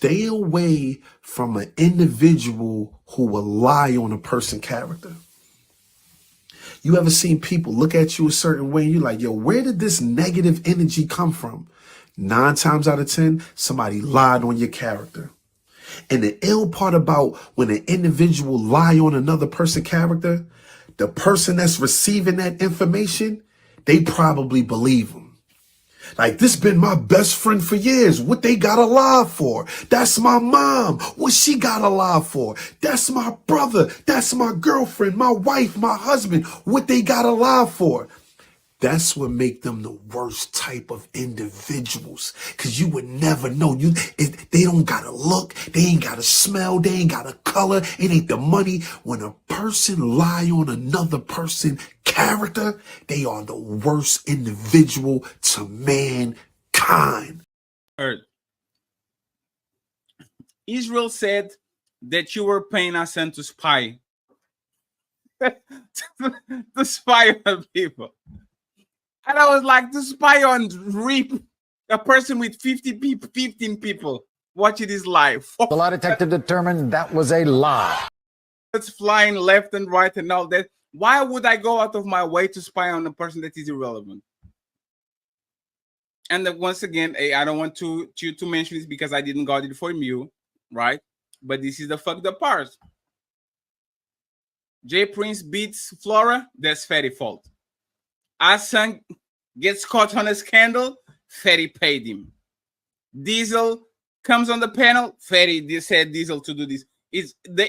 Stay away from an individual who will lie on a person's character. You ever seen people look at you a certain way and you're like, yo, where did this negative energy come from? 9 times out of 10, somebody lied on your character. And the ill part about when an individual lie on another person's character, the person that's receiving that information, they probably believe them. Like, this been my best friend for years. What they got to lie for? That's my mom. What she got to lie for? That's my brother. That's my girlfriend, my wife, my husband. What they got to lie for? That's what make them the worst type of individuals. Because you would never know. They don't got to look. They ain't got to smell. They ain't got a color. It ain't the money. When a person lie on another person's character, they are the worst individual to mankind. Israel said that you were paying Hassan to spy. To spy on people. And I was like, to spy on a person with 15 people watching his live. The lie detector determined that was a lie. It's flying left and right and all that. Why would I go out of my way to spy on a person that is irrelevant? And then once again, I don't want to mention this because I didn't got it from you, right? But this is the fucked up part. Jay Prince beats Flora, that's Fetty fault. Hassan gets caught on a scandal, Fetty paid him. Diesel comes on the panel, Fetty said Diesel to do this.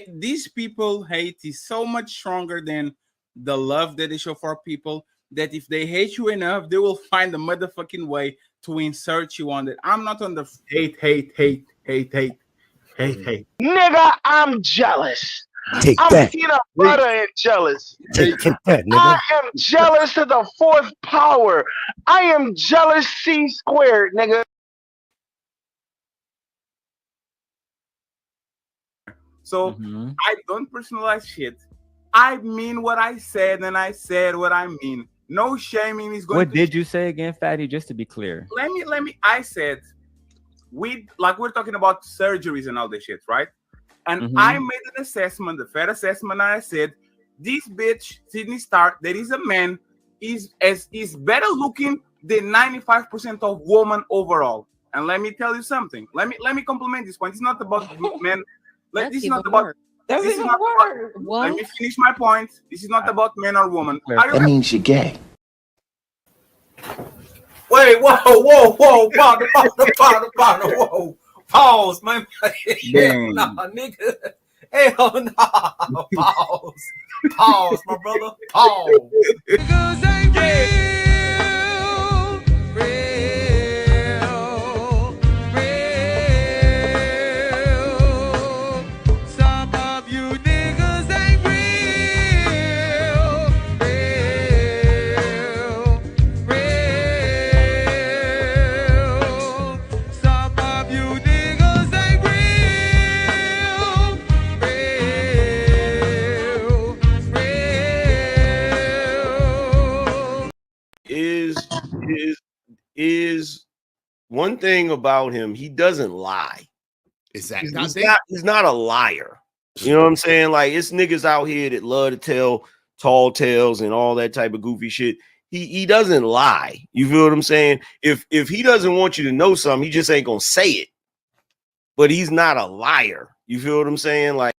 These people hate is so much stronger than the love that they show for people, that if they hate you enough, they will find a motherfucking way to insert you on that. I'm not on the hate. Nigga, I'm jealous. Take I'm that. peanut butter and jealous. Take that, nigga. I am jealous to the 4th power. I am jealous C squared, nigga. So I don't personalize shit. I mean what I said, and I said what I mean. No shaming is going. What did you say again, Fatty? Just to be clear. Let me. I said we're talking about surgeries and all this shit, right? And I made an assessment, the fair assessment, and I said, this bitch, Sydney Starr, that is a man, is better looking than 95% of women overall. And let me tell you something. Let me compliment this point. It's not about men. This is not about. This is not about. Let me finish my point. This is not about men or women. That means you're gay. Wait, whoa, partner, whoa. Pause, man. Nah, nigga. Hell nah. Pause, my brother. Pause. Niggas ain't real. Some of you niggas ain't real. Some of you niggas ain't Is one thing about him, he doesn't lie. Exactly. He's not a liar. You know what I'm saying? Like, it's niggas out here that love to tell tall tales and all that type of goofy shit. He doesn't lie. You feel what I'm saying? If he doesn't want you to know something, he just ain't gonna say it. But he's not a liar. You feel what I'm saying? Like,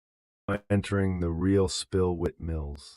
entering the real spill with Mills.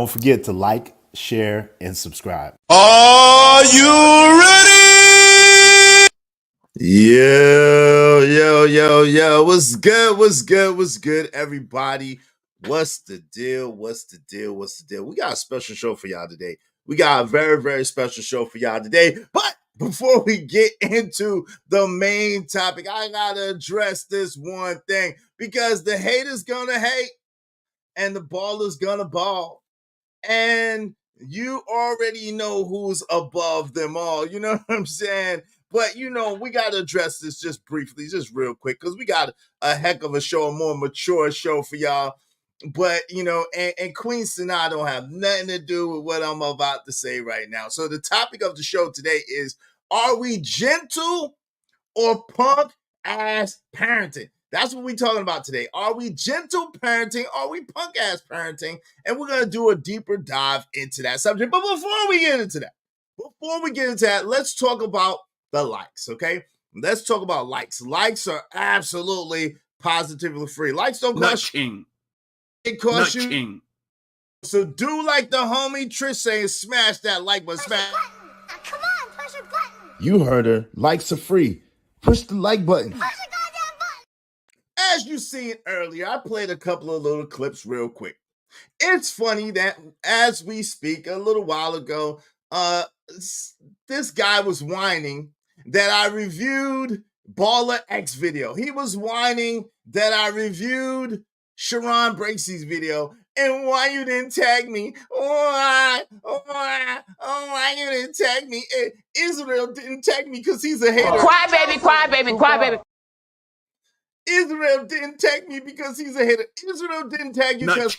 Don't forget to like, share, and subscribe. Are you ready? Yo. What's good? What's good? What's good, everybody? What's the deal? What's the deal? What's the deal? We got a special show for y'all today. We got a very, very special show for y'all today. But before we get into the main topic, I gotta address this one thing because the haters gonna hate and the ballers gonna ball. And you already know who's above them all. You know what I'm saying? But, we got to address this just briefly, just real quick, because we got a heck of a show, a more mature show for y'all. But, and Queen Sanaa don't have nothing to do with what I'm about to say right now. So the topic of the show today is, are we gentle or punk ass parenting? That's what we're talking about today. Are we gentle parenting? Are we punk ass parenting? And we're going to do a deeper dive into that subject. But before we get into that, let's talk about the likes, okay? Let's talk about likes. Likes are absolutely positively free. Likes don't cost you. It costs you. So do like the homie Trish saying, smash that like button. Smash. Come on, push a button. You heard her. Likes are free. Push the like button. Push the goddamn button. As you seen earlier, I played a couple of little clips real quick. It's funny that as we speak, a little while ago, this guy was whining that I reviewed Baller X video. He was whining that I reviewed Sharon Bracey's video. And why you didn't tag me? Why you didn't tag me? Israel didn't tag me because he's a hater. Cry baby. Israel didn't tag me because he's a hater. Israel didn't tag you because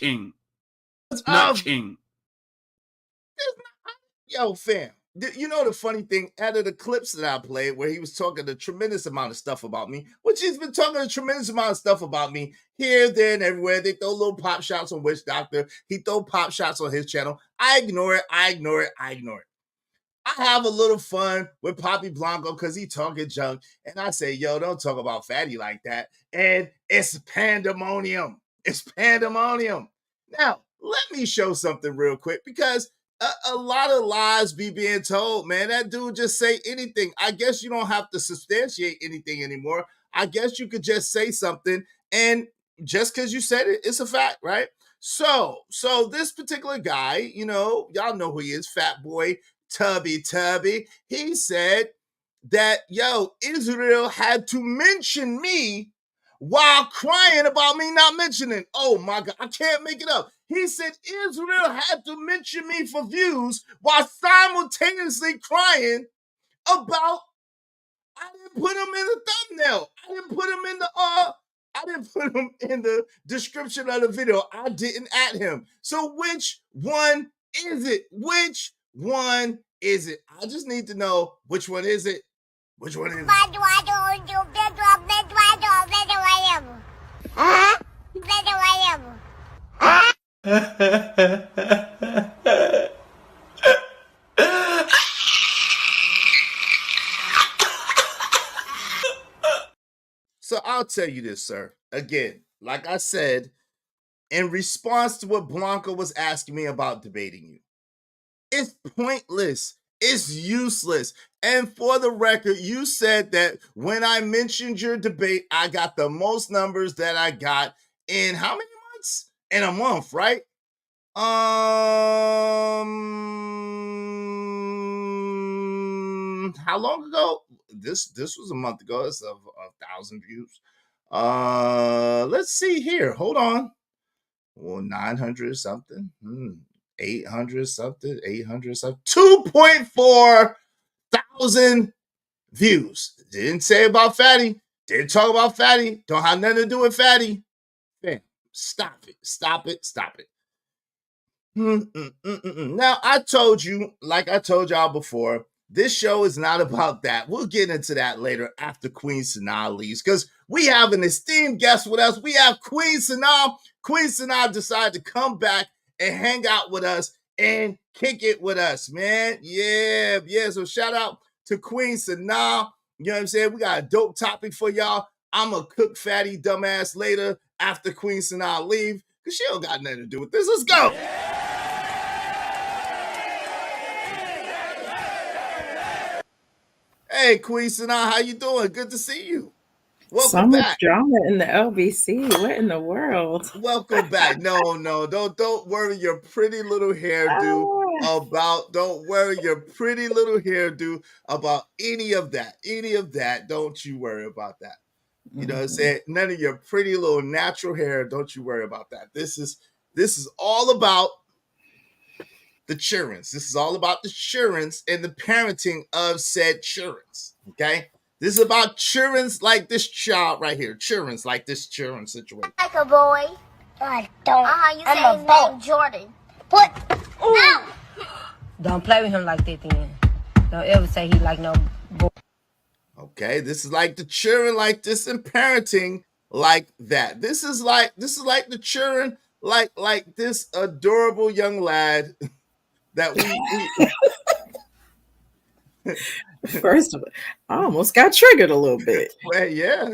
Yo, fam. You know the funny thing, out of the clips that I played where he was talking a tremendous amount of stuff about me, which he's been talking a tremendous amount of stuff about me here, there, and everywhere. They throw little pop shots on Witch Doctor. He throw pop shots on his channel. I ignore it. I have a little fun with Poppy Blanco because he talking junk. And I say, yo, don't talk about Fatty like that. And it's pandemonium. Now, let me show something real quick because a lot of lies be being told, man. That dude just say anything. I guess you don't have to substantiate anything anymore. I guess you could just say something, and just because you said it, it's a fact, right? So this particular guy, y'all know who he is, Fat Boy Tubby. He said that, Israel had to mention me while crying about me not mentioning. Oh my God, I can't make it up. He said Israel had to mention me for views while simultaneously crying about I didn't put him in the thumbnail. I didn't put him in the description of the video. I didn't add him. So which one is it? I just need to know which one is it. So I'll tell you this, sir. Again, like I said, in response to what Blanco was asking me about debating you, it's pointless. It's useless. And for the record, you said that when I mentioned your debate, I got the most numbers that I got in how many months? In a month, right? How long ago? This was a month ago. It's a 1,000 views. Let's see here. Hold on. Well, 900 something. 800 something. 2.4 thousand views. Didn't say about Fatty. Didn't talk about Fatty. Don't have nothing to do with Fatty. Man, stop it. Now, I told you, like I told y'all before, this show is not about that. We'll get into that later after Queen Sanaa leaves because we have an esteemed guest with us. We have Queen Sanaa. Queen Sanaa decided to come back and hang out with us and kick it with us, man. Yeah. So shout out to Queen Sanaa. You know what I'm saying? We got a dope topic for y'all. I'm going to cook Fatty dumbass later after Queen Sanaa leave because she don't got nothing to do with this. Let's go. Hey, Queen Sana, how you doing? Good to see you. So Welcome much back. drama in the LBC. What in the world? Welcome back. No, don't worry your pretty little hairdo about. Don't worry your pretty little hairdo about any of that. Any of that. Don't you worry about that. You know what I'm saying? None of your pretty little natural hair. Don't you worry about that. This is all about the childrens. This is all about the childrens and the parenting of said childrens. Okay? This is about childrens like this child right here. Childrens like this children situation. Like a boy. I don't. You say his name Jordan. What? No. Don't play with him like that then. Don't ever say he like no boy. Okay, this is like the children like this and parenting like that. This is like the children like this adorable young lad that we First of all, I almost got triggered a little bit. Well, yeah.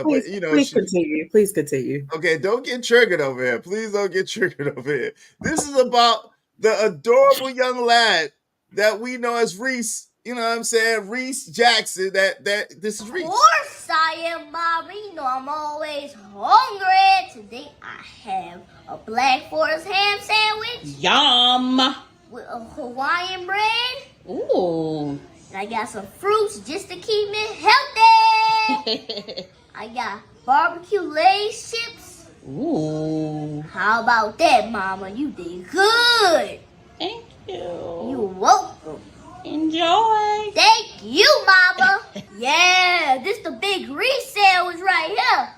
Please, But you know, please continue. Please continue. Okay, don't get triggered over here. Please don't get triggered over here. This is about the adorable young lad that we know as Reese. You know what I'm saying? Reese Jackson. That this is Reese. Of course I am, Bobby. You know I'm always hungry. Today I have a Black Forest ham sandwich. Yum. With a Hawaiian bread. Ooh. And I got some fruits just to keep me healthy. I got barbecue Lay's chips. Ooh. How about that, Mama? You did good. Thank you. You're welcome. Enjoy. Thank you, Mama. Yeah, this the big Reese sandwich right here.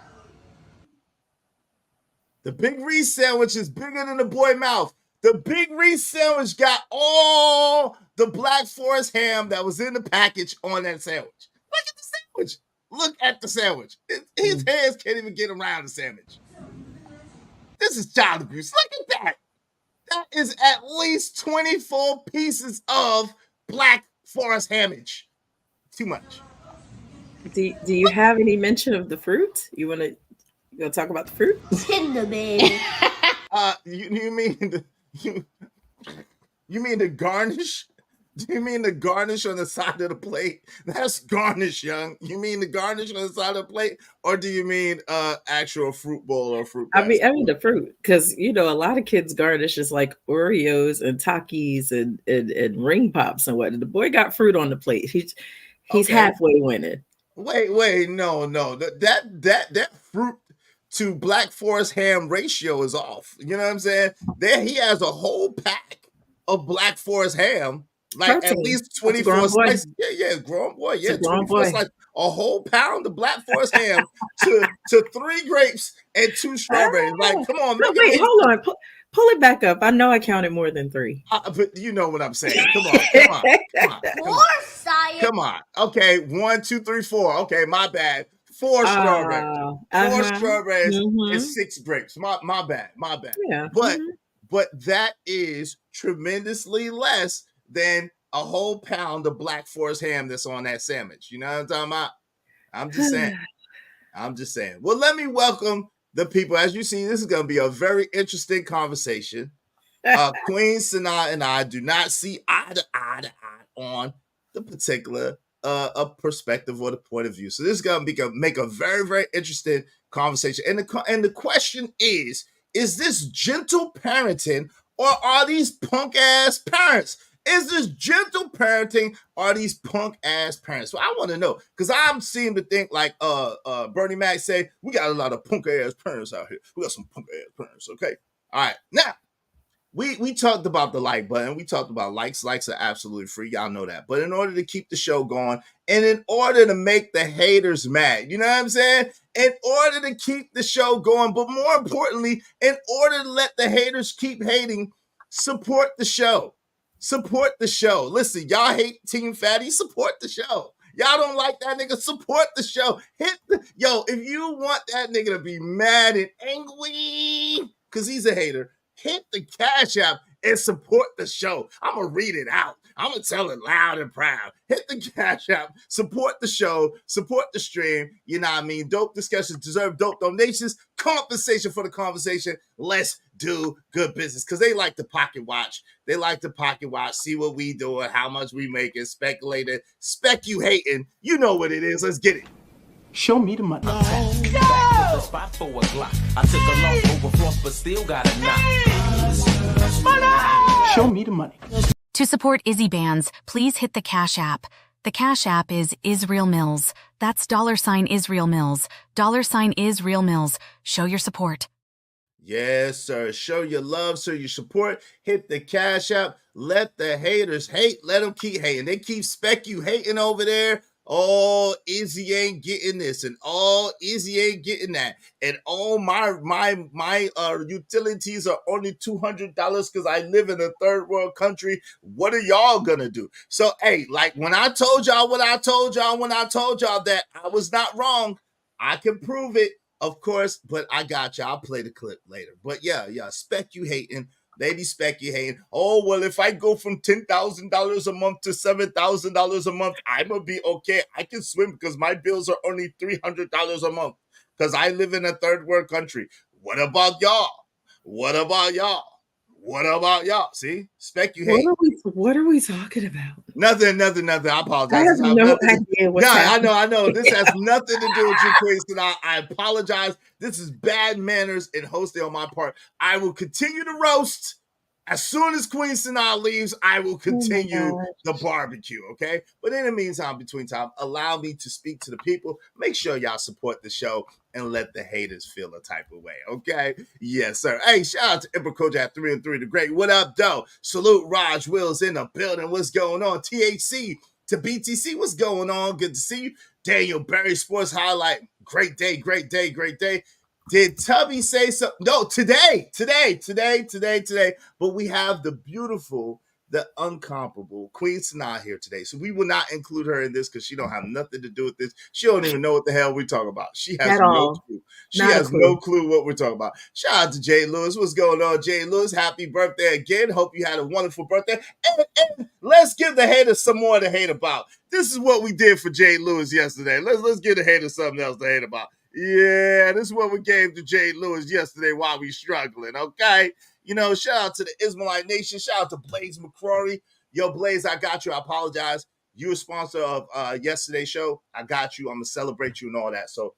The Big Reese sandwich is bigger than the boy mouth. The Big Reese sandwich got all the Black Forest ham that was in the package on that sandwich. Look at the sandwich. Look at the sandwich. His hands can't even get around the sandwich. This is child abuse. Look at that. That is at least 24 pieces of Black Forest hamage. Too much. Do you have any mention of the fruit? You want to talk about the fruit? Tender baby. You mean you mean the garnish? Do you mean the garnish on the side of the plate? That's garnish, young. You mean the garnish on the side of the plate, or do you mean actual fruit bowl or fruit basket? I mean the fruit, because a lot of kids garnish is like Oreos and Takis and ring pops and what. The boy got fruit on the plate. He's Okay. halfway winning. Wait, no. That fruit to Black Forest ham ratio is off. You know what I'm saying? There he has a whole pack of Black Forest ham, like at Protein. least That's a grown 24 boy. slices. Yeah, grown boy. Yeah, It's a grown 24 boy. slices. A whole pound of Black Forest ham to 3 grapes and 2 strawberries. Like, come on, No, make it wait, hold on. Pull it back up. I know I counted more than 3. but you know what I'm saying. Come on. Of course I am. Come on. Okay, 1, 2, 3, 4. Okay, my bad. 4 strawberries. 4 strawberries and 6 grapes. My bad. Yeah. But that is tremendously less than a whole pound of Black Forest ham that's on that sandwich. You know what I'm talking about? I'm just saying. Well, let me welcome the people. As you see, this is going to be a very interesting conversation. Queen Sana and I do not see eye to eye on the particular a perspective or the point of view. So this is going to make a very, very interesting conversation. And the question is this gentle parenting or are these punk ass parents? Is this gentle parenting or are these punk ass parents? So I want to know, because I'm seem to think like Bernie Mac say, we got a lot of punk ass parents out here. We got some punk ass parents, okay? All right, now we talked about the like button. We talked about likes. Likes are absolutely free. Y'all know that. But in order to keep the show going and in order to make the haters mad, you know what I'm saying? In order to keep the show going, but more importantly, in order to let the haters keep hating, support the show. Support the show. Listen, y'all hate Team Fatty, support the show. Y'all don't like that nigga, support the show. If you want that nigga to be mad and angry, because he's a hater, hit the Cash App and support the show. I'm going to read it out. I'm going to tell it loud and proud. Hit the Cash App, support the show, support the stream. You know what I mean? Dope discussions deserve dope donations. compensation for the conversation. Let's do good business because they like to pocket watch. They like to pocket watch, see what we doing, how much we making, speculating, hating. You know what it is. Let's get it. Show me the money. Spot for a Glock. I took a loss over floss, but still got a knock. Show me the money. To support Izzy Bands, please hit the Cash App. The Cash App is Israel Mills. That's $Israel Mills. $Israel Mills. Show your support. Yes, sir. Show your love, show your support. Hit the Cash App. Let the haters hate. Let them keep hating. They keep hating over there. Oh, Izzy ain't getting this, and oh, Izzy ain't getting that, and oh, my utilities are only $200 because I live in a third world country. What are y'all gonna do? So, hey, like when I told y'all what I told y'all, when I told y'all that I was not wrong, I can prove it, of course. But I got y'all. I'll play the clip later. But yeah, you hating. They be speculating. Oh, well, if I go from $10,000 a month to $7,000 a month, I'm going to be okay. I can swim because my bills are only $300 a month because I live in a third world country. What about y'all? What about y'all? What about y'all? See? Speculate. What are we talking about? Nothing. I apologize. I have no idea what's happening. I know. This has nothing to do with you, Queen. I apologize. This is bad manners and hosting on my part. I will continue to roast. As soon as Queen Sanaa leaves, I will continue the barbecue, okay? But in the meantime, between time, allow me to speak to the people. Make sure y'all support the show and let the haters feel a type of way, okay? Yes, sir. Hey, shout out to Emperor Kojak 3 and 3, the great. What up, though? Salute Raj Wills in the building. What's going on? THC to BTC, what's going on? Good to see you. Daniel Berry Sports Highlight. Great day. Did Tubby say something? No, today. But we have the beautiful, the uncomparable Queen Sanaa here today. So we will not include her in this because she don't have nothing to do with this. She don't even know what the hell we're talking about. She has no clue. She has no clue what we're talking about. Shout out to Jay Lewis. What's going on, Jay Lewis? Happy birthday again. Hope you had a wonderful birthday. And let's give the haters some more to hate about. This is what we did for Jay Lewis yesterday. Let's give the haters something else to hate about. Yeah, this is what we gave to Jay Lewis yesterday while we struggling, okay? You know, shout out to the Ismailite Nation. Shout out to Blaze McCrory. Yo, Blaze, I got you. I apologize. You're a sponsor of yesterday's show. I got you. I'm going to celebrate you and all that. So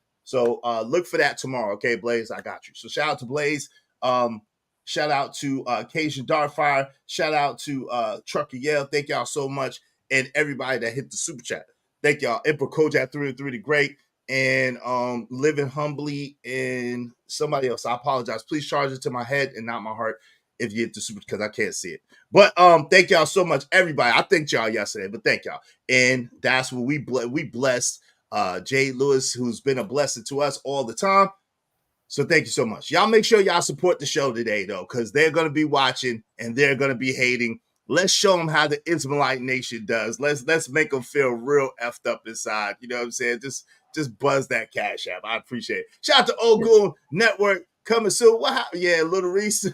look for that tomorrow, okay, Blaze? I got you. So shout out to Blaze. Shout out to Cajun Dartfire. Shout out to Trucker Yale. Thank y'all so much. And everybody that hit the super chat. Thank y'all. Emperor Kojak 3 and 3, the great. And living humbly in somebody else. I apologize. Please charge it to my head and not my heart if you hit the super because I can't see it. But thank y'all so much, everybody. I thanked y'all yesterday, but thank y'all. And that's what we blessed Jay Lewis, who's been a blessing to us all the time. So thank you so much. Y'all make sure y'all support the show today, though, because they're going to be watching and they're going to be hating. Let's show them how the Ismailite Nation does. Let's make them feel real effed up inside. You know what I'm saying? Just buzz that Cash App. I appreciate it. Shout out to Old Goon Network coming soon. What happened? Yeah, Little Reese.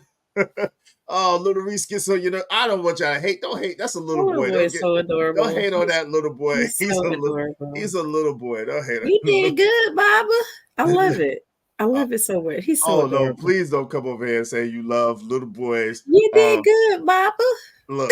Oh, Little Reese gets on, I don't want y'all to hate. Don't hate. That's a little boy. So adorable. Don't hate on that little boy. He's a little boy. Don't hate him. He did good, Baba. I love it. I love it so much. He's so adorable. No, please don't come over here and say you love little boys. You did good, Baba. Look.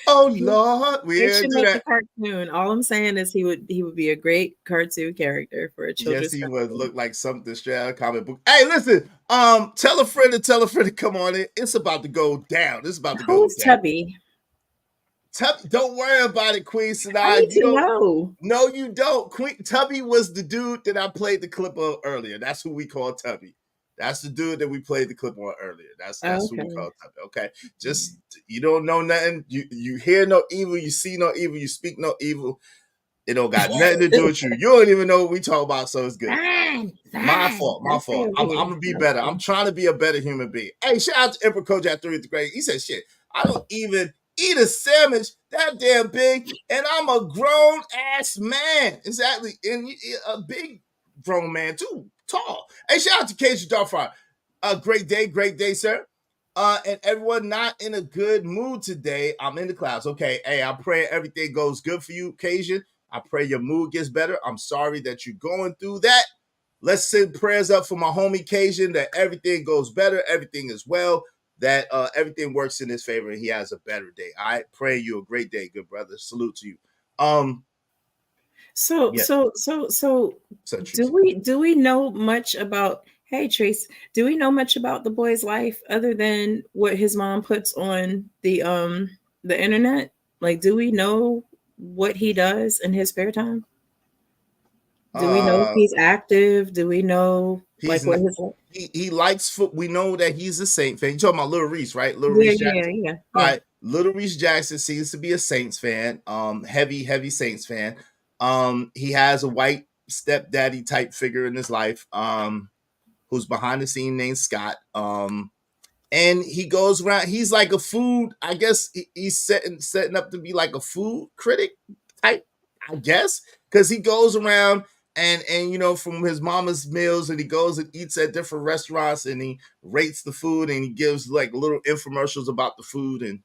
Oh Lord, we should make a cartoon. All I'm saying is he would be a great cartoon character for a children's. Yes, he would look like something straight out of comic book. Hey, listen, tell a friend to come on in. It's about to go down. It's about to go down. Who's Tubby? Don't worry about it, Queen Sanaa. I need to know. No, you don't. Tubby was the dude that I played the clip of earlier. That's who we call Tubby. That's the dude that we played the clip on earlier. That's who we call Tubby. Okay, just you don't know nothing. You hear no evil. You see no evil. You speak no evil. It don't got nothing to do with you. You don't even know what we talk about, so it's good. My fault. I'm gonna be better. I'm trying to be a better human being. Hey, shout out to Emperor Kojak 3 the Great. He said, "Shit, I don't even eat a sandwich that damn big, and I'm a grown ass man." Exactly, and a big grown man too. Tall. Hey, shout out to Cajun Dartfire. Great day, sir. And everyone not in a good mood today. I'm in the clouds. Okay. Hey, I pray everything goes good for you, Cajun. I pray your mood gets better. I'm sorry that you're going through that. Let's send prayers up for my homie Cajun that everything goes better, everything is well, that everything works in his favor and he has a better day. All right, pray you a great day, good brother. Salute to you. So Yeah. so do we know much about, hey Trace, do we know much about the boy's life other than what his mom puts on the internet? Like, do we know what he does in his spare time? Do we know if he's active? Do we know like what his he likes foot? We know that he's a Saint fan. You talking about Little Reese, right? Little Yeah, Reese yeah, Jackson. yeah. All right. Little Reese Jackson seems to be a Saints fan. Heavy Saints fan. He has a white stepdaddy type figure in his life. Who's behind the scene named Scott. And he goes around. He's like a food. I guess he's setting up to be like a food critic type. I guess because he goes around and you know, from his mama's meals, and he goes and eats at different restaurants, and he rates the food, and he gives like little infomercials about the food, and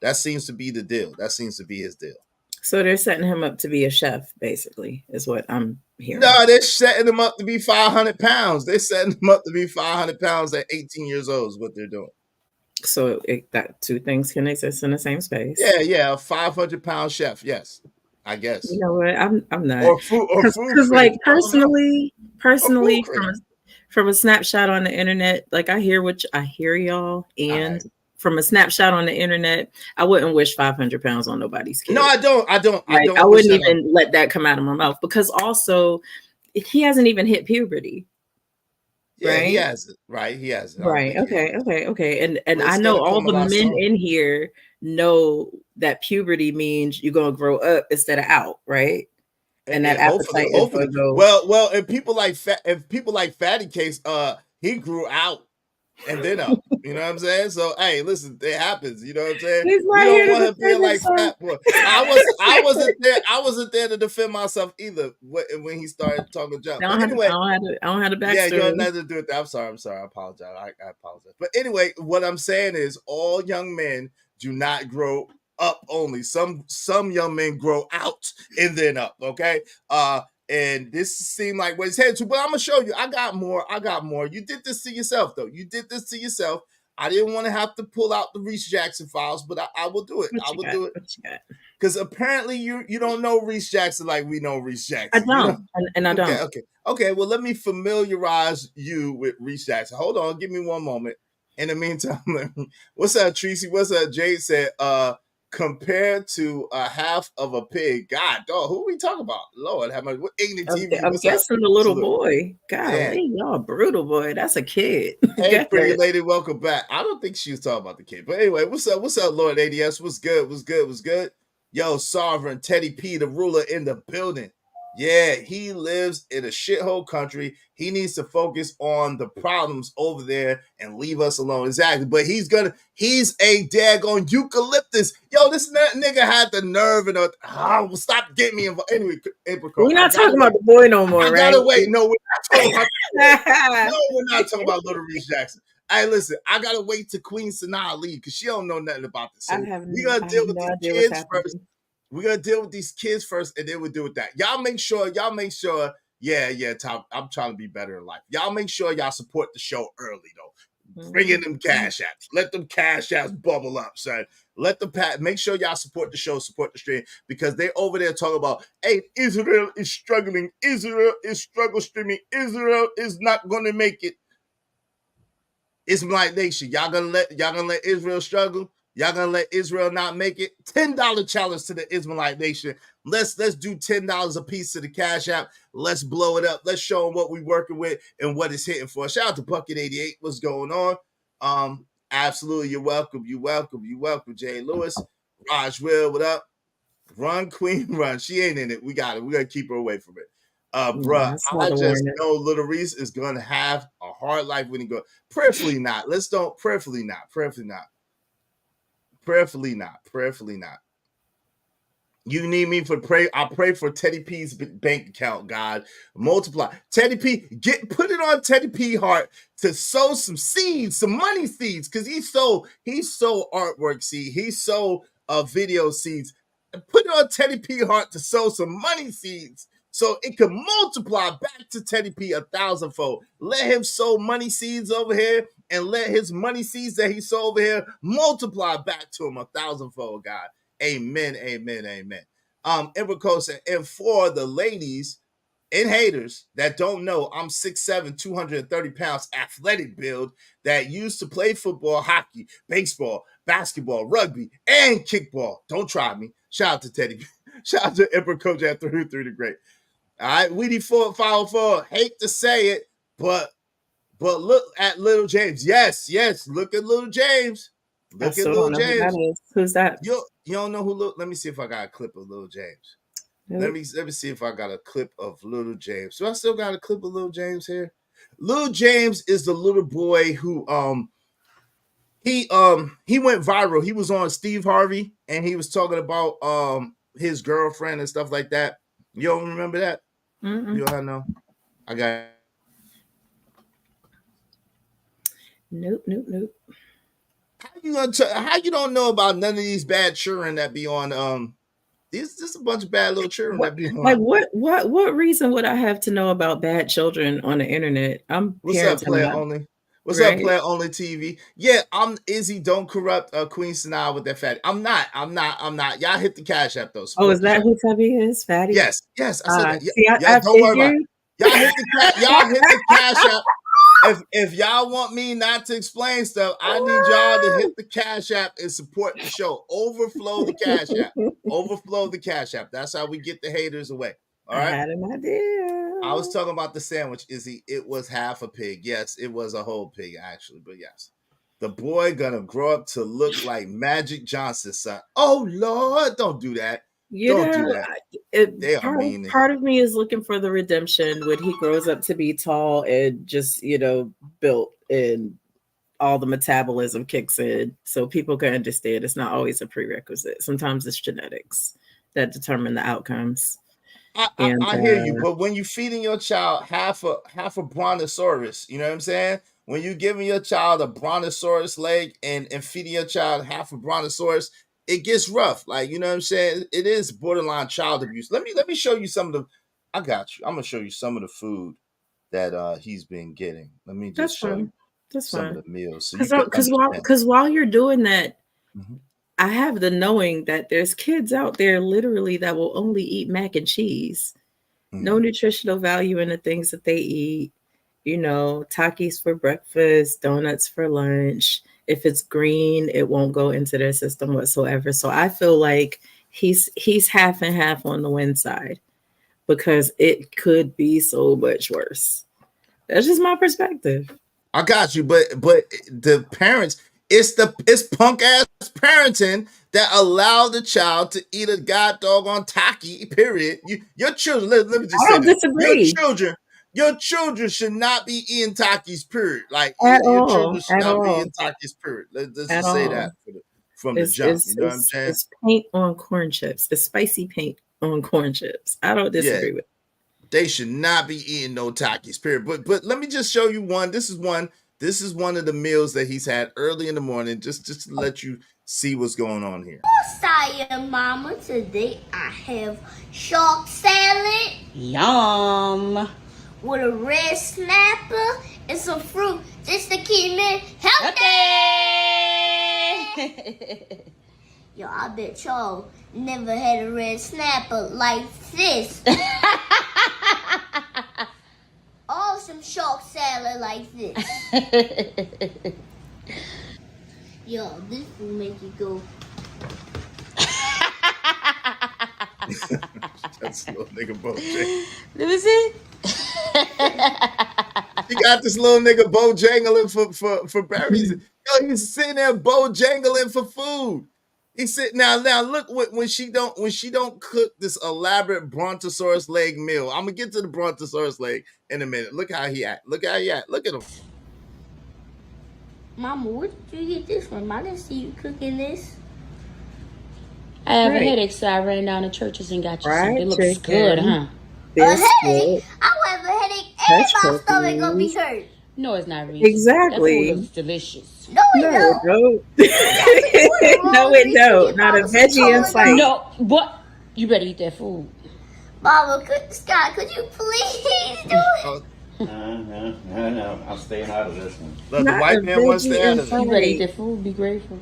that seems to be the deal. That seems to be his deal. So they're setting him up to be a chef, basically, is what I'm hearing. No, they're setting him up to be 500 pounds. They're setting him up to be 500 pounds at 18 years old is what they're doing. So that two things can exist in the same space. Yeah, a 500-pound chef. Yes, I guess. You know what? I'm not. Or food Because like personally, critic. from a snapshot on the internet, like I hear y'all, and from a snapshot on the internet, I wouldn't wish 500 pounds on nobody's kid. No, I don't. Like, I wouldn't even let that come out of my mouth, because also he hasn't even hit puberty. Yeah, right? he has it. Right, he has it. Right. Okay. And I know all the men in here know that puberty means you're gonna grow up instead of out, right? And that appetite is gonna go. Well, and people like Fatty Case, he grew out and then up. You know what I'm saying? So hey, listen, it happens. You know what I'm saying? He's You not don't here to want him being defend like himself. Fat Boy. I wasn't there to defend myself either when he started talking junk. I don't have to backstory. Yeah, you have nothing to do with that. I'm sorry. I apologize. I apologize. But anyway, what I'm saying is all young men do not grow up only. Some young men grow out and then up. Okay. And this seemed like what he's headed to, but I'm gonna show you. I got more. You did this to yourself, though. You did this to yourself. I didn't want to have to pull out the Reese Jackson files, but I will do it. I will do it. Because apparently you don't know Reese Jackson like we know Reese Jackson. I don't. And I don't. Okay. Well, let me familiarize you with Reese Jackson. Hold on. Give me one moment. In the meantime, what's up, Tracy? What's up? Jade said, compared to a half of a pig. God, dog, who are we talking about? Lord, how much? What ignorant TV? I'm guessing the little boy. God, y'all brutal, boy. That's a kid. Hey, pretty lady, welcome back. I don't think she was talking about the kid, but anyway, what's up? What's up, Lord ADS? What's good? Yo, Sovereign Teddy P, the ruler in the building. Yeah, he lives in a shithole country. He needs to focus on the problems over there and leave us alone. Exactly. But he's a daggone eucalyptus. Yo, this nigga had the nerve and stop getting me involved. Anyway, we're not talking about the boy no more, right? I gotta wait. No, we're not talking about Little Reese Jackson. Hey, listen, I gotta wait till Queen Sanaa leave because she don't know nothing about this. So we gotta deal with these kids first. We're gonna deal with these kids first, and then we'll deal with that. Y'all make sure. Yeah, Tom. I'm trying to be better in life. Y'all make sure y'all support the show early, though. Bring in them cash apps. Let them cash apps bubble up, son. Make sure y'all support the show, support the stream, because they're over there talking about, hey, Israel is struggling. Israel is struggle streaming. Israel is not gonna make it. Israelite Nation, y'all gonna let Israel struggle? Y'all gonna let Israel not make it? $10 challenge to the Israelite Nation. Let's do $10 a piece to the Cash App. Let's blow it up. Let's show them what we're working with and what it's hitting for. Shout out to Bucket88. What's going on? Absolutely, you're welcome. You welcome, Jay Lewis. Raj Will, what up? Run, Queen, run. She ain't in it. We got it. We gotta keep her away from it. Bruh, I just know Little Reese is gonna have a hard life when he goes. Prayerfully not. Prayerfully not. You need me for pray. I pray for Teddy P's bank account, God. Multiply. Teddy P, put it on Teddy P heart to sow some seeds, some money seeds, because he sold artwork seed. He sold video seeds. Put it on Teddy P heart to sow some money seeds so it could multiply back to Teddy P 1,000-fold. Let him sow money seeds over here, and let his money seeds that he sowed over here multiply back to him 1,000-fold, God. Amen, amen, amen. Ember said, and for the ladies and haters that don't know, I'm 6'7", 230 pounds, athletic build that used to play football, hockey, baseball, basketball, rugby, and kickball. Don't try me. Shout out to Teddy. Shout out to Emperor Coach after who through the great. All right, Weedy 454. Hate to say it, but look at Little James. Yes, look at Little James. Look at Little James. Who's that? You don't know who? Let me see if I got a clip of Little James. Nope. Let me see if I got a clip of Little James. So I still got a clip of Little James here. Little James is the little boy who he went viral. He was on Steve Harvey and he was talking about his girlfriend and stuff like that. You don't remember that? Mm-mm. You don't know? I got. Nope. How you don't know about none of these bad children that be on There's just a bunch of bad little children that be on. Like what reason would I have to know about bad children on the internet? What's up, Player Only? What's up, Player Only TV? Yeah, I'm Izzy. Don't corrupt Queen Sanaa with that fatty. I'm not. Y'all hit the Cash App though. Oh, is that who Tubby is? Fatty? Yes. I said that. Don't worry about it. Y'all hit the Cash App. If y'all want me not to explain stuff, I need y'all to hit the Cash App and support the show. Overflow the Cash App. Overflow the Cash App. That's how we get the haters away. All right. I had an idea. I was talking about the sandwich, Izzy. It was half a pig. Yes, it was a whole pig, actually. But yes. The boy gonna grow up to look like Magic Johnson's son. Oh Lord, don't do that. Don't do that. They are mean. Part of me is looking for the redemption when he grows up to be tall and just, built and all the metabolism kicks in. So people can understand it's not always a prerequisite. Sometimes it's genetics that determine the outcomes. I hear you, but when you're feeding your child half a brontosaurus, you know what I'm saying? When you're giving your child a brontosaurus leg and feeding your child half a brontosaurus, it gets rough. Like, you know what I'm saying? It is borderline child abuse. Let me show you some of the. I got you. I'm gonna show you some of the food that he's been getting. Let me just show you some of the meals. Because while you're doing that, I have the knowing that there's kids out there literally that will only eat mac and cheese. No nutritional value in the things that they eat. Takis for breakfast, donuts for lunch. If it's green, it won't go into their system whatsoever. So I feel like he's half and half on the win side because it could be so much worse. That's just my perspective. I got you, but the parents, it's punk ass parenting that allow the child to eat a god doggone taki. Period. Your children. Let me just say that. Disagree. Your children should not be eating Takis, period. Like your children should not be eating Takis, period. Let's just say that from the jump. You know what I'm saying? It's paint on corn chips. It's spicy paint on corn chips. I don't disagree with it. They should not be eating no Takis, period. But let me just show you one. This is one of the meals that he's had early in the morning, just to let you see what's going on here. Saya Mama, today I have shark salad. Yum. With a red snapper and some fruit just to keep me healthy. Yo, I bet y'all never had a red snapper like this. Awesome shark salad like this. Yo, this will make you go. That's a little nigga Bojang. Let me see. He got this little nigga Bojangling for berries. Yo, he's sitting there Bojangling for food. He's sitting now look when she don't cook this elaborate brontosaurus leg meal. I'm gonna get to the brontosaurus leg in a minute. Look how he act. Look how he act. Look at him. Mama, where did you get this from? I didn't see you cooking this. I have a headache, so I ran down to churches and got you some. It looks good, huh? A headache? I will have a headache and my stomach gonna be hurt. No, it's not, Reese. Exactly. That food looks delicious. No, it don't. No, it don't. Not a veggie in sight. No, what? You better eat that food. Mama, Scott, could you please do it? No, I'm staying out of this one. Look, the white man wants to add it. You better eat the food. Be grateful.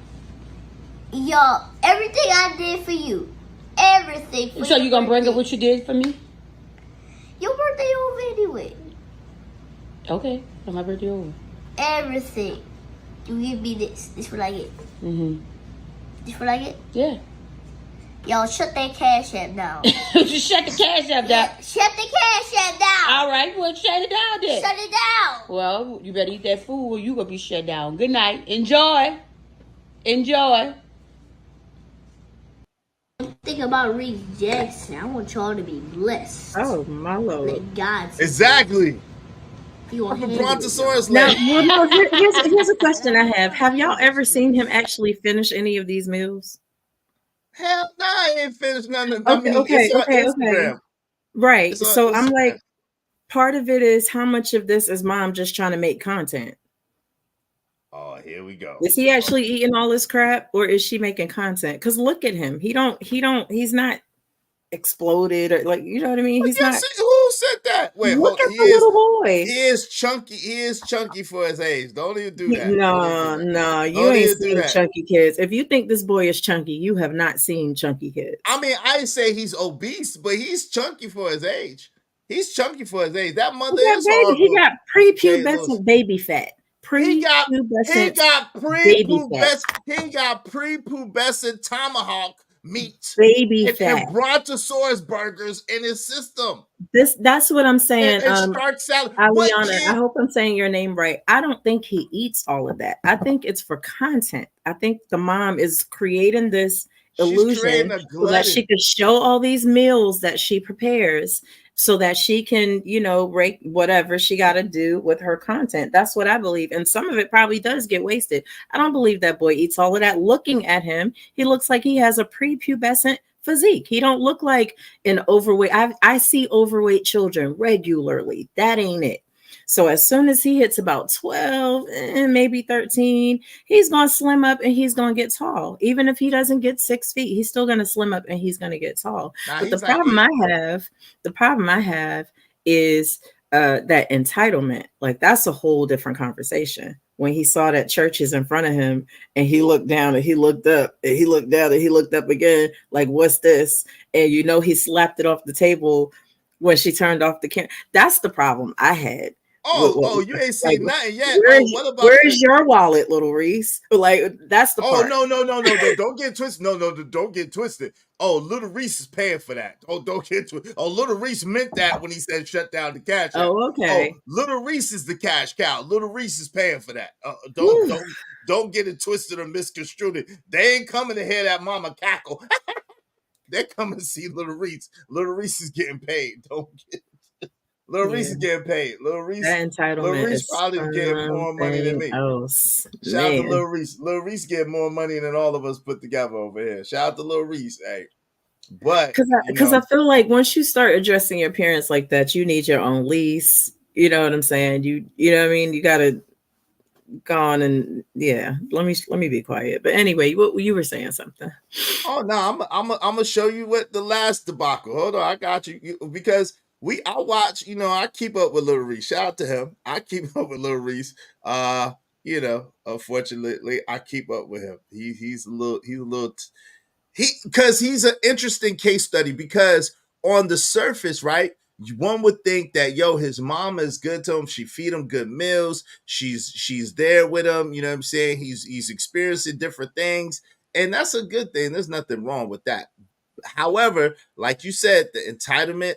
Yo, everything I did for you. Everything for you. So you gonna bring up what you did for me? Your birthday over anyway. Okay, so my birthday over. Everything. You give me this. This what I get. Mm-hmm. This what I get? Yeah. Y'all shut that cash app down. Just shut the cash app down. Yeah, shut the cash app down. All right, well, shut it down then. Shut it down. Well, you better eat that food or you gonna be shut down. Good night. Enjoy. Enjoy. Think about Reese Jackson. I want y'all to be blessed. Oh my Lord. Let God. Exactly. You I'm a Brontosaurus Now, leg. well, no, here's a question I have. Have y'all ever seen him actually finish any of these meals? Hell no, I ain't finished nothing. Okay. Right. It's on So I'm Instagram. like, part of it is how much of this is mom just trying to make content? Oh, here we go. Is he actually eating all this crap, or is she making content? Because look at him. He's not exploded, or like, you know what I mean? He's not. Who said that? Wait, Look hold, at the little boy. He is chunky. He is chunky for his age. Don't even do that. No, you Don't ain't even do seen that. chunky kids. If you think this boy is chunky, you have not seen chunky kids. I mean, I didn't say he's obese, but he's chunky for his age. He's chunky for his age. That mother is horrible. He got prepubescent baby fat. He got prepubescent prepubescent tomahawk meat, baby and fat, Brontosaurus burgers in his system. That's what I'm saying. And shark salad. Aliana, I hope I'm saying your name right. I don't think he eats all of that. I think it's for content. I think the mom is creating this illusion so that she could show all these meals that she prepares so that she can, rake whatever she got to do with her content. That's what I believe. And some of it probably does get wasted. I don't believe that boy eats all of that. Looking at him, he looks like he has a prepubescent physique. He don't look like an overweight. I see overweight children regularly. That ain't it. So as soon as he hits about 12 and maybe 13, he's going to slim up and he's going to get tall. Even if he doesn't get 6 feet, he's still going to slim up and he's going to get tall. But the problem I have is that entitlement. Like, that's a whole different conversation. When he saw that church is in front of him and he looked down and he looked up and he looked down and he looked up again, like, what's this? And he slapped it off the table when she turned off the camera. That's the problem I had. You ain't seen nothing yet. Where's your wallet, little Reese? Like, that's the part. No, don't get twisted. No, don't get twisted. Oh, little Reese is paying for that. Oh, don't get twisted. Oh, little Reese meant that when he said shut down the cash. Oh, okay. Oh, little Reese is the cash cow. Little Reese is paying for that. Don't get it twisted or misconstrued. They ain't coming to hear that mama cackle. They're coming to see little Reese. Little Reese is getting paid. Don't get Little Reese is getting paid. Little Reese probably getting more money than me. Shout out to Little Reese. Little Reese getting more money than all of us put together over here. Shout out to Little Reese. Hey, but because I feel like once you start addressing your parents like that, you need your own lease. You know what I'm saying? You know what I mean? You gotta go on and let me be quiet. But anyway, you were saying something. Oh no, I'm gonna show you what the last debacle. Hold on, I got you because. I watch, I keep up with Little Reese. Shout out to him. I keep up with Little Reese. Unfortunately, I keep up with him. He's an interesting case study because on the surface, right, one would think that his mom is good to him. She feed him good meals. She's there with him. You know what I'm saying? He's experiencing different things, and that's a good thing. There's nothing wrong with that. However, like you said, the entitlement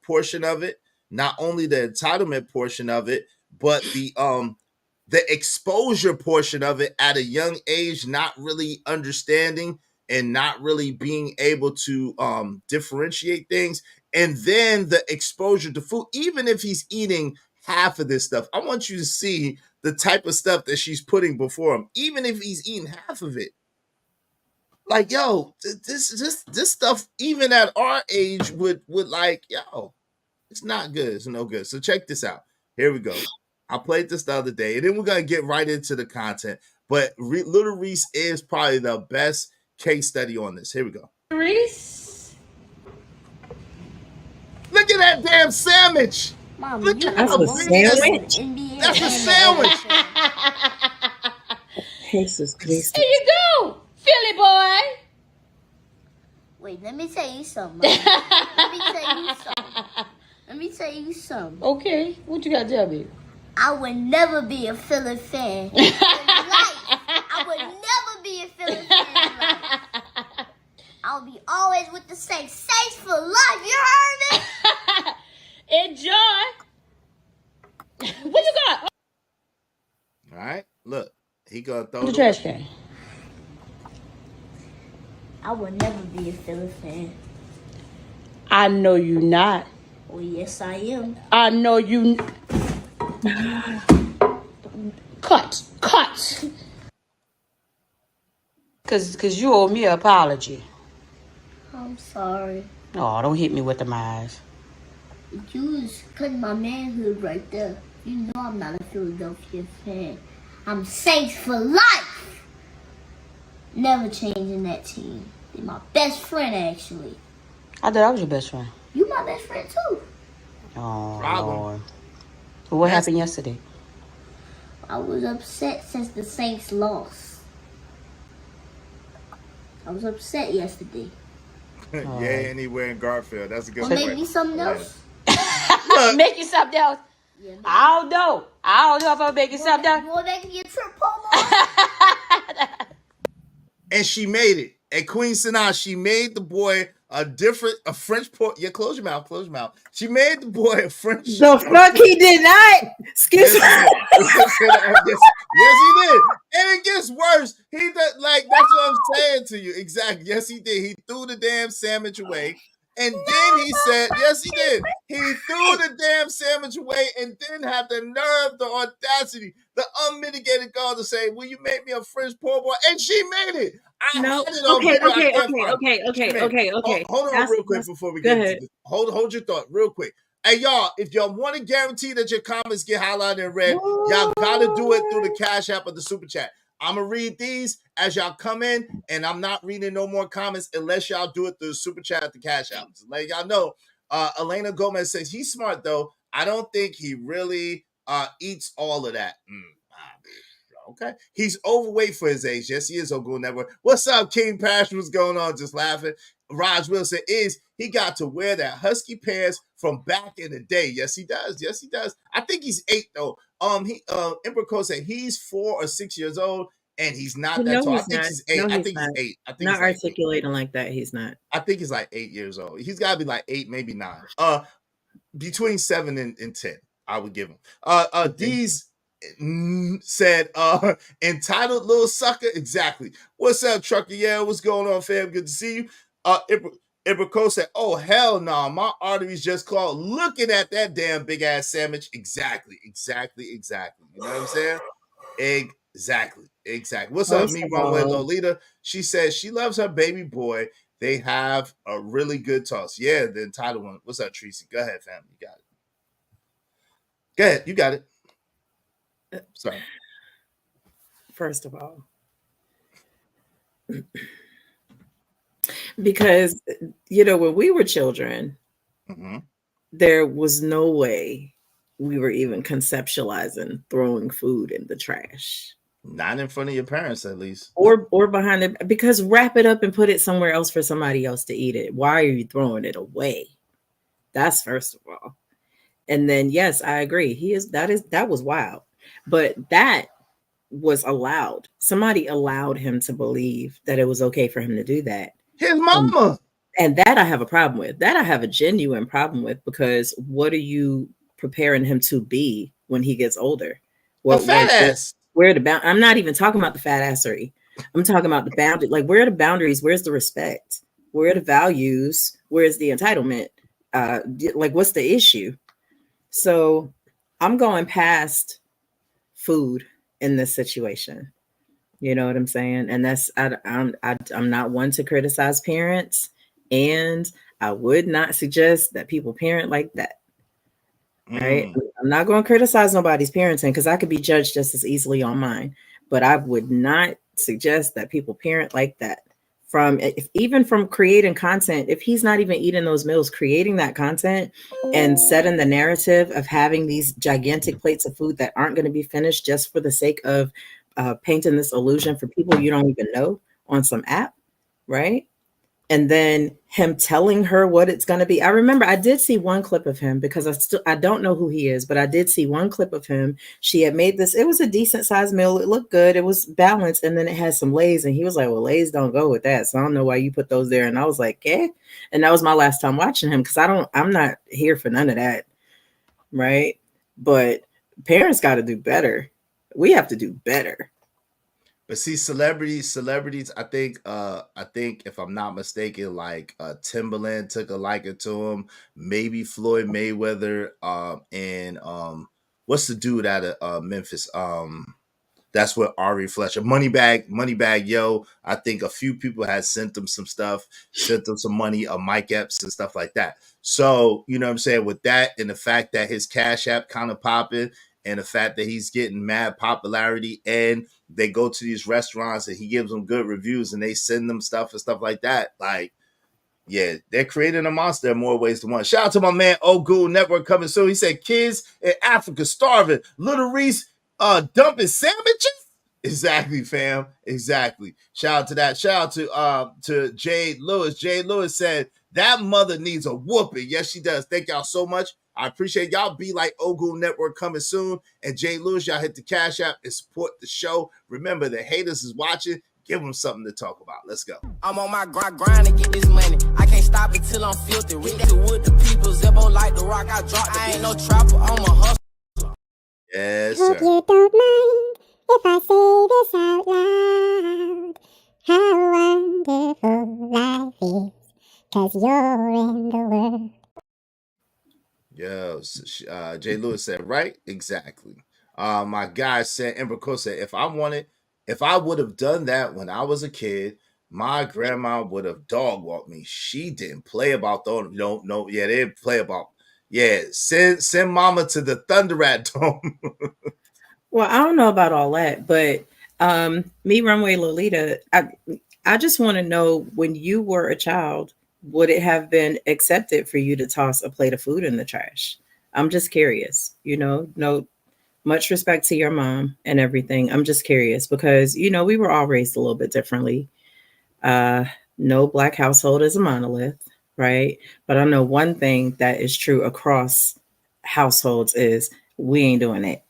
portion of it, not only the entitlement portion of it, but the exposure portion of it at a young age, not really understanding and not really being able to differentiate things. And then the exposure to food, even if he's eating half of this stuff, I want you to see the type of stuff that she's putting before him, even if he's eating half of it. Like, this stuff, even at our age, would like, it's not good. It's no good. So check this out. Here we go. I played this the other day, and then we're gonna get right into the content. But Little Reese is probably the best case study on this. Here we go. Reese. that damn sandwich. Mom, Look you at That's how a big that sandwich? NBA That's a and sandwich. Jesus Christ. There you go, Philly boy. Wait, let me tell you something. Let me tell you something. Okay, what you got to tell me? I would never be a Philly fan in life. I would never be a Philly fan in life. I'll be always with the Saints. Saints for life. You heard me? Enjoy. What you got? All right, look, he gonna throw The trash can. I would never be a Philly fan. I know you not. Oh, yes, I am. I know you. Cut. Cause you owe me an apology. I'm sorry. Oh, don't hit me with the eyes. You was cutting my manhood right there. You know I'm not a Philadelphia fan. I'm Saints for life. Never changing that team. They're my best friend, actually. I thought I was your best friend. You my best friend, too. Oh, Problem. Lord. Well, what happened yesterday? I was upset since the Saints lost. I was upset yesterday. Yeah, anywhere in Garfield. That's a good Well, point. make me something else. Make you something else. Yeah, I don't know if I'm making something else. You want to make me a trip home? And she made it. And Queen Sanaa, she made the boy a French port. Yeah, close your mouth. She made the boy a French. The fuck he did not. Excuse me. Yes, he did. And it gets worse. He does, like, that's what I'm saying to you. Exactly. Yes, he did. He threw the damn sandwich away. And then he said, yes, he did. He threw the damn sandwich away and then had the nerve, the audacity, the unmitigated gall to say, will you make me a French poor boy? And she made it. No. Okay. Hold on That's real quick before we get into this. Hold your thought real quick. Hey, y'all, if y'all want to guarantee that your comments get highlighted and read, y'all got to do it through the Cash App or the Super Chat. I'm going to read these as y'all come in, and I'm not reading no more comments unless y'all do it through the Super Chat at the Cash App. So let y'all know. Elena Gomez says, he's smart, though. I don't think he really eats all of that. Okay. He's overweight for his age. Yes, he is. Ogo Network. What's up, King Passion? What's going on? Just laughing. Raj Wilson he got to wear that husky pants from back in the day. Yes, he does. I think he's 8 though. Emperor Cole said he's 4 or 6 years old and he's not that tall. I think he's 8. I think he's 8. I think not he's like articulating 8. Like that. He's not. I think he's like 8 years old. He's got to be like 8, maybe 9. Between 7 and 10, I would give him. These said entitled little sucker. Exactly. What's up, Trucker? Yeah, what's going on, fam? Good to see you. Ibrako said, oh hell no, my arteries just clogged looking at that damn big ass sandwich. Exactly. You know what I'm saying? Exactly. What's up, me Runway Lolita? She says she loves her baby boy. They have a really good toss. Yeah, the entitled one. What's up, Tracy? Go ahead, fam. You got it. Go ahead. You got it. Sorry. First of all, because, when we were children, there was no way we were even conceptualizing throwing food in the trash. Not in front of your parents, at least. Or behind it, because wrap it up and put it somewhere else for somebody else to eat it. Why are you throwing it away? That's first of all. And then, yes, I agree. That was wild. But that was allowed. Somebody allowed him to believe that it was okay for him to do that. His mama. And that I have a problem with. That I have a genuine problem with, because what are you preparing him to be when he gets older? Well, fat ass. I'm not even talking about the fat assery. I'm talking about the boundary. Like, where are the boundaries? Where's the respect? Where are the values? Where's the entitlement? What's the issue? So I'm going past food in this situation. You know what I'm saying? And that's I'm not one to criticize parents, and I would not suggest that people parent like that. Right? I'm not going to criticize nobody's parenting, because I could be judged just as easily on mine. But I would not suggest that people parent like that. even from creating content, if he's not even eating those meals, creating that content and setting the narrative of having these gigantic plates of food that aren't going to be finished just for the sake of painting this illusion for people you don't even know on some app, right? And then him telling her what it's going to be. I remember I did see one clip of him because I don't know who he is, but I did see one clip of him. She had made this. It was a decent sized meal. It looked good. It was balanced. And then it had some Lay's. And he was like, well, Lay's don't go with that. So I don't know why you put those there. And I was like, eh. And that was my last time watching him because I'm not here for none of that. Right. But parents got to do better. We have to do better. But see, celebrities, I think if I'm not mistaken, like Timberland took a liking to him, maybe Floyd Mayweather, and what's the dude out of Memphis? That's what Ari Fletcher, Moneybag Yo. I think a few people had sent them some stuff, sent them some money, Mike Epps and stuff like that. So, you know what I'm saying? With that and the fact that his Cash App kind of popping and the fact that he's getting mad popularity and they go to these restaurants and he gives them good reviews and they send them stuff and stuff like that. Like, yeah, they're creating a monster in more ways than one. Shout out to my man, Ogu Network coming soon. He said, kids in Africa starving. Little Reese dumping sandwiches. Exactly, fam. Exactly. Shout out to that. Shout out to Jade Lewis. Jade Lewis said that mother needs a whooping. Yes, she does. Thank y'all so much. I appreciate y'all. Be like Ogu Network coming soon. And Jade Lewis, y'all hit the Cash App and support the show. Remember, the haters is watching. Give them something to talk about. Let's go. I'm on my grind to get this money. I can't stop it till I'm filthy. With the people, Zebo like the rock. I drop. I ain't no trapper. I'm a hustler. Yes, Hope sir. you don't mind if I say this out loud. How wonderful life is, 'cause you're in the world. Yo, Jay Lewis said, right? Exactly. My guy said, Ember Co said, if I would have done that when I was a kid, my grandma would have dog walked me. She didn't play about throwing. No, yeah, they didn't play about. Yeah, send mama to the Thunder Rat Dome. Well, I don't know about all that, but me, Runway Lolita, I just want to know, when you were a child, would it have been accepted for you to toss a plate of food in the trash? I'm just curious, no, much respect to your mom and everything. I'm just curious because, we were all raised a little bit differently. No Black household is a monolith, right? But I know one thing that is true across households is we ain't doing it.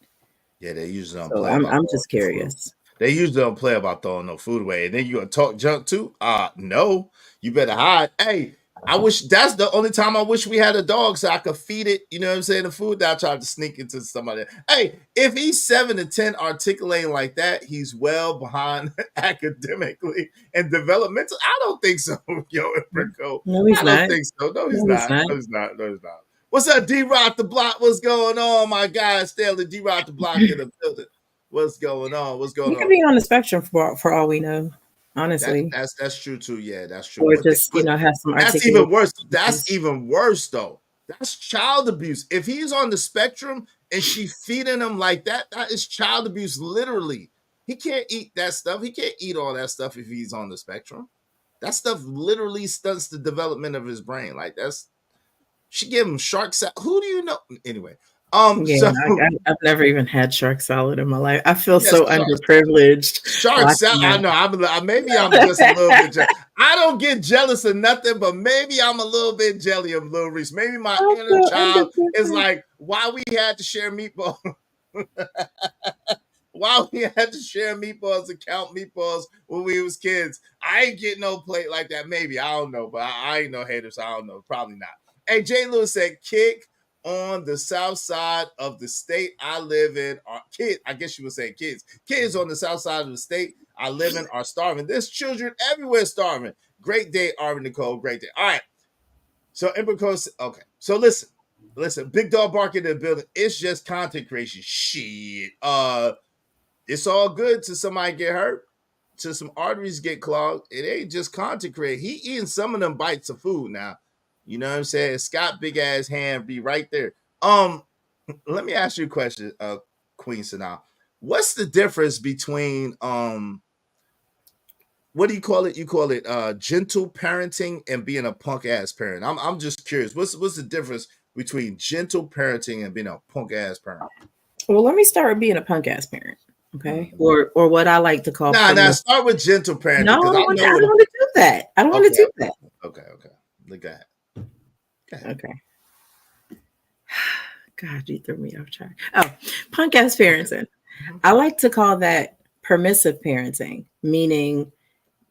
Yeah, they usually don't So play. I'm just curious. They usually don't play about throwing no food away. And then you gonna talk junk too? No. You better hide. Hey, I wish that's the only time I wish we had a dog so I could feed it, you know what I'm saying, the food that I tried to sneak into somebody. Hey, if he's 7 to 10 articulating like that, he's well behind academically and developmental. I don't think so, yo, Enrico. No, he's I not. don't think so. No, he's No, not. he's not. No, he's not. No, he's not. What's up, D-Rock the Block? What's going on, my guy? Stanley D-Rock the Block in the building. What's going on? What's going You on? could be on the spectrum for all we know, honestly. That's true too. Yeah, that's true. Or But just, have some that's even articulation. worse. That's even worse though. That's child abuse. If he's on the spectrum and she feeding him like that, that is child abuse. Literally, he can't eat that stuff. He can't eat all that stuff if he's on the spectrum. That stuff literally stunts the development of his brain. Like she gave him shark salad. Who do you know? Anyway, Yeah, so I've never even had shark salad in my life. I feel Yes, so shark underprivileged. Shark salad. I know. Maybe I'm just a little bit jealous. I don't get jealous of nothing, but maybe I'm a little bit jelly of Lil Reese. Maybe my inner child is like, why we had to share meatballs? Why we had to share meatballs and count meatballs when we was kids? I ain't getting no plate like that. Maybe. I don't know, but I ain't no hater, so I don't know. Probably not. Hey, Jay Lewis said, kick on the south side of the state I live in. I guess you would say kids. Kids on the south side of the state I live in are starving. There's children everywhere starving. Great day, Arvin Nicole. Great day. All right. So Ember Coast. Okay. So listen. Big dog bark in the building. It's just content creation. Shit. It's all good till somebody get hurt, till some arteries get clogged. It ain't just content creation. He eating some of them bites of food now. You know what I'm saying? Scott big ass hand be right there. Let me ask you a question, Queen Sanaa. What's the difference between what do you call it? You call it gentle parenting and being a punk ass parent. I'm just curious. What's the difference between gentle parenting and being a punk ass parent? Well, let me start with being a punk ass parent, okay? Or what I like to call Nah. Start with gentle parenting. No, I because don't want to do that. I don't want to do that. Okay. Look at it. Okay. God, you threw me off track. Oh, punk ass parenting. I like to call that permissive parenting, meaning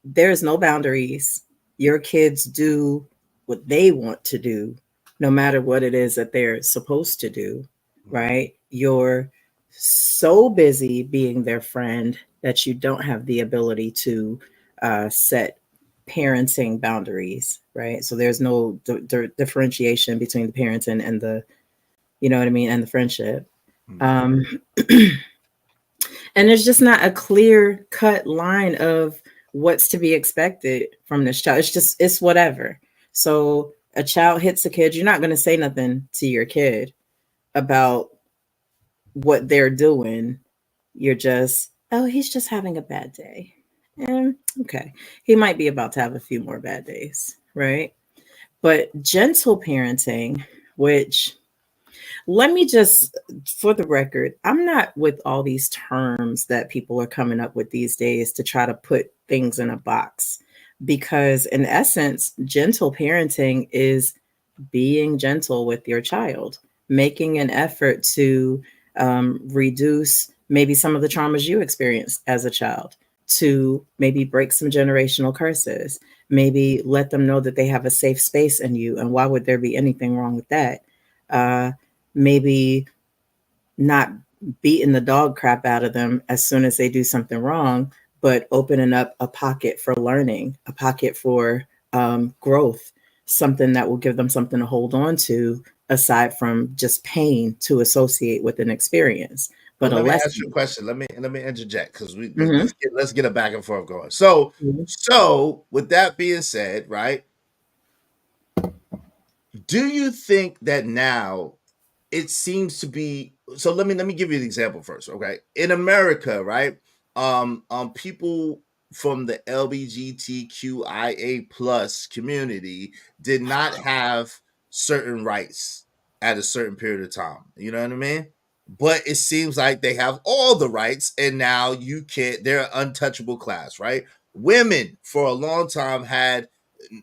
there's no boundaries. Your kids do what they want to do, no matter what it is that they're supposed to do, right? You're so busy being their friend that you don't have the ability to set parenting boundaries, right? So there's no differentiation between the parenting and the, you know what I mean, and the friendship. And there's just not a clear cut line of what's to be expected from this child. It's whatever. So a child hits a kid, you're not going to say nothing to your kid about what they're doing. You're just, oh, he's just having a bad day. Okay. He might be about to have a few more bad days, right? But gentle parenting, which, let me just, for the record, I'm not with all these terms that people are coming up with these days to try to put things in a box, because in essence, gentle parenting is being gentle with your child, making an effort to reduce maybe some of the traumas you experienced as a child, to maybe break some generational curses, maybe let them know that they have a safe space in you. And why would there be anything wrong with that? Maybe not beating the dog crap out of them as soon as they do something wrong, but opening up a pocket for learning, a pocket for growth, something that will give them something to hold on to aside from just pain to associate with an experience. But let me ask you a question. Let me interject because let's get a back and forth going. So with that being said, right? Do you think that now it seems to be, so let me give you an example first, okay? In America, right? People from the LGBTQIA plus community did not have certain rights at a certain period of time. You know what I mean? But it seems like they have all the rights, and now you can't, they're an untouchable class, right? Women for a long time had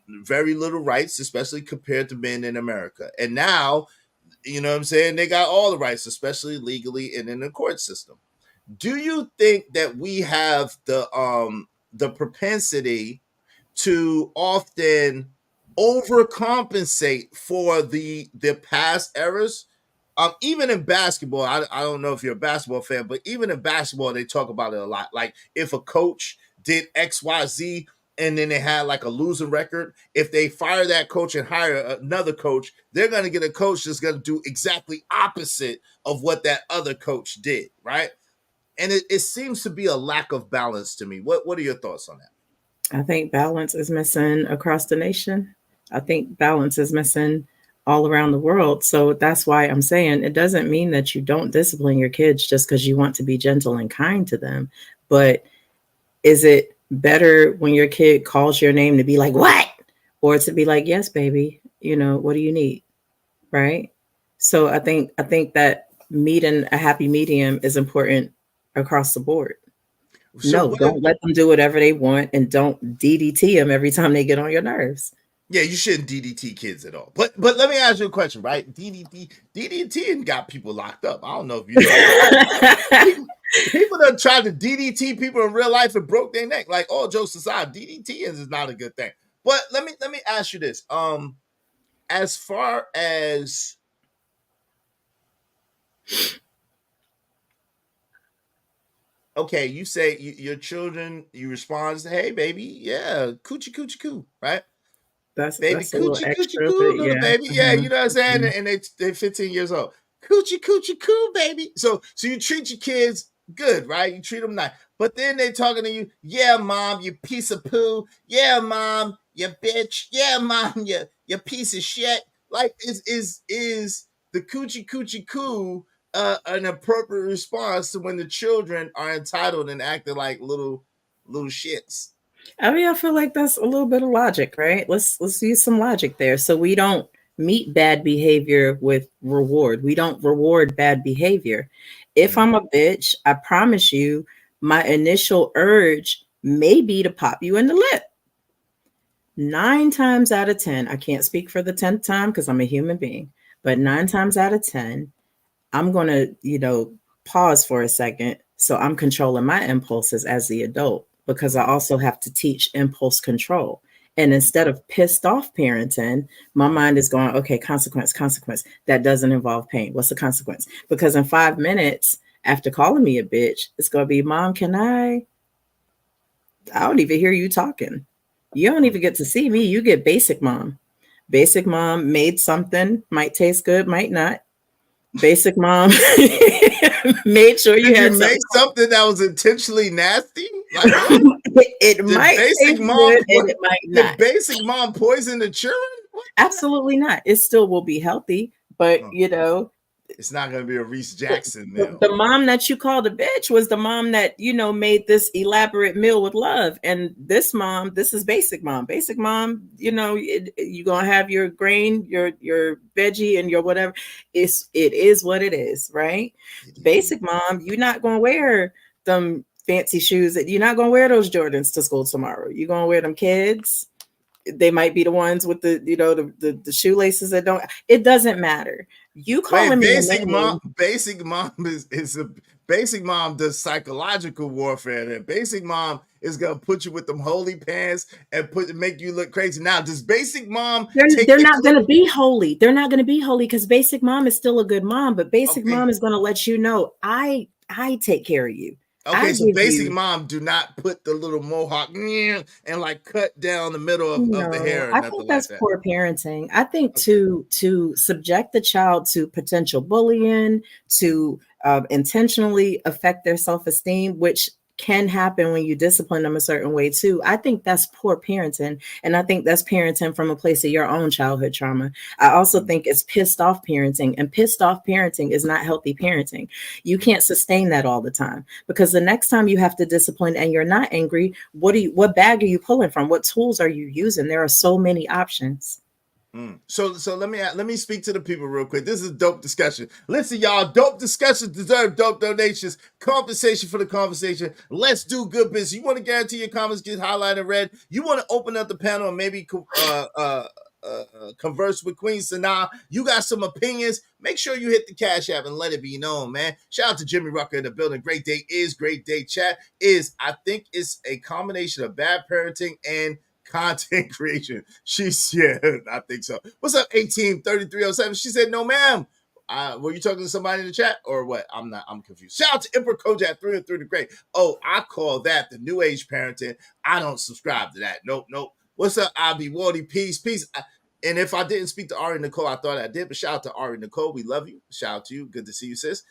very little rights, especially compared to men in America. And now, you know what I'm saying, they got all the rights, especially legally and in the court system. Do you think that we have the propensity to often overcompensate for the past errors? Even in basketball, I don't know if you're a basketball fan, but even in basketball, they talk about it a lot. Like if a coach did XYZ and then they had like a losing record, if they fire that coach and hire another coach, they're going to get a coach that's going to do exactly opposite of what that other coach did, right? And it seems to be a lack of balance to me. What are your thoughts on that? I think balance is missing across the nation. I think balance is missing all around the world. So that's why I'm saying it doesn't mean that you don't discipline your kids just because you want to be gentle and kind to them. But is it better when your kid calls your name to be like, what? Or to be like, yes, baby, you know, what do you need? Right. So I think that meeting a happy medium is important across the board. So don't let them do whatever they want, and don't DDT them every time they get on your nerves. Yeah, you shouldn't DDT kids at all. But let me ask you a question, right? DDT got people locked up. I don't know if you know. People that tried to DDT people in real life and broke their neck. Like, all jokes aside, DDT is not a good thing. But let me ask you this. As far as okay, you say your children, you respond, say, hey, baby, yeah, coochie, coochie, coo, right? That's baby, that's coochie, coochie, coo, little baby. Yeah, you know what I'm saying? And they're 15 years old. Coochie, coochie, coo, baby. So you treat your kids good, right? You treat them nice. But then they talking to you, yeah, mom, you piece of poo. Yeah, mom, you bitch. Yeah, mom, you piece of shit. Like, is the coochie, coochie, coo an appropriate response to when the children are entitled and acting like little shits? I mean, I feel like that's a little bit of logic, right? Let's use some logic there. So we don't meet bad behavior with reward. We don't reward bad behavior. If I'm a bitch, I promise you, my initial urge may be to pop you in the lip. 9 times out of 10, I can't speak for the 10th time because I'm a human being, but 9 times out of 10, I'm going to, pause for a second. So I'm controlling my impulses as the adult because I also have to teach impulse control. And instead of pissed off parenting, my mind is going, okay, consequence. That doesn't involve pain. What's the consequence? Because in 5 minutes after calling me a bitch, it's going to be, Mom, I don't even hear you talking. You don't even get to see me. You get basic mom. Basic mom made something, might taste good, might not. Basic mom made sure you had make something that was intentionally nasty. Like, it might basic mom good and it might not. Did basic mom poison the children? Absolutely not. It still will be healthy, but it's not going to be a Reese Jackson meal. The mom that you called a bitch was the mom that made this elaborate meal with love, and this mom, this is basic mom. Basic mom, you're gonna have your grain, your veggie, and your whatever. It is what it is, right? Basic mom, you're not gonna wear them fancy shoes. You're not gonna wear those Jordans to school tomorrow. You're gonna wear them kids. They might be the ones with the the shoelaces that don't. It doesn't matter. You calling me basic mom? Basic mom is a basic mom does psychological warfare. And basic mom is gonna put you with them holy pants and make you look crazy. Now, does basic mom? They're not gonna be holy. They're not gonna be holy because basic mom is still a good mom. But basic mom is gonna let you know I take care of you. Okay, so basic mom do not put the little mohawk and like cut down the middle of the hair. I think that's poor parenting. I think to subject the child to potential bullying, to intentionally affect their self-esteem, which can happen when you discipline them a certain way too. I think that's poor parenting. And I think that's parenting from a place of your own childhood trauma. I also think it's pissed off parenting, and pissed off parenting is not healthy parenting. You can't sustain that all the time because the next time you have to discipline and you're not angry, what bag are you pulling from? What tools are you using? There are so many options. So let me speak to the people real quick. This is a dope discussion. Listen, y'all, dope discussions deserve dope donations. Compensation for the conversation. Let's do good business. You want to guarantee your comments get highlighted red? You want to open up the panel and maybe converse with Queen Sanaa? You got some opinions? Make sure you hit the Cash App and let it be known, man. Shout out to Jimmy Rucker in the building. Great day is great day. Chat is, I think it's a combination of bad parenting and content creation. I think so. What's up, 183307? She said, no, ma'am. Were you talking to somebody in the chat or what? I'm confused. Shout out to Emperor Kojak through and through the great. Oh, I call that the new age parenting. I don't subscribe to that. Nope. What's up, Abby Wardy? Peace. And if I didn't speak to Ari Nicole, I thought I did, but shout out to Ari Nicole. We love you. Shout out to you. Good to see you, sis.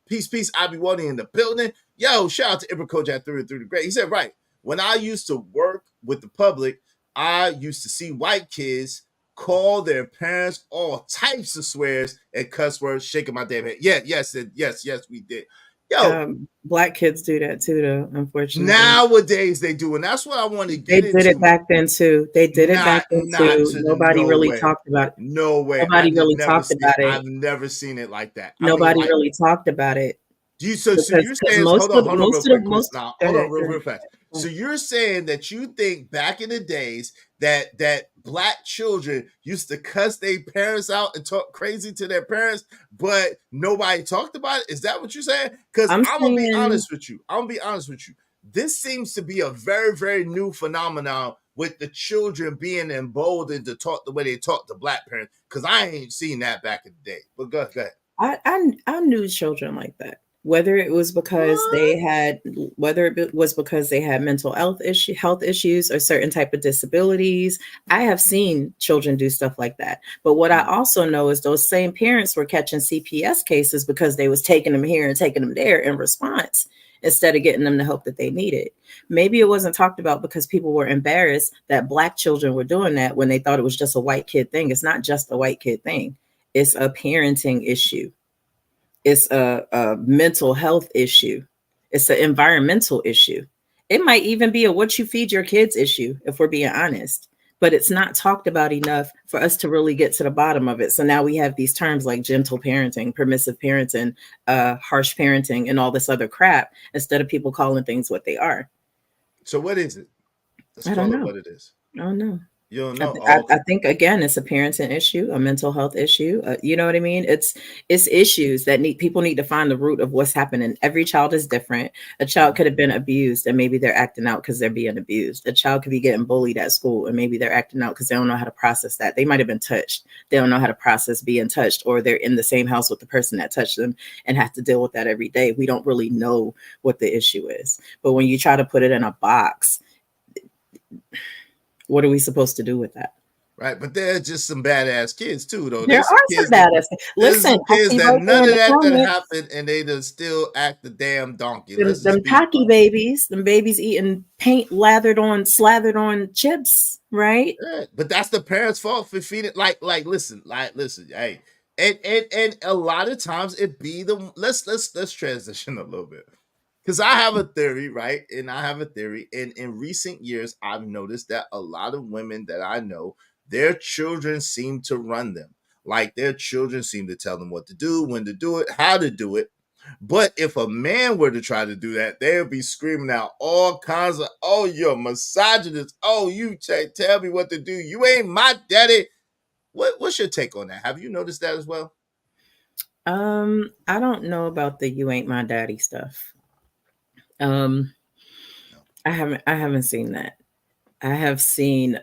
Peace. Abby Wardy in the building. Yo, shout out to Emperor Kojak through and through the great. He said, right. When I used to work with the public, I used to see white kids call their parents all types of swears and cuss words, shaking my damn head. Yes, we did. Yo, black kids do that too, though, unfortunately. Nowadays they do, and that's what I want to get into. They did it back then too. Nobody really talked about it. No way. Nobody really talked about it. I've never seen it like that. Nobody really taled about it. So you're saying, hold on real fast. So you're saying that you think back in the days that black children used to cuss their parents out and talk crazy to their parents, but nobody talked about it? Is that what you're saying? Because I'm gonna be honest with you. This seems to be a very, very new phenomenon with the children being emboldened to talk the way they talk to black parents. Because I ain't seen that back in the day. But go ahead. I knew children like that. Whether it was because they had mental health issues or certain type of disabilities, I have seen children do stuff like that. But what I also know is those same parents were catching CPS cases because they was taking them here and taking them there in response instead of getting them the help that they needed. Maybe it wasn't talked about because people were embarrassed that black children were doing that when they thought it was just a white kid thing. It's not just a white kid thing. It's a parenting issue. It's a mental health issue. It's an environmental issue. It might even be a what you feed your kids issue, if we're being honest. But it's not talked about enough for us to really get to the bottom of it. So now we have these terms like gentle parenting, permissive parenting, harsh parenting, and all this other crap, instead of people calling things what they are. So what is it? Let's I don't call it know. what it is. I don't know. You don't know. I think again, it's a parenting issue, a mental health issue. You know what I mean? It's issues that people need to find the root of what's happening. Every child is different. A child could have been abused and maybe they're acting out because they're being abused. A child could be getting bullied at school and maybe they're acting out because they don't know how to process that. They might have been touched. They don't know how to process being touched, or they're in the same house with the person that touched them and have to deal with that every day. We don't really know what the issue is. But when you try to put it in a box, what are we supposed to do with that? Right, but they're just some badass kids too, though. There are some badass. Listen, kids that none of that happened, and they just still act the damn donkey. Them tacky babies, them babies eating paint slathered on chips, right? Yeah, but that's the parents' fault for feeding. Listen, hey, and a lot of times it be the let's transition a little bit. Because I have a theory, right? And I have a theory. And in recent years, I've noticed that a lot of women that I know, their children seem to run them. Like their children seem to tell them what to do, when to do it, how to do it. But if a man were to try to do that, they would be screaming out all kinds of, oh, you're misogynist. Oh, you tell me what to do. You ain't my daddy. What's your take on that? Have you noticed that as well? I don't know about the you ain't my daddy stuff. I haven't seen that. I have seen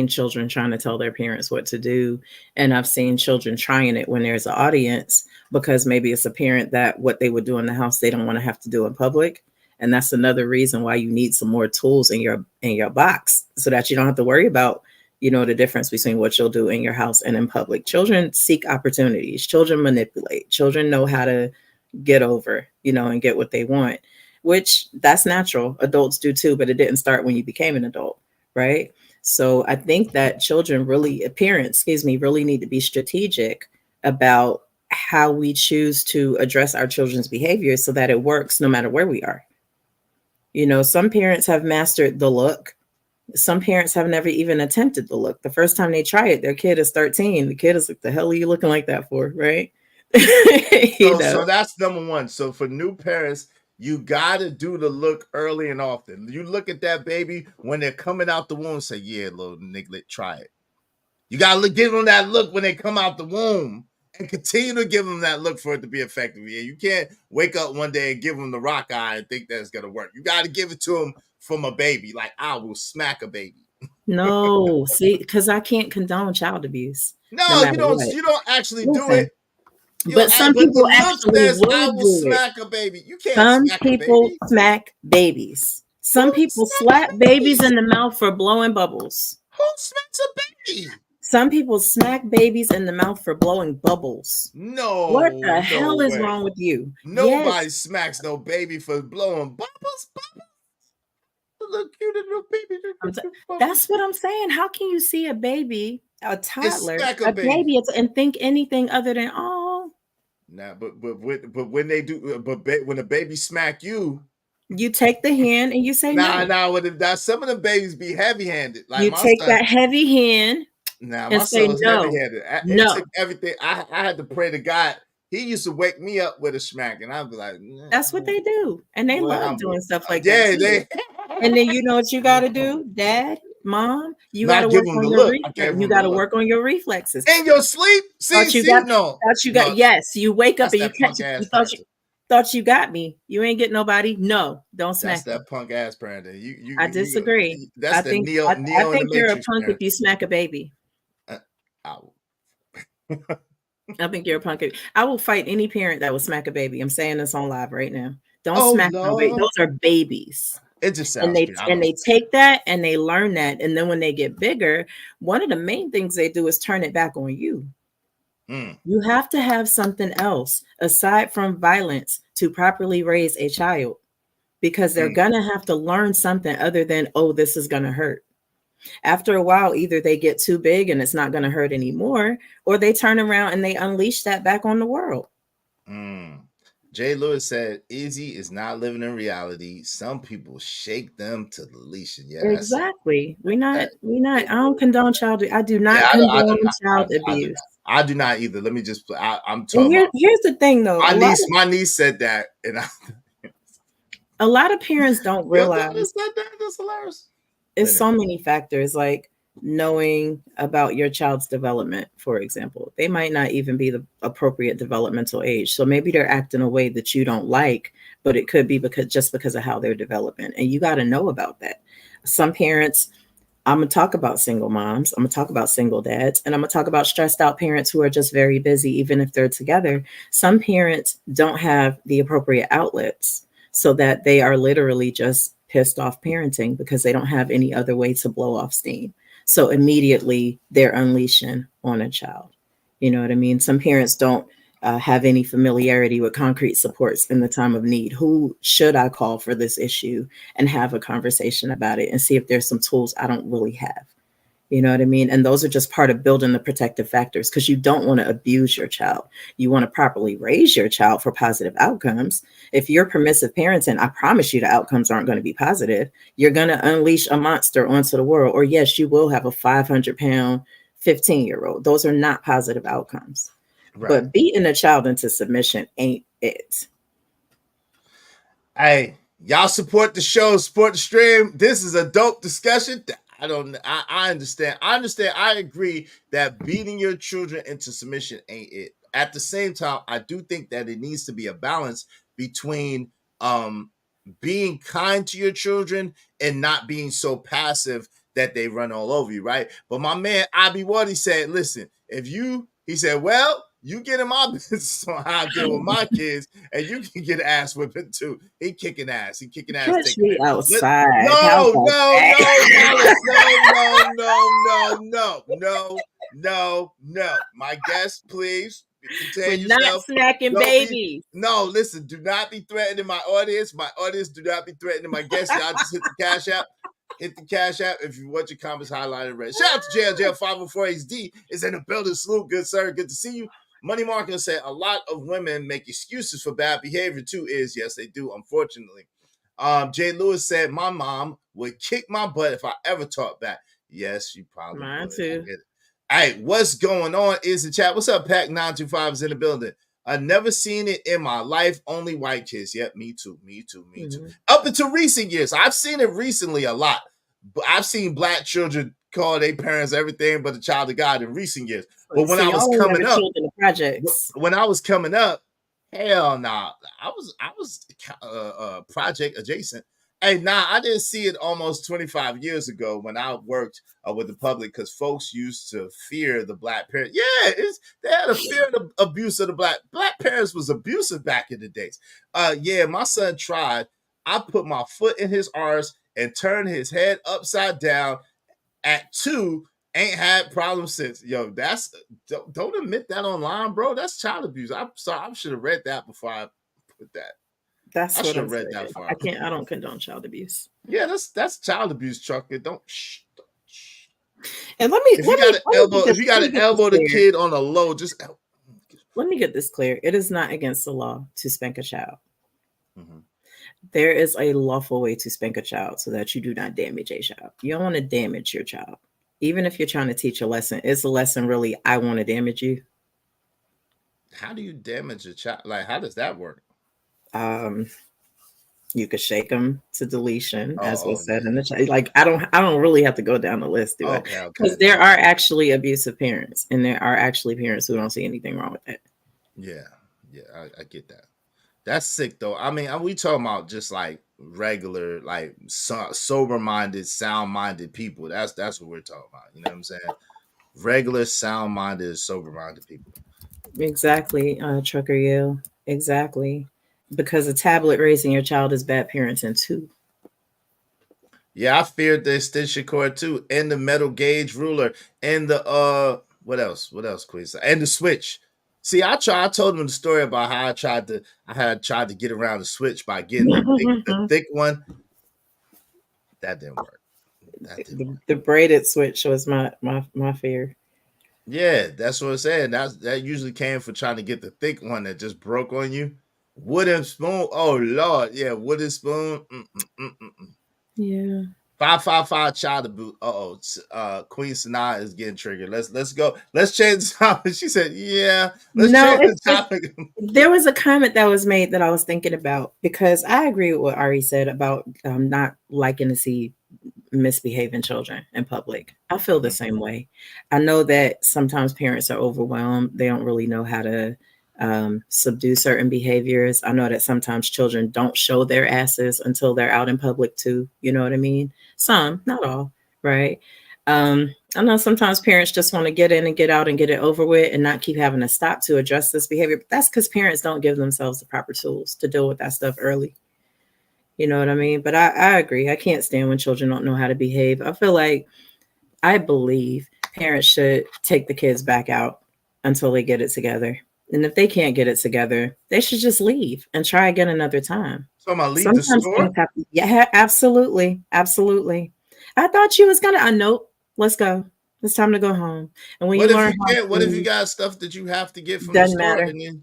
children trying to tell their parents what to do, and I've seen children trying it when there's an audience, because maybe it's a parent that what they would do in the house they don't want to have to do in public. And that's another reason why you need some more tools in your box, so that you don't have to worry about, the difference between what you'll do in your house and in public. Children seek opportunities. Children manipulate. Children know how to get over, and get what they want, which that's natural. Adults do too, but it didn't start when you became an adult, right? So I think that parents really need to be strategic about how we choose to address our children's behavior so that it works no matter where we are. Some parents have mastered the look. Some parents have never even attempted the look. The first time they try it, their kid is 13. The kid is like, the hell are you looking like that for, right? So that's number one. So for new parents, you got to do the look early and often. You look at that baby when they're coming out the womb, say, yeah, little niglet, try it. You got to give them that look when they come out the womb and continue to give them that look for it to be effective. Yeah, you can't wake up one day and give them the rock eye and think that's going to work. You got to give it to them from a baby. Like, I will smack a baby. No, see, because I can't condone child abuse. No, you don't actually do it. But some people actually would I will do smack it. a baby. You can't. Some smack people a baby. smack babies. Some people slap babies in the mouth for blowing bubbles. Who smacks a baby? Some people smack babies in the mouth for blowing bubbles. No. What the hell is wrong with you? Nobody smacks no baby for blowing bubbles. Look cute little baby. That's what I'm saying. How can you see a baby, a toddler, a baby, and think anything other than Nah, but when they do, when a baby smack you, you take the hand and you say no. Some of the babies be heavy-handed. Like you take that heavy hand. Nah, my son was no. heavy-handed. No. It took everything. I had to pray to God. He used to wake me up with a smack, and I'd be like, nah, that's what they do, and they love doing stuff like that. Yeah, and then you know what you got to do, Dad, Mom. You got to work on your you got to work on your reflexes in your sleep. Yes, you wake up and you catch it. You thought you got me. You ain't get nobody. No, don't smack. That's that punk ass parent. I disagree. I think you're a punk if you smack a baby. I think you're a punk. I will fight any parent that will smack a baby. I'm saying this on live right now. Don't smack no baby. Those are babies. It just sounds and they take that and they learn that, and then when they get bigger, one of the main things they do is turn it back on you. You have to have something else aside from violence to properly raise a child, because they're gonna have to learn something other than, oh, this is gonna hurt. After a while, either they get too big and it's not going to hurt anymore, or they turn around and they unleash that back on the world. Jay Lewis said, Izzy is not living in reality. Some people shake them to deletion. Yeah, that's it. Exactly. We not. I don't condone child. I do not Yeah, condone child abuse. I do not either. Let me just. I'm And talking about. here's the thing, though. My niece said that, and a lot of parents don't realize that's hilarious. It's so many factors, like knowing about your child's development, for example. They might not even be the appropriate developmental age. So maybe they're acting a way that you don't like, but it could be because of how they're developing. And you got to know about that. Some parents, I'm going to talk about single moms, I'm going to talk about single dads, and I'm going to talk about stressed out parents who are just very busy, even if they're together. Some parents don't have the appropriate outlets, so that they are literally just pissed off parenting because they don't have any other way to blow off steam. So immediately they're unleashing on a child. You know what I mean? Some parents don't have any familiarity with concrete supports in the time of need. Who should I call for this issue, and have a conversation about it and see if there's some tools I don't really have. You know what I mean? And those are just part of building the protective factors, because you don't want to abuse your child. You want to properly raise your child for positive outcomes. If you're permissive parenting, I promise you the outcomes aren't going to be positive. You're going to unleash a monster onto the world. Or yes, you will have a 500-pound 15-year-old. Those are not positive outcomes. Right. But beating a child into submission ain't it. Hey, y'all support the show, support the stream. This is a dope discussion. I understand. I agree that beating your children into submission ain't it. At the same time, I do think that it needs to be a balance between being kind to your children and not being so passive that they run all over you, right? But my man Abi Wadi said, listen, he said, well, you get in my business on how I deal with my kids, and you can get ass whipping too. He kicking ass. Catch me outside. No. My guest, please. We're not smacking babies. Listen, do not be threatening my audience. My audience do not be threatening my guests. Y'all just hit the Cash App. Hit the Cash App if you want your comments highlighted red. Shout out to JLJ 504HD is in the building. Salute, good sir. Good to see you. Money Marketer said a lot of women make excuses for bad behavior too. Yes, they do, unfortunately. Jay Lewis said, my mom would kick my butt if I ever taught back. Yes, she probably Mine would. too. All right, what's going on is the chat. What's up, Pack 925 is in the building. I've never seen it in my life. Only white kids. Yep, me too. Up until recent years. I've seen it recently a lot. But I've seen black children call their parents everything but a child of God in recent years. But when I was coming up, hell nah. I was project adjacent. Hey, I didn't see it almost 25 years ago when I worked with the public, because folks used to fear the black parent. Yeah, they had a fear of the abuse of the black parents was abusive back in the days. Yeah, my son tried. I put my foot in his arse and turned his head upside down at 2. Ain't had problems since. Yo, don't admit that online, bro. That's child abuse. I'm sorry. I should have read that before I put that. That's I what should I'm have read saying. that far. I don't condone child abuse. Yeah, that's child abuse, Chuck. Don't. And if you got an elbow the kid on the low, just let me get this clear. It is not against the law to spank a child. Mm-hmm. There is a lawful way to spank a child so that you do not damage a child. You don't want to damage your child. Even if you're trying to teach a lesson, it's a lesson really, I want to damage you. How do you damage a child? Like, how does that work? You could shake them to deletion, as was said in the chat. Like, I don't really have to go down the list, do it? Because there are actually abusive parents, and there are actually parents who don't see anything wrong with it. Yeah, I get that. That's sick, though. I mean, we talking about just like regular, like sober-minded, sound-minded people. That's what we're talking about. You know what I'm saying? Regular, sound-minded, sober-minded people. Exactly, Trucker Yale. Exactly. Because a tablet raising your child is bad parenting too. Yeah, I feared the extension cord too, and the metal gauge ruler, and the what else, Queen? And the switch. See, I told them the story about how I had tried to get around the switch by getting the thick one. That didn't work. The braided switch was my fear. Yeah, that's what I'm saying. That usually came for trying to get the thick one that just broke on you. Wooden spoon. Oh Lord, yeah, wooden spoon. Yeah. 555 child abuse. Queen Sanaa is getting triggered. Let's go. Let's change the topic. She said, "Yeah, let's No, change the topic." there was a comment that was made that I was thinking about, because I agree with what Ari said about not liking to see misbehaving children in public. I feel the same way. I know that sometimes parents are overwhelmed. They don't really know how to subdue certain behaviors. I know that sometimes children don't show their asses until they're out in public too. You know what I mean? Some, not all, right? I know sometimes parents just want to get in and get out and get it over with and not keep having to stop to address this behavior. But that's because parents don't give themselves the proper tools to deal with that stuff early. You know what I mean? But I agree. I can't stand when children don't know how to behave. I believe parents should take the kids back out until they get it together. And if they can't get it together, they should just leave and try again another time. So I'm gonna leave the store? Yeah, absolutely. Absolutely. I thought you was gonna nope. Let's go. It's time to go home. And when What you if learn you can't? What if you got stuff that you have to get from doesn't the store? matter.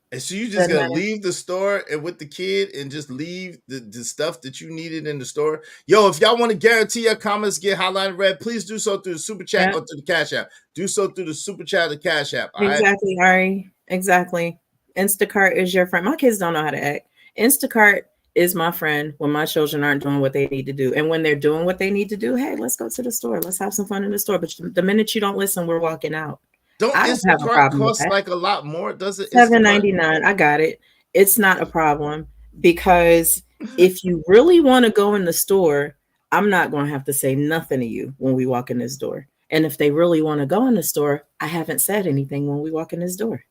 And so you just gonna leave the store and with the kid and just leave the stuff that you needed in the store? Yo, if y'all want to guarantee your comments get highlighted red, please do so through the super chat or through the Cash App. Do so through the super chat or the Cash App. All exactly, right? Ari. Exactly. Instacart is your friend. My kids don't know how to act. Instacart is my friend when my children aren't doing what they need to do. And when they're doing what they need to do, hey, let's go to the store. Let's have some fun in the store. But the minute you don't listen, we're walking out. Don't Instacart cost like a lot more? Does it? $7.99. I got it. It's not a problem, because if you really want to go in the store, I'm not going to have to say nothing to you when we walk in this door. And if they really want to go in the store, I haven't said anything when we walk in this door.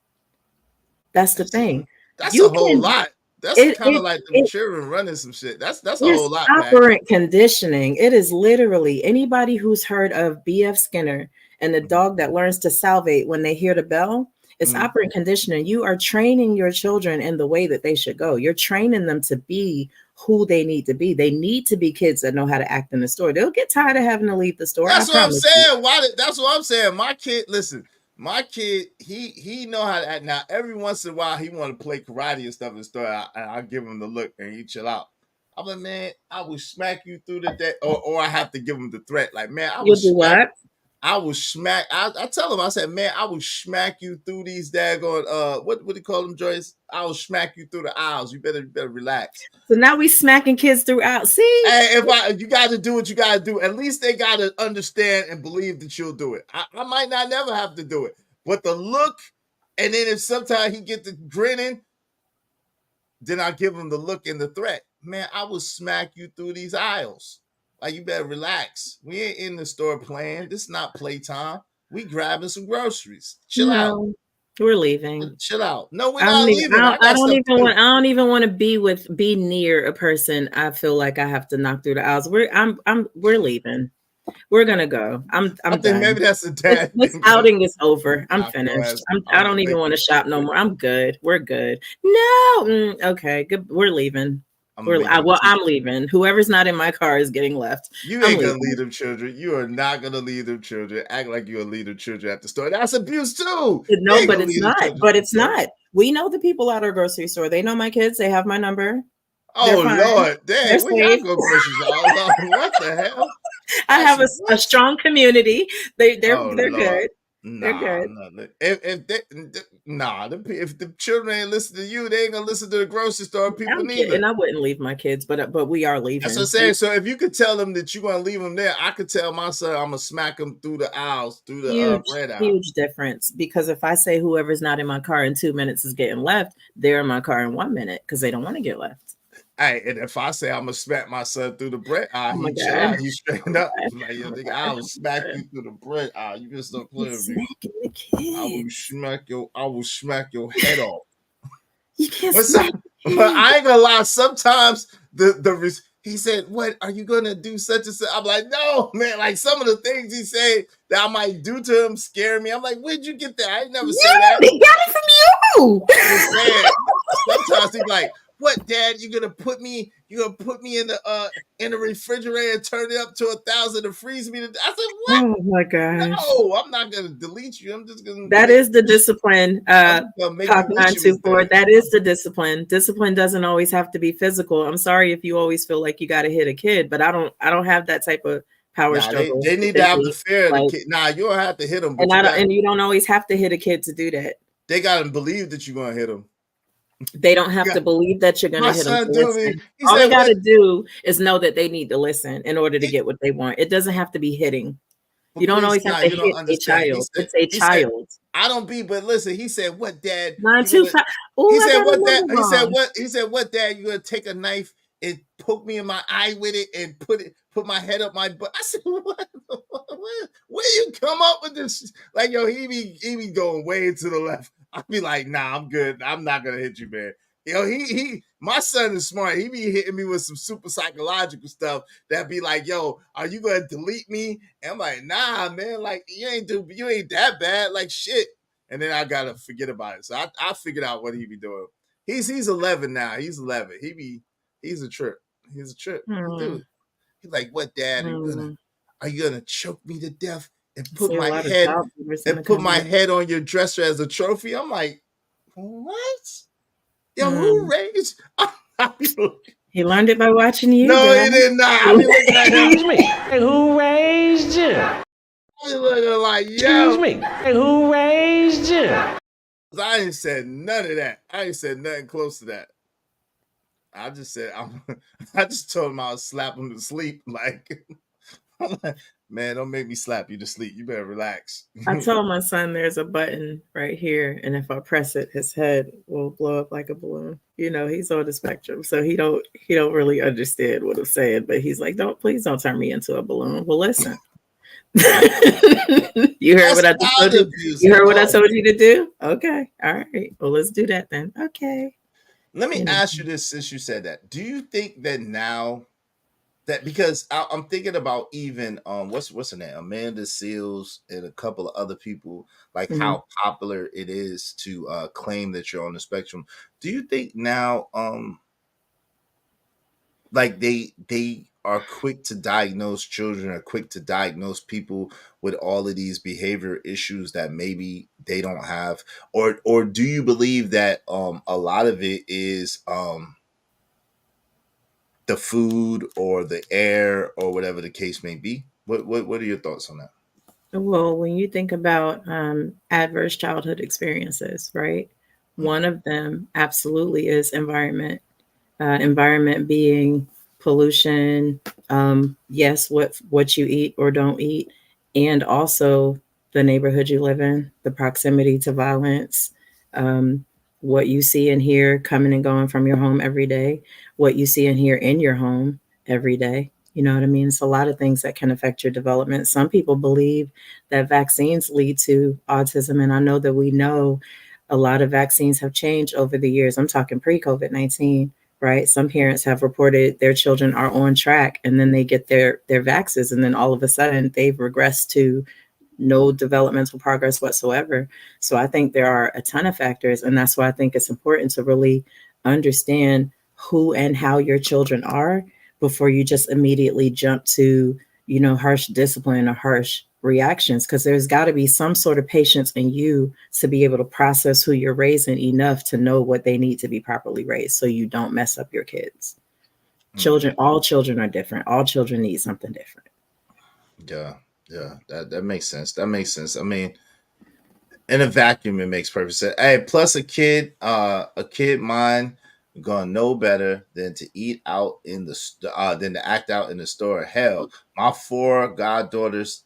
That's the thing. That's a whole lot. That's kind of like the children running some shit. That's a whole lot. Operant conditioning. It is literally anybody who's heard of B.F. Skinner and the dog that learns to salivate when they hear the bell. It's operant conditioning. You are training your children in the way that they should go. You're training them to be who they need to be. They need to be kids that know how to act in the store. They'll get tired of having to leave the store. That's what I'm saying. That's what I'm saying. My kid, listen. My kid, he know how to act. Now, every once in a while, he want to play karate and stuff in the store. I give him the look and he chill out. I'm like, man, I will smack you through the day, or I have to give him the threat. Like, man, I will smack. I will smack. I tell him, I said, man, I will smack you through these daggone what do you call them, Joyce? I will smack you through the aisles. You better relax. So now we smacking kids throughout. See, hey, you got to do what you got to do. At least they got to understand and believe that you'll do it. I might not never have to do it, but the look, and then if sometimes he get the grinning, then I give him the look and the threat. Man, I will smack you through these aisles. Like, you better relax. We ain't in the store playing. This is not playtime. We grabbing some groceries. Chill out. We're leaving. Chill out. No, we're not leaving. I don't even want to be near a person I feel like I have to knock through the aisles. We're leaving. We're gonna go. I think done. Maybe that's a dad. This outing is over. I'm finished. I don't even want to shop no more. I'm good. We're good. No. Okay. Good. We're leaving. I'm leaving. Whoever's not in my car is getting left. You ain't gonna leave them children. You are not gonna leave them children. Act like you're gonna leave them children at the store. That's abuse too. No, but it's not. But it's not. We know the people at our grocery store. They know my kids. They have my number. Oh Lord, damn! We gotta go groceries. What the hell? I have a strong community. They're good. They're good. If the children ain't listen to you, they ain't gonna listen to the grocery store people neither. And I wouldn't leave my kids, but we are leaving. That's what I'm saying. So if you could tell them that you're gonna leave them there, I could tell my son I'm gonna smack them through the aisles, through the bread aisle. Huge difference, because if I say whoever's not in my car in 2 minutes is getting left, they're in my car in 1 minute because they don't want to get left. Hey, and if I say I'm gonna smack my son through the bread aisle, he straightened up. Like, yo, nigga, I will smack you through the bread aisle. You just don't play with me. I will smack your head off. You can't but I ain't gonna lie. Sometimes he said, "What are you gonna do?" Such and such. I'm like, "No, man." Like, some of the things he said that I might do to him scare me. I'm like, "Where'd you get that?" I ain't never say that. They got it from you. Sometimes he's like, what, Dad? You're gonna put me in the refrigerator and turn it up to 1,000 to freeze me to I said, what? Oh my gosh. No, I'm not gonna delete you. I'm just gonna That is the discipline. make Pop you wish you was 924. there. That is the discipline. Discipline doesn't always have to be physical. I'm sorry if you always feel like you got to hit a kid, but I don't have that type of power Nah, struggle. they need to have the fear of the kid. Nah, you don't have to hit them, but and you don't always have to hit a kid to do that. they gotta believe that you're gonna hit them. They don't have to believe that you're going to hit them. All said, they got to do is know that they need to listen in order to get what they want. It doesn't have to be hitting. You don't always have to hit a child. It's a child. I don't be, but listen, he said, what, Dad? 925. He said, what, Dad? He said, what, Dad? You're gonna take a knife and poke me in my eye with it and put my head up my butt. I said, what? Where you come up with this? Like, yo, he be going way to the left. I'd be like, nah, I'm good. I'm not gonna hit you, man. Yo, my son is smart. He be hitting me with some super psychological stuff that be like, yo, are you gonna delete me? And I'm like, nah, man, like you ain't that bad, like shit. And then I gotta forget about it. So I figured out what he be doing. He's 11 now. He's 11. He's a trip. He's a trip. Dude. He's like, what, Dad? Are you gonna choke me to death and put my head on your dresser as a trophy? I'm like, what? Yo, who raised? He learned it by watching you. No, he did not. I mean, looking at him. Excuse me. Who raised you? I was looking like, yo. Excuse me. Who raised you? I ain't said none of that. I ain't said nothing close to that. I just said, I just told him I would slap him to sleep. Like, man, don't make me slap you to sleep. You better relax. I told my son there's a button right here, and if I press it, his head will blow up like a balloon. You know, he's on the spectrum, so he don't really understand what I'm saying. But he's like, please don't turn me into a balloon. Well, listen. You heard what I told you? You heard what I told you to do? Okay. All right. Well, let's do that then. Okay. Let me ask you this since you said that. Do you think that now that because I'm thinking about even what's her name? Amanda Seals and a couple of other people, like how popular it is to claim that you're on the spectrum. Do you think now like they are quick to diagnose children, are quick to diagnose people with all of these behavior issues that maybe they don't have, or do you believe that a lot of it is the food or the air or whatever the case may be? What are your thoughts on that? Well, when you think about adverse childhood experiences, right? One of them absolutely is environment. Environment being pollution, yes, what you eat or don't eat, and also the neighborhood you live in, the proximity to violence, what you see and hear coming and going from your home every day, what you see and hear in your home every day. You know what I mean? It's a lot of things that can affect your development. Some people believe that vaccines lead to autism, and I know that we know a lot of vaccines have changed over the years. I'm talking pre-COVID-19. Right. Some parents have reported their children are on track and then they get their vaxes and then all of a sudden they've regressed to no developmental progress whatsoever. So I think there are a ton of factors. And that's why I think it's important to really understand who and how your children are before you just immediately jump to, you know, harsh discipline or harsh reactions, because there's got to be some sort of patience in you to be able to process who you're raising enough to know what they need to be properly raised so you don't mess up your kids. All children are different. All children need something different. Yeah, that makes sense. That makes sense. I mean, in a vacuum, it makes perfect sense. Hey, plus a kid mind gonna know better than to eat out in the than to act out in the store. Hell, my 4 goddaughters,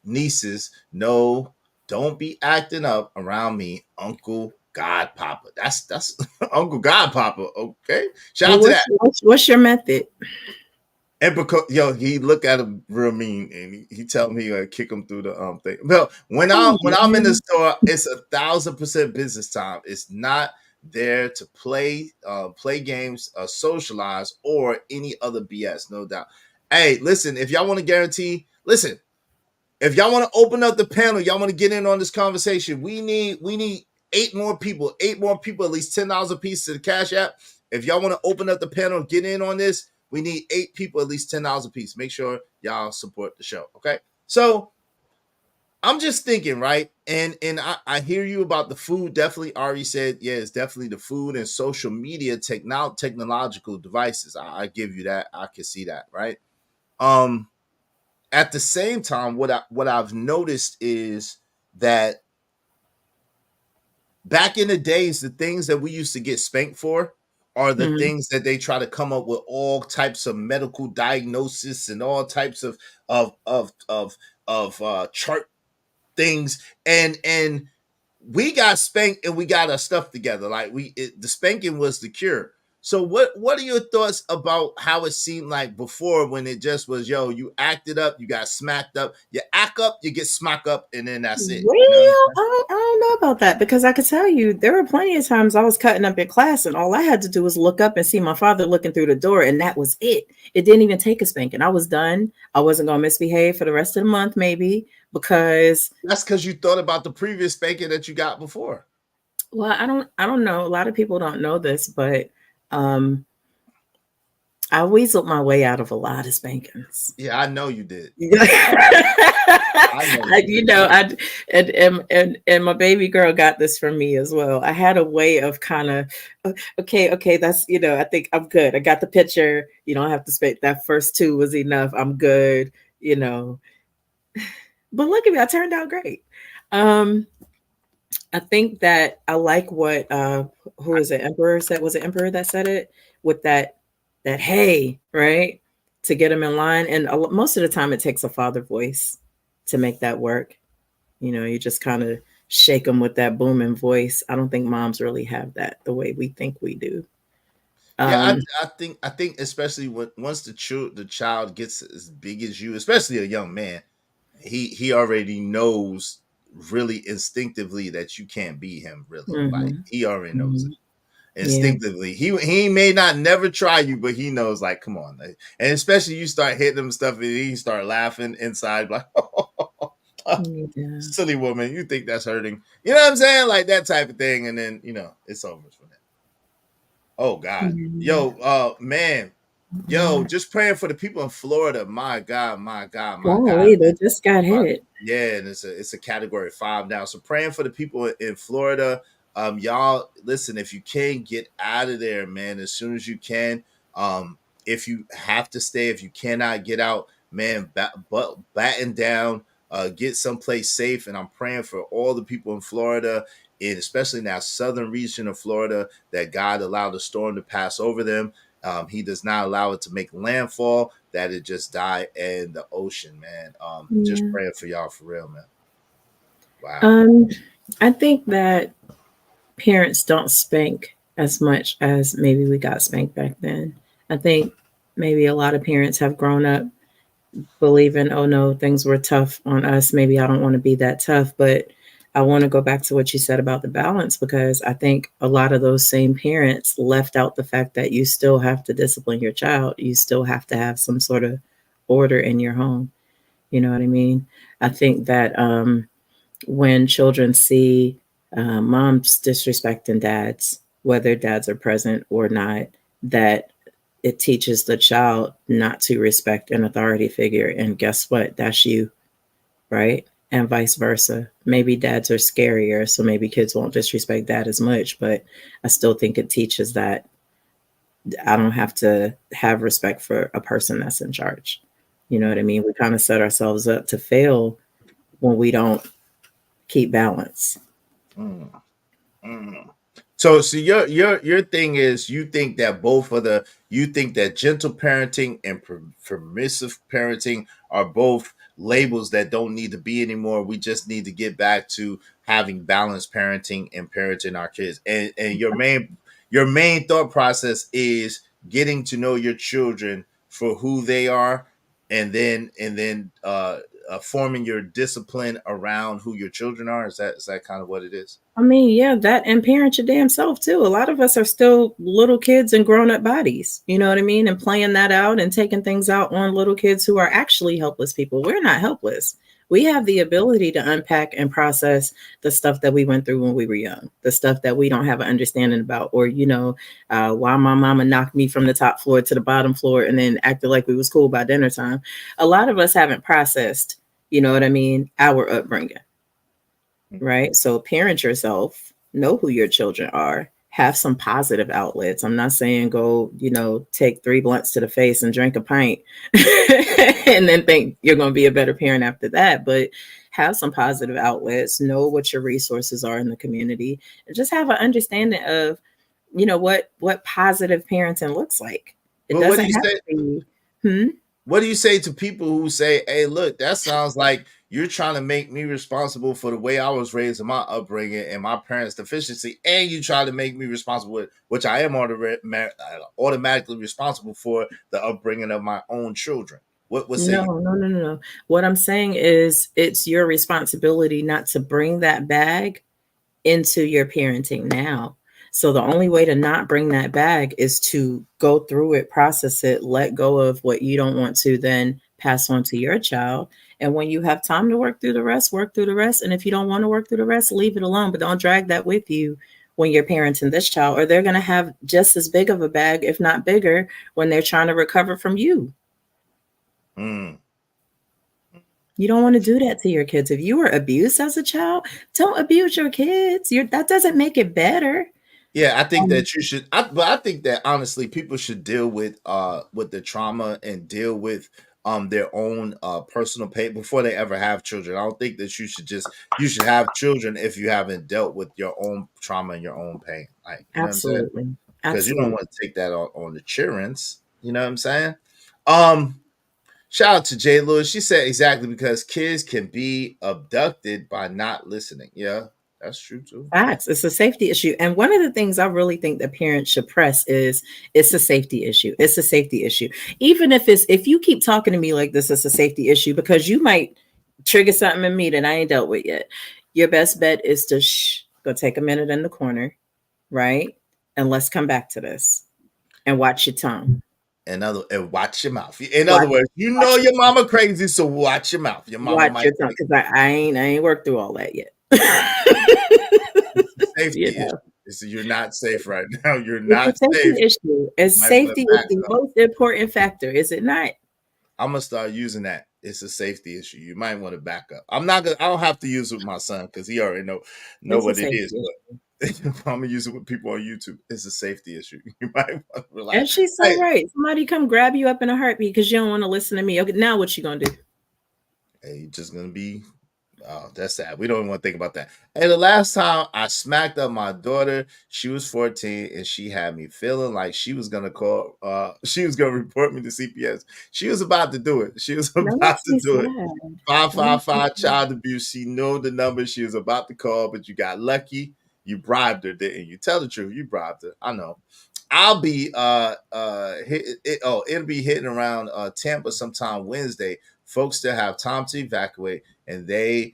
nieces, no, don't be acting up around me, Uncle Godpapa. That's Uncle Godpapa. Okay, shout out to that. What's your method? And because he look at him real mean, and he tell me he kick him through the thing. Well, when I'm in the store, it's 1,000% business time. It's not there to play games, socialize, or any other BS. No doubt. Hey, listen, if y'all want to guarantee, if y'all want to open up the panel, y'all want to get in on this conversation. We need 8 more people, at least $10 a piece to the Cash App. If y'all want to open up the panel and get in on this, we need 8 people, at least $10 a piece. Make sure y'all support the show. Okay. So I'm just thinking, right? And I hear you about the food. Definitely, Ari said, yeah, it's definitely the food and social media technological devices. I give you that. I can see that, right? At the same time, what I've noticed is that back in the days, the things that we used to get spanked for are the things that they try to come up with all types of medical diagnosis and all types of chart things, and we got spanked and we got our stuff together. Like the spanking was the cure. So what are your thoughts about how it seemed like before, when it just was, yo, you acted up, you got smacked up, you act up, you get smacked up, and then that's it. Well, I don't know about that, because I could tell you there were plenty of times I was cutting up in class and all I had to do was look up and see my father looking through the door, and that was it. It didn't even take a spanking. I was done. I wasn't going to misbehave for the rest of the month, maybe, because that's because you thought about the previous spanking that you got before. Well, I don't know. A lot of people don't know this, but I weaseled my way out of a lot of spankings. Yeah, I know you did. And my baby girl got this from me as well. I had a way of kind of, okay, that's, I think I'm good. I got the picture. You don't have to spank. That first 2 was enough. I'm good, But look at me. I turned out great. I think that I like what who is it? Emperor said. Was it Emperor that said it? With that hey, right? To get them in line. And most of the time it takes a father voice to make that work. You just kind of shake them with that booming voice. I don't think moms really have that the way we think we do. Yeah, I think especially once the child gets as big as you, especially a young man, he already knows really instinctively that you can't beat him. Really, like he already knows it instinctively. Yeah. He may not never try you, but he knows, like, come on. And especially you start hitting him stuff and he start laughing inside, like, silly woman, you think that's hurting? You know what I'm saying? Like that type of thing, and then it's over for that. Oh God, yo, man, yo, just praying for the people in Florida. My God. They just got hit. Yeah, and it's a category 5 now. So praying for the people in Florida. Y'all, listen, if you can, get out of there, man, as soon as you can. If you have to stay, if you cannot get out, man, batten down, get someplace safe. And I'm praying for all the people in Florida, and especially in that southern region of Florida, that God allowed the storm to pass over them. He does not allow it to make landfall, that it just die in the ocean, man. Just praying for y'all for real, man. Wow. I think that parents don't spank as much as maybe we got spanked back then. I think maybe a lot of parents have grown up believing, oh no, things were tough on us. Maybe I don't want to be that tough, but I want to go back to what you said about the balance, because I think a lot of those same parents left out the fact that you still have to discipline your child. You still have to have some sort of order in your home. You know what I mean? I think that when children see moms disrespecting dads, whether dads are present or not, that it teaches the child not to respect an authority figure. And guess what? That's you, right? And vice versa. Maybe dads are scarier, so maybe kids won't disrespect dad as much, but I still think it teaches that I don't have to have respect for a person that's in charge. You know what I mean? We kind of set ourselves up to fail when we don't keep balance. So your thing is, you think that you think that gentle parenting and permissive parenting are both labels that don't need to be anymore. We just need to get back to having balanced parenting and parenting our kids. And your main thought process is getting to know your children for who they are, and then forming your discipline around who your children are. Is that kind of what it is? I mean, yeah, that, and parent your damn self too. A lot of us are still little kids in grown-up bodies, you know what I mean? And playing that out and taking things out on little kids who are actually helpless people. We're not helpless. We have the ability to unpack and process the stuff that we went through when we were young, the stuff that we don't have an understanding about, or, why my mama knocked me from the top floor to the bottom floor and then acted like we was cool by dinner time. A lot of us haven't processed, our upbringing, right? So parent yourself, know who your children are, have some positive outlets. I'm not saying go, take 3 blunts to the face and drink a pint and then think you're going to be a better parent after that. But have some positive outlets, know what your resources are in the community, and just have an understanding of, what positive parenting looks like. It But doesn't have to be. What do you say to people who say, hey, look, that sounds like you're trying to make me responsible for the way I was raised in my upbringing and my parents' deficiency, and you try to make me responsible, which I am automatically responsible for the upbringing of my own children. No. What I'm saying is it's your responsibility not to bring that bag into your parenting now. So the only way to not bring that bag is to go through it, process it, let go of what you don't want to then pass on to your child. And when you have time to work through the rest, work through the rest. And if you don't want to work through the rest, leave it alone. But don't drag that with you when you're parenting this child, or they're going to have just as big of a bag, if not bigger, when they're trying to recover from you. You don't want to do that to your kids. If you were abused as a child, don't abuse your kids. That doesn't make it better. Yeah, I think that you should. But I think that honestly, people should deal with the trauma and deal with their own personal pain before they ever have children. I don't think that you should have children if you haven't dealt with your own trauma and your own pain. Like, you know what I'm saying? Because you don't want to take that on the children's. You know what I'm saying? Shout out to Jay Lewis. She said exactly, because kids can be abducted by not listening. Yeah, that's true too. Facts. It's a safety issue. And one of the things I really think that parents should press is it's a safety issue. It's a safety issue. Even if you keep talking to me like this is a safety issue, because you might trigger something in me that I ain't dealt with yet. Your best bet is to go take a minute in the corner, right? And let's come back to this and watch your tongue. And watch your mouth. In other words, your mama crazy, so watch your mouth. Your mama watch your tongue, because I ain't worked through all that yet. Safety issue. You're not safe right now. You're not safe. Issue. Safety is the most important factor, is it not? I'm gonna start using that. It's a safety issue. You might want to back up. I don't have to use it with my son because he already know what it is. But I'm gonna use it with people on YouTube. It's a safety issue. You might want to relax. And she's so right. Somebody come grab you up in a heartbeat because you don't want to listen to me. Okay, now what you gonna do? Hey, you're just gonna be. Oh, that's sad. We don't even want to think about that. And the last time I smacked up my daughter, she was 14, and she had me feeling like she was gonna call. She was gonna report me to CPS. She was about to do it. She was about to do it. 555 child abuse. She knew the number she was about to call, but you got lucky. You bribed her, didn't you? Tell the truth. You bribed her. I know. I'll be it'll be hitting around Tampa sometime Wednesday. Folks still have time to evacuate, and they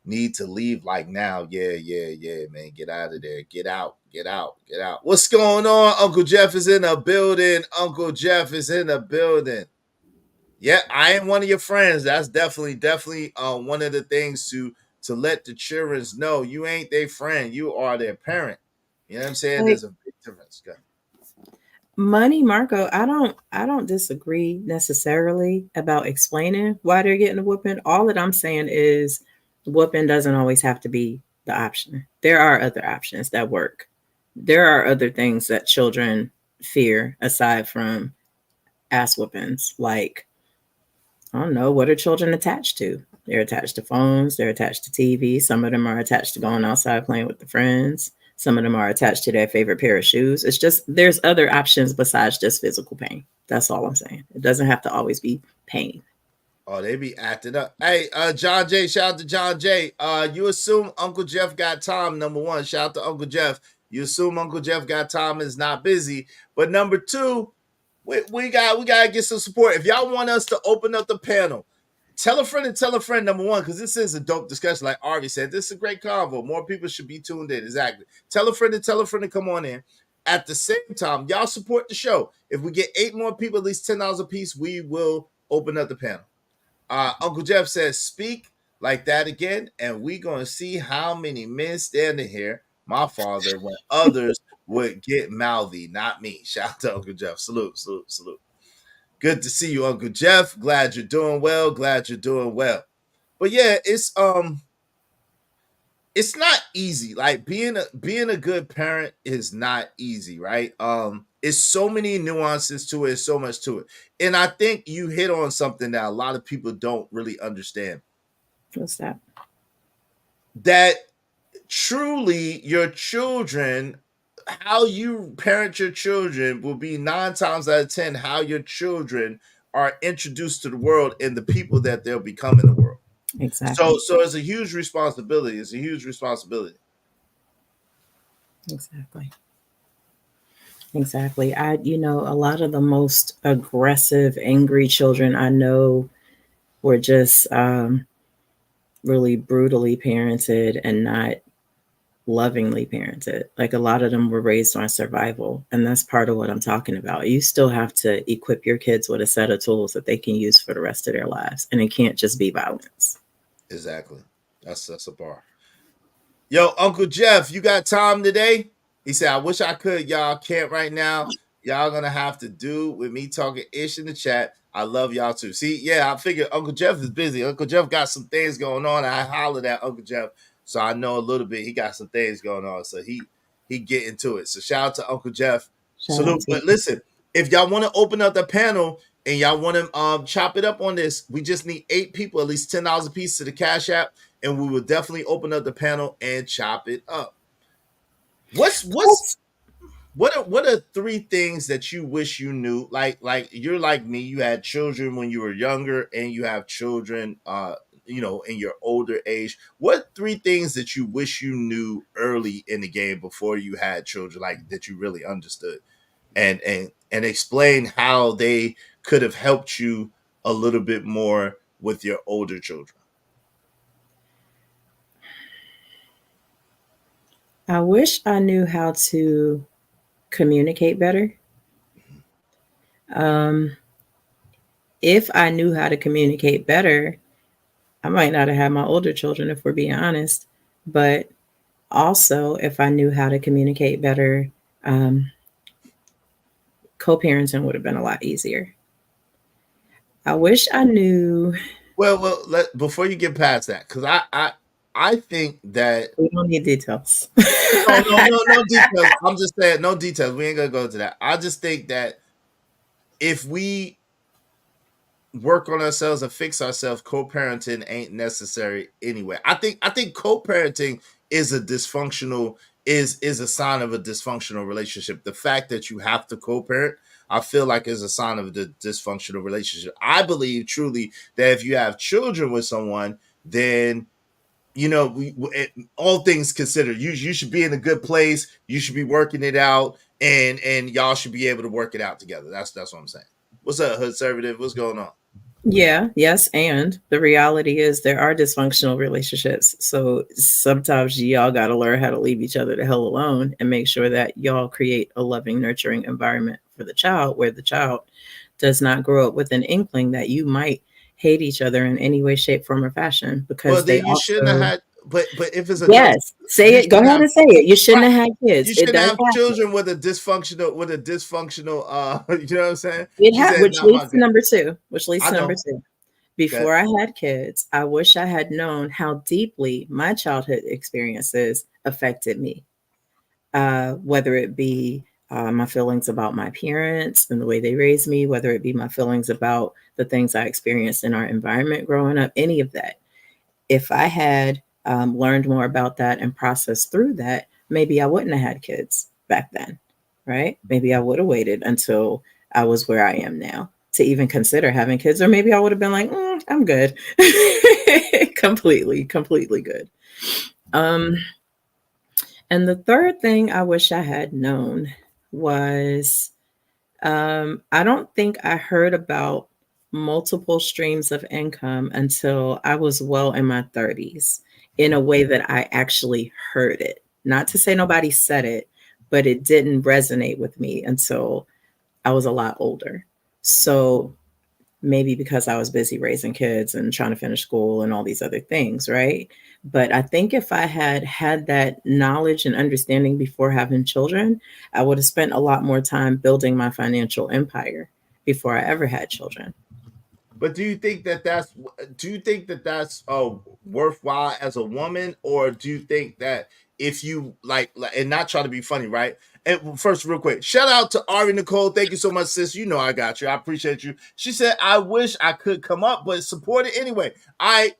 need to leave like now. Yeah, man. Get out of there. Get out. What's going on? Uncle Jeff is in the building. Yeah, I ain't one of your friends. That's definitely one of the things to let the children know. You ain't their friend. You are their parent. You know what I'm saying? There's a big difference. Money, Marco, I don't disagree necessarily about explaining why they're getting a whooping. All that I'm saying is whooping doesn't always have to be the option. There are other options that work. There are other things that children fear aside from ass whoopings. Like, I don't know, what are children attached to? They're attached to phones. They're attached to TV. Some of them are attached to going outside playing with the friends. Some of them are attached to their favorite pair of shoes. It's just, there's other options besides just physical pain. That's all I'm saying. It doesn't have to always be pain. Oh, they be acting up. Hey, John J, shout out to John J. You assume Uncle Jeff got time, number one. Shout out to Uncle Jeff. You assume Uncle Jeff got time and is not busy. But number two, we gotta get some support. If y'all want us to open up the panel, tell a friend, number one, because this is a dope discussion. Like Arvie said, this is a great convo. More people should be tuned in. Exactly. Tell a friend to come on in. At the same time, y'all support the show. If we get 8 more people, at least $10 a piece, we will open up the panel. Uncle Jeff says, speak like that again, and we gonna see how many men standing here, my father, when others would get mouthy, not me. Shout out to Uncle Jeff. Salute, salute, salute. Good to see you, Uncle Jeff. Glad you're doing well. Glad you're doing well. But yeah, it's not easy. Like being a good parent is not easy, right? It's so many nuances to it, so much to it. And I think you hit on something that a lot of people don't really understand. What's that? That truly your children, how you parent your children will be 9 times out of 10 how your children are introduced to the world and the people that they'll become in the world. Exactly. So it's a huge responsibility. It's a huge responsibility. Exactly. A lot of the most aggressive, angry children I know were just really brutally parented and not lovingly parented. Like a lot of them were raised on survival. And that's part of what I'm talking about. You still have to equip your kids with a set of tools that they can use for the rest of their lives. And it can't just be violence. Exactly. That's a bar. Yo, Uncle Jeff, you got time today? He said, I wish I could. Y'all can't right now. Y'all gonna have to do with me talking ish in the chat. I love y'all too. See, yeah, I figured Uncle Jeff is busy. Uncle Jeff got some things going on. I hollered at Uncle Jeff, so I know a little bit. He got some things going on, so he get into it. So shout out to Uncle Jeff. Salute. But listen, if y'all want to open up the panel and y'all want to chop it up on this, we just need 8 people, at least $10 a piece to the Cash App, and we will definitely open up the panel and chop it up. What are 3 things that you wish you knew? Like you're like me, you had children when you were younger, and you have children in your older age. What 3 things that you wish you knew early in the game before you had children, like that you really understood, and explain how they could have helped you a little bit more with your older children? I wish I knew how to communicate better. If I knew how to communicate better, I might not have had my older children, if we're being honest. But also, if I knew how to communicate better, co-parenting would have been a lot easier. I wish I knew. Well, before you get past that, because I think that we don't need details. no details. I'm just saying no details. We ain't gonna go into that. I just think that if we work on ourselves and fix ourselves, co-parenting ain't necessary anyway. I think co-parenting is a sign of a dysfunctional relationship. The fact that you have to co-parent, I feel like, is a sign of the dysfunctional relationship. I believe truly that if you have children with someone, then all things considered, you should be in a good place. You should be working it out, and y'all should be able to work it out together. That's what I'm saying. What's up, Hood Conservative? What's going on? Yeah, yes, and the reality is there are dysfunctional relationships. So sometimes y'all got to learn how to leave each other the hell alone and make sure that y'all create a loving, nurturing environment for the child, where the child does not grow up with an inkling that you might hate each other in any way, shape, form, or fashion. Because shouldn't have had. But if it's a say it. Go ahead and say it. You shouldn't have had kids. You shouldn't have children with a dysfunctional. You know what I'm saying? Which leads to number two. Before I had kids, I wish I had known how deeply my childhood experiences affected me. Whether it be my feelings about my parents and the way they raised me, whether it be my feelings about the things I experienced in our environment growing up, any of that. If I had learned more about that and processed through that, maybe I wouldn't have had kids back then, right? Maybe I would have waited until I was where I am now to even consider having kids, or maybe I would have been like, I'm good. completely good. And the third thing I wish I had known was, I don't think I heard about multiple streams of income until I was well in my 30s, in a way that I actually heard it. Not to say nobody said it, but it didn't resonate with me until I was a lot older. So maybe because I was busy raising kids and trying to finish school and all these other things, right? But I think if I had had that knowledge and understanding before having children, I would have spent a lot more time building my financial empire before I ever had children. But do you think that that's worthwhile as a woman, or do you think that if you like and not try to be funny, right? And first, real quick, shout out to Ari Nicole. Thank you so much, sis. You know I got you. I appreciate you. She said, "I wish I could come up, but support it anyway."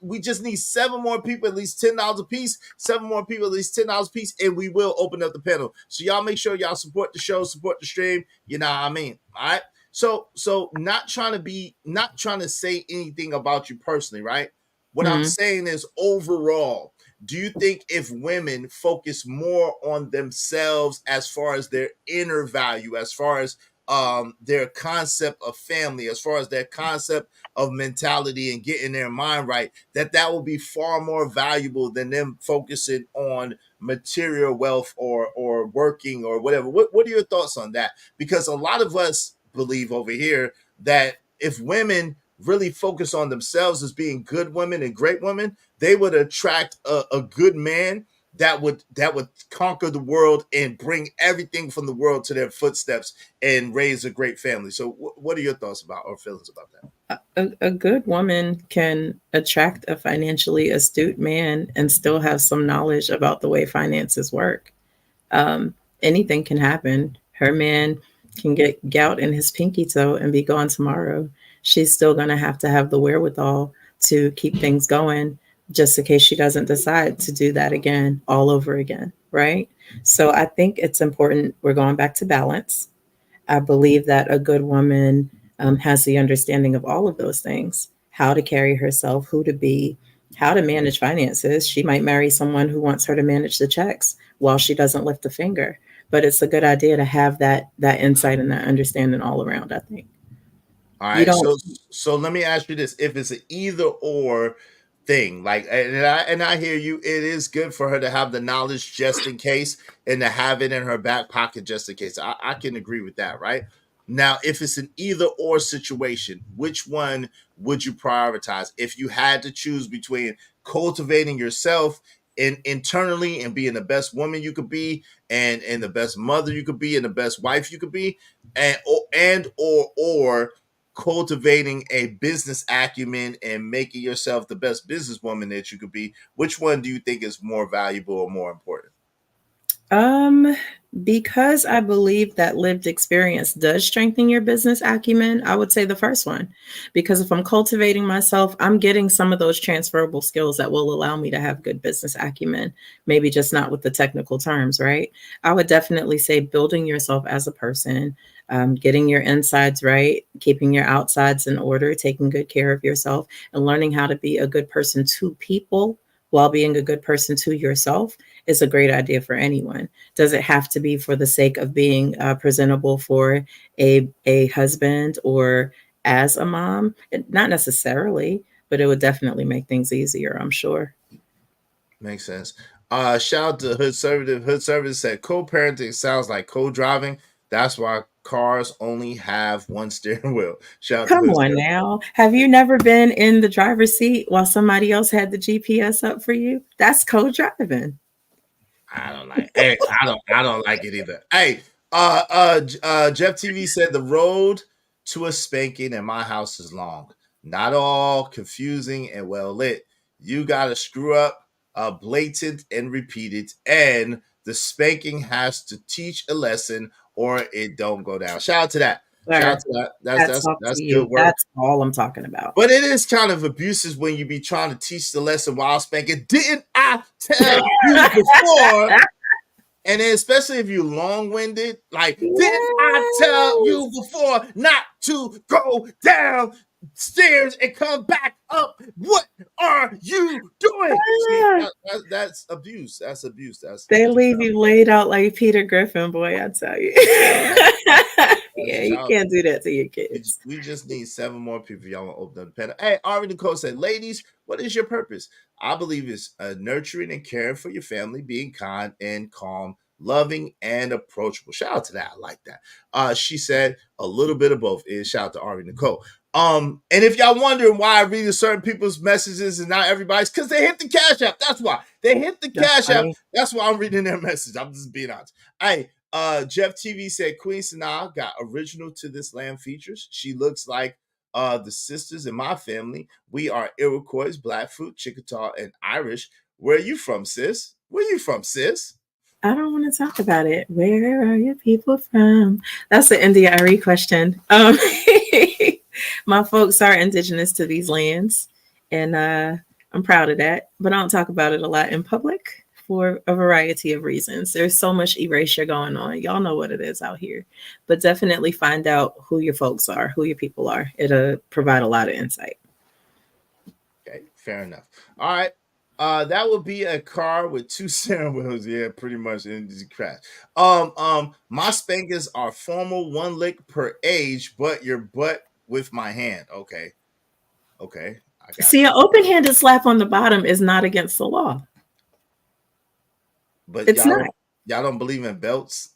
We just need 7 more people, at least $10 a piece. 7 more people, at least $10 a piece, and we will open up the panel. So y'all make sure y'all support the show, support the stream. You know what I mean? All right. So not trying to say anything about you personally, right? What I'm saying is overall, do you think if women focus more on themselves as far as their inner value, as far as their concept of family, as far as their concept of mentality and getting their mind right, that will be far more valuable than them focusing on material wealth or working or whatever? What are your thoughts on that? Because a lot of us believe over here that if women really focus on themselves as being good women and great women, they would attract a good man that would conquer the world and bring everything from the world to their footsteps and raise a great family. So what are your thoughts about or feelings about that? A good woman can attract a financially astute man and still have some knowledge about the way finances work. Anything can happen. Her man can get gout in his pinky toe and be gone tomorrow. She's still going to have the wherewithal to keep things going just in case she doesn't decide to do that again, all over again, right? So I think it's important. We're going back to balance. I believe that a good woman has the understanding of all of those things, how to carry herself, who to be, how to manage finances. She might marry someone who wants her to manage the checks while she doesn't lift a finger. But it's a good idea to have that insight and that understanding all around, I think. All right. So let me ask you this. If it's an either or thing, like, and I hear you, it is good for her to have the knowledge just in case and to have it in her back pocket just in case. I can agree with that, right? Now, if it's an either or situation, which one would you prioritize? If you had to choose between cultivating yourself internally and being the best woman you could be and the best mother you could be and the best wife you could be, or cultivating a business acumen and making yourself the best businesswoman that you could be, which one do you think is more valuable or more important? Because I believe that lived experience does strengthen your business acumen, I would say the first one. Because if I'm cultivating myself, I'm getting some of those transferable skills that will allow me to have good business acumen, maybe just not with the technical terms, right? I would definitely say building yourself as a person, getting your insides right, keeping your outsides in order, taking good care of yourself, and learning how to be a good person to people while being a good person to yourself is a great idea for anyone. Does it have to be for the sake of being presentable for a husband or as a mom? Not necessarily, but it would definitely make things easier, I'm sure. Makes sense. Shout out to Hood Service. Hood Service said co-parenting sounds like co-driving. That's why cars only have one steering wheel. Shout out Come to Hood on Service. now. Have you never been in the driver's seat while somebody else had the GPS up for you? That's co-driving. I don't like. Hey, I don't like it either. Hey, Jeff TV said the road to a spanking in my house is long, not all confusing and well lit. You gotta screw up, blatant and repeated, and the spanking has to teach a lesson or it don't go down. Shout out to that. Shout out to that. That's good work. That's all I'm talking about. But it is kind of abusive when you be trying to teach the lesson while spanking. Didn't I tell you before? And then especially if you're long-winded, like, didn't I tell you before not to go down stairs and come back up? What are you doing? See, that's abuse. That's abuse. They leave you laid out like Peter Griffin, boy, I tell you. Yeah, you can't do that to your kids. We just need 7 more people. Y'all want to open up the panel. Hey, Ari Nicole said, ladies, what is your purpose? I believe it's nurturing and caring for your family, being kind and calm, loving and approachable. Shout out to that. I like that. She said a little bit of both. Shout out to Ari Nicole. And if y'all wondering why I read certain people's messages and not everybody's, because they hit the Cash App. That's why. They hit the Cash App. That's why I'm reading their message. I'm just being honest. Hey, Jeff TV said Queen Sanaa got original to this land features. She looks like the sisters in my family. We are Iroquois, Blackfoot, Chickasaw, and Irish. Where are you from, sis? Where you from, sis? I don't want to talk about it. Where are your people from? That's the India Ari question. My folks are indigenous to these lands, and I'm proud of that. But I don't talk about it a lot in public for a variety of reasons. There's so much erasure going on. Y'all know what it is out here. But definitely find out who your folks are, who your people are. It'll provide a lot of insight. Okay, fair enough. All right. That would be a car with 2 steering wheels. Yeah, pretty much in the crash. My spankers are formal, 1 lick per age, but your butt with my hand. Okay. I got See, an open-handed slap on the bottom is not against the law. But it's not. Y'all don't believe in belts?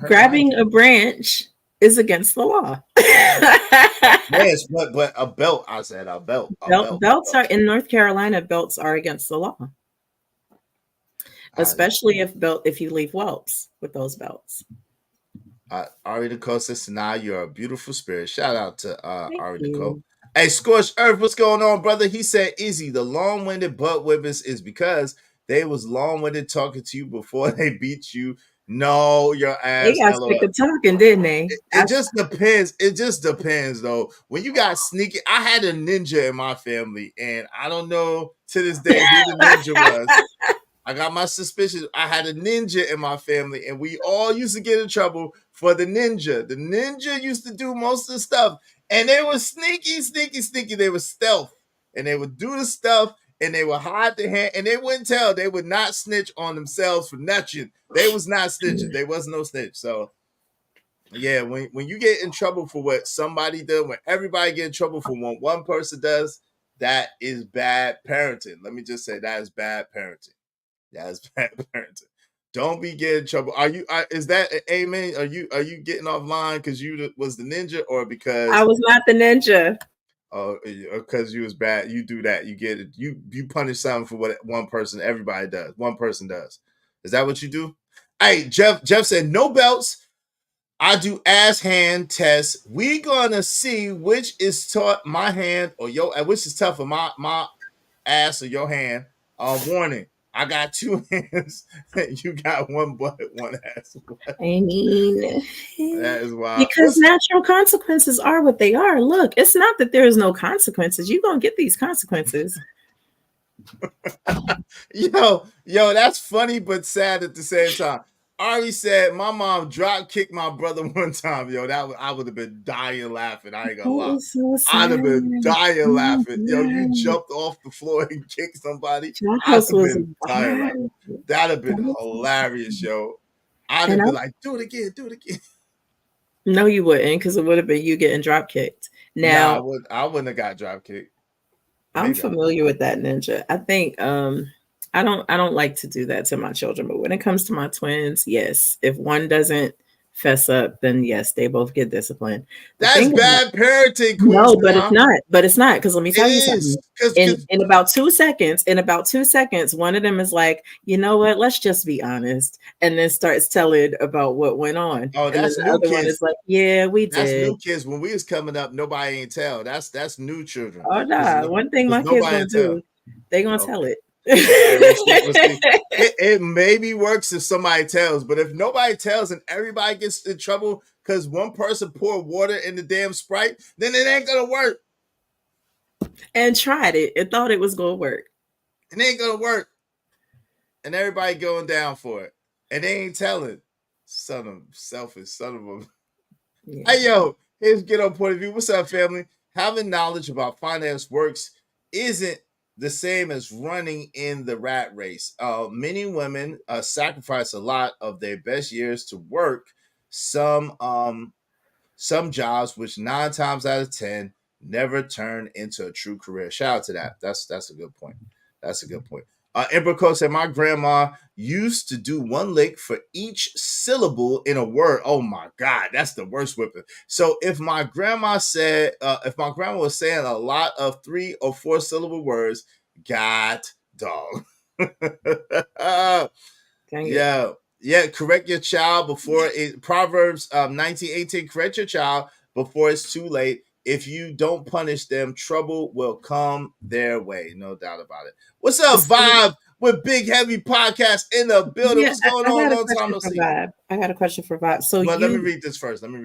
Grabbing a branch is against the law. Yes, but a belt. I said a belt. Belts are in North Carolina. Belts are against the law, especially if you leave whelps with those belts. Ari Nicole says, "Now you're a beautiful spirit." Shout out to Ari Nicole. Hey, Scorched Earth, what's going on, brother? He said, "Izzy, the long-winded butt whippers is because they was long-winded talking to you before they beat you." No, your ass. They got sick of talking, didn't they? It just depends. It just depends, though. When you got sneaky, I had a ninja in my family, and I don't know to this day who the ninja was. I got my suspicions. I had a ninja in my family, and we all used to get in trouble for the ninja. The ninja used to do most of the stuff, and they were sneaky. They were stealth, and they would do the stuff, and they would hide the hand, and they wouldn't tell. They would not snitch on themselves for nothing. They was not snitching. They was no snitch. So, yeah, when you get in trouble for what somebody did, when everybody get in trouble for what one person does, that is bad parenting. Let me just say that is bad parenting. That's bad parenting. Don't be getting in trouble. Are you? Is that an amen? Are you getting offline because you was the ninja, or because I was not the ninja? Oh, because you was bad. You do that. You get it. You punish something for what one person. Everybody does. One person does. Is that what you do? Hey, Jeff said no belts. I do ass hand tests. We gonna see which is taught my hand or which is tougher, my ass or your hand. Warning. I got 2 hands. You got 1 butt, 1 ass. I mean, that is wild. Because natural consequences are what they are. Look, it's not that there is no consequences. You're gonna get these consequences. yo, that's funny but sad at the same time. Ari said, "My mom drop kicked my brother one time." Yo, I would have been dying laughing. I ain't gonna lie. I'd have been dying laughing. Yo, you jumped off the floor and kicked somebody. I'd have been dying laughing. That'd have been hilarious, yo. I'd have been like, "Do it again, do it again." No, you wouldn't, because it would have been you getting drop kicked. Now, I wouldn't have got drop kicked. I'm familiar with that, ninja. I think I don't like to do that to my children, but when it comes to my twins, yes. If one doesn't fess up, then yes, they both get disciplined. That's bad parenting, Queen. No, but it's not. But it's not, because let me tell you something. In about 2 seconds, one of them is like, you know what? Let's just be honest, and then starts telling about what went on. Oh, that's new kids. One is like, yeah, we did. That's new kids. When we was coming up, nobody ain't tell. That's new children. Oh no, one thing my kids gonna do, they gonna tell it. It maybe works if somebody tells, but if nobody tells and everybody gets in trouble because one person poured water in the damn Sprite, then it ain't gonna work. And tried it and thought it was gonna work. It ain't gonna work. And everybody going down for it. And they ain't telling. Selfish son of a. Yeah. Hey yo, here's Get On Point of View. What's up, family? Having knowledge about finance works isn't the same as running in the rat race. Many women sacrifice a lot of their best years to work some jobs, which 9 times out of 10 never turn into a true career. Shout out to that. That's a good point. That's a good point. Emperor Cole said, my grandma used to do one lick for each syllable in a word. Oh my God, that's the worst whipping. So if my grandma was saying a lot of 3 or 4 syllable words, God dog. Yeah, correct your child before it. Proverbs 19:18, correct your child before it's too late. If you don't punish them, trouble will come their way. No doubt about it. What's up, Vibe, with Big Heavy Podcast in the building? Yeah, What's going I on? got a Long time question no for see. Vibe. I got a question for Vibe. So But let me read this first. I do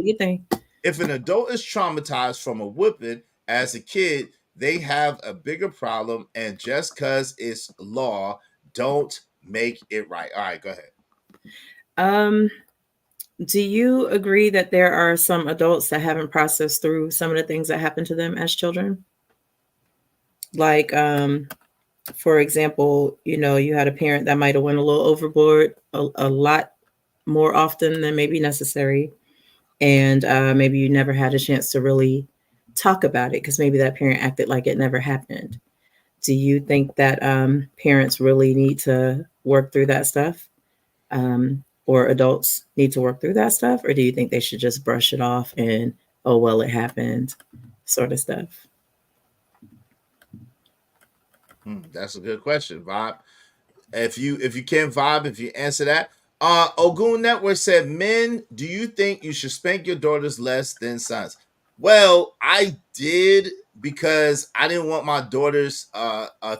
your thing. If an adult is traumatized from a whipping as a kid, they have a bigger problem, and just because it's law, don't make it right. All right, go ahead. Do you agree that there are some adults that haven't processed through some of the things that happened to them as children? Like, for example, you had a parent that might have went a little overboard a lot more often than maybe necessary. And maybe you never had a chance to really talk about it because maybe that parent acted like it never happened. Do you think that parents really need to work through that stuff? Or adults need to work through that stuff? Or do you think they should just brush it off and, oh, well, it happened sort of stuff? That's a good question, Vibe. If you can't vibe, if you answer that. Ogun Network said, men, do you think you should spank your daughters less than sons? Well, I did, because I didn't want my daughters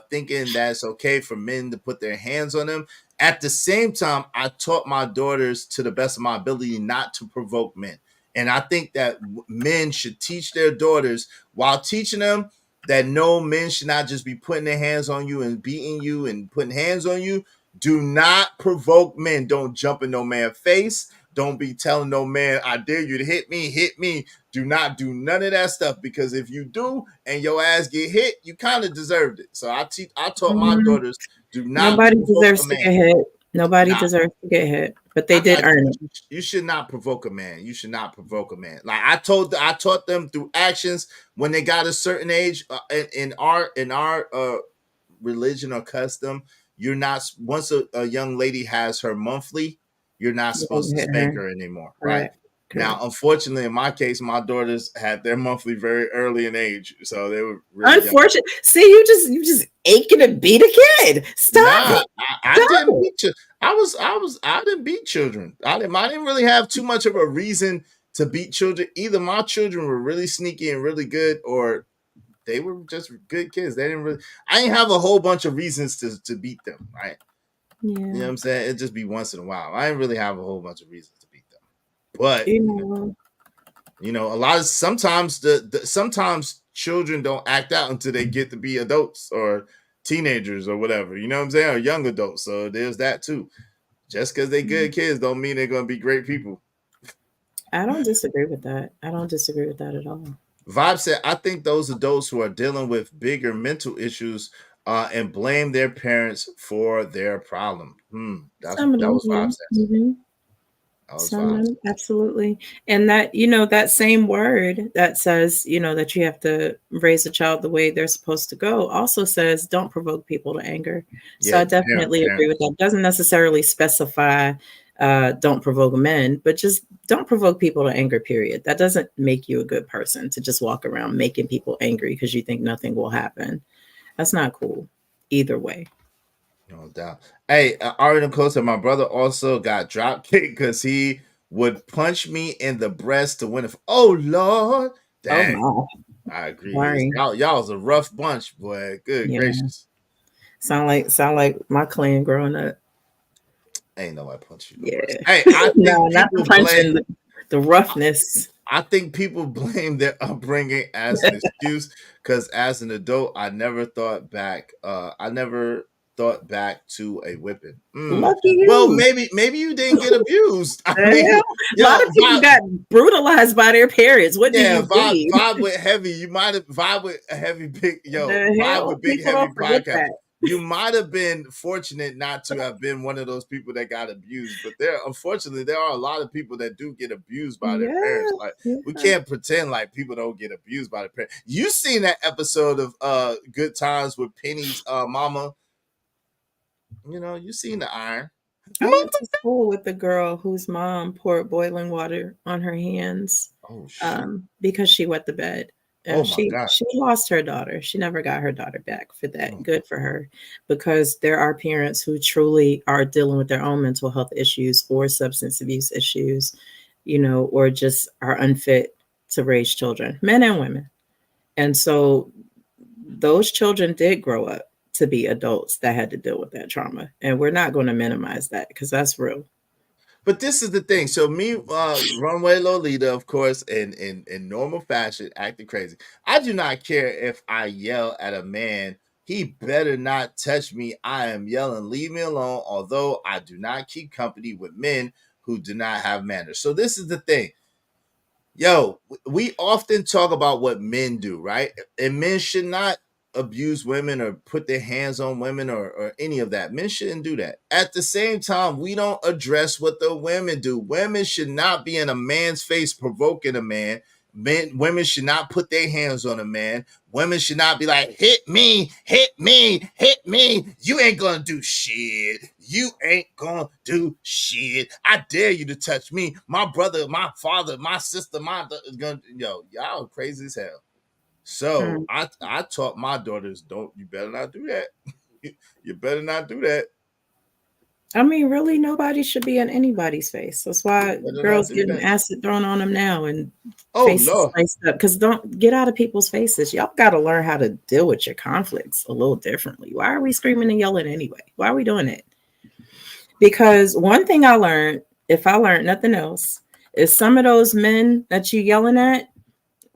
thinking that it's okay for men to put their hands on them. At the same time, I taught my daughters, to the best of my ability, not to provoke men. And I think that men should teach their daughters, while teaching them that no, men should not just be putting their hands on you and beating you and putting hands on you. Do not provoke men. Don't jump in no man's face. Don't be telling no man, I dare you to hit me. Do not do none of that stuff, because if you do and your ass get hit, you kind of deserved it. So I taught my daughters, do not. Nobody deserves to get hit. Nobody deserves to get hit, but they did earn it. You should not provoke a man. You should not provoke a man. Like I taught them through actions when they got a certain age. In our religion or custom, you're not, once a young lady has her monthly, you're not supposed to spank her anymore, right? Now, unfortunately, in my case, my daughters had their monthly very early in age, so they were really unfortunate. Young. See, you just aching to beat a kid. Stop. Nah, I didn't beat you. I didn't beat children. I didn't really have too much of a reason to beat children. Either my children were really sneaky and really good, or they were just good kids. They didn't really. I didn't have a whole bunch of reasons to beat them, right? Yeah. You know what I'm saying? It'd just be once in a while. I didn't really have a whole bunch of reasons to beat them. But a lot of sometimes sometimes children don't act out until they get to be adults or teenagers or whatever. You know what I'm saying? Or young adults. So there's that too. Just because they're good kids don't mean they're gonna be great people. I don't disagree with that. I don't disagree with that at all. Vibe said, I think those adults who are dealing with bigger mental issues and blame their parents for their problem. That was Vibe said. Mm-hmm. Absolutely. And that, that same word that says, that you have to raise a child the way they're supposed to go also says don't provoke people to anger. So I definitely agree with that. Doesn't necessarily specify don't provoke men, but just don't provoke people to anger, period. That doesn't make you a good person to just walk around making people angry because you think nothing will happen. That's not cool either way. No doubt. Hey, Ari Nicole said my brother also got drop kicked because he would punch me in the breast to win it. Oh Lord, dang! Oh, I agree. Y'all's a rough bunch, boy. Good gracious. Sound like my clan growing up. Ain't nobody punch you. Yeah. Hey, I think not the punching, the roughness. I think people blame their upbringing as an excuse because as an adult, I never thought back. To a whipping. Lucky you. Well, maybe you didn't get abused. A lot of people got brutalized by their parents. What do you think? Vibe with heavy. You might have vibe with a heavy big vibe with big heavy podcast. You might have been fortunate not to have been one of those people that got abused, but unfortunately there are a lot of people that do get abused by their parents. Like we can't pretend like people don't get abused by their parents. You seen that episode of Good Times with Penny's mama? You know, you seen the iron. I went to school with a girl whose mom poured boiling water on her hands because she wet the bed. Oh And my God. she lost her daughter. She never got her daughter back for that. Good for her. Because there are parents who truly are dealing with their own mental health issues or substance abuse issues, you know, or just are unfit to raise children, men and women. And so those children did grow up to be adults that had to deal with that trauma. And we're not going to minimize that because that's real. But this is the thing. So me, Runway Lolita, of course, in normal fashion, acting crazy. I do not care if I yell at a man. He better not touch me. I am yelling, leave me alone. Although I do not keep company with men who do not have manners. So this is the thing. Yo, we often talk about what men do, right? And men should not abuse women or put their hands on women or any of that. Men shouldn't do that. At the same time, we don't address what the women do. Women should not be in a man's face provoking a man. Women should not put their hands on a man. Women should not be like, hit me, hit me, hit me. You ain't gonna do shit. You ain't gonna do shit. I dare you to touch me. My brother, my father, my sister, yo, y'all crazy as hell. So I taught my daughters, you better not do that. You better not do that. I mean, really, nobody should be in anybody's face. That's why girls getting acid thrown on them now and faces sliced up. Because don't get out of people's faces. Y'all got to learn how to deal with your conflicts a little differently. Why are we screaming and yelling anyway? Why are we doing it? Because one thing I learned, if I learned nothing else, is some of those men that you yelling at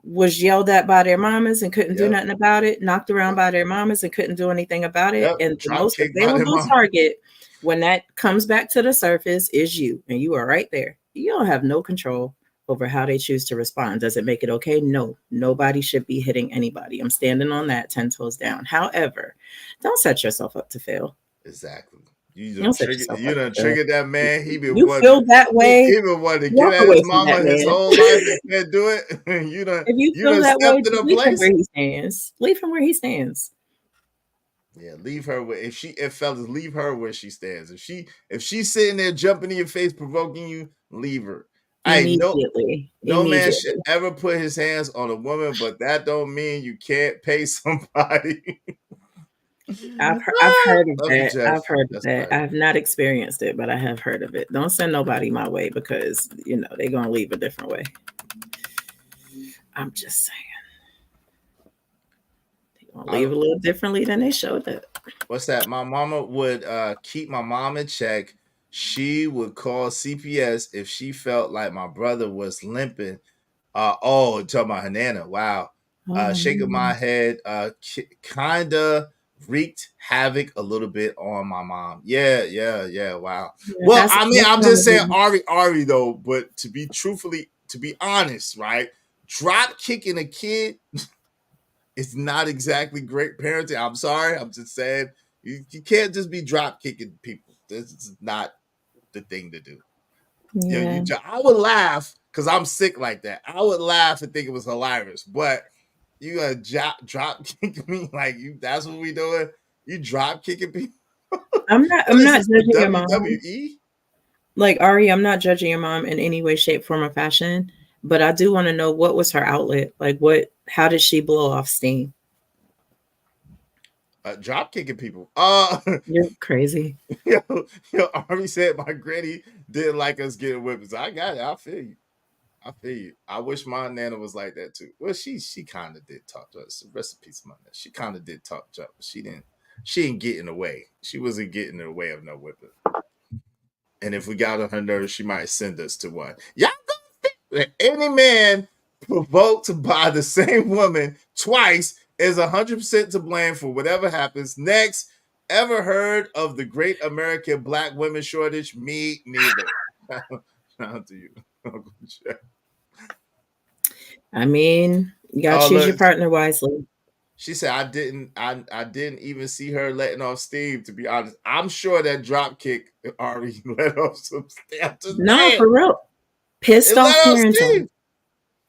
was yelled at by their mamas and couldn't do nothing about it, knocked around by their mamas and couldn't do anything about it. And the most available target when that comes back to the surface is you, and you are right there. You don't have no control over how they choose to respond. Does it make it okay? No, nobody should be hitting anybody. I'm standing on that 10 toes down. However, don't set yourself up to fail. Exactly. You done triggered that man. He been feel that way. He been wanting to get at his mama his whole life and can't do it. If you feel that way, leave him where he stands. Leave him where he stands. Yeah, leave her where if fellas, leave her where she stands. If she's sitting there jumping in your face, provoking you, leave her. Immediately. No man should ever put his hands on a woman, but that don't mean you can't pay somebody. I've heard of that. I've heard of that. I have not experienced it, but I have heard of it. Don't send nobody my way because they're gonna leave a different way. I'm just saying. They're gonna leave a little differently than they showed up. What's that? My mama would keep my mom in check. She would call CPS if she felt like my brother was limping. Talking about her nana. Wow. Shaking my head. Kinda wreaked havoc a little bit on my mom. Yeah. Wow. Well, I mean, I'm just saying Ari though, but to be honest, right? Drop kicking a kid is not exactly great parenting. I'm sorry. I'm just saying you can't just be drop kicking people. This is not the thing to do. Yeah. I would laugh because I'm sick like that. I would laugh and think it was hilarious, but you gonna drop kick me like you? That's what we doing. You drop kicking people. I'm not judging your mom. WWE? Like Ari, I'm not judging your mom in any way, shape, form, or fashion. But I do want to know what was her outlet. Like how did she blow off steam? Drop kicking people. You're crazy. Yo, Ari said my granny didn't like us getting whippings. I got it. I feel you. I wish my nana was like that too. Well, she kind of did talk to us. Rest in peace, my nana. She kind of did talk to us, but she didn't get in the way. She wasn't getting in the way of no whipping. And if we got on her nerves, she might send us to one. Y'all gonna think that any man provoked by the same woman twice is 100% to blame for whatever happens. Next, ever heard of the great American black women shortage? Me neither. Shout to you. I mean, you gotta choose your partner wisely. She said I didn't even see her letting off steam, to be honest. I'm sure that drop kick already let off some steam. No, for real. Pissed off parenting.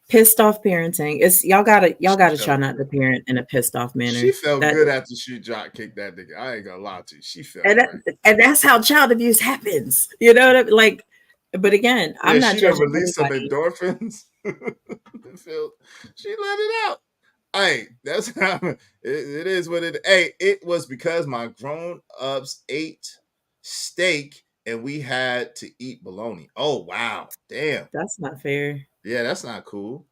Pissed off parenting. It's y'all gotta try not to parent in a pissed off manner. She felt good after she drop kicked that nigga. I ain't gonna lie to you. She felt great. And that's how child abuse happens. You know what I mean? Like, but again, I'm not she judging released some anybody. endorphins. She let it out. Hey, that's how it is what it. Hey, it was because my grown ups ate steak and we had to eat bologna. Oh wow, damn. That's not fair. Yeah, that's not cool.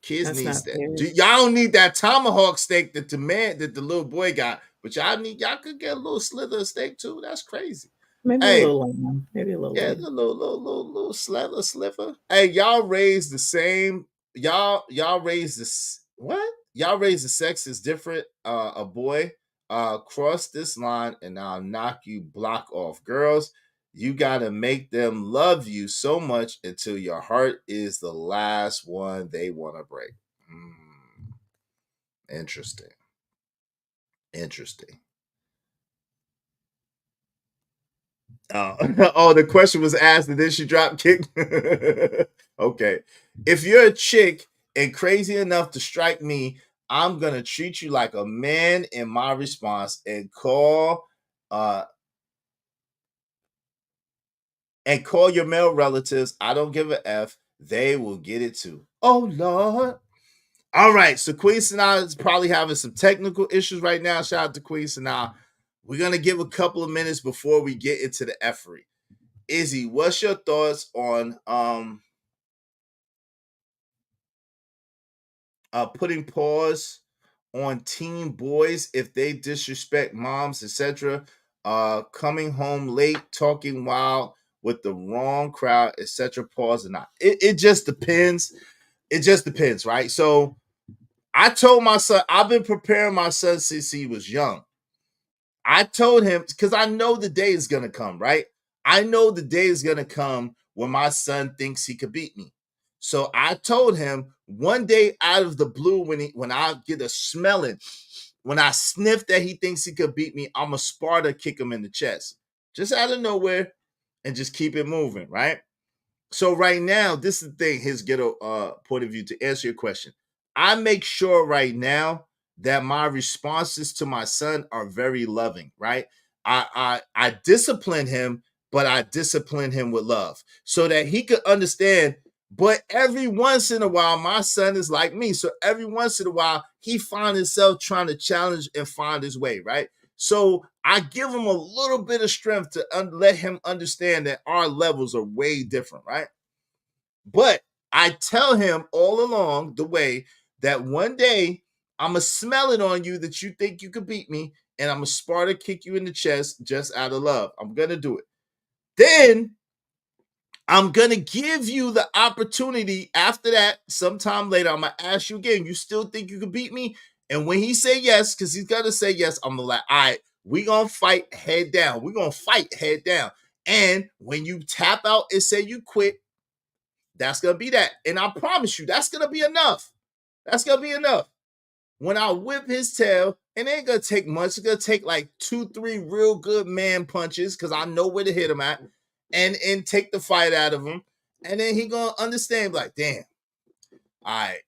Kids That's need not that. fair. Y'all don't need that tomahawk steak that the little boy got, but y'all could get a little slither of steak too. That's crazy. Maybe Hey, a little lamb. Maybe a little yeah, lamb. a little sliver. Hey, y'all raised the same. Y'all raised this. What? Y'all raised the sex is different. A boy. Cross this line and I'll knock you block off. Girls, you gotta make them love you so much until your heart is the last one they want to break. Interesting. Oh, the question was asked and then she drop kicked. Okay. If you're a chick and crazy enough to strike me, I'm gonna treat you like a man in my response and call your male relatives. I don't give a F. They will get it too. Oh Lord. All right. So Queen Sanaa is probably having some technical issues right now. Shout out to Queen Sanaa. We're gonna give a couple of minutes before we get into the effery. Izzy, what's your thoughts on putting pause on teen boys if they disrespect moms, etc., coming home late, talking wild with the wrong crowd, etc., pause or not? It just depends. It just depends, right? So I told my son, I've been preparing my son since he was young. I told him, because I know the day is going to come, right? I know the day is going to come when my son thinks he could beat me. So I told him one day out of the blue, when I get a smelling, when I sniff that he thinks he could beat me, I'm a Sparta kick him in the chest. Just out of nowhere and just keep it moving, right? So right now, this is the thing, his ghetto point of view to answer your question. I make sure right now that my responses to my son are very loving, right? I discipline him, but I discipline him with love so that he could understand. But every once in a while, my son is like me. So every once in a while, he finds himself trying to challenge and find his way, right? So I give him a little bit of strength to let him understand that our levels are way different, right? But I tell him all along the way that one day I'm going to smell it on you that you think you could beat me, and I'm going to Sparta kick you in the chest just out of love. I'm going to do it. Then I'm going to give you the opportunity after that. Sometime later, I'm going to ask you again, you still think you could beat me? And when he say yes, because he's going to say yes, I'm going to like, all right, we're going to fight head down. We're going to fight head down. And when you tap out and say you quit, that's going to be that. And I promise you, that's going to be enough. That's going to be enough. When I whip his tail, it ain't going to take much. It's going to take like 2-3 real good man punches because I know where to hit him at and take the fight out of him. And then he going to understand, like, damn, all right,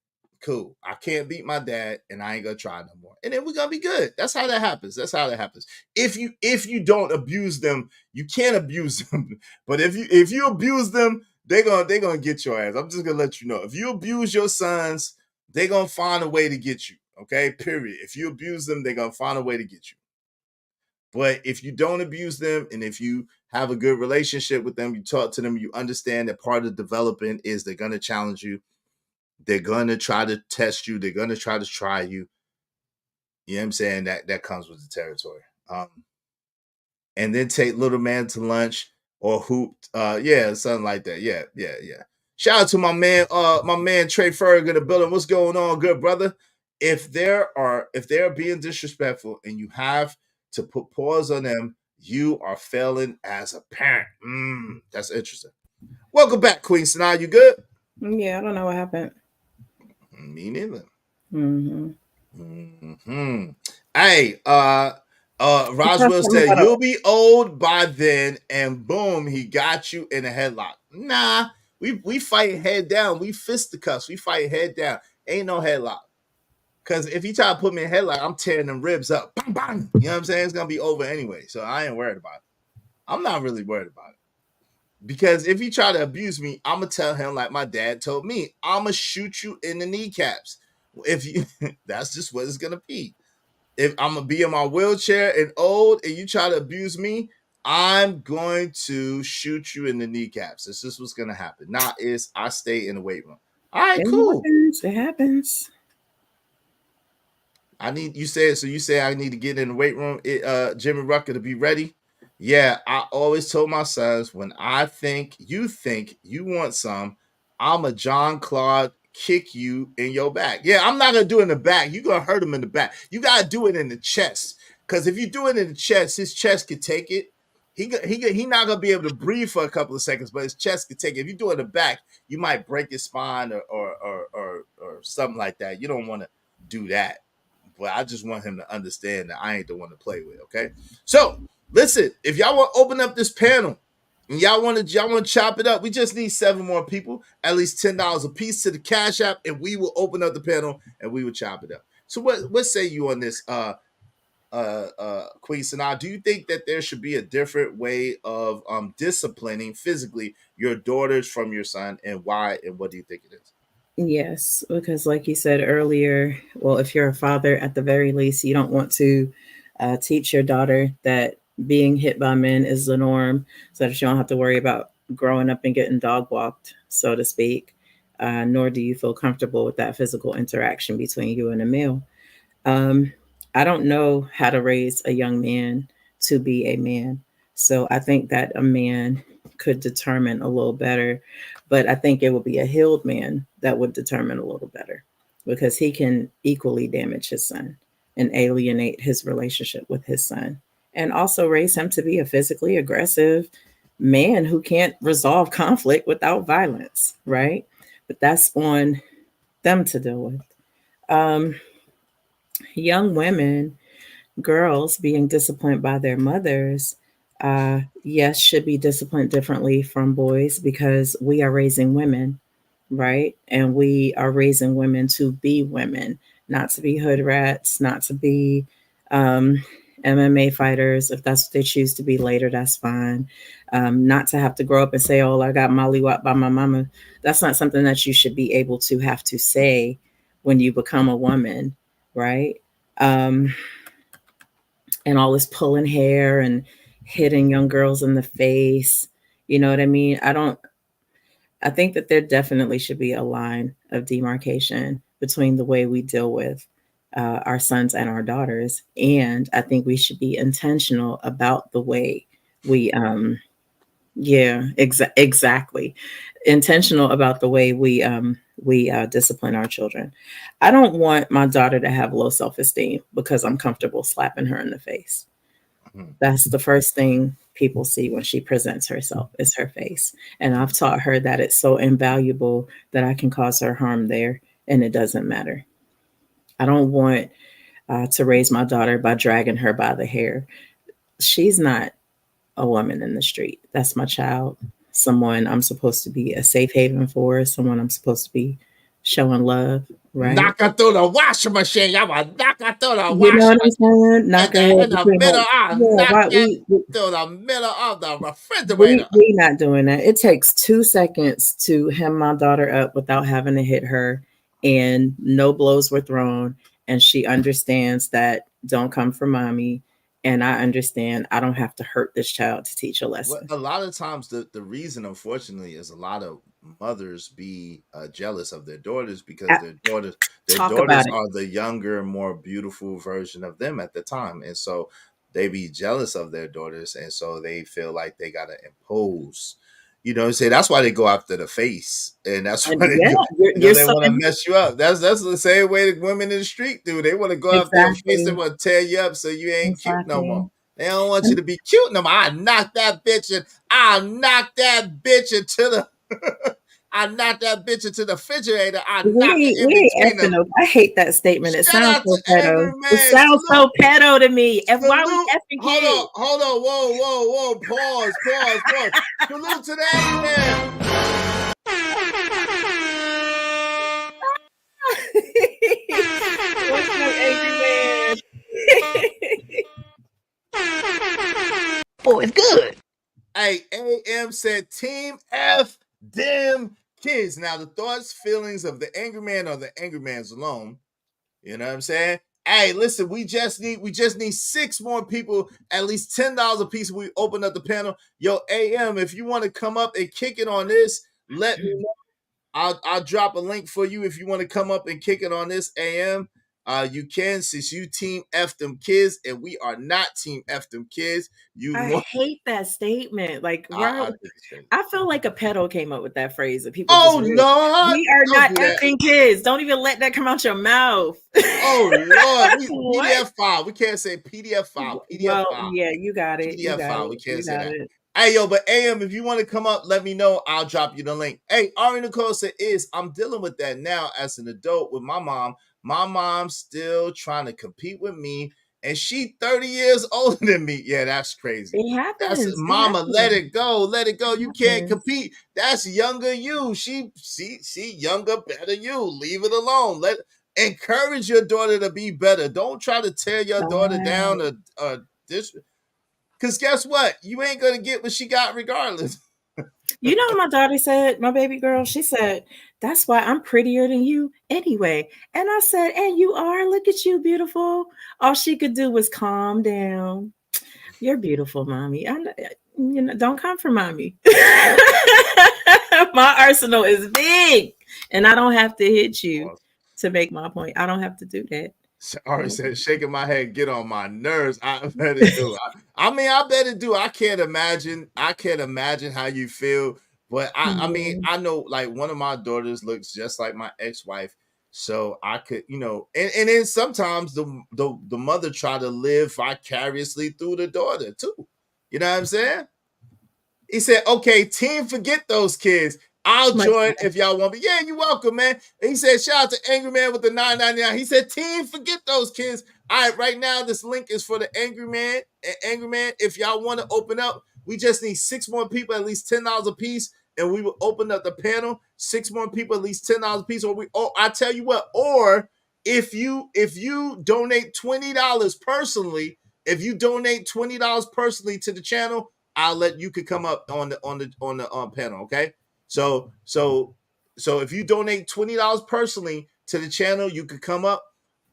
cool. I can't beat my dad and I ain't going to try no more. And then we're going to be good. That's how that happens. That's how that happens. If you don't abuse them, you can't abuse them. But if you abuse them, they're gonna get your ass. I'm just gonna let you know. If you abuse your sons, they're gonna find a way to get you. Okay, period. If you abuse them, they're gonna find a way to get you. But if you don't abuse them, and if you have a good relationship with them, you talk to them, you understand that part of developing is they're gonna challenge you, they're gonna try to test you, they're gonna try to try you. You know what I'm saying? That comes with the territory. And then take little man to lunch. Or hoop, something like that. Yeah. Shout out to my man Trey Ferg in the building. What's going on, good brother? If they're being disrespectful and you have to put pause on them, you are failing as a parent. That's interesting. Welcome back, Queen Sanaa. You good? Yeah, I don't know what happened. Me neither. Mm-hmm. Hey, Roswell said, you'll be old by then, and boom, he got you in a headlock. Nah, We fight head down. We fisticuffs. We fight head down. Ain't no headlock. Because if you try to put me in a headlock, I'm tearing them ribs up. Bang, bang. You know what I'm saying? It's gonna be over anyway. So I ain't worried about it. I'm not really worried about it. Because if he try to abuse me, I'm gonna tell him like my dad told me, I'm gonna shoot you in the kneecaps. If you that's just what it's gonna be. If I'm gonna be in my wheelchair and old and you try to abuse me, I'm going to shoot you in the kneecaps. This is what's gonna happen. Now is I stay in the weight room. All right, cool. It happens. I need you say so. You say I need to get in the weight room, Jimmy Rucker, to be ready. Yeah, I always told my sons when I think you want some, I'm a John Claude kick you in your back. Yeah, I'm not gonna do it in the back. You're gonna hurt him in the back. You gotta do it in the chest. Because if you do it in the chest, his chest could take it. He not gonna be able to breathe for a couple of seconds, but his chest could take it. If you do it in the back, you might break his spine or something like that. You don't want to do that. But I just want him to understand that I ain't the one to play with. Okay, so listen, if y'all want to open up this panel and y'all want to chop it up, we just need 7 more people, at least $10 a piece to the Cash App, and we will open up the panel and we will chop it up. So what say you on this, Queen Sanaa? Do you think that there should be a different way of disciplining physically your daughters from your son, and why, and what do you think it is? Yes, because like you said earlier, well, if you're a father, at the very least, you don't want to teach your daughter that being hit by men is the norm, so that you don't have to worry about growing up and getting dog walked, so to speak, nor do you feel comfortable with that physical interaction between you and a male. I don't know how to raise a young man to be a man, so I think that a man could determine a little better, but I think it would be a healed man that would determine a little better, because he can equally damage his son and alienate his relationship with his son, and also raise him to be a physically aggressive man who can't resolve conflict without violence, right? But that's on them to deal with. Young women, girls being disciplined by their mothers, yes, should be disciplined differently from boys, because we are raising women, right? And we are raising women to be women, not to be hood rats, not to be MMA fighters. If that's what they choose to be later, that's fine. Not to have to grow up and say, oh, I got mollywopped by my mama. That's not something that you should be able to have to say when you become a woman, right? And all this pulling hair and hitting young girls in the face. You know what I mean? I think that there definitely should be a line of demarcation between the way we deal with our sons and our daughters. And I think we should be intentional about the way we, exactly. Intentional about the way we discipline our children. I don't want my daughter to have low self-esteem because I'm comfortable slapping her in the face. That's the first thing people see when she presents herself, is her face. And I've taught her that it's so invaluable that I can cause her harm there, and it doesn't matter. I don't want to raise my daughter by dragging her by the hair. She's not a woman in the street. That's my child. Someone I'm supposed to be a safe haven for, someone I'm supposed to be showing love, right? Knock her through the washing machine. Y'all want to knock her through the You washing know what I'm machine. saying? Knock her In the middle, I'll knock that through the middle of the refrigerator. We're not doing that. It takes 2 seconds to hem my daughter up without having to hit her, and no blows were thrown. And she understands that don't come from mommy. And I understand I don't have to hurt this child to teach a lesson. Well, a lot of times the reason, unfortunately, is a lot of mothers be jealous of their daughters because their daughters are the younger, more beautiful version of them at the time. And so they be jealous of their daughters. And so they feel like they got to impose, you know, say that's why they go after the face. And that's why they want to mess you up. That's the same way the women in the street do. They want to go after your face. They want to tear you up so you ain't cute no more. They don't want you to be cute no more. I knock that bitch into the I knocked that bitch into the refrigerator. I hate that statement. It sounds so pedo. It sounds so pedo to me. And why we effing kids? Hold on. Whoa. Pause. Salute to that man. What's up, angry man? Boy, it's good. Hey, AM said Team F them kids. Now, the thoughts, feelings of the angry man are the angry man's alone. You know what I'm saying? Hey, listen, we just need 6 more people, at least $10 a piece. We open up the panel. Yo, AM, if you want to come up and kick it on this, let me know. I'll drop a link for you if you want to come up and kick it on this, AM. You can, since you Team F them kids, and we are not Team F them kids. I hate that statement. Like, I feel like a pedo came up with that phrase. That people. Oh just Lord, we are don't not do that. effing kids. Don't even let that come out your mouth. Oh Lord, PDF file. We can't say PDF file. PDF file. Yeah, you got it. PDF file. We can't say that. Hey, yo, but AM, if you want to come up, let me know. I'll drop you the link. Hey, Ari Nicole said, I'm dealing with that now as an adult with my mom. My mom's still trying to compete with me, and she 30 years older than me. Yeah, that's crazy. It happens. Mama, let it go. Let it go. You can't compete. That's younger you. She younger, better you. Leave it alone. Encourage your daughter to be better. Don't try to tear your daughter down or this. Because guess what? You ain't going to get what she got regardless. You know what my daughter said, my baby girl? She said, that's why I'm prettier than you anyway. And I said, and you are. Look at you, beautiful. All she could do was calm down. You're beautiful, mommy. Don't come for mommy. My arsenal is big. And I don't have to hit you to make my point. I don't have to do that. Ari said, shaking my head, get on my nerves. I better do. I better do. I can't imagine how you feel. But I mean, I know like one of my daughters looks just like my ex-wife. So I could, and then sometimes the mother try to live vicariously through the daughter too. You know what I'm saying? He said, okay, team, forget those kids. I'll join if y'all want me. Yeah, you're welcome, man. And he said, shout out to Angry Man with the $9.99. He said, team, forget those kids. All right, right now, this link is for the Angry Man. Angry Man, if y'all want to open up, we just need 6 more people, at least $10 a piece, and we will open up the panel. 6 more people, at least $10 a piece. I tell you what, or if you donate $20 personally, to the channel, I'll let you could come up on the panel, okay? So if you donate $20 personally to the channel, you could come up.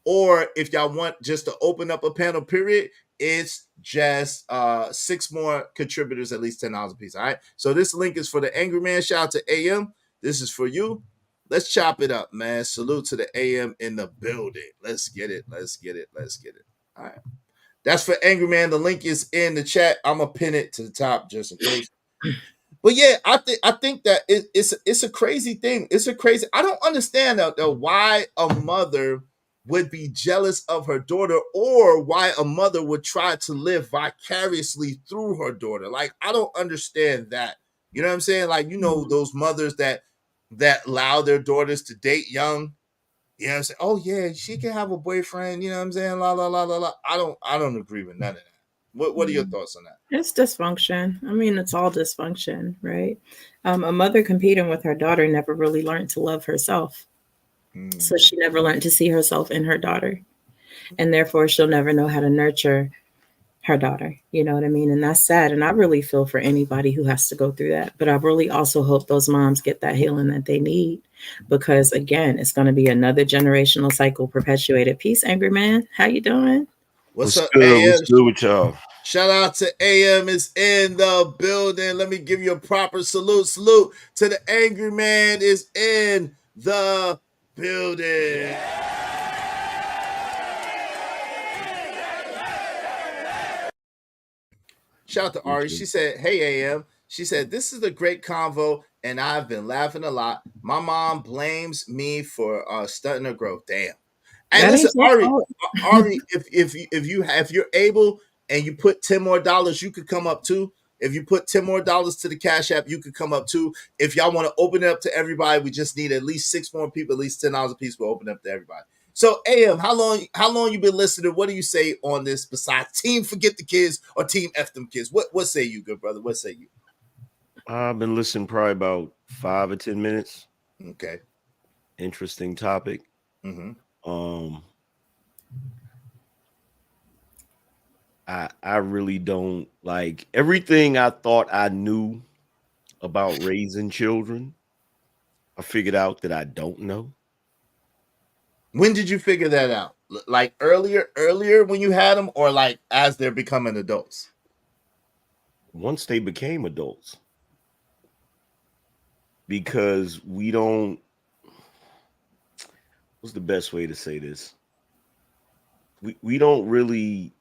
Or if y'all want just to open up a panel, period, it's just 6 more contributors, at least $10 a piece. All right. So this link is for the Angry Man. Shout out to AM. This is for you. Let's chop it up, man. Salute to the AM in the building. Let's get it. All right. That's for Angry Man. The link is in the chat. I'm gonna pin it to the top just in case. But yeah, I think that it's a crazy thing. I don't understand though why a mother would be jealous of her daughter, or why a mother would try to live vicariously through her daughter. Like, I don't understand that. You know what I'm saying? Like, those mothers that allow their daughters to date young. You know what I'm saying? Oh yeah, she can have a boyfriend. You know what I'm saying? La la la la la. I don't agree with none of that. What are your thoughts on that? It's dysfunction. I mean, it's all dysfunction, right? A mother competing with her daughter never really learned to love herself. So she never learned to see herself in her daughter. And therefore, she'll never know how to nurture her daughter. You know what I mean? And that's sad. And I really feel for anybody who has to go through that. But I really also hope those moms get that healing that they need. Because, again, it's going to be another generational cycle perpetuated. Peace, Angry Man. How you doing? What's up, good? AM? What's good with y'all? Shout out to AM is in the building. Let me give you a proper salute. Salute to the Angry Man is in the building. Shout out to Ari. She said, hey, AM. She said, this is a great convo, and I've been laughing a lot. My mom blames me for stunting her growth. Damn. And listen, Ari, if you're able and you put $10 more, you could come up too. If you put $10 more to the Cash App, you could come up too. If y'all want to open it up to everybody, we just need at least 6 more people, at least $10 a piece. We'll open up to everybody. So, AM, how long you been listening? What do you say on this besides team forget the kids or team F them kids? What say you, good brother? What say you? I've been listening probably about 5 or 10 minutes. Okay. Interesting topic. Mm-hmm. I really don't like everything I thought I knew about raising children. I figured out that I don't know. When did you figure that out? Like earlier when you had them, or like as they're becoming adults? Once they became adults. Because we don't, what's the best way to say this? We don't really,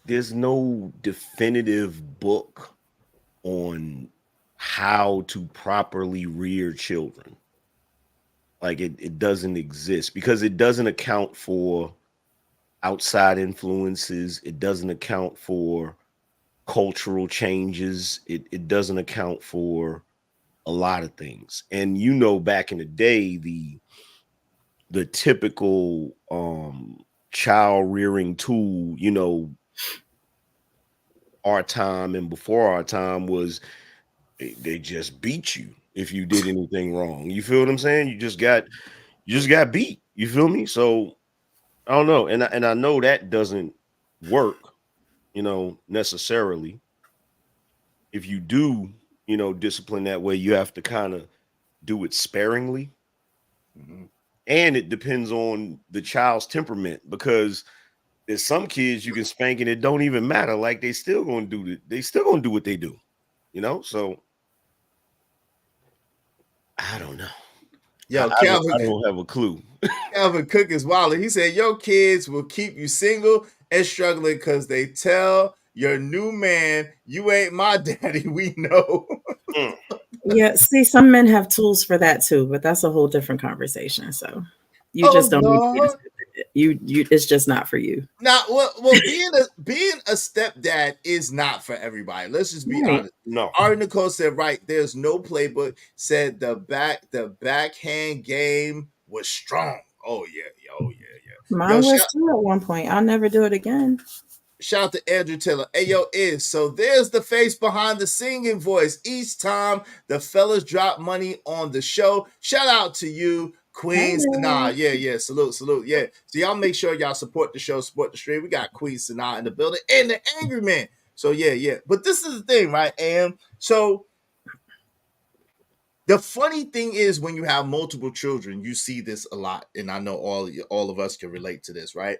there's no definitive book on how to properly rear children. Like it doesn't exist because it doesn't account for outside influences. It doesn't account for cultural changes. It doesn't account for a lot of things. And you know, back in the day, the typical child rearing tool, you know, our time and before our time was they just beat you if you did anything wrong. You feel what I'm saying? You just got beat. You feel me? So I don't know. And I know that doesn't work, you know, necessarily. If you do, you know, discipline that way, you have to kind of do it sparingly. And it depends on the child's temperament because there's some kids you can spank and it don't even matter. Like they still gonna do what they do, you know. So I don't know. Yo, I don't have a clue. Calvin Cook is wild. He said, "Your kids will keep you single and struggling because they tell your new man you ain't my daddy. We know." Yeah, see, some men have tools for that too, but that's a whole different conversation. So you just don't need to you it's just not for you. Now, well, being a stepdad is not for everybody. Let's just be honest. No. Ari Nicole said, right, there's no playbook. Said the backhand game was strong. Oh yeah. Mine was too at one point. I'll never do it again. Shout out to Andrew Taylor. Hey, yo, so there's the face behind the singing voice. Each time the fellas drop money on the show. Shout out to you, Queen Sanaa. Yeah. Salute. Yeah. So y'all make sure y'all support the show, support the stream. We got Queen Sanaa in the building and the Angry Man. So yeah. But this is the thing, right, Am? So the funny thing is when you have multiple children, you see this a lot. And I know all of us can relate to this, right?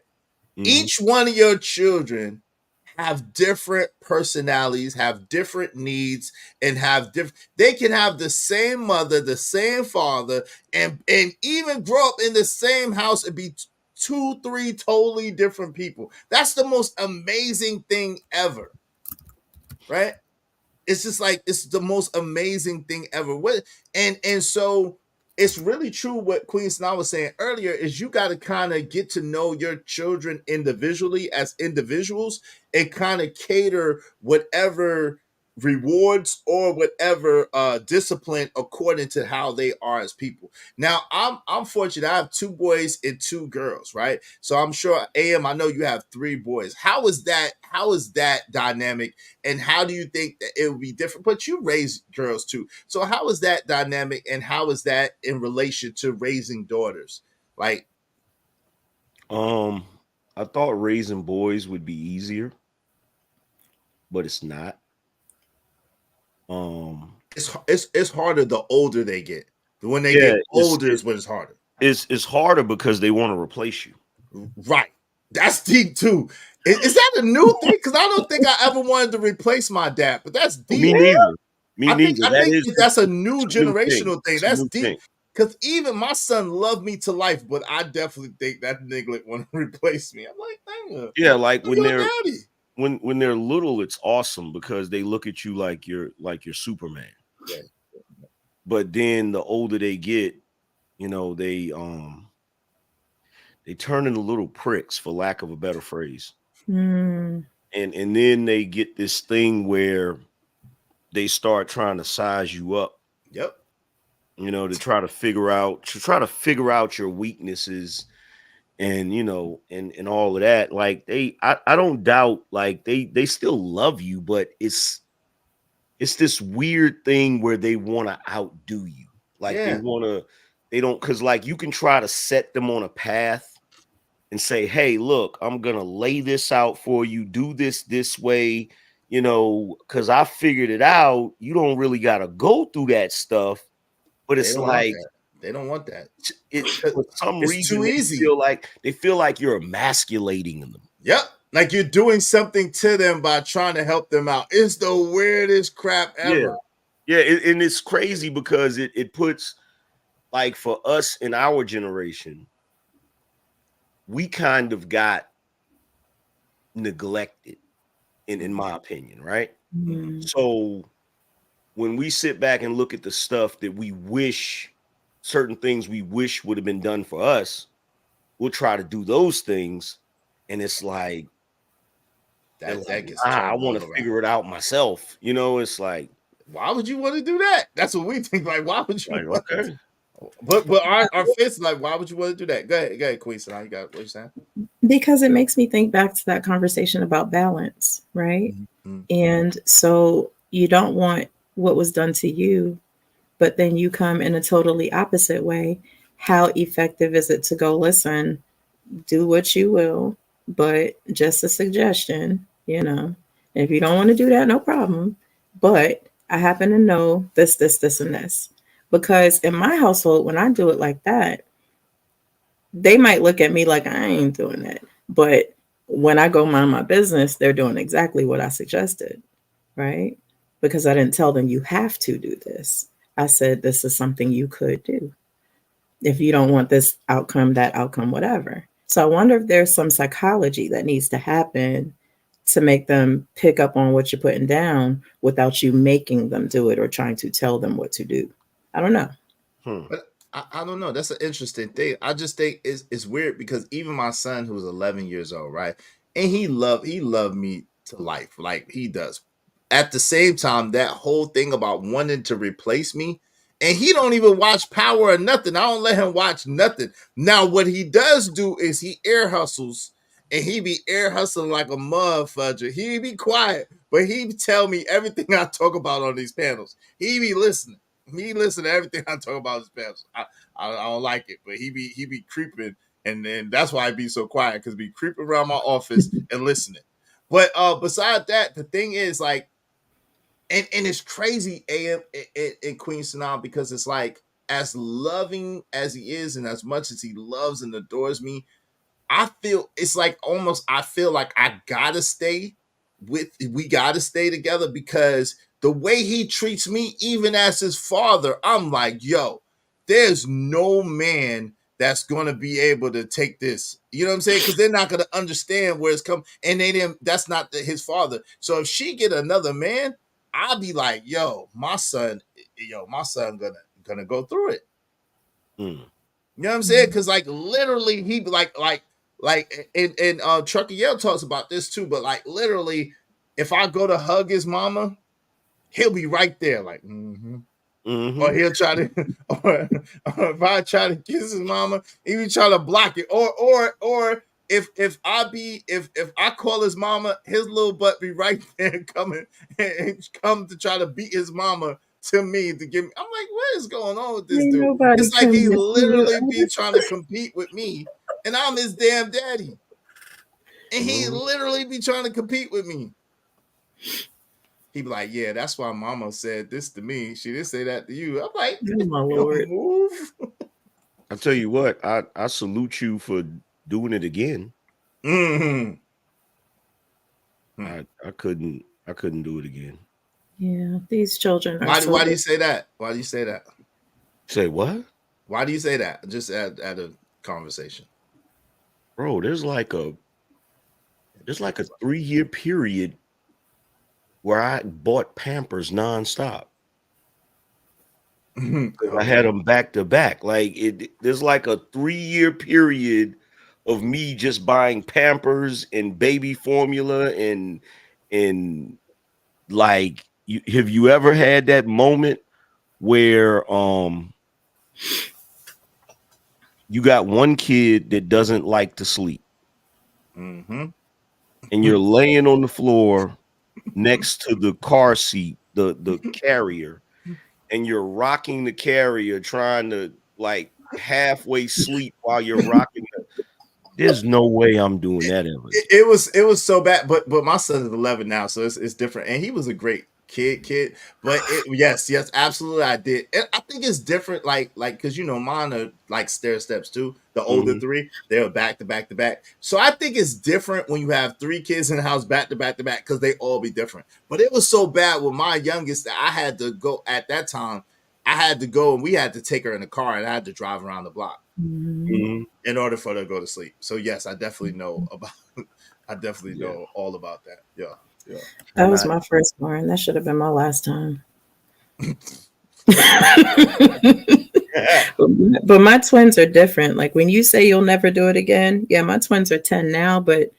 Each one of your children have different personalities, have different needs, and they can have the same mother, the same father, and even grow up in the same house and be 2-3 totally different people. That's the most amazing thing ever. Right? It's just like it's the most amazing thing ever. And so it's really true what Queen Sanaa was saying earlier is you got to kind of get to know your children individually as individuals and kind of cater whatever rewards or whatever discipline according to how they are as people. Now I'm fortunate. I have 2 boys and 2 girls, right? So I'm sure AM, I know you have 3 boys. How is that dynamic, and how do you think that it would be different? But you raise girls too. So how is that dynamic, and how is that in relation to raising daughters? Like I thought raising boys would be easier, but it's not. It's harder the older they get. When they get older is when it's harder. It's harder because they want to replace you. Right. That's deep too. Is that a new thing? Because I don't think I ever wanted to replace my dad, but that's deep. Me neither. I think that's a new generational thing. That's deep. Thing. Because even my son loved me to life, but I definitely think that nigga want to replace me. I'm like, dang. Yeah, like when they're daddy. when they're little, it's awesome because they look at you like you're Superman. Yeah. But then the older they get, you know, they turn into little pricks, for lack of a better phrase. And then they get this thing where they start trying to size you up. Yep. You know, to try to figure out your weaknesses and, you know, and all of that. Like I don't doubt, like they still love you, but it's it's this weird thing where they want to outdo you. Like they don't, because like you can try to set them on a path and say, hey, look, I'm gonna lay this out for you, do this way, you know, because I figured it out. You don't really gotta go through that stuff, but They it's don't want like that. They don't want that. for some It's reason too they easy. feel like you're emasculating them. Yep. Like you're doing something to them by trying to help them out. It's the weirdest crap ever. Yeah, and it's crazy because it puts, like, for us in our generation, we kind of got neglected, in my opinion, right? So when we sit back and look at the stuff that we wish, certain things we wish would have been done for us, we'll try to do those things, and it's like, that gets I want to figure it out myself. You know, it's like, why would you want to do that? That's what we think. Like, why would you? Like, want okay. to? But our face, like, why would you want to do that? Go ahead, Queen. So now you got what you saying? Because it makes me think back to that conversation about balance, right? And so you don't want what was done to you, but then you come in a totally opposite way. How effective is it to go, listen, do what you will, but just a suggestion, you know, if you don't want to do that, no problem. But I happen to know this, and this. Because in my household, when I do it like that, they might look at me like I ain't doing that. But when I go mind my business, they're doing exactly what I suggested, right? Because I didn't tell them you have to do this. I said this is something you could do. If you don't want this outcome, that outcome, whatever. So I wonder if there's some psychology that needs to happen to make them pick up on what you're putting down without you making them do it or trying to tell them what to do. I don't know. But I don't know. That's an interesting thing. I just think it's weird because even my son, who's 11 years old, right, and he loved me to life, like he does. At the same time, that whole thing about wanting to replace me, and he don't even watch Power or nothing. I don't let him watch nothing. Now, what he does do is he ear hustles, and he be ear hustling like a motherfucker. He be quiet, but he tell me everything I talk about on these panels. He be listening. He listen to everything I talk about his panels. I don't like it, but he be creeping, and then that's why I be so quiet, because be creeping around my office and listening. But beside that, the thing is, like, and it's crazy, AM and Queen Sanaa, because it's like, as loving as he is and as much as he loves and adores me, I feel it's like almost I feel like we gotta stay together, because the way he treats me, even as his father, I'm like, yo, there's no man that's gonna be able to take this. You know what I'm saying? Because they're not gonna understand where it's come, and that's not his father. So if she get another man, I'll be like, yo, my son gonna go through it. You know what I'm saying? Because like literally, he be like and Trucker Yell talks about this too, but like literally, if I go to hug his mama, he'll be right there, like, or he'll try to, or if I try to kiss his mama, he be trying to block it, or if I call his mama, his little butt be right there coming and come to try to beat his mama to me to give me. I'm like, what is going on with this dude? It's like he literally be trying to compete with me, and I'm his damn daddy, and he literally be trying to compete with me. He be like, yeah, that's why mama said this to me. She didn't say that to you. I'm like, oh my Lord. Move. I tell you what, I salute you for doing it again. I couldn't do it again. Yeah, these children are why do you say that? Why do you say that? Say what? Why do you say that? Just at a conversation. Bro, there's like a 3-year period where I bought Pampers nonstop. I had them back to back. Like there's like a 3-year period of me just buying Pampers and baby formula and like, have you ever had that moment where you got one kid that doesn't like to sleep, and you're laying on the floor next to the car seat, the carrier, and you're rocking the carrier, trying to like halfway sleep while you're rocking it. There's no way I'm doing that ever. It was so bad, but my son is 11 now, so it's different, and he was a great kid. But yes, absolutely, I did. And I think it's different, like because mine are like stair steps too. The older three, they're back to back to back. So I think it's different when you have 3 kids in the house back to back to back because they all be different. But it was so bad with my youngest that I had to go at that time. I had to go and we had to take her in the car and I had to drive around the block in order for her to go to sleep. So yes, I definitely know about. I definitely know all about that. Yeah. That was my firstborn. That should have been my last time. But my twins are different. Like when you say you'll never do it again, yeah, my twins are 10 now, but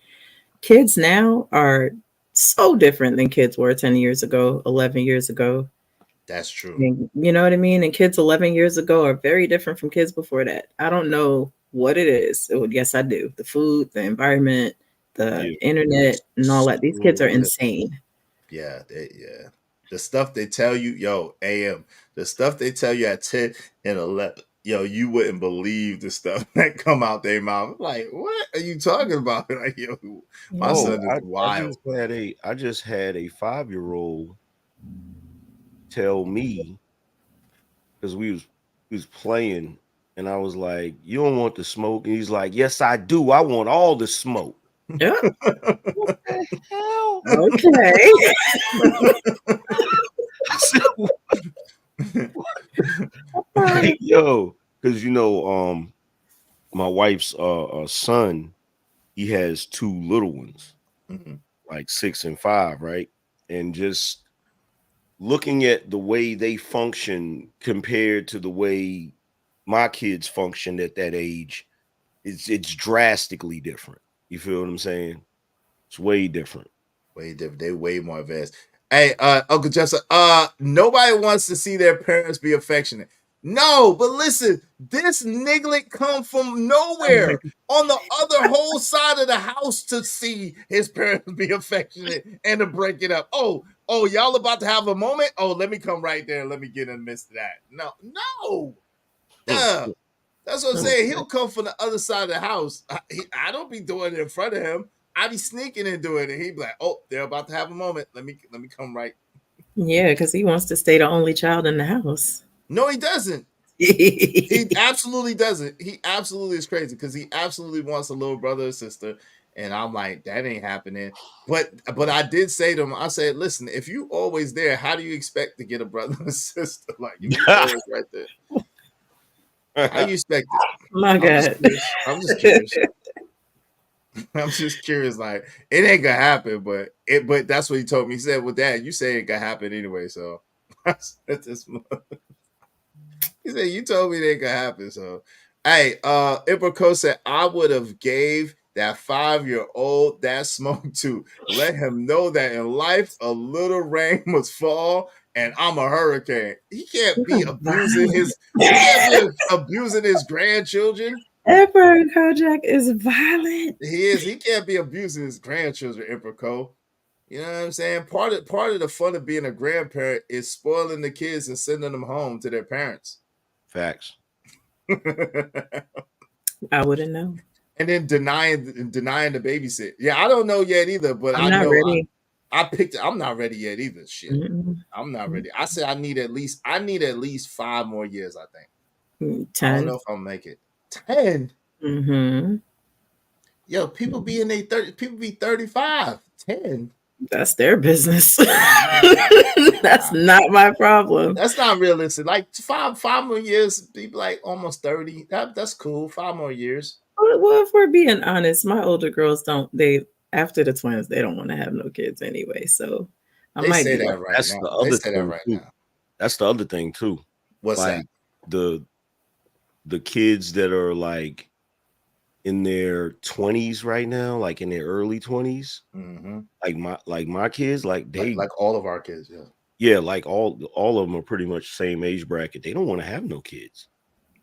kids now are so different than kids were 10 years ago, 11 years ago. That's true. And, you know what I mean? And kids 11 years ago are very different from kids before that. I don't know what it is. Yes, I do. The food, the environment, the internet, and all that. These kids are insane. Yeah. The stuff they tell you, AM, the stuff they tell you at 10 and 11, you wouldn't believe the stuff that come out their mouth. Like, what are you talking about? Like, my son is wild. I just had a 5-year-old tell me, because we was playing, and I was like, "You don't want the smoke?" And he's like, "Yes, I do. I want all the smoke." Yeah. What the hell? Okay. Yo, because my wife's son, he has 2 little ones, like 6 and 5, right? And just looking at the way they function compared to the way my kids functioned at that age, it's drastically different. You feel what I'm saying? It's way different. Way different. They way more advanced. Hey, Uncle Jessa, nobody wants to see their parents be affectionate. No, but listen, this niglet come from nowhere on the other whole side of the house to see his parents be affectionate and to break it up. Oh, y'all about to have a moment? Oh, let me come right there and let me get in the midst of that. No. That's what I'm saying. He'll come from the other side of the house. I don't be doing it in front of him. I be sneaking and doing it. He'd be like, "Oh, they're about to have a moment. Let me come right." Yeah, because he wants to stay the only child in the house. No, he doesn't. He absolutely doesn't. He absolutely is crazy because he absolutely wants a little brother or sister. And I'm like, that ain't happening. But I did say to him, I said, listen, if you always there, how do you expect to get a brother or sister? Like, if you always right there. How you expect it? My God. I'm just curious. I'm just curious. Like, it ain't gonna happen, but that's what he told me. He said, well, Dad, you say it gonna happen anyway. So he said, you told me it ain't gonna happen. So hey, Ibrako said, I would have gave that 5-year-old that smoke too. Let him know that in life a little rain must fall and I'm a hurricane. He can't be abusing his grandchildren. Edward Kojak is violent. He is. He can't be abusing his grandchildren, Ibrako. You know what I'm saying? Part of the fun of being a grandparent is spoiling the kids and sending them home to their parents. Facts. I wouldn't know. And then denying the babysit. Yeah, I don't know yet either, but I'm not ready. I'm not ready yet either. Shit. I'm not ready. I said I need at least 5 more years, I think. 10. I don't know if I'll make it. 10. Mm-hmm. Yo, people be in their 30, people be 35. 10. That's their business. That's not my problem. That's not realistic. Like five more years, people like almost 30. That's cool. 5 more years. Well, if we're being honest, my older girls after the twins, they don't want to have no kids anyway. So I might say that right now. They say that right now. That's the other thing too. What's like that? The kids that are like in their 20s right now, like in their early 20s, like my kids, like they like all of our kids, yeah, like all of them are pretty much the same age bracket. They don't want to have no kids.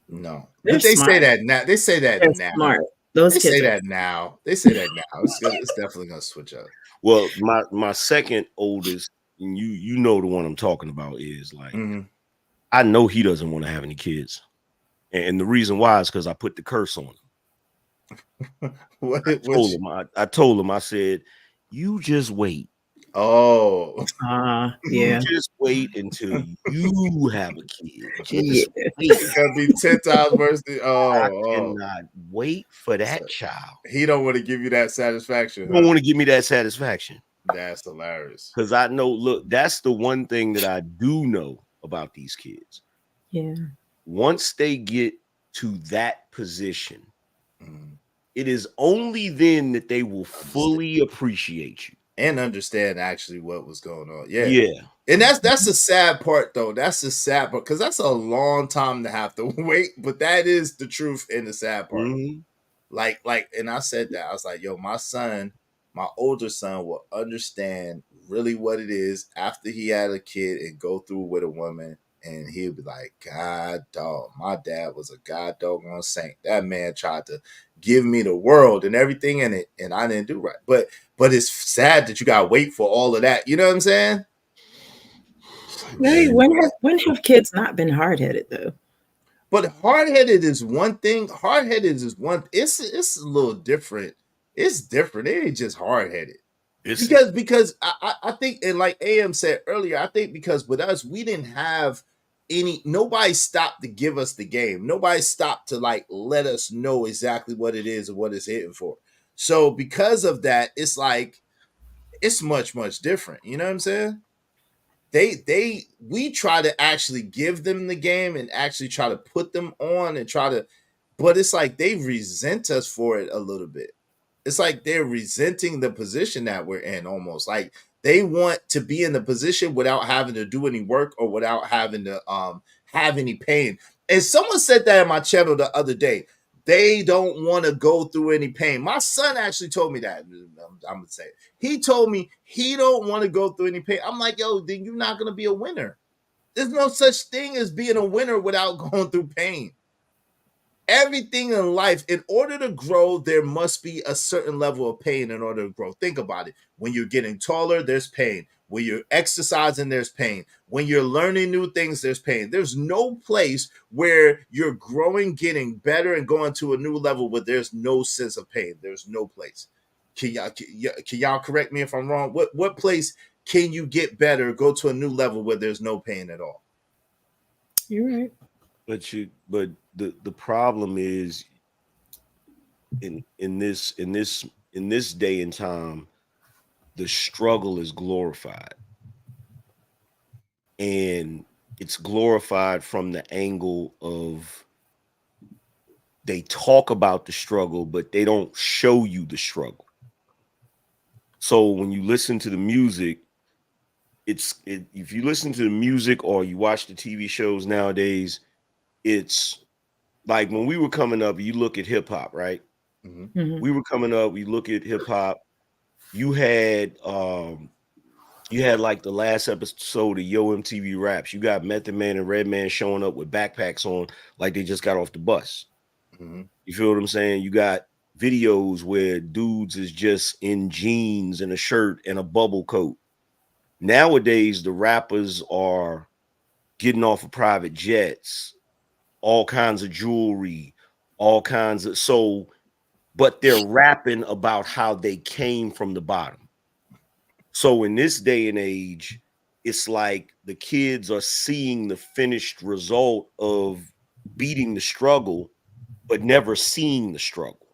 No, but they say that now. They say that now. Smart. They say that now. They say that now. It's definitely gonna switch up. Well, my second oldest, and you know the one I'm talking about is like, I know he doesn't want to have any kids, and the reason why is because I put the curse on him. I told him, I said, you just wait. Oh, yeah. Just wait until you have a kid. Just wait. It's gonna be 10 times worse. I cannot wait for that child. He don't want to give you that satisfaction. He don't want to give me that satisfaction. That's hilarious. Because I know, look, that's the one thing that I do know about these kids. Yeah. Once they get to that position, it is only then that they will fully appreciate you and understand actually what was going on. Yeah. Yeah. And that's the sad part though. That's the sad part because that's a long time to have to wait, but that is the truth and the sad part. Like, and I said that. I was like, yo, my son, my older son will understand really what it is after he had a kid and go through with a woman. And he'll be like, God dog, my dad was a god doggone saint. That man tried to give me the world and everything in it, and I didn't do right. But it's sad that you gotta wait for all of that. You know what I'm saying? Hey, when have kids not been hard-headed though? But hard-headed is one thing. Hard-headed is one. It's a little different. It's different. It ain't just hard-headed. Because I think, and like AM said earlier, I think because with us, we didn't have nobody stopped to give us the game. Nobody stopped to like let us know exactly what it is and what it's hitting for. So because of that, it's like it's much, much different. You know what I'm saying? We try to actually give them the game and actually try to put them on and but it's like they resent us for it a little bit. It's like they're resenting the position that we're in almost. Like they want to be in the position without having to do any work or without having to have any pain. And someone said that in my channel the other day. They don't want to go through any pain. My son actually told me that. I'm gonna say it. He told me he don't want to go through any pain. I'm like, yo, then you're not gonna be a winner. There's no such thing as being a winner without going through pain. Everything in life, in order to grow, there must be a certain level of pain in order to grow. Think about it. When you're getting taller, there's pain. When you're exercising, there's pain. When you're learning new things, there's pain. There's no place where you're growing, getting better, and going to a new level where there's no sense of pain. There's no place. Can y'all correct me if I'm wrong? What place can you get better, go to a new level where there's no pain at all? You're right. But the problem is in this day and time, the struggle is glorified. And it's glorified from the angle of they talk about the struggle, but they don't show you the struggle. So when you listen to the music, if you listen to the music or you watch the TV shows nowadays, it's like when we were coming up, you look at hip hop, right? We were coming up, we look at hip hop. You had like the last episode of Yo MTV Raps. You got Method Man and Redman showing up with backpacks on like they just got off the bus. You feel what I'm saying? You got videos where dudes is just in jeans and a shirt and a bubble coat. Nowadays, the rappers are getting off of private jets, all kinds of jewelry, all kinds of but they're rapping about how they came from the bottom. So in this day and age, it's like the kids are seeing the finished result of beating the struggle, but never seeing the struggle.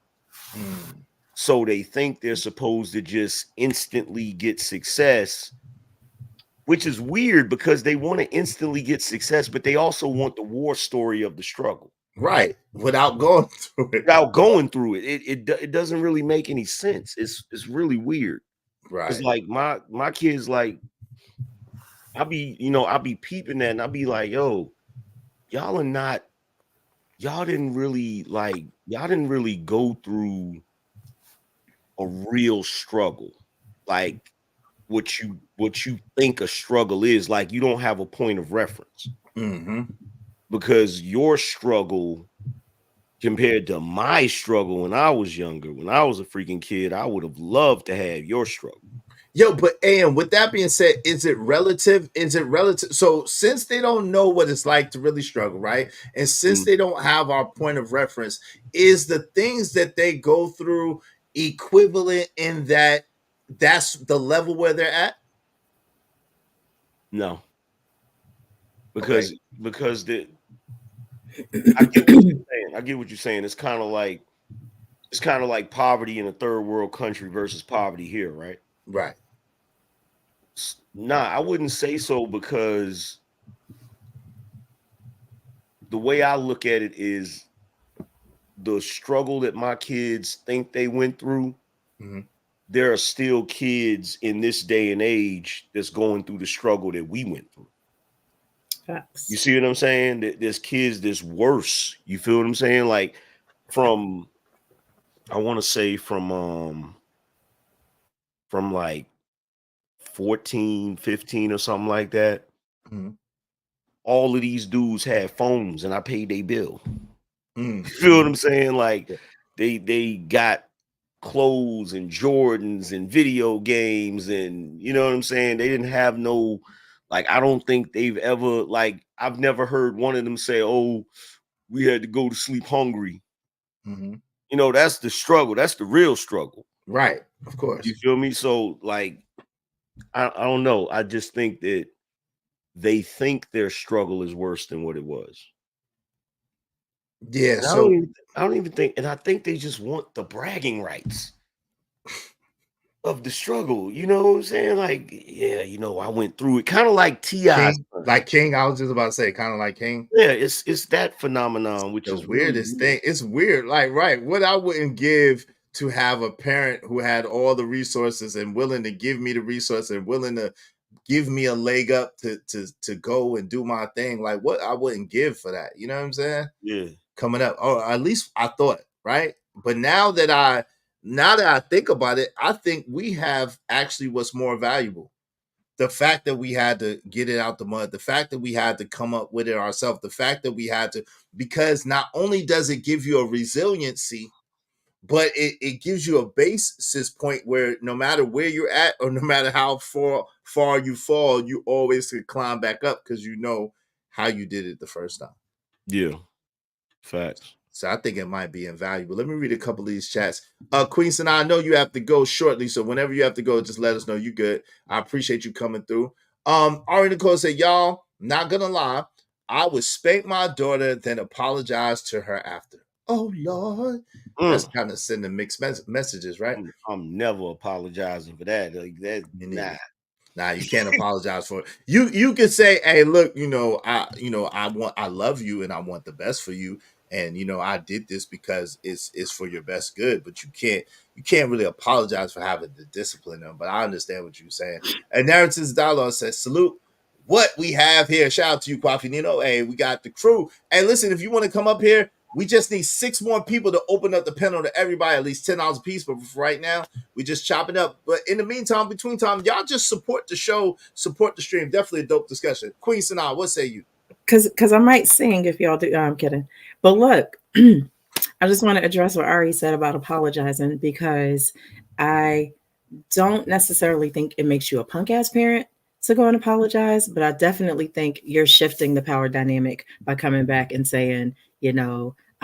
So they think they're supposed to just instantly get success, which is weird because they want to instantly get success, but they also want the war story of the struggle. Right. Without going through it. It doesn't really make any sense. It's really weird. Right. It's like my kids, like, I'll be peeping that and I'll be like, yo, y'all didn't really go through a real struggle. Like what you think a struggle is. Like you don't have a point of reference. Because your struggle compared to my struggle when I was younger, when I was a freaking kid, I would have loved to have your struggle. Yo, but and with that being said, is it relative? Is it relative? So since they don't know what it's like to really struggle, right? And since they don't have our point of reference, is the things that they go through equivalent in that that's the level where they're at? No. Because the I get what you're saying. I get what you're saying. It's kind of like poverty in a third world country versus poverty here, right? Right. Nah, I wouldn't say so, because the way I look at it is the struggle that my kids think they went through. There are still kids in this day and age that's going through the struggle that we went through. You see what I'm saying? There's kids that's worse. You feel what I'm saying? Like from, I want to say from like 14, 15 or something like that. All of these dudes had phones and I paid their bill. You feel what I'm saying? Like they got clothes and Jordans and video games, and you know what I'm saying? They didn't have no, like, I don't think they've ever, like, I've never heard one of them say, oh, we had to go to sleep hungry. You know, that's the struggle. That's the real struggle. Right. Of course. You feel me? So like, I don't know. I just think that they think their struggle is worse than what it was. Yeah. And So I don't even think, and I think they just want the bragging rights of the struggle. You know what I'm saying? Like, yeah, you know, I went through it. Kind of like T.I. King. I was just about to say, kind of like King. Yeah, it's that phenomenon, which the is weirdest really thing. It's weird. Like, right, what I wouldn't give to have a parent who had all the resources and willing to give me the resources and willing to give me a leg up to go and do my thing. Like, what I wouldn't give for that. You know what I'm saying? Yeah. Coming up, or at least I thought, right? But now that I think about it, I think we have actually what's more valuable. The fact that we had to get it out the mud, the fact that we had to come up with it ourselves, the fact that we had to, because not only does it give you a resiliency, but it gives you a basis point where no matter where you're at or no matter how far you fall, you always can climb back up because you know how you did it the first time. Yeah. Facts. So I think it might be invaluable. Let me read a couple of these chats. Queen Sana, I know you have to go shortly, so whenever you have to go, just let us know you good. I appreciate you coming through. Ari Nicole said, y'all, not gonna lie, I would spank my daughter, then apologize to her after. Oh Lord. That's kind of sending mixed messages, right? I'm never apologizing for that. Like that, Nah, you can't apologize for it. You can say, hey, look, I love you and I want the best for you. And I did this because it's for your best good, but you can't really apologize for having to discipline them. But I understand what you're saying. And Narratives Dialogue says, salute what we have here. Shout out to you, Kwafi Nino. Hey, we got the crew. Hey, listen, if you want to come up here, we just need 6 more people to open up the panel to everybody, at least $10 a piece. But for right now, we just chop it up. But in the meantime, between time, y'all just support the show, support the stream. Definitely a dope discussion. Queen Sanaa, what say you? Because I might sing if y'all do. No, I'm kidding. But look, I just want to address what Ari said about apologizing, because I don't necessarily think it makes you a punk ass parent to go and apologize, but I definitely think you're shifting the power dynamic by coming back and saying,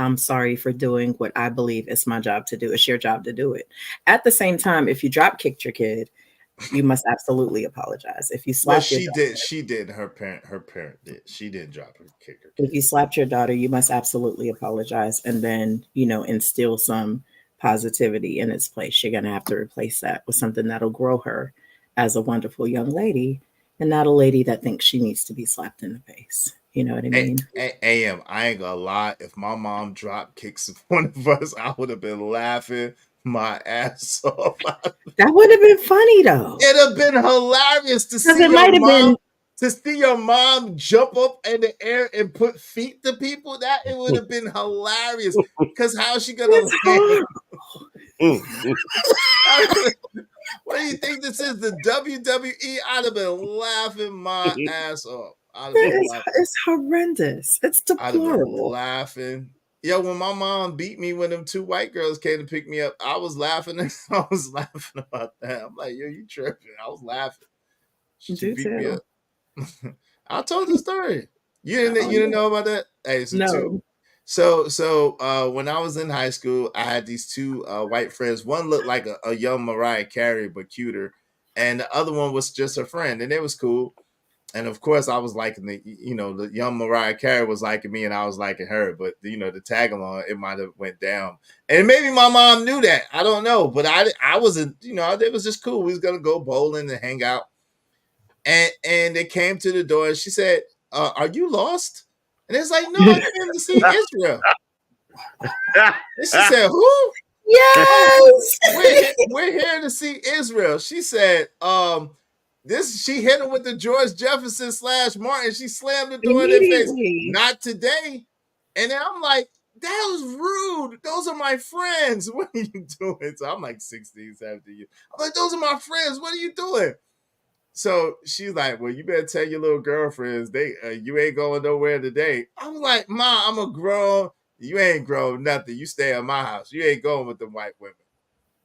I'm sorry for doing what I believe is my job to do. It's your job to do it. At the same time, if you drop kicked your kid, you must absolutely apologize. If you slapped she did. Her parent did. She did drop her kicker. If you slapped your daughter, you must absolutely apologize, and then instill some positivity in its place. You're gonna have to replace that with something that'll grow her as a wonderful young lady, and not a lady that thinks she needs to be slapped in the face. You know what I mean? AM, I ain't gonna lie. If my mom drop kicks one of us, I would have been laughing my ass off. That would have been funny though. It'd have been hilarious to see your mom jump up in the air and put feet to people. That it would have been hilarious. Because how is she gonna what do you think this is? The WWE? I'd have been laughing my ass off. It's horrendous. It's deplorable. I'd have been laughing Yo, when my mom beat me when them 2 white girls came to pick me up, I was laughing. I was laughing about that. I'm like, yo, you tripping. I was laughing. She beat me up. I told the story. You didn't know about that? Hey, No. So when I was in high school, I had these 2 white friends. One looked like a young Mariah Carey, but cuter, and the other one was just a friend, and it was cool. And of course, I was liking the young Mariah Carey was liking me, and I was liking her. But the tag along, it might have went down, and maybe my mom knew that. I don't know, but I wasn't. It was just cool. We was gonna go bowling and hang out, and they came to the door, and she said, "Are you lost?" And it's like, "No, I came to see Israel." And she said, "Who?" Yes. We're here to see Israel. She said, she hit him with the George Jefferson / Martin. She slammed the door in their face. Not today. And then I'm like, that was rude. Those are my friends. What are you doing? So I'm like 16, 17 years. I'm like, those are my friends. What are you doing? So she's like, well, you better tell your little girlfriends you ain't going nowhere today. I'm like, Ma, I'm a grown. You ain't grown nothing. You stay at my house. You ain't going with the white women.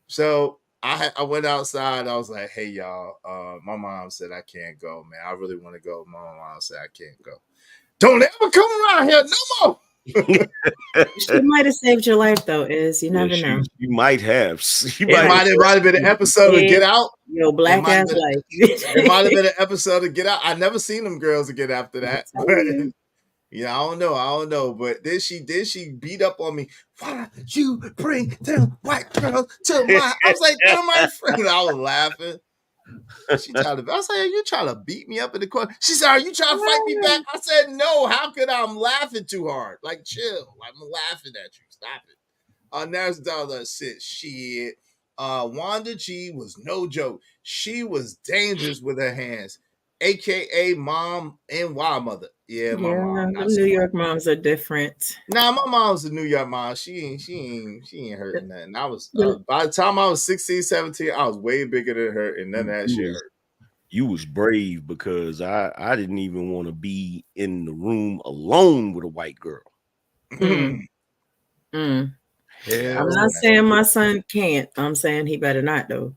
So I went outside. I was like, hey, y'all, my mom said I can't go, man. I really want to go. My mom said I can't go. Don't ever come around here no more. She might have saved your life, though, you never know. You might have. It might have been an episode of Get Out. Your black ass life. It might have been an episode of Get Out. I never seen them girls again after that. Yeah, I don't know. But then she beat up on me. Why you bring them white girls to my? I was like, they're my friend. I was laughing. I was like, are you trying to beat me up in the corner? She said, are you trying to fight me back? I said, no. How could I'm laughing too hard? Like, chill. I'm laughing at you. Stop it. Naz Dollar said, shit. Wanda G was no joke. She was dangerous with her hands. AKA mom and wild mother. Yeah, my mom. New York moms are different. Nah, my mom's a New York mom. She ain't hurting nothing. I was by the time I was 16, 17, I was way bigger than her, and none of that shit hurt. You was brave because I didn't even want to be in the room alone with a white girl. I'm not saying my son can't. I'm saying he better not though.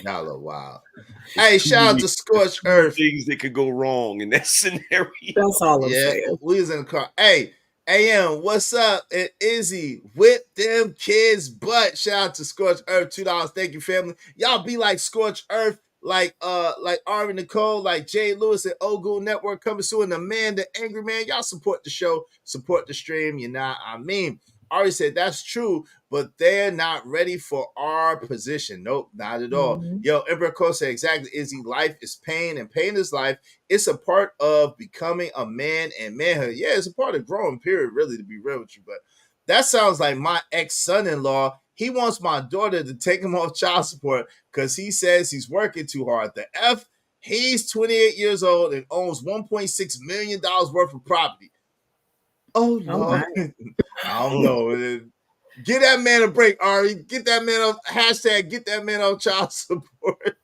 Y'all are wild. Hey, shout out to Scorched Earth. Things that could go wrong in that scenario. That's all I'm saying. We was in the car. Hey, AM, what's up? And Izzy, whip them kids' butt. Shout out to Scorched Earth, $2. Thank you, family. Y'all be like Scorched Earth, like Ari Nicole, like Jay Lewis and Ogu Network coming soon. And the man, the angry man. Y'all support the show, support the stream. You know what I mean? Ari said that's true, but they're not ready for our position. Nope, not at all. Yo, Emperor Cole said exactly, Izzy, life is pain and pain is life. It's a part of becoming a man and manhood. Yeah, it's a part of growing, period, really, to be real with you. But that sounds like my ex-son-in-law. He wants my daughter to take him off child support because he says he's working too hard. The F, he's 28 years old and owns $1.6 million worth of property. Oh, Lord. I don't know. Get that man a break, Ari. Get that man on hashtag, get that man on child support.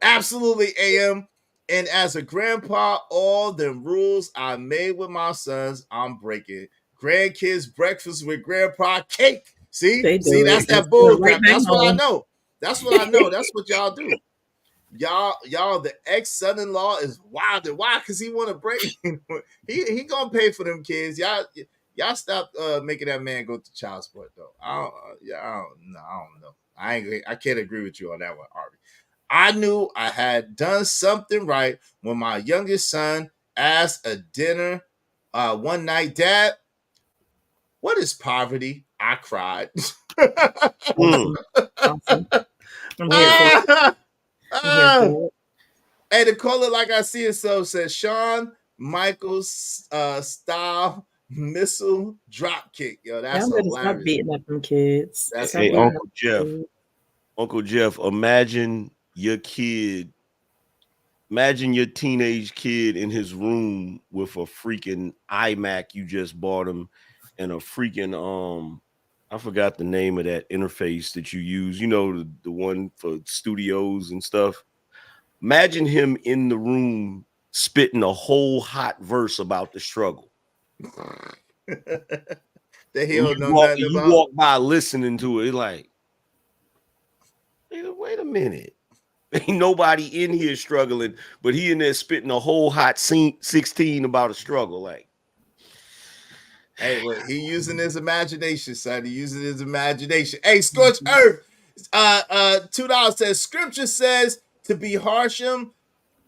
Absolutely, AM. And as a grandpa, all the rules I made with my sons, I'm breaking. Grandkids breakfast with grandpa cake. See, that's that bull crap. That's what I know. That's what I know. That's what y'all do. Y'all, the ex-son-in-law is wild. Why? Because he want to break. he gonna pay for them kids. Y'all stop making that man go to child support though. I don't know. I can't agree with you on that one, Ari. I knew I had done something right when my youngest son asked at dinner one night, Dad, what is poverty? I cried. Awesome. Hey, to call it like I see it, so says Shawn Michaels style missile drop kick. Yo, that's hilarious. Stop beating up them kids. That's hey, Uncle Jeff, imagine your teenage kid in his room with a freaking iMac you just bought him and a freaking I forgot the name of that interface that you use, you know, the one for studios and stuff. Imagine him in the room spitting a whole hot verse about the struggle. That he And don't know walk, nothing you about. walk by listening to it, like, wait a minute. Ain't nobody in here struggling, but he in there spitting a whole hot 16 about a struggle. Like, hey, look, he using his imagination, son. He using his imagination. Hey, Scorch Earth, $2 says scripture says to be harsh him,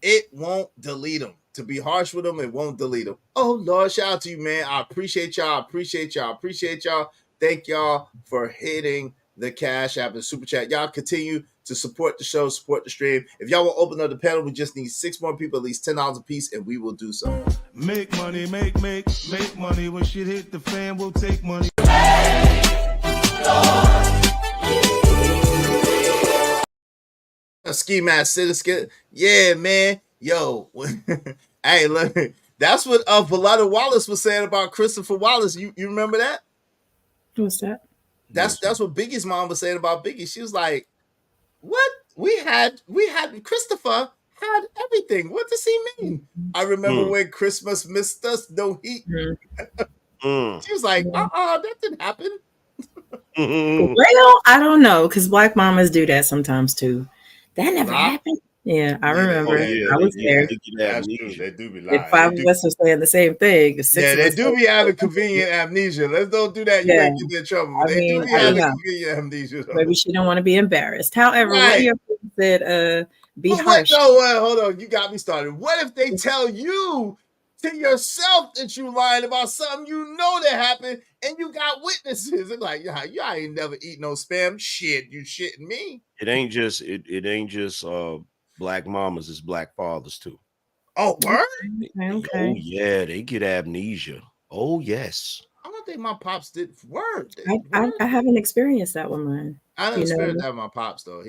it won't delete him. To be harsh with him, it won't delete him. Oh Lord, shout out to you, man. I appreciate y'all. Appreciate y'all. Thank y'all for hitting the Cash App and Super Chat. Y'all continue to support the show, support the stream. If y'all will open up the panel, we just need 6 more people, at least $10 a piece, and we will do so. Make money, make money. When shit hit the fan, we'll take money. A ski mask citizen. Yeah, man. Yo. Hey, look. That's what Valetta Wallace was saying about Christopher Wallace. You remember that? What's that? That's what Biggie's mom was saying about Biggie. She was like, what? We had Christopher had everything. What does he mean? I remember when Christmas missed us, no heat. She was like, that didn't happen. Well, I don't know, because black mamas do that sometimes too. That never happened. Yeah, I remember. I was there. That's true. They do be lying. If 5 of us are saying the same thing, 6 yeah, of they us do be having convenient amnesia. Let's don't do that. You Yeah. ain't get in trouble. But I they mean, do be I don't having know. convenient amnesia. Though. Maybe she don't want to be embarrassed. However, what Right. your friend said, be But harsh. hold on. You got me started. What if they tell you to yourself that you lying about something you know that happened and you got witnesses? And like, yeah, you ain't never eat no spam. Shit, you shitting me. it ain't just black mamas, it's black fathers too. Oh, word? Okay. Oh yeah, they get amnesia. Oh yes. I don't think my pops did. Word. I haven't experienced that with mine. I never experienced that with my pops though.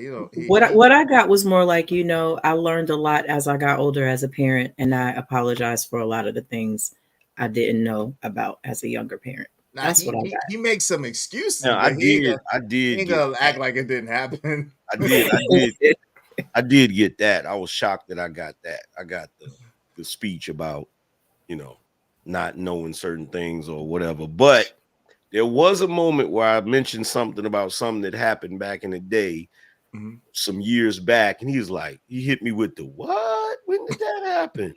What I got was more like, I learned a lot as I got older as a parent, and I apologized for a lot of the things I didn't know about as a younger parent. Now, That's what I got. He makes some excuses. Now, but he ain't gonna act like it didn't happen. I did get that. I was shocked that I got that. I got the speech about, not knowing certain things or whatever. But there was a moment where I mentioned something about something that happened back in the day, some years back, and he hit me with the what? When did that happen?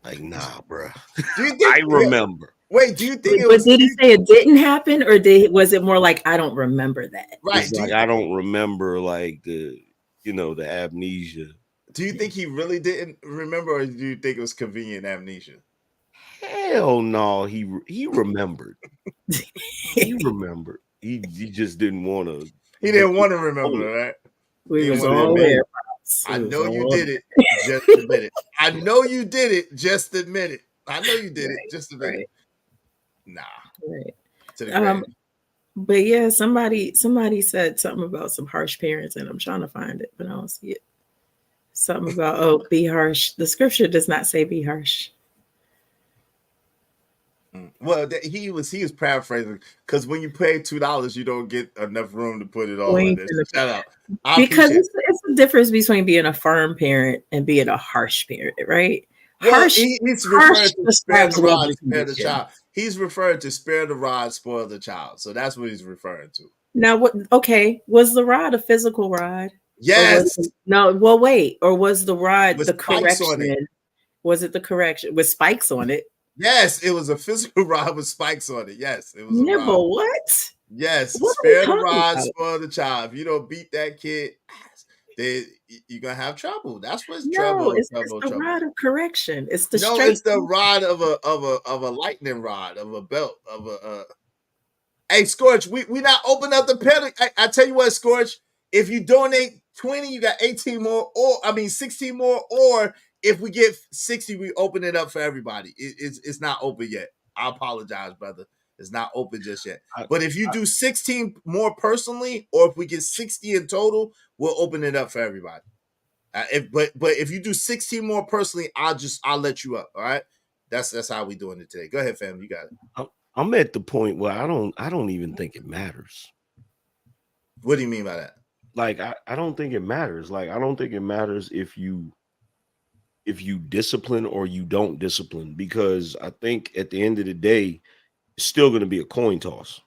Like, nah, bro. I remember. Wait, do you think But did he say it didn't happen, or was it more like I don't remember that? Right. It's like I don't remember like the amnesia. Do you think he really didn't remember, or do you think it was convenient amnesia? Hell no, he remembered. He remembered. He just didn't want to. He didn't want to remember, right? We was all there. I know you did it. Just admit it. I know you did it. Just admit it. I know you did it. Just admit it. Nah. Right. To the grave. But yeah, somebody said something about some harsh parents, and I'm trying to find it, but I don't see it. Something about be harsh. The scripture does not say be harsh. Well, he was paraphrasing, because when you pay $2, you don't get enough room to put it all in there. Shut up. Because it's the difference between being a firm parent and being a harsh parent, right? Well, harsh. He's referring to spare the rod, describes spare the child. He's referring to spare the rod, spoil the child. So that's what he's referring to. Now, what? Okay, was the rod a physical rod? Yes. No. Well, wait. Or was the rod With the spikes on it. correction? Was it the correction with spikes on it? Yes, it was a physical rod with spikes on it. Yes, it was. Nibble, what? Yes, What spare the are we talking rod, about? spoil the child. If you don't beat that kid, you're gonna have trouble. That's what's No, trouble. it's the rod of correction. It's the No, straight. it's the rod of a lightning rod, of a belt, of a. Hey, Scorch, we not open up the pedal. I tell you what, Scorch, if you donate 20, you got 18 more, 16 more, or if we get 60, we open it up for everybody. It's not open yet. I apologize, brother. It's not open just yet. But if you do 16 more personally, or if we get 60 in total, we'll open it up for everybody. But if you do 16 more personally, I'll let you up. All right. That's how we doing it today. Go ahead, fam. You got it. I'm at the point where I don't even think it matters. What do you mean by that? Like I don't think it matters. Like I don't think it matters if you if you discipline or you don't discipline, because I think at the end of the day, it's still going to be a coin toss.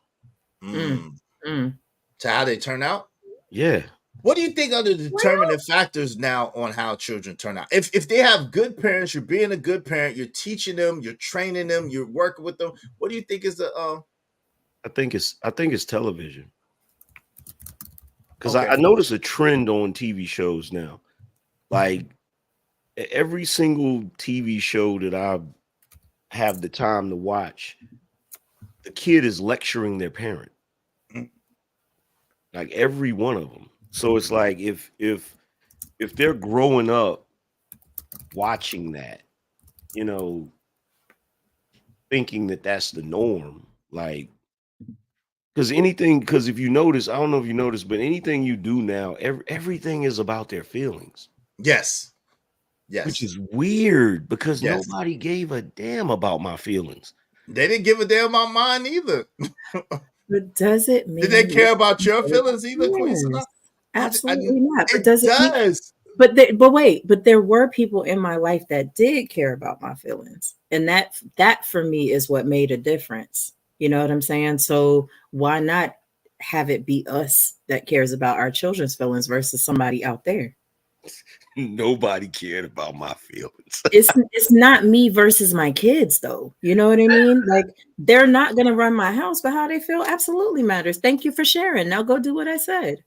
To how they turn out? Yeah. What do you think are the determining factors now on how children turn out? If they have good parents, you're being a good parent, you're teaching them, you're training them, you're working with them. What do you think is the I think it's television. Because Okay. I notice a trend on TV shows now. Like every single TV show that I have the time to watch, the kid is lecturing their parent. Like every one of them. So it's like if they're growing up watching that, you know, thinking that that's the norm, like, because if you notice, I don't know if you notice, but anything you do now, everything is about their feelings. Yes. Yes. Which is weird because Yes. nobody gave a damn about my feelings. They didn't give a damn about mine either. But does it mean Did they care about your feelings either, Queen Sana? Absolutely not. But It does it does. But wait, but there were people in my life that did care about my feelings. And that for me is what made a difference. You know what I'm saying? So why not have it be us that cares about our children's feelings versus somebody out there? Nobody cared about my feelings. It's not me versus my kids though. You know what I mean? Like they're not gonna run my house, but how they feel absolutely matters. Thank you for sharing. Now go do what I said.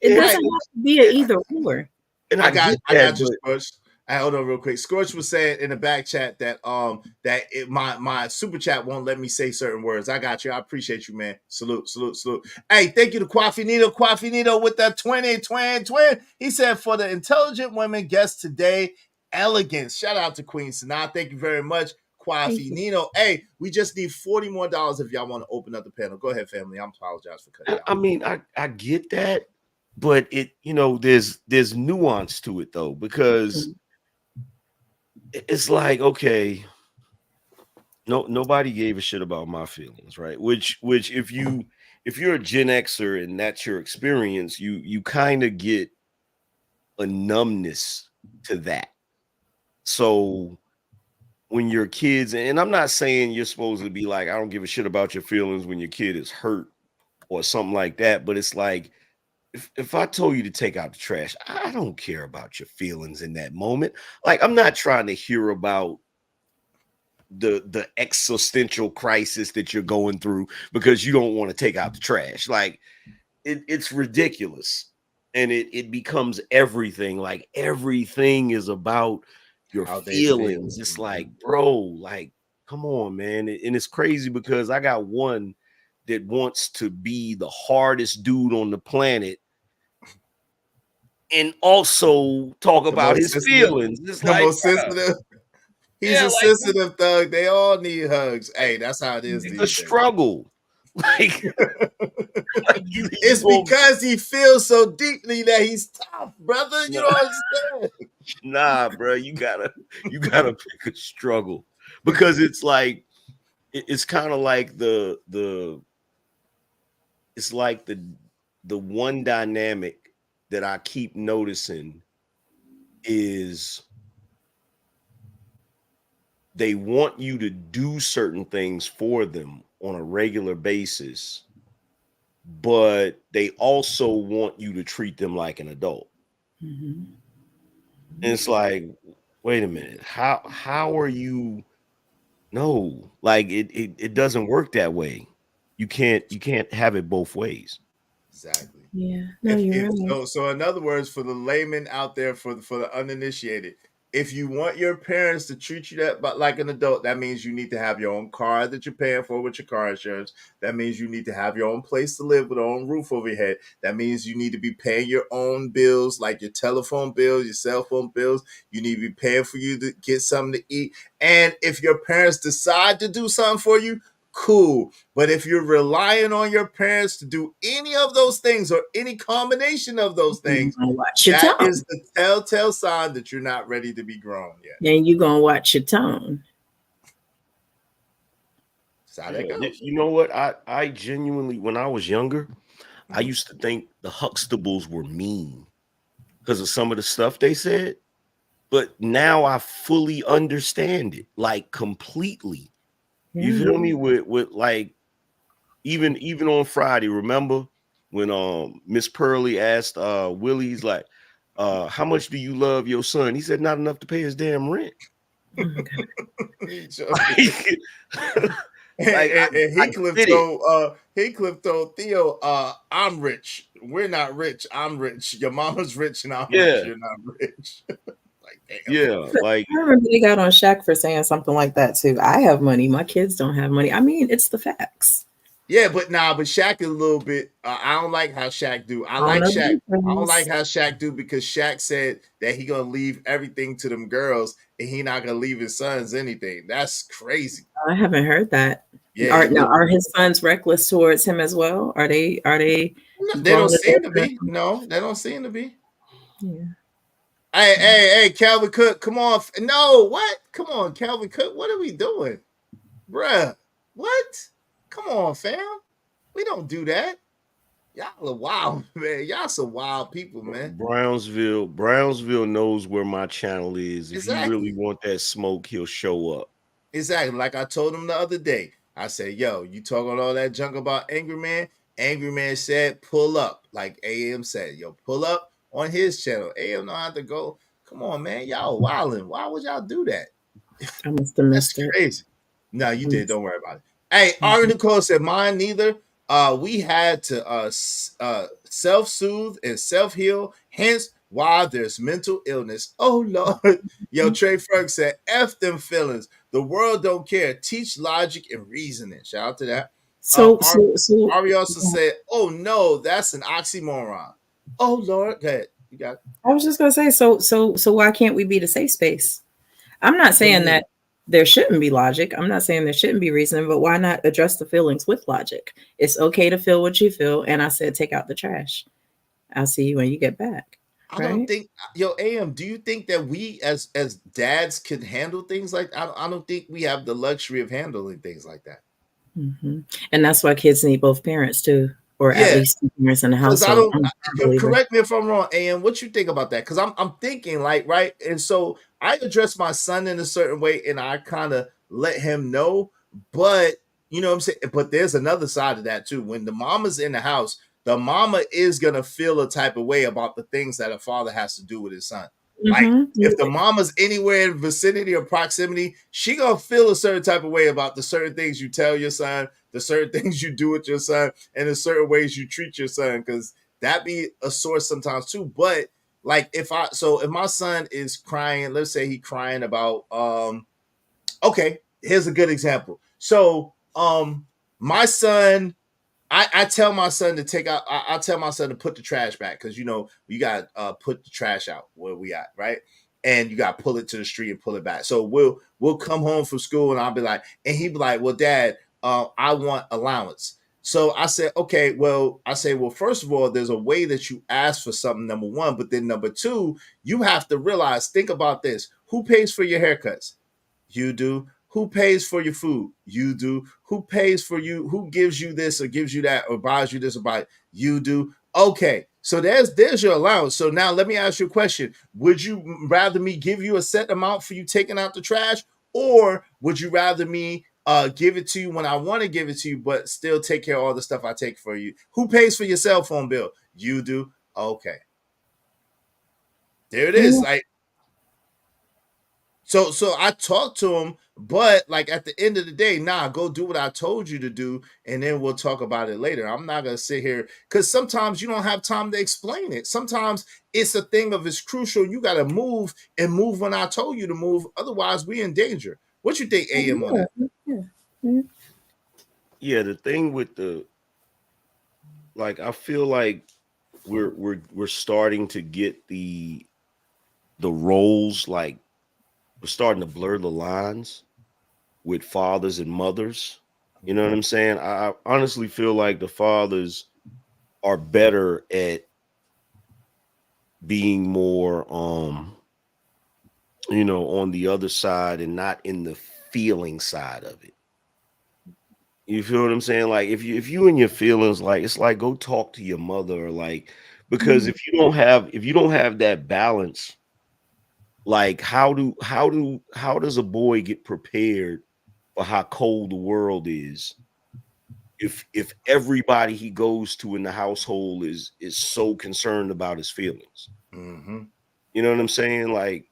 It doesn't have to be an either or. And I got you, Scorch. Hold on real quick. Scorch was saying in the back chat that my super chat won't let me say certain words. I got you. I appreciate you, man. Salute. Hey, thank you to Quafinito with that 20. He said, for the intelligent women guests today, elegance. Shout out to Queen Sana. Thank you very much, Quafinito. Hey, we just need $40 more if y'all want to open up the panel. Go ahead, family. I apologize for cutting out. I mean, I get that, but there's nuance to it though, because it's like, okay, nobody gave a shit about my feelings, right? Which if you're a Gen Xer and that's your experience, you kind of get a numbness to that. So when your kids, and I'm not saying you're supposed to be like, I don't give a shit about your feelings when your kid is hurt or something like that, but it's like, if I told you to take out the trash, I don't care about your feelings in that moment. Like, I'm not trying to hear about the existential crisis that you're going through because you don't want to take out the trash. Like, it's ridiculous. And it becomes everything. Like, everything is about your feelings. It's like, bro, like, come on, man. And it's crazy because I got one that wants to be the hardest dude on the planet and also talk about his feelings. It's like, most sensitive. He's a sensitive thug. They all need hugs. Hey, that's how it is. It's a struggle. Like, it's because he feels so deeply that he's tough, brother. You don't understand. Nah, bro, you gotta pick a struggle, because it's like it's kind of like the one dynamic that I keep noticing is they want you to do certain things for them on a regular basis, but they also want you to treat them like an adult. Mm-hmm. And it's like, wait a minute, how are you? No, like it doesn't work that way. You can't have it both ways. Exactly. Yeah. No, you're right. So in other words, for the layman out there, for the uninitiated, if you want your parents to treat you like an adult, that means you need to have your own car that you're paying for with your car insurance. That means you need to have your own place to live with your own roof over your head. That means you need to be paying your own bills, like your telephone bills, your cell phone bills. You need to be paying for you to get something to eat. And if your parents decide to do something for you, cool. But if you're relying on your parents to do any of those things or any combination of those things, that is the telltale sign that you're not ready to be grown yet. Then you're gonna watch your tone. You know what? I genuinely, when I was younger, I used to think the Huxtables were mean because of some of the stuff they said. but now I fully understand it, like completely. You feel me? With like even on Friday, remember when Miss Pearlie asked Willie, he's like, how much do you love your son? He said not enough to pay his damn rent. And Heathcliff told Theo, I'm rich. We're not rich. I'm rich. Your mama's rich and I'm rich. You're not rich. Like, damn. Yeah, like I remember they got on Shaq for saying something like that too. I have money, my kids don't have money. I mean, it's the facts. Yeah, but Shaq is a little bit. I don't like how Shaq do. I like Shaq. I don't like how Shaq do because Shaq said that he gonna leave everything to them girls and he not gonna leave his sons anything. That's crazy. I haven't heard that. Yeah, Are his sons reckless towards him as well? Are they? They don't seem to be. No, they don't seem to be. Yeah. Hey, Calvin Cook, come on. No, what? Come on, Calvin Cook. What are we doing? Bruh, what? Come on, fam. We don't do that. Y'all are wild, man. Y'all some wild people, man. Brownsville knows where my channel is. If Exactly. you really want that smoke, he'll show up. Exactly. Like I told him the other day. I said, yo, you talking all that junk about Angry Man? Angry Man said, pull up. Like AM said, yo, pull up on his channel. AM don't have to go. Come on, man. Y'all wilding. Why would y'all do that? I must have missed it. Crazy. No, you did. Don't worry about it. Hey, Ari Nicole said, mine neither. We had to self-soothe and self-heal. Hence why there's mental illness. Oh, Lord. Yo, Trey Ferg said, F them feelings. The world don't care. Teach logic and reasoning. Shout out to that. Ari also said, oh, no, that's an oxymoron. Oh, Lord. Go ahead. You got it. I was just going to say, so why can't we be the safe space? I'm not saying that there shouldn't be logic. I'm not saying there shouldn't be reasoning, but why not address the feelings with logic? It's okay to feel what you feel. And I said, take out the trash. I'll see you when you get back. I don't think, yo, AM, do you think that we as dads can handle things like I don't think we have the luxury of handling things like that. Mm-hmm. And that's why kids need both parents too, or at least two parents in the household. Correct me if I'm wrong, AM. What you think about that? Because I'm thinking like, right, and so I address my son in a certain way, and I kind of let him know. But you know what I'm saying. But there's another side of that too. When the mama's in the house, the mama is gonna feel a type of way about the things that a father has to do with his son. Like if the mama's anywhere in vicinity or proximity, she gonna feel a certain type of way about the certain things you tell your son, the certain things you do with your son, and the certain ways you treat your son, because that be a source sometimes too. But like if my son is crying, let's say he crying about okay, here's a good example. So my son, I tell my son to take out. I tell my son to put the trash back because you know you got put the trash out where we at, right? And you got to pull it to the street and pull it back. So we'll come home from school and I'll be like, and he'd be like, well, Dad, I want allowance. So I said, okay, well, first of all, there's a way that you ask for something, number one, but then number two, you have to realize, think about this: who pays for your haircuts? You do. Who pays for your food? You do. Who pays for you? Who gives you this or gives you that or buys you this or buy? You do. Okay, so there's your allowance. So now let me ask you a question. Would you rather me give you a set amount for you taking out the trash, or would you rather me give it to you when I want to give it to you, but still take care of all the stuff I take for you? Who pays for your cell phone bill? You do. Okay. There it is. Like, so I talked to him, but like at the end of the day, go do what I told you to do, and then we'll talk about it later. I'm not gonna sit here because sometimes you don't have time to explain it. Sometimes it's a thing of it's crucial. You gotta move and move when I told you to move. Otherwise, we in danger. What you think, AM, on that? Yeah, the thing with the like, I feel like we're starting to get the roles, like we're starting to blur the lines with fathers and mothers. You know what I'm saying? I honestly feel like the fathers are better at being more you know, on the other side and not in the feeling side of it. You feel what I'm saying? Like if you in your feelings, like it's like go talk to your mother, or like, because if you don't have that balance, like how does a boy get prepared for how cold the world is if everybody he goes to in the household is so concerned about his feelings? Mm-hmm. You know what I'm saying? Like,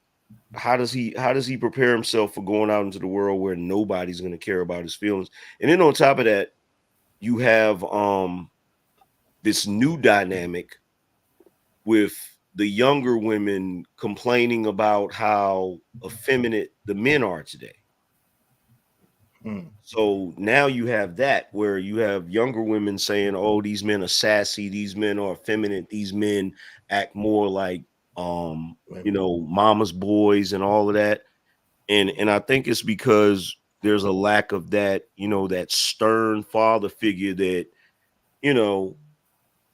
how does he prepare himself for going out into the world where nobody's going to care about his feelings? And then on top of that, you have this new dynamic with the younger women complaining about how effeminate the men are today. So now you have that where you have younger women saying, "Oh, these men are sassy, these men are effeminate, these men act more like mama's boys and all of that." And I think it's because there's a lack of that, that stern father figure that,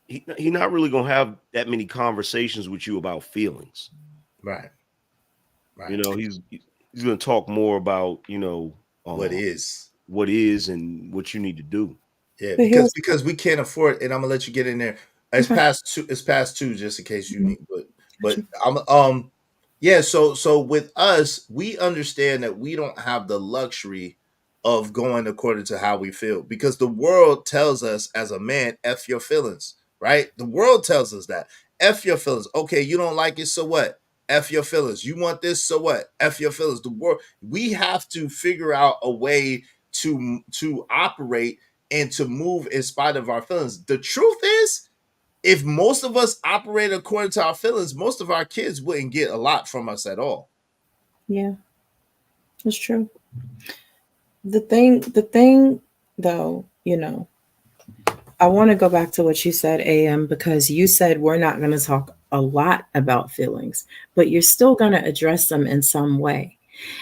he not really gonna have that many conversations with you about feelings. Right. He's gonna talk more about, What is and what you need to do. Yeah, But here's because we can't afford, and I'm gonna let you get in there. It's past two. It's past two, just in case you need. But I'm yeah. So with us, we understand that we don't have the luxury of going according to how we feel, because the world tells us as a man, "F your feelings," right? The world tells us that, "F your feelings." Okay, you don't like it, so what? F your feelings. You want this, so what? F your feelings. The world. We have to figure out a way to operate and to move in spite of our feelings. The truth is, if most of us operate according to our feelings, most of our kids wouldn't get a lot from us at all. Yeah, that's true. The thing though, I want to go back to what you said, AM, because you said we're not going to talk a lot about feelings, but you're still going to address them in some way.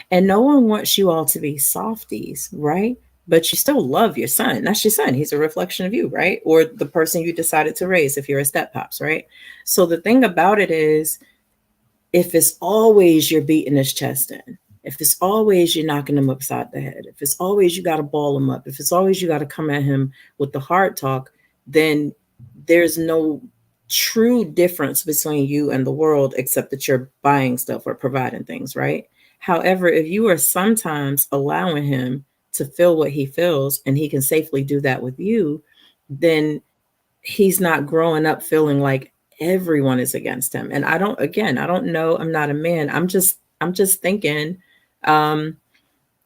And no one wants you all to be softies, right? But you still love your son. That's your son. He's a reflection of you, right? Or the person you decided to raise if you're a step pops, right? So the thing about it is, if it's always you're beating his chest in, if it's always you're knocking him upside the head, if it's always you got to ball him up, if it's always you got to come at him with the hard talk, then there's no true difference between you and the world except that you're buying stuff or providing things, right? However, if you are sometimes allowing him to feel what he feels and he can safely do that with you, then he's not growing up feeling like everyone is against him. And I don't know, I'm not a man. I'm just thinking,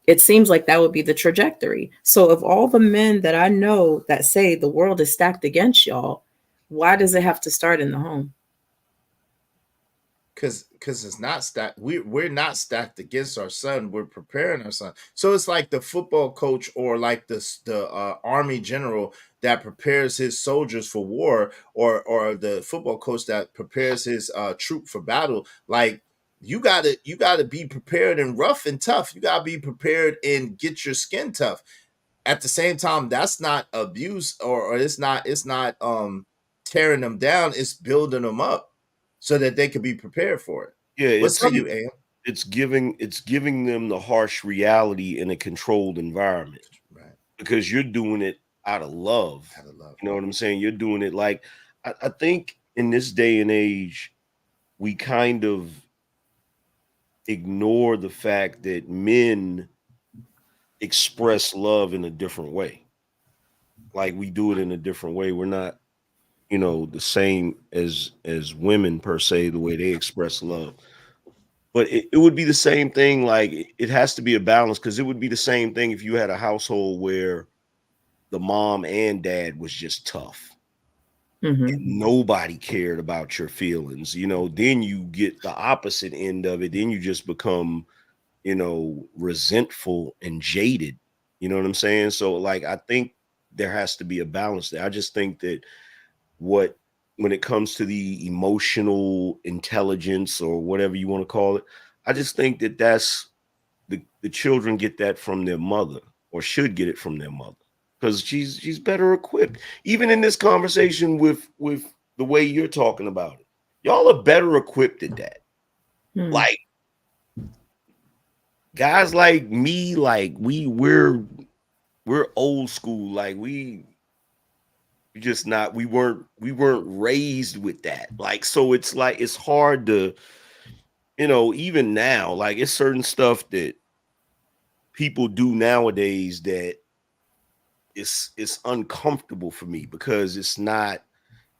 it seems like that would be the trajectory. So of all the men that I know that say the world is stacked against y'all, why does it have to start in the home? Because it's not stacked. We're not stacked against our son. We're preparing our son. So it's like the football coach or like the army general that prepares his soldiers for war, or the football coach that prepares his troop for battle. Like, you gotta be prepared and rough and tough. You gotta be prepared and get your skin tough. At the same time, that's not abuse, or it's not tearing them down. It's building them up so that they could be prepared for it. Yeah, What's up, you, AM? It's giving them the harsh reality in a controlled environment. Right. Because you're doing it out of love. You know what I'm saying? You're doing it like, I think in this day and age, we kind of ignore the fact that men express love in a different way. Like, we do it in a different way. We're not, the same as women per se, the way they express love. But it would be the same thing. Like, it has to be a balance, because it would be the same thing if you had a household where the mom and dad was just tough. And nobody cared about your feelings. Then you get the opposite end of it. Then you just become, resentful and jaded. You know what I'm saying? So, like, I think there has to be a balance there. I just think that when it comes to the emotional intelligence, or whatever you want to call it, I just think that that's the children get that from their mother, or should get it from their mother, because she's better equipped. Even in this conversation with the way you're talking about it, y'all are better equipped at that. Like, guys like me, like we're old school. Like, we weren't raised with that. Like, so it's like, it's hard to you know, even now, like it's certain stuff that people do nowadays that it's uncomfortable for me because it's not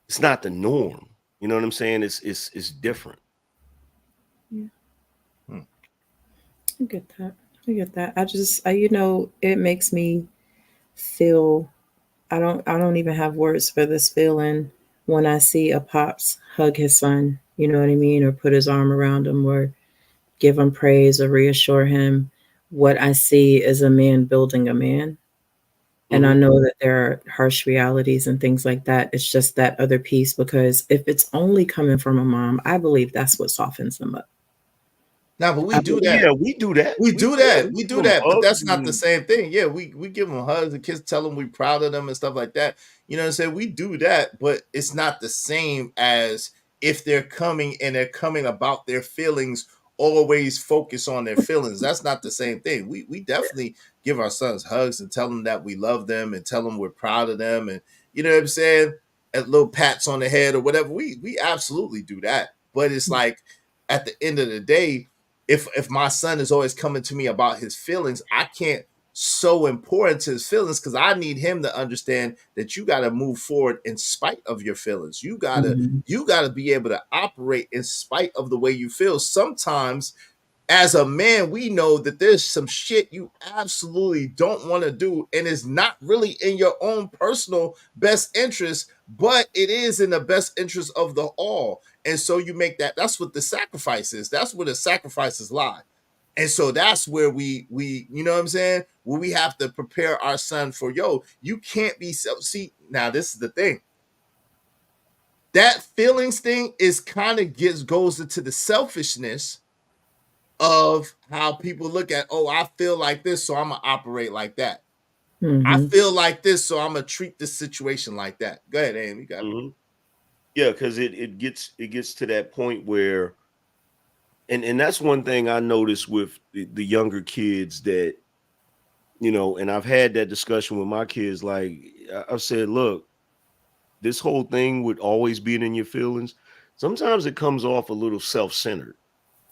the norm. You know what I'm saying? It's different. Yeah. I get that. I get that. You know, it makes me feel. I don't even have words for this feeling when I see a pops hug his son. You know what I mean, or put his arm around him, or give him praise, or reassure him. What I see is a man building a man. And I know that there are harsh realities and things like that. It's just that other piece, because if it's only coming from a mom, I believe that's what softens them up. Now, but we do that. Yeah, we do that. We do that. We give do them that. But hugs that's not the and- same thing. Yeah, we give them hugs and kids, tell them we're proud of them and stuff like that. You know what I'm saying? We do that, but it's not the same as if they're coming and they're coming about their feelings, always focus on their feelings. That's not the same thing. We definitely give our sons hugs and tell them that we love them and tell them we're proud of them, and you know what I'm saying? And little pats on the head or whatever. We absolutely do that. But it's like at the end of the day, if my son is always coming to me about his feelings, I can't so important to his feelings because I need him to understand that you got to move forward in spite of your feelings. You gotta be able to operate in spite of the way you feel. Sometimes as a man, we know that there's some shit you absolutely don't want to do, and it's not really in your own personal best interest, but it is in the best interest of the all. And so you make that. That's what the sacrifice is. That's where the sacrifices lie. And so that's where we you know what I'm saying? Where we have to prepare our son for, yo, you can't be see. Now this is the thing. That feelings thing is kind of goes into the selfishness of how people look at, oh, I feel like this, so I'm gonna operate like that. I feel like this, so I'm gonna treat this situation like that. Go ahead, Amy. You got it. Yeah, because it gets to that point where, and that's one thing I noticed with the younger kids that, you know, and I've had that discussion with my kids. Like I said, look, this whole thing with always being in your feelings, sometimes it comes off a little self-centered.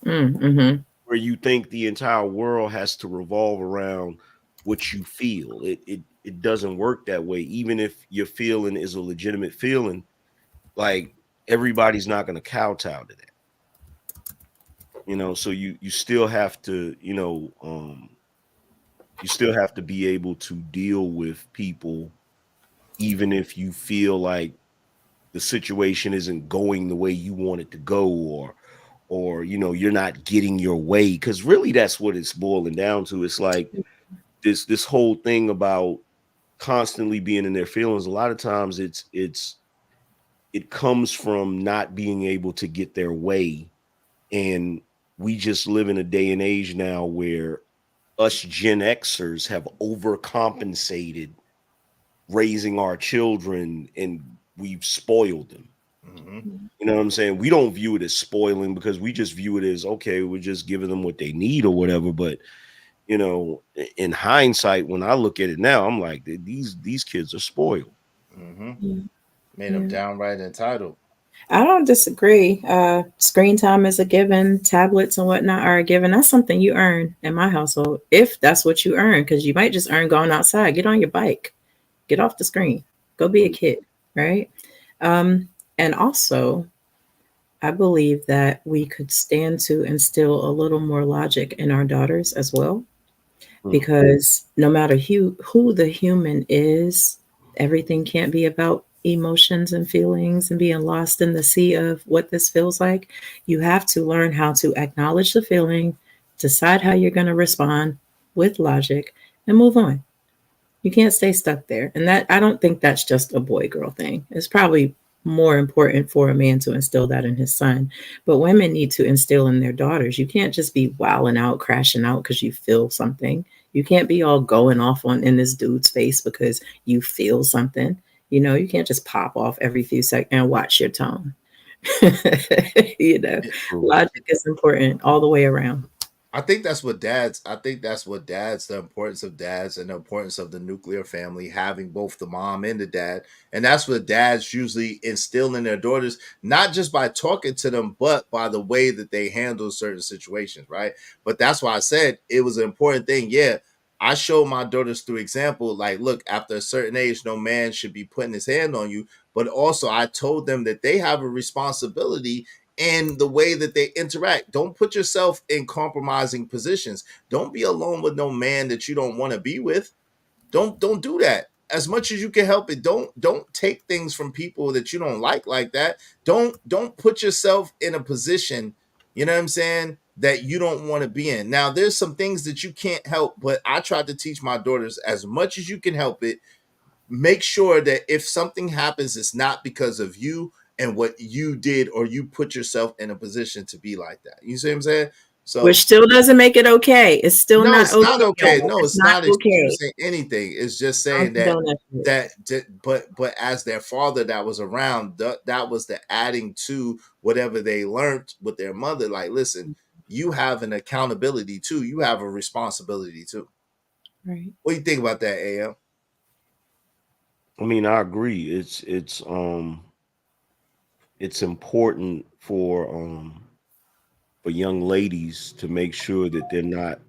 Where you think the entire world has to revolve around what you feel. It doesn't work that way. Even if your feeling is a legitimate feeling, like everybody's not going to kowtow to that. You know, so you still have to, you know, you still have to be able to deal with people, even if you feel like the situation isn't going the way you want it to go, or you know, you're not getting your way, because really that's what it's boiling down to. It's like this whole thing about constantly being in their feelings. A lot of times it comes from not being able to get their way. And we just live in a day and age now where us Gen Xers have overcompensated raising our children, and we've spoiled them. You know what I'm saying? We don't view it as spoiling because we just view it as, okay, we're just giving them what they need or whatever. But you know, in hindsight, when I look at it now, I'm like, these kids are spoiled. Made them downright entitled. I don't disagree. Screen time is a given. Tablets and whatnot are a given. That's something you earn in my household, if that's what you earn, because you might just earn going outside. Get on your bike. Get off the screen. Go be a kid, right? And also, I believe that we could stand to instill a little more logic in our daughters as well, because no matter who the human is, everything can't be about emotions and feelings and being lost in the sea of what this feels like. You have to learn how to acknowledge the feeling, decide how you're going to respond with logic, and move on. You can't stay stuck there. And that, I don't think that's just a boy-girl thing. It's probably more important for a man to instill that in his son. But women need to instill in their daughters. You can't just be wilding out, crashing out because you feel something. You can't be all going off in this dude's face because you feel something. You know, you can't just pop off every few seconds and watch your tone. You know, logic is important all the way around. I think that's what dads, the importance of dads and the importance of the nuclear family, having both the mom and the dad. And that's what dads usually instill in their daughters, not just by talking to them, but by the way that they handle certain situations, right? But that's why I said it was an important thing. Yeah, I showed my daughters through example, like, look, after a certain age, no man should be putting his hand on you. But also, I told them that they have a responsibility in the way that they interact. Don't put yourself in compromising positions. Don't be alone with no man that you don't want to be with. Don't do that. As much as you can help it, don't take things from people that you don't like that. Don't put yourself in a position, you know what I'm saying, that you don't want to be in. Now, there's some things that you can't help, but I tried to teach my daughters, as much as you can help it, make sure that if something happens, it's not because of you and what you did, or you put yourself in a position to be like that. You see what I'm saying? So, which still doesn't make it okay. It's still no, not it's okay. not okay. Y'all. No, it's not not okay. excusing anything. It's just saying I'm done with it. but as their father that was around, that was the adding to whatever they learned with their mother. Like, listen, you have an accountability too. You have a responsibility too. Right. What do you think about that, AM? I mean, I agree. It's important for young ladies to make sure that they're not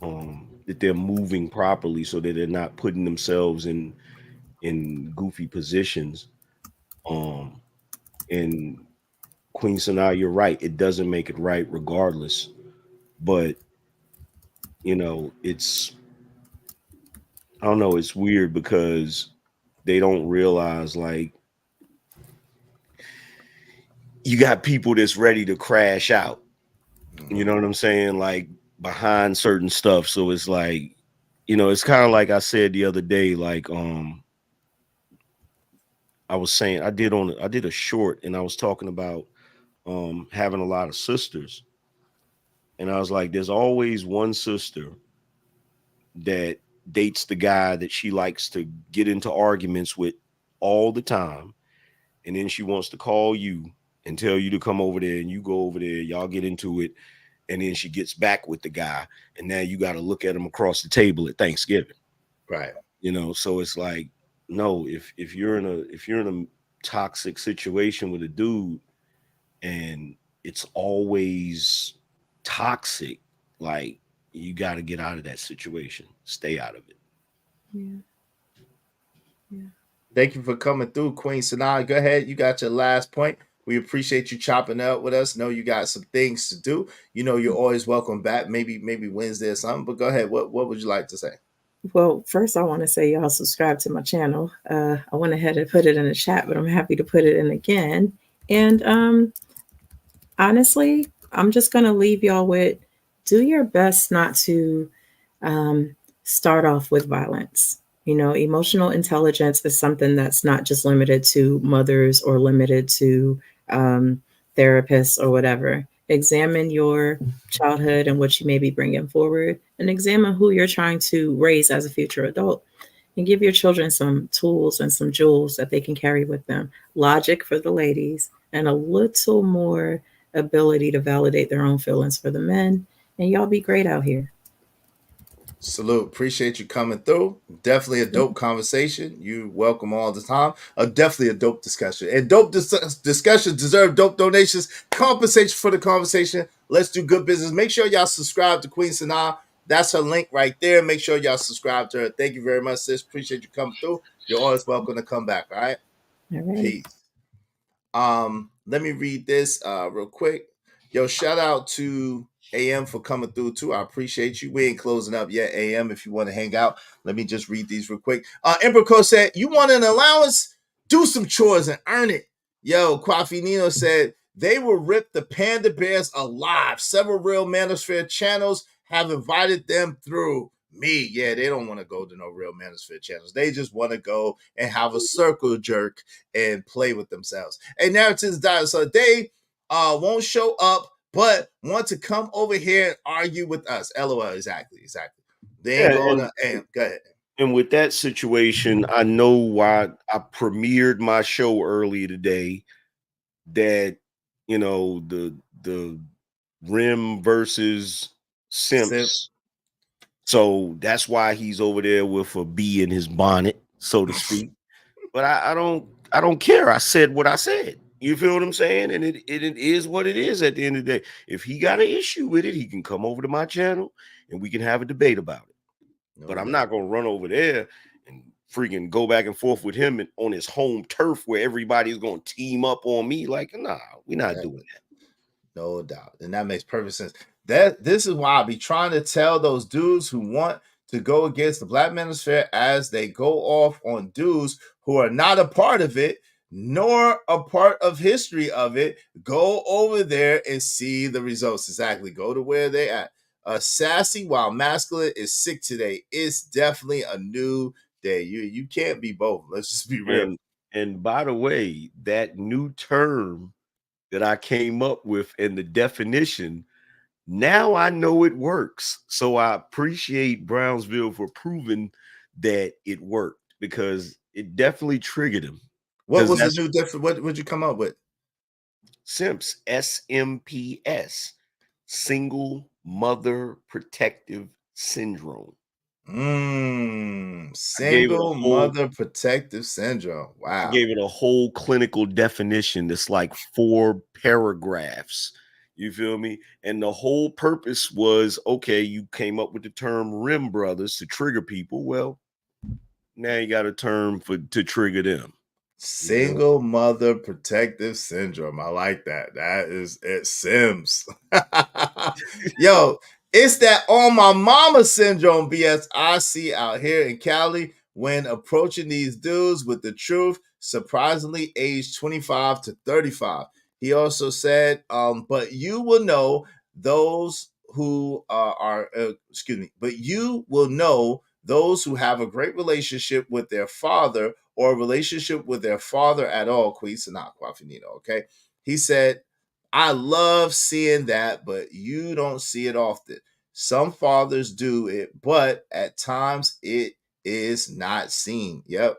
that they're moving properly, so that they're not putting themselves in goofy positions. And Queen Sanaa, you're right. It doesn't make it right regardless. But it's, I don't know, it's weird because they don't realize, like, you got people that's ready to crash out. You know what I'm saying? Like, behind certain stuff. So it's like, it's kind of like I said the other day, like, I was saying I did a short, and I was talking about having a lot of sisters. And I was like, there's always one sister that dates the guy that she likes to get into arguments with all the time. And then she wants to call you and tell you to come over there, and you go over there, y'all get into it. And then she gets back with the guy, and now you got to look at him across the table at Thanksgiving. Right. So it's like, no, if you're in a toxic situation with a dude and it's always toxic, like, you got to get out of that situation. Stay out of it. Yeah. Thank you for coming through, Queen Sanaa. Go ahead. You got your last point. We appreciate you chopping up with us. Know you got some things to do. You're always welcome back. Maybe Wednesday or something. But go ahead. What would you like to say? Well, first I want to say y'all subscribe to my channel. I went ahead and put it in the chat, but I'm happy to put it in again. And honestly, I'm just gonna leave y'all with, do your best not to start off with violence. Emotional intelligence is something that's not just limited to mothers or limited to therapists or whatever. Examine your childhood and what you may be bringing forward, and examine who you're trying to raise as a future adult, and give your children some tools and some jewels that they can carry with them. Logic for the ladies, and a little more ability to validate their own feelings for the men. And y'all be great out here. Salute. Appreciate you coming through. Definitely a dope conversation. You welcome all the time. Definitely a dope discussion. And dope discussions deserve dope donations. Compensation for the conversation. Let's do good business. Make sure y'all subscribe to Queen Sanaa. That's her link right there. Make sure y'all subscribe to her. Thank you very much, sis. Appreciate you coming through. You're always welcome to come back. All right. All right. Peace. Let me read this real quick. Yo, shout out to AM for coming through too. I appreciate you. We ain't closing up yet, AM. If you want to hang out, let me just read these real quick. Emperco said, you want an allowance? Do some chores and earn it. Yo, Quafinino said, they will rip the panda bears alive. Several real Manosphere channels have invited them through. Me, yeah, they don't want to go to no real Manosphere channels. They just want to go and have a circle jerk and play with themselves. And narratives die. So they won't show up, but want to come over here and argue with us. LOL. Exactly. They ain't going to. Go ahead. And with that situation, I know why I premiered my show earlier today, that the Rim versus simps. So that's why he's over there with a bee in his bonnet, so to speak. But I don't care. I said what I said. You feel what I'm saying? And it is what it is at the end of the day. If he got an issue with it, he can come over to my channel and we can have a debate about it. But I'm not gonna run over there and freaking go back and forth with him on his home turf where everybody's gonna team up on me. Like, nah, we're not doing that. No doubt. And that makes perfect sense. This is why I be trying to tell those dudes who want to go against the Black Manosphere as they go off on dudes who are not a part of it, nor a part of history of it. Go over there and see the results. Exactly. Go to where they at. Sassy while masculine is sick today. It's definitely a new day. You can't be both. Let's just be real. And by the way, that new term that I came up with and the definition, now I know it works. So I appreciate Brownsville for proving that it worked because it definitely triggered him. What was the new definition? What would you come up with? Simps, SMPS, single mother protective syndrome. Single mother protective syndrome. Wow. I gave it a whole clinical definition that's like 4 paragraphs. You feel me? And the whole purpose was, okay, you came up with the term rim brothers to trigger people. Well, now you got a term to trigger them. Single mother protective syndrome. I like that. That is it. Sims. Yo, it's that on my mama syndrome BS I see out here in Cali when approaching these dudes with the truth, surprisingly aged 25 to 35. He also said, but you will know those who but you will know those who have a great relationship with their father or a relationship with their father at all. Okay. He said, I love seeing that, but you don't see it often. Some fathers do it, but at times it is not seen. Yep.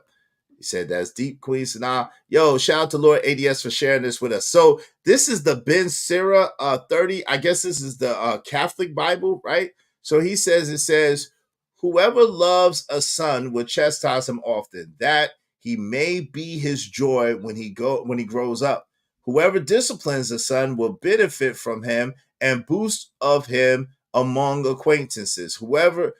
He said that's deep, Queen Sanaa. Yo, shout out to Lord ADS for sharing this with us. So this is the Ben Sira 30. I guess this is the Catholic Bible, right? So he says, it says, whoever loves a son will chastise him often, that he may be his joy when he grows up. Whoever disciplines a son will benefit from him and boost of him among acquaintances. Whoever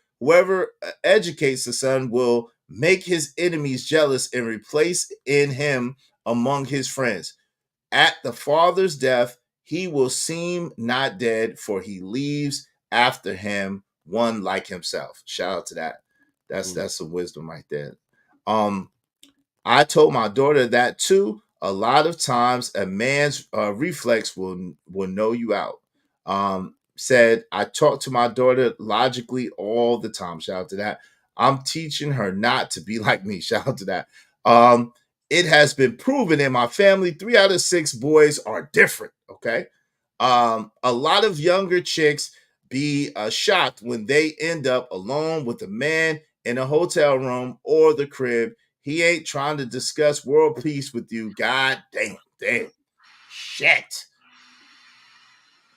educates the son will make his enemies jealous and replace in him among his friends. At the father's death, he will seem not dead, for he leaves after him one like himself. Shout out to that. That's some wisdom right there. I told my daughter that too. A lot of times a man's reflex will know you out. Said, I talk to my daughter logically all the time. Shout out to that. I'm teaching her not to be like me. Shout out to that. It has been proven in my family, 3 out of 6 boys are different. Okay. A lot of younger chicks be shocked when they end up alone with a man in a hotel room or the crib. He ain't trying to discuss world peace with you. God damn. Shit.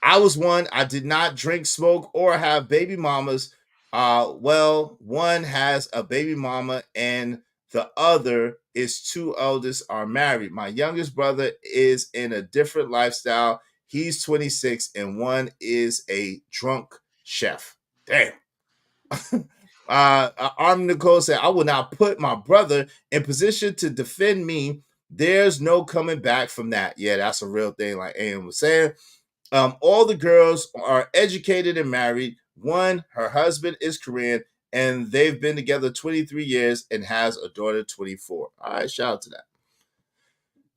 I was one. I did not drink, smoke, or have baby mamas. Well, one has a baby mama and the other is 2 eldest are married. My youngest brother is in a different lifestyle. He's 26 and one is a drunk chef. Damn. Arm Nicole said, I will not put my brother in position to defend me. There's no coming back from that. Yeah, that's a real thing, like AM was saying. All the girls are educated and married. One, her husband is Korean, and they've been together 23 years and has a daughter 24. All right, shout out to that.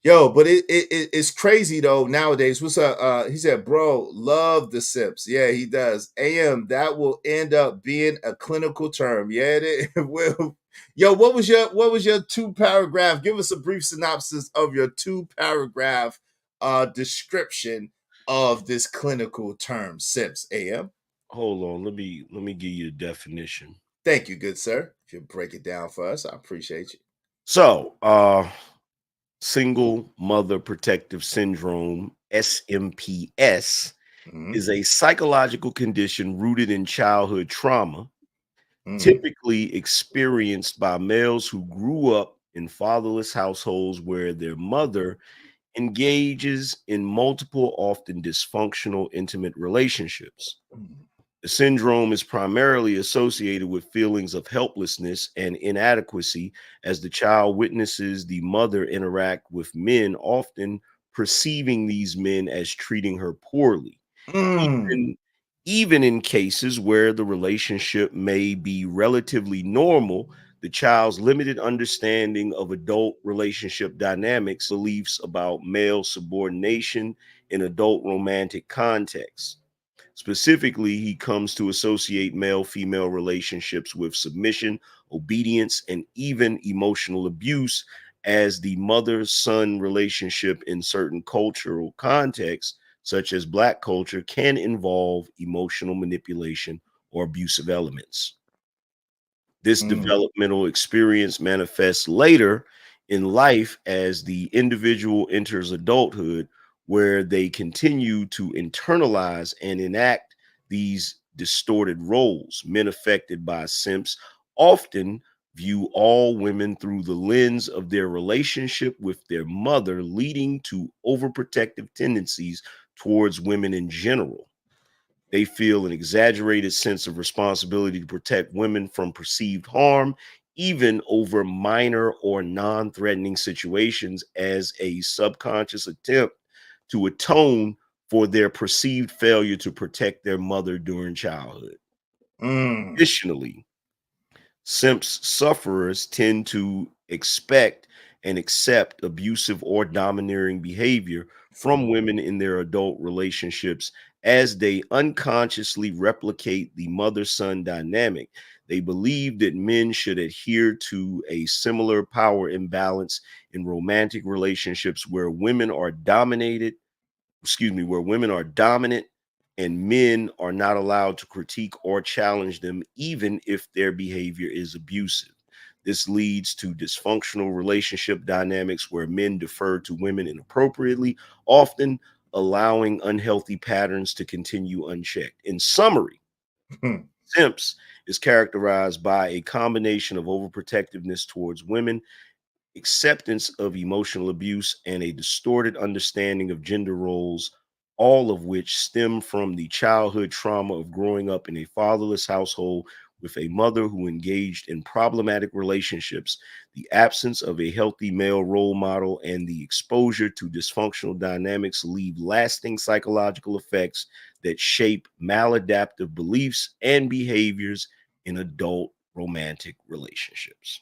Yo, but it's crazy though nowadays. What's up? He said, bro, love the sips. Yeah, he does. AM, that will end up being a clinical term. Yeah, it will. Yo, what was your 2-paragraph? Give us a brief synopsis of your 2-paragraph description of this clinical term, sips. AM. Hold on, let me give you the definition. Thank you, good sir. If you break it down for us, I appreciate you. So, single mother protective syndrome, SMPS, is a psychological condition rooted in childhood trauma, Mm. typically experienced by males who grew up in fatherless households where their mother engages in multiple, often dysfunctional, intimate relationships. The syndrome is primarily associated with feelings of helplessness and inadequacy as the child witnesses the mother interact with men, often perceiving these men as treating her poorly. Mm. Even in cases where the relationship may be relatively normal, the child's limited understanding of adult relationship dynamics, beliefs about male subordination in adult romantic contexts. Specifically, he comes to associate male female relationships with submission, obedience, and even emotional abuse, as the mother son relationship in certain cultural contexts, such as Black culture, can involve emotional manipulation or abusive elements. This developmental experience manifests later in life as the individual enters adulthood, where they continue to internalize and enact these distorted roles. Men affected by simps often view all women through the lens of their relationship with their mother, leading to overprotective tendencies towards women in general. They feel an exaggerated sense of responsibility to protect women from perceived harm, even over minor or non threatening situations, as a subconscious attempt to atone for their perceived failure to protect their mother during childhood. Mm. Additionally, simps sufferers tend to expect and accept abusive or domineering behavior from women in their adult relationships as they unconsciously replicate the mother son dynamic. They believe that men should adhere to a similar power imbalance in romantic relationships where women are dominant and men are not allowed to critique or challenge them, even if their behavior is abusive. This leads to dysfunctional relationship dynamics where men defer to women inappropriately, often allowing unhealthy patterns to continue unchecked. In summary, simps is characterized by a combination of overprotectiveness towards women, acceptance of emotional abuse, and a distorted understanding of gender roles, all of which stem from the childhood trauma of growing up in a fatherless household with a mother who engaged in problematic relationships, the absence of a healthy male role model, and the exposure to dysfunctional dynamics leave lasting psychological effects that shape maladaptive beliefs and behaviors in adult romantic relationships.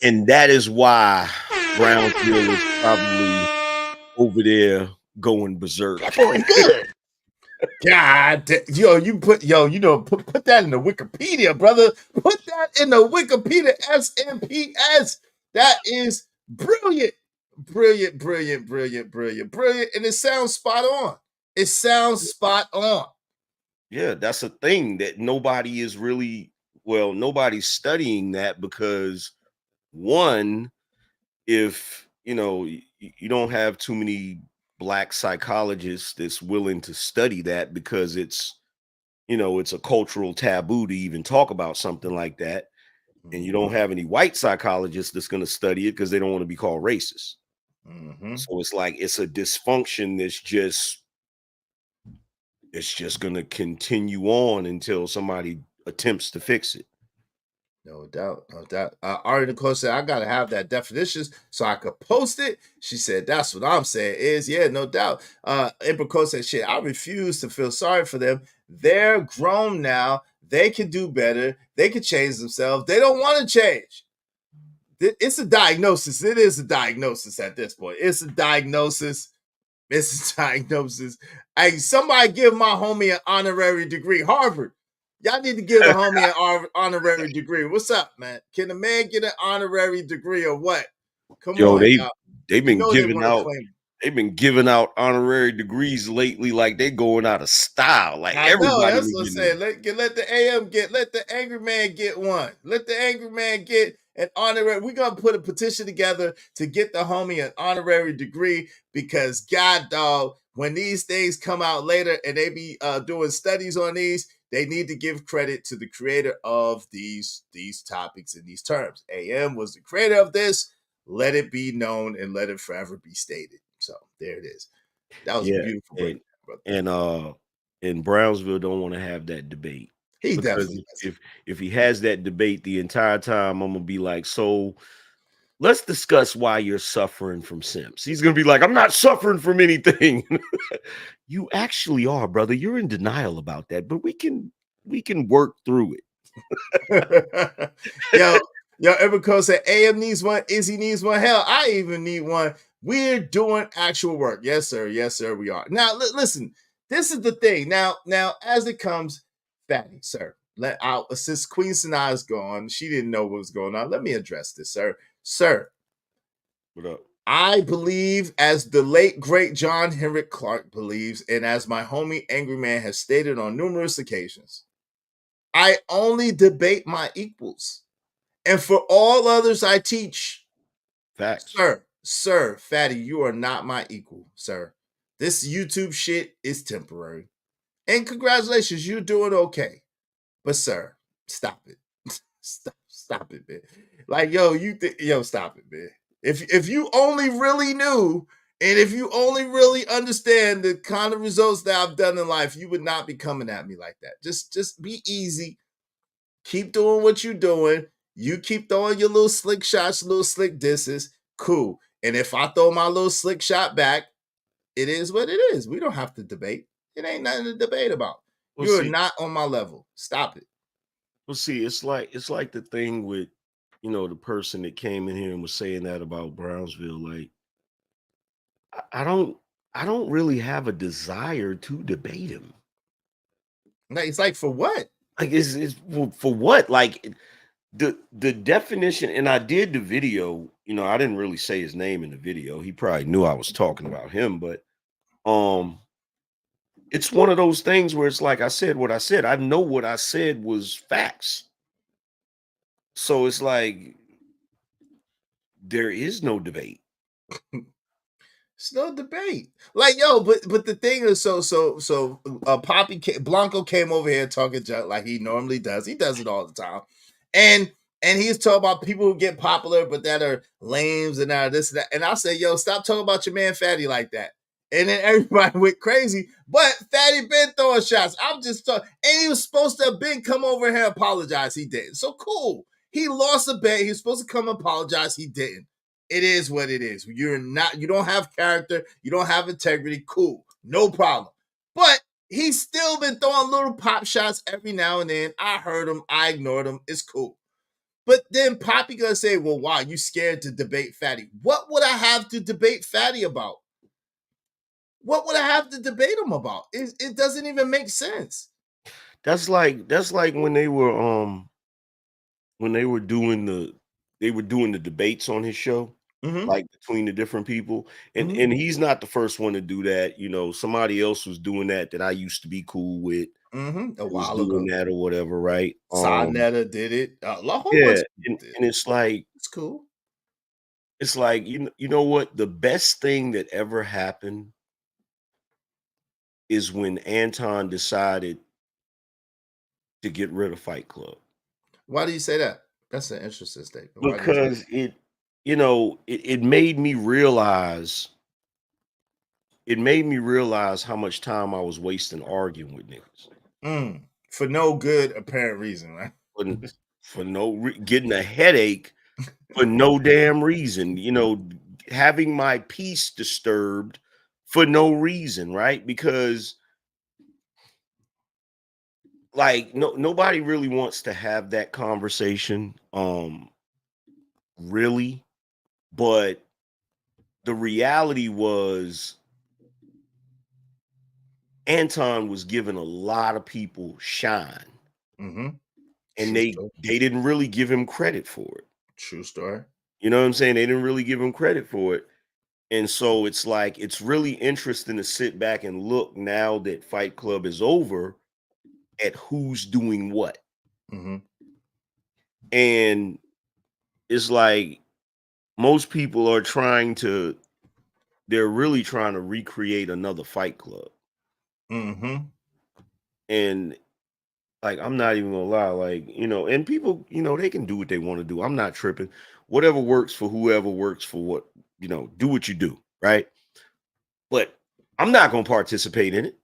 And that is why Brownsville is probably over there going berserk. Boy, good. God, put that in the Wikipedia, brother. Put that in the Wikipedia. SMPS. That is brilliant, brilliant, brilliant, brilliant, brilliant, brilliant, and it sounds spot on. It sounds spot on. Yeah, that's a thing that nobody is really nobody's studying that because one, if you don't have too many Black psychologists that's willing to study that because it's a cultural taboo to even talk about something like that. And you don't have any white psychologists that's going to study it because they don't want to be called racist. So it's like it's a dysfunction that's just going to continue on until somebody attempts to fix it. No doubt, no doubt. Ari Nicole said, I gotta have that definitions so I could post it. She said, that's what I'm saying is, yeah, no doubt. April Cole said, shit, I refuse to feel sorry for them. They're grown now. They can do better. They can change themselves. They don't want to change. It's a diagnosis. It is a diagnosis at this point. It's a diagnosis. It's a diagnosis. Hey, somebody give my homie an honorary degree. Harvard. Y'all need to give the homie an honorary degree. What's up, man? Can a man get an honorary degree or what? Come on, y'all. They've been giving out. they've been giving out honorary degrees lately, like they going out of style. Like I know. everybody That's was what I'm getting saying. Let the AM let the angry man get one. Let the angry man get an honorary. We're gonna put a petition together to get the homie an honorary degree because God dog, when these things come out later and they be doing studies on these, they need to give credit to the creator of these topics and these terms. AM was the creator of this. Let it be known and let it forever be stated. So there it is. That was a beautiful break, brother. And Brownsville don't want to have that debate. He Because definitely if he has that debate the entire time, I'm gonna be like, so let's discuss why you're suffering from simps. He's gonna be like, I'm not suffering from anything. You actually are, brother. You're in denial about that, but we can work through it. yo, Everco said AM needs one, Izzy needs one. Hell, I even need one. We're doing actual work. Yes, sir. Yes, sir. We are. Now, listen. This is the thing. Now, as it comes, Fatty, sir. Let out since Queen Sanaa is gone. She didn't know what was going on. Let me address this, sir. Sir, what up? I believe, as the late great John Henrik Clarke believes, and as my homie Angry Man has stated on numerous occasions, I only debate my equals. And for all others I teach. Facts. Sir, Fatty, you are not my equal, sir. This YouTube shit is temporary. And congratulations, you're doing okay. But sir, stop it. Stop it, man. Like, stop it, man. If you only really knew, and if you only really understand the kind of results that I've done in life, you would not be coming at me like that. Just be easy. Keep doing what you're doing. You keep throwing your little slick shots, little slick disses. Cool. And if I throw my little slick shot back, it is what it is. We don't have to debate. It ain't nothing to debate about. You're not on my level. Stop it. Well, see, it's like the thing with, the person that came in here and was saying that about Brownsville. Like, I don't really have a desire to debate him. It's like, for what? Like, it's for what? Like, the definition, and I did the video, I didn't really say his name in the video. He probably knew I was talking about him, but it's one of those things where it's like I said what I said. I know what I said was facts. So it's like there is no debate. It's no debate. Like, but the thing is, so Blanco came over here talking junk like he normally does. He does it all the time. And he's talking about people who get popular, but that are lames and this and that. And I say, stop talking about your man Fatty like that. And then everybody went crazy. But Fatty been throwing shots. I'm just talking. And he was supposed to have been come over here and apologize. He didn't. So cool. He lost a bet. He was supposed to come apologize. He didn't. It is what it is. You don't have character. You don't have integrity. Cool. No problem. But he's still been throwing little pop shots every now and then. I heard him. I ignored him. It's cool. But then Poppy gonna say, well, why? You scared to debate Fatty. What would I have to debate Fatty about? What would I have to debate him about? It doesn't even make sense. That's like when they were doing the debates on his show, like between the different people. And he's not the first one to do that. Somebody else was doing that I used to be cool with. A while doing ago. that or whatever, right? Sonetta did it. Yeah, and it's like it's cool. It's like, you know what? The best thing that ever happened is when Anton decided to get rid of Fight Club. Why do you say that? That's an interesting statement. Because it made me realize how much time I was wasting arguing with niggas. For no good apparent reason, right? For getting a headache for no damn reason, having my peace disturbed for no reason, right? Because like nobody really wants to have that conversation, really. But the reality was Anton was giving a lot of people shine. And they didn't really give him credit for it. True story. You know what I'm saying? They didn't really give him credit for it. And so it's like, it's really interesting to sit back and look now that Fight Club is over at who's doing what. Mm-hmm. And it's like most people are they're really trying to recreate another Fight Club. Mm-hmm. And like, I'm not even gonna lie, like, and people, they can do what they want to do. I'm not tripping. Whatever works for whoever works for what, do what you do, right? But I'm not gonna participate in it.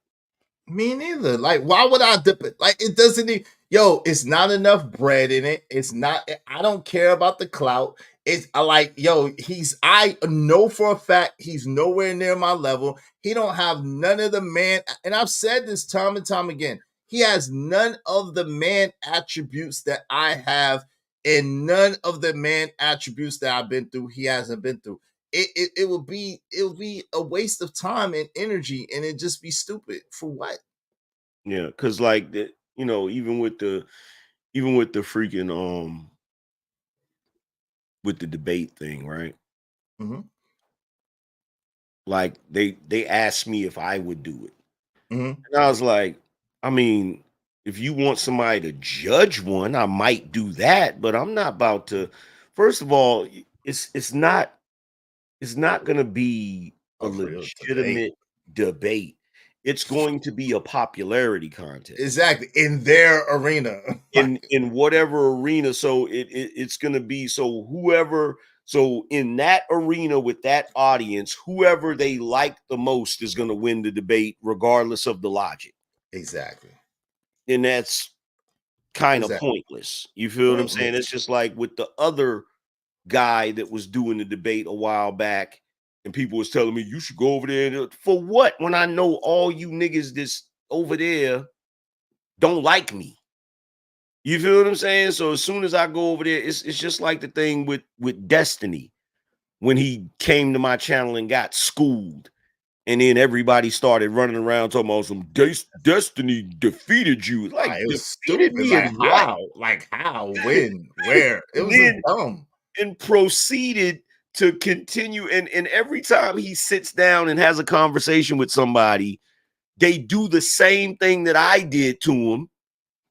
Me neither. Like, why would I dip it? Like, it doesn't need, it's not enough bread in it. It's not, I don't care about the clout. I know for a fact he's nowhere near my level. He don't have none of the man, and I've said this time and time again. He has none of the man attributes that I have, and none of the man attributes that I've been through, he hasn't been through. It would be a waste of time and energy, and it'd just be stupid for what? Yeah, because like even with the freaking with the debate thing, right? Mm-hmm. Like they asked me if I would do it. Mm-hmm. And I was like, I mean, if you want somebody to judge one, I might do that, but I'm not about to. First of all, it's not gonna be a real debate. legitimate debate. It's going to be a popularity contest. Exactly. In their arena. in whatever arena. So it's gonna be so in that arena with that audience, whoever they like the most is gonna win the debate, regardless of the logic. Exactly. And that's kind of Exactly. pointless. You feel what I'm saying? It's just like with the other guy that was doing the debate a while back, and people was telling me you should go over there. For what? When I know all you niggas that's over there don't like me. You feel what I'm saying? So as soon as I go over there, it's just like the thing with Destiny when he came to my channel and got schooled. And then everybody started running around talking about some Destiny defeated you. Like, it was defeated stupid. me Like, in what? how? Like, how? When? Where? It was just dumb. And proceeded to continue. And every time he sits down and has a conversation with somebody, they do the same thing that I did to him.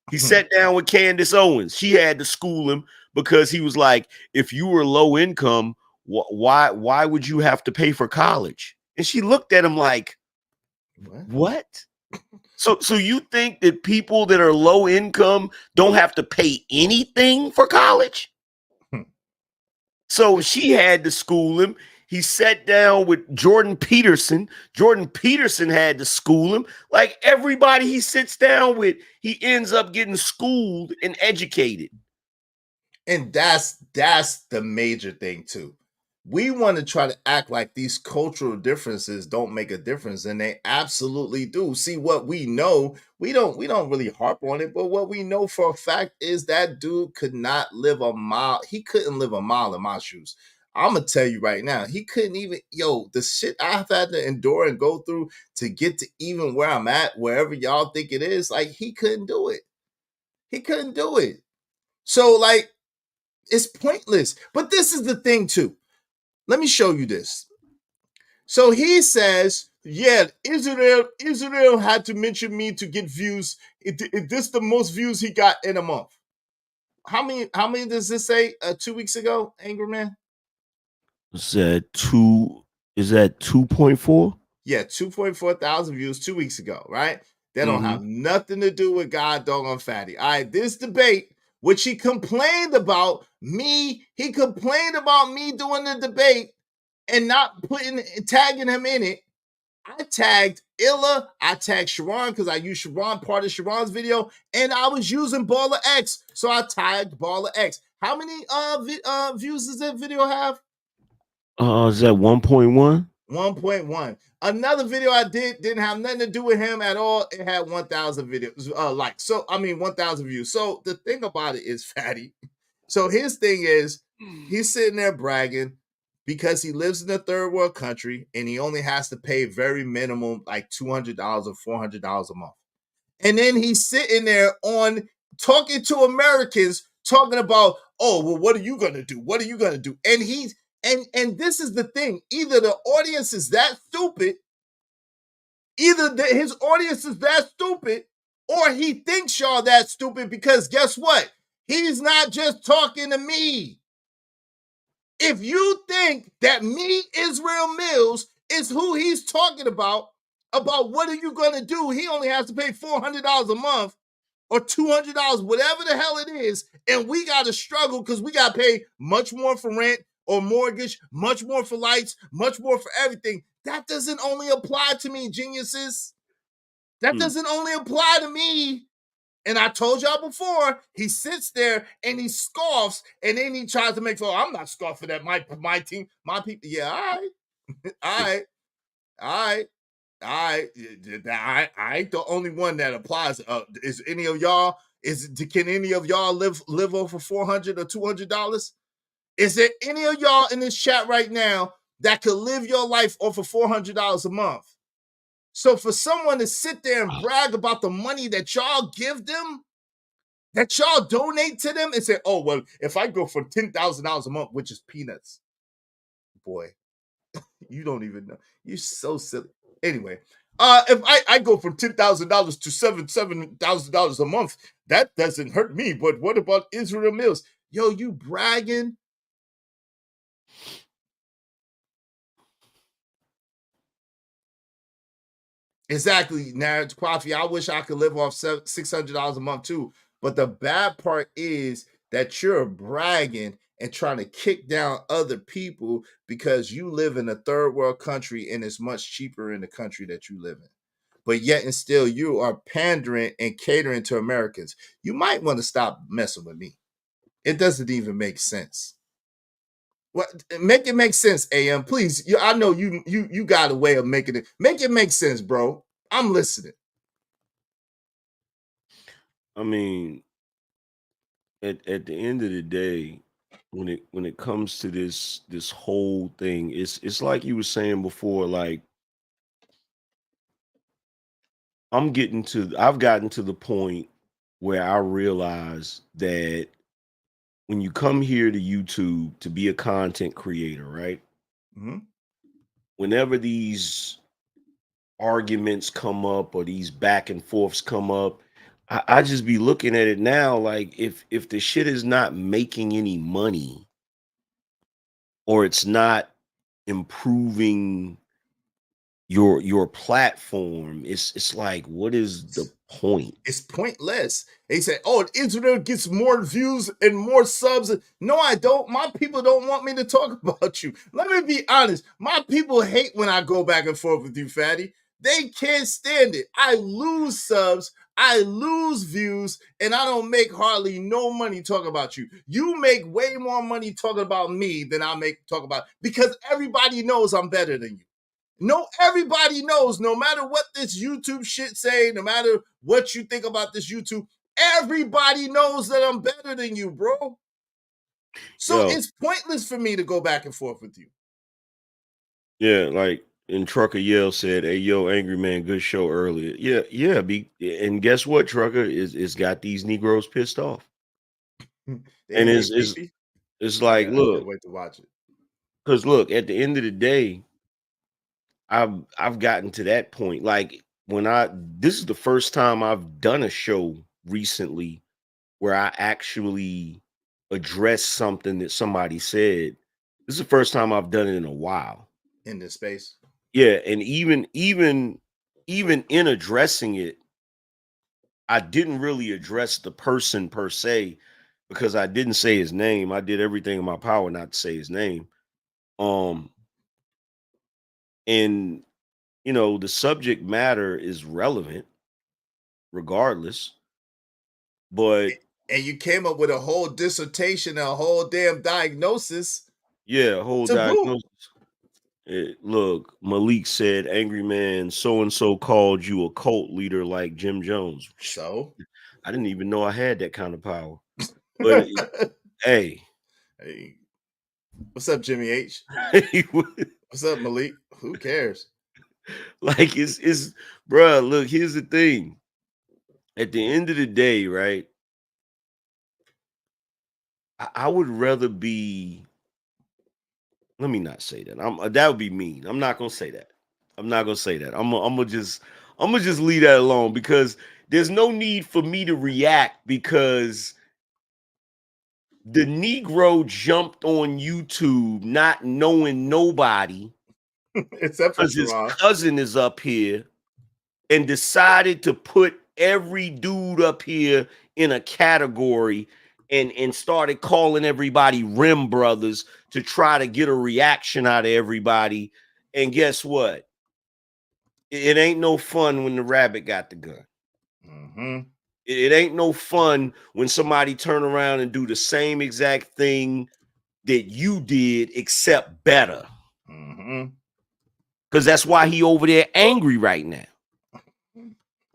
He sat down with Candace Owens. She had to school him because he was like, if you were low income, why would you have to pay for college? And she looked at him like, what? So you think that people that are low income don't have to pay anything for college? So she had to school him. He sat down with Jordan Peterson. Jordan Peterson had to school him. Like everybody he sits down with, he ends up getting schooled and educated. And that's the major thing too. We want to try to act like these cultural differences don't make a difference, and they absolutely do. See, what we know, we don't really harp on it, but what we know for a fact is that dude could not live a mile. He couldn't live a mile in my shoes. I'm gonna tell you right now, he couldn't even, the shit I've had to endure and go through to get to even where I'm at, wherever y'all think it is, like he couldn't do it. He couldn't do it. So, like, it's pointless. But this is the thing too. Let me show you this. So he says, yeah, Israel had to mention me to get views. This the most views he got in a month. How many does this say 2 weeks ago, Angry Man? Is that 2.4? Yeah, 2.4 thousand views 2 weeks ago, right? They don't have nothing to do with God doggone Fatty. All right, this debate, which he complained about me, doing the debate and not tagging him in it. I tagged Illa, I tagged Sharon because I used Sharon, part of Sharon's video, and I was using Baller X, so I tagged Baller X. How many views does that video have? Is that 1.1? 1.1. Another video I didn't have nothing to do with him at all. It had 1,000 videos, likes. So 1,000 views. So the thing about it is, Fatty. So his thing is, he's sitting there bragging because he lives in a third world country and he only has to pay very minimum, like $200 or $400 a month. And then he's sitting there on talking to Americans, talking about, oh, well, what are you gonna do? What are you gonna do? And And this is the thing. Either the audience is that stupid, his audience is that stupid, or he thinks y'all that stupid because guess what? He's not just talking to me. If you think that me, Israel Mills, is who he's talking about what are you going to do? He only has to pay $400 a month or $200, whatever the hell it is, and we got to struggle because we got to pay much more for rent or mortgage, much more for lights, much more for everything. That doesn't only apply to me, geniuses. That doesn't only apply to me. And I told y'all before, he sits there and he scoffs, and then he tries to make sure I'm not scoffing at my team, my people. Yeah, all right. I ain't the only one that applies. Is any of y'all? Can any of y'all live over $400 or $200? Is there any of y'all in this chat right now that could live your life off of $400 a month? So for someone to sit there and brag about the money that y'all give them, that y'all donate to them, and say, "Oh well, if I go for $10,000 a month, which is peanuts, boy, you don't even know. You're so silly." Anyway, if I go from $10,000 to $7,000 a month, that doesn't hurt me. But what about Israel Mills? Yo, you bragging? Exactly, Narrative Coffee. I wish I could live off $600 a month too. But the bad part is that you're bragging and trying to kick down other people because you live in a third world country and it's much cheaper in the country that you live in. But yet and still, you are pandering and catering to Americans. You might want to stop messing with me. It doesn't even make sense. What make it make sense, AM? Please, I know you got a way of making it. Make it make sense, bro. I'm listening. I mean, at the end of the day, when it comes to this whole thing, it's like you were saying before, like I've gotten to the point where I realize that when you come here to YouTube to be a content creator, right? Mm-hmm. Whenever these arguments come up or these back and forths come up, I just be looking at it now like if the shit is not making any money or it's not improving your platform, it's like, what is the point? It's pointless. They say, "Oh, Israel gets more views and more subs." No, I don't. My people don't want me to talk about you. Let me be honest. My people hate when I go back and forth with you, Fatty. They can't stand it. I lose subs, I lose views, and I don't make hardly no money talking about you. You make way more money talking about me than I make talk about, because everybody knows I'm better than you. No, everybody knows, no matter what this YouTube shit say, no matter what you think about this YouTube, everybody knows that I'm better than you, bro. So it's pointless for me to go back and forth with you. Yeah, like and Trucker Yell said, "Hey, yo, Angry Man, good show earlier." Yeah. And guess what, Trucker is got these Negroes pissed off, and it's like, I look, can't wait to watch it. because look, at the end of the day, I've gotten to that point. Like this is the first time I've done a show recently where I actually addressed something that somebody said. This is the first time I've done it in a while. In this space. Yeah, and even in addressing it, I didn't really address the person per se because I didn't say his name. I did everything in my power not to say his name. And the subject matter is relevant regardless. But and you came up with a whole dissertation, a whole damn diagnosis. Yeah, a whole to diagnosis. Look, Malik said, "Angry Man, so and so called you a cult leader like Jim Jones." So I didn't even know I had that kind of power. But hey, what's up, Jimmy H? What's up, Malik? Who cares? Like it's bruh, look, here's the thing. At the end of the day, right? I would rather be let me not say that. That would be mean. I'm not gonna say that. I'm not gonna say that. I'm gonna just leave that alone because there's no need for me to react because the Negro jumped on YouTube not knowing nobody except for because his Sharon. cousin is up here and decided to put every dude up here in a category and started calling everybody Rim Brothers to try to get a reaction out of everybody. And guess what? It ain't no fun when the rabbit got the gun. Mm-hmm. It ain't no fun when somebody turn around and do the same exact thing that you did, except better. Mm-hmm. Because that's why he over there angry right now.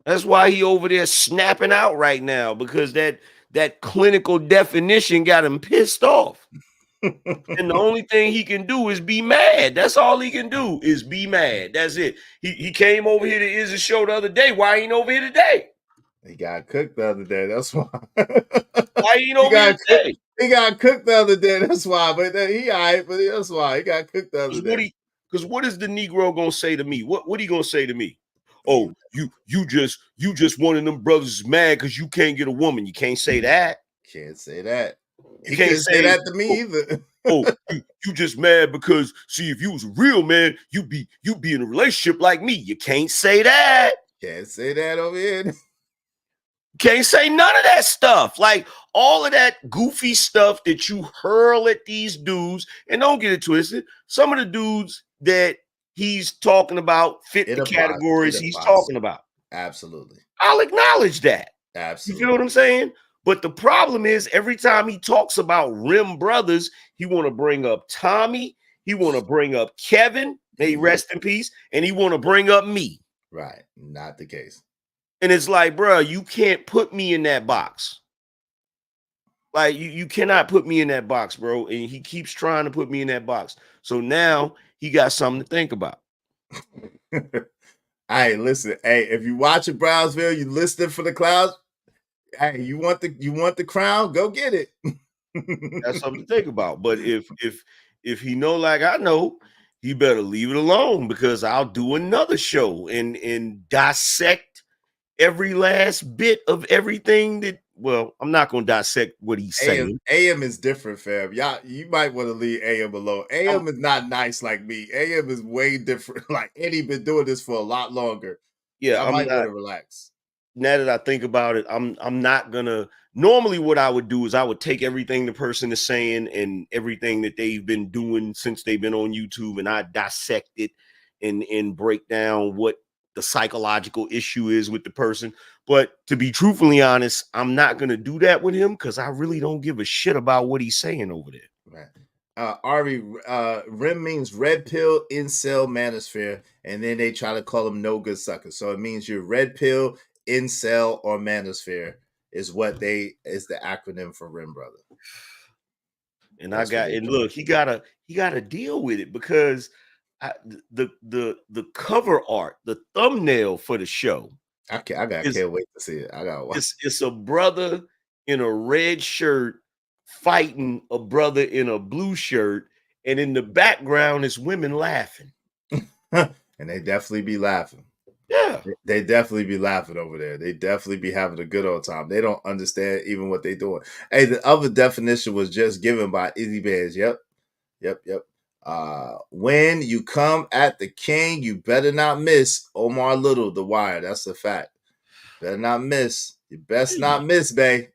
That's why he over there snapping out right now, because that clinical definition got him pissed off. And the only thing he can do is be mad. That's all he can do is be mad. That's it. He came over here to Izzy's show the other day. Why ain't over here today? He got cooked the other day. That's why. Why ain't over here today? He got cooked the other day. That's why. But he all right. But that's why he got cooked the other day. Because what is the Negro gonna say to me? What he gonna say to me? Oh, you just one of them brothers is mad because you can't get a woman. You can't say that. Can't say that. You He can't can't say that to me either. you just mad because see, if you was a real man, you be in a relationship like me. You can't say that. Can't say that over here. Can't say none of that stuff. Like all of that goofy stuff that you hurl at these dudes, and don't get it twisted. Some of the dudes that he's talking about fit the categories he's talking about. Absolutely. I'll acknowledge that. Absolutely. You feel what I'm saying? But the problem is every time he talks about Rim Brothers, he want to bring up Tommy, he want to bring up Kevin, may he rest in peace, and he want to bring up me. Right. Not the case. And it's like, bro, you can't put me in that box. Like, you cannot put me in that box, bro. And he keeps trying to put me in that box. So now he got something to think about. Hey, listen. Hey, if you watching Brownsville, you listening for the clouds. Hey, you want the crown? Go get it. That's something to think about. But if he know like I know, he better leave it alone because I'll do another show and dissect every last bit of everything that. Well, I'm not going to dissect what he's saying. AM is different, fam. Y'all, you might want to leave AM alone. AM is not nice like me. AM is way different. Like Eddie been doing this for a lot longer. Yeah, I might want to relax. Now that I think about it, I'm not gonna. Normally, what I would do is I would take everything the person is saying and everything that they've been doing since they've been on YouTube, and I dissect it and break down what the psychological issue is with the person. But to be truthfully honest, I'm not gonna do that with him because I really don't give a shit about what he's saying over there. Right. Ari, RIM means red pill, incel, manosphere, and then they try to call them no good suckers. So it means you're red pill, incel, or manosphere is the acronym for RIM brother. And look, he gotta deal with it because the cover art, the thumbnail for the show. I can't wait to see it. I gotta watch. It's a brother in a red shirt fighting a brother in a blue shirt, and in the background is women laughing. And they definitely be laughing. Yeah. They definitely be laughing over there. They definitely be having a good old time. They don't understand even what they're doing. Hey, the other definition was just given by Izzy Bands. Yep. When you come at the king, you better not miss Omar Little, The Wire. That's a fact. Better not miss. You best not miss, babe.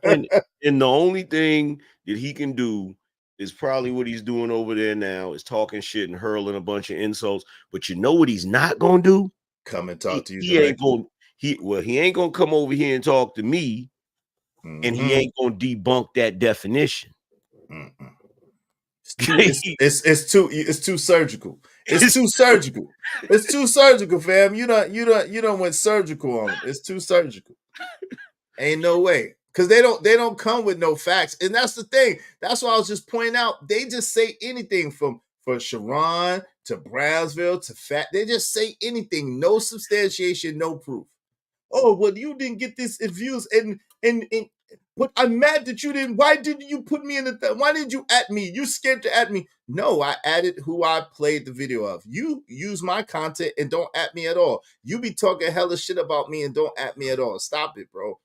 and the only thing that he can do is probably what he's doing over there now is talking shit and hurling a bunch of insults. But you know what he's not gonna do? Come and talk to you. He ain't gonna come over here and talk to me, and he ain't gonna debunk that definition. It's too surgical. It's too surgical. It's too surgical, fam. You don't went surgical on them. It's too surgical. Ain't no way. Because they don't come with no facts. And that's the thing. That's why I was just pointing out. They just say anything from Sharon to Brownsville to Fat. They just say anything. No substantiation, no proof. Oh, well, you didn't get this views. And But I'm mad that you didn't. Why didn't you put me in the? Why did you at me? You scared to at me? No, I added who I played the video of. You use my content and don't at me at all. You be talking hella shit about me and don't at me at all. Stop it, bro.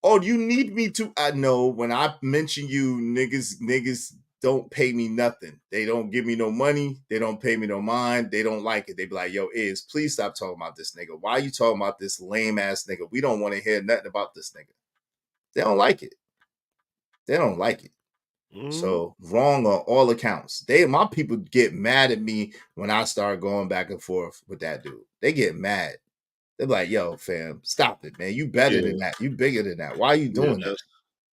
Oh, you need me to? I know when I mention you, niggas don't pay me nothing. They don't give me no money. They don't pay me no mind. They don't like it. They be like, yo, please stop talking about this nigga. Why are you talking about this lame ass nigga? We don't want to hear nothing about this nigga. They don't like it. They don't like it. So wrong on all accounts. My people get mad at me when I start going back and forth with that dude. They get mad. They're like, yo, fam, stop it, man. You better than that. You bigger than that. Why are you doing that?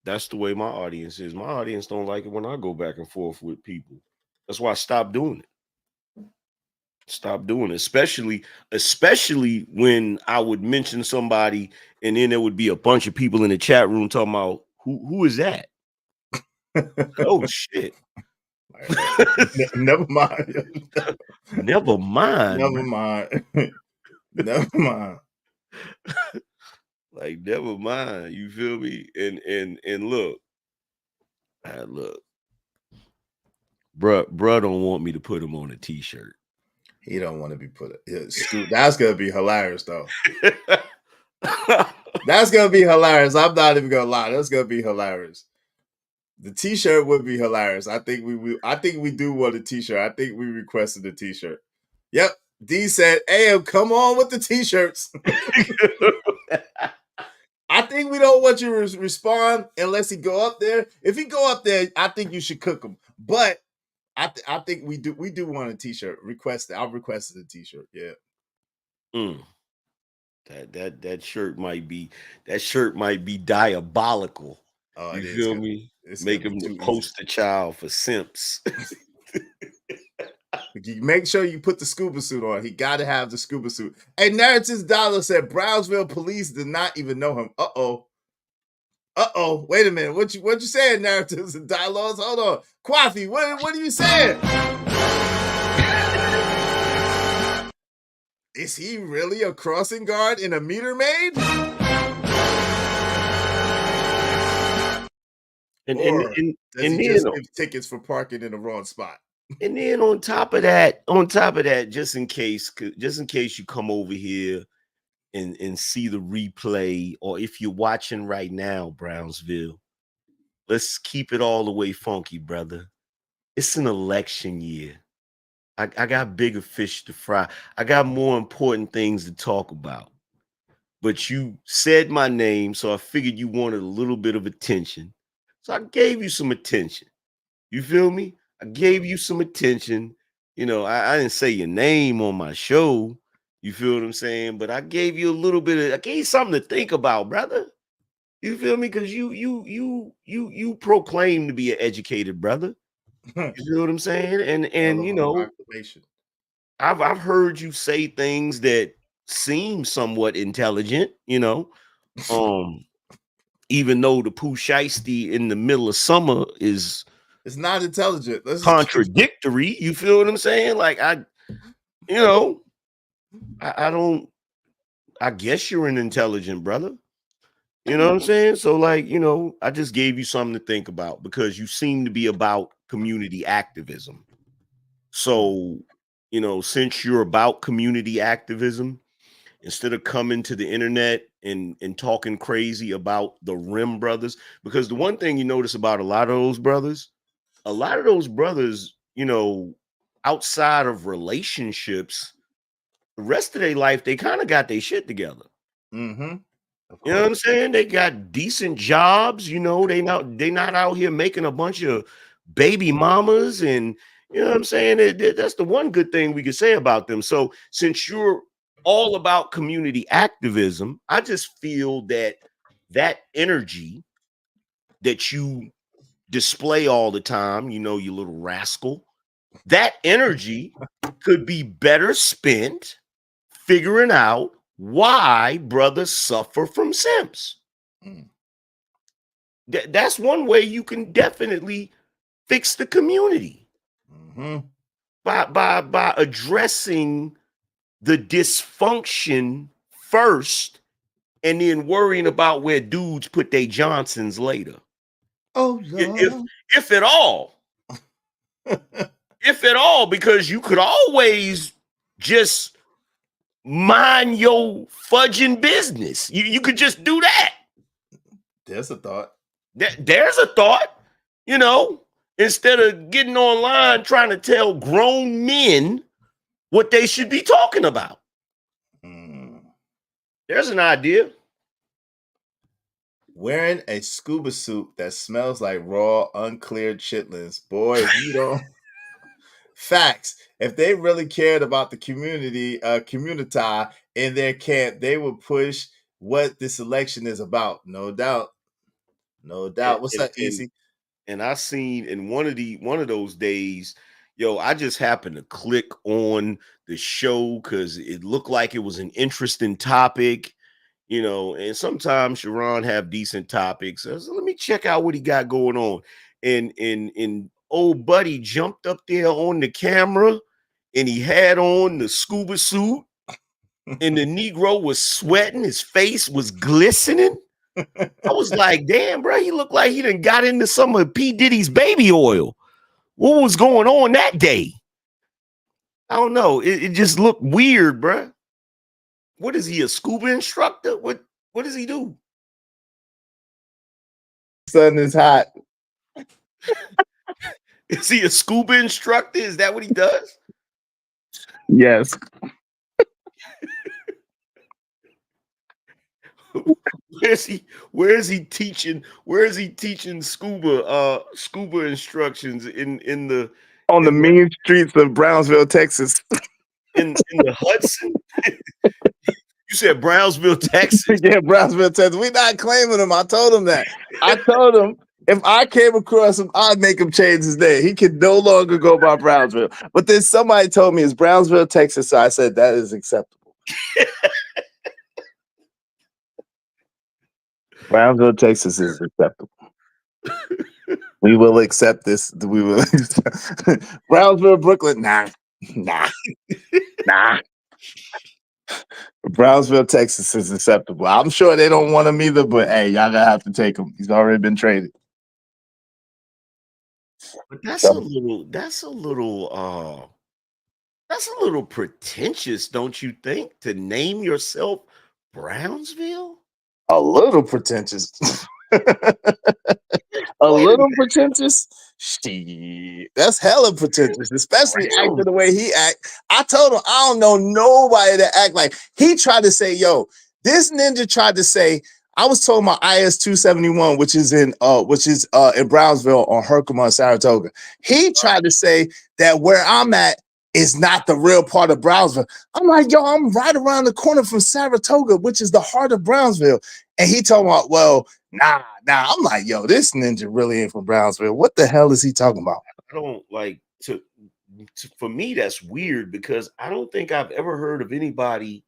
That's the way my audience is. My audience don't like it when I go back and forth with people. That's why I stopped doing it. Stop doing it, especially when I would mention somebody and then there would be a bunch of people in the chat room talking about who is that? Oh shit. Never mind. Never mind. Never mind. Never mind. Like, never mind. You feel me? And look. Look. Bruh don't want me to put him on a t-shirt. He don't want to be put. That's gonna be hilarious, though. That's gonna be hilarious. I'm not even gonna lie. That's gonna be hilarious. The t-shirt would be hilarious. I think we do want a t-shirt. I think we requested a t-shirt. Yep. D said, "Hey, come on with the t-shirts." I think we don't want you to respond unless he go up there. If he go up there, I think you should cook him. But I think we do want a t-shirt. Request it. I'll request a t-shirt. Yeah. That shirt might be diabolical. Oh, you feel me? Make him the poster child for simps. Make sure you put the scuba suit on. He got to have the scuba suit. Hey, Narratives Dollar said Brownsville police did not even know him. Uh-oh. Wait a minute. What you saying, Narratives and Dialogues? Hold on. Kwafi, what are you saying? Is he really a crossing guard in a meter maid? And does he just give tickets for parking in the wrong spot? And then on top of that, just in case you come over here and see the replay, or if you're watching right now, Brownsville, let's keep it all the way funky, brother. It's an election year. I got bigger fish to fry. I got more important things to talk about. But you said my name, so I figured you wanted a little bit of attention. So I gave you some attention. You feel me? I gave you some attention. You know, I didn't say your name on my show. You feel what I'm saying? But I gave you I gave you something to think about, brother. You feel me? Because you proclaim to be an educated brother. You feel what I'm saying? And you know, I've heard you say things that seem somewhat intelligent, you know. Even though the Pooh Shiesty in the middle of summer it's not intelligent. Contradictory. You feel what I'm saying? Like I guess you're an intelligent brother. You know what I'm saying? So like, you know, I just gave you something to think about because you seem to be about community activism. So, you know, since you're about community activism, instead of coming to the internet and talking crazy about the Rim brothers, because the one thing you notice about a lot of those brothers, you know, outside of relationships, the rest of their life, they kind of got their shit together. Mm-hmm. You know what I'm saying? They got decent jobs, you know, they not out here making a bunch of baby mamas, and you know what I'm saying? That's the one good thing we could say about them. So since you're all about community activism, I just feel that energy that you display all the time, you know, you little rascal, that energy could be better spent figuring out why brothers suffer from simps. That's one way you can definitely fix the community. By addressing the dysfunction first and then worrying about where dudes put their Johnsons later. Oh, if at all. If at all, because you could always just mind your fudging business. You could just do that. There's a thought. There's a thought, instead of getting online trying to tell grown men what they should be talking about. There's an idea. Wearing a scuba suit that smells like raw, uncleared chitlins. Boy, if you don't. Facts. If they really cared about the community in their camp, they would push what this election is about. No doubt. No doubt. What's up, Easy? And I seen in one of those days, I just happened to click on the show because it looked like it was an interesting topic, and sometimes Sharon have decent topics. So let me check out what he got going on. And old buddy jumped up there on the camera and he had on the scuba suit and the Negro was sweating. His face was glistening. I was like, damn, bro, he looked like he done got into some of P. Diddy's baby oil. What was going on that day? I don't know. It just looked weird, bro. What is he, a scuba instructor? What does he do? Sun is hot. Is he a scuba instructor? Is that what he does? Yes. Where is he teaching scuba instructions in the mean streets of Brownsville, Texas? in the Hudson? You said Brownsville, Texas. Yeah, Brownsville, Texas. We're not claiming him. I told him that. I told him if I came across him, I'd make him change his name. He could no longer go by Brownsville. But then somebody told me it's Brownsville, Texas. So I said that is acceptable. Brownsville, Texas is acceptable. We will accept this. We will. Brownsville, Brooklyn. Nah. Brownsville, Texas is acceptable. I'm sure they don't want him either, but hey, y'all gonna have to take him. He's already been traded. But that's a little pretentious, don't you think, to name yourself Brownsville? A little pretentious. A little pretentious? Shit. That's hella pretentious, especially acting the way he act. I told him I don't know nobody that act like he tried to say, this ninja tried to say, I was talking about IS 271, which is in Brownsville on Herkimer and Saratoga. He tried to say that where I'm at is not the real part of Brownsville. I'm like, I'm right around the corner from Saratoga, which is the heart of Brownsville. And he told me, well, nah. I'm like, this ninja really ain't from Brownsville. What the hell is he talking about? I don't like for me, that's weird because I don't think I've ever heard of anybody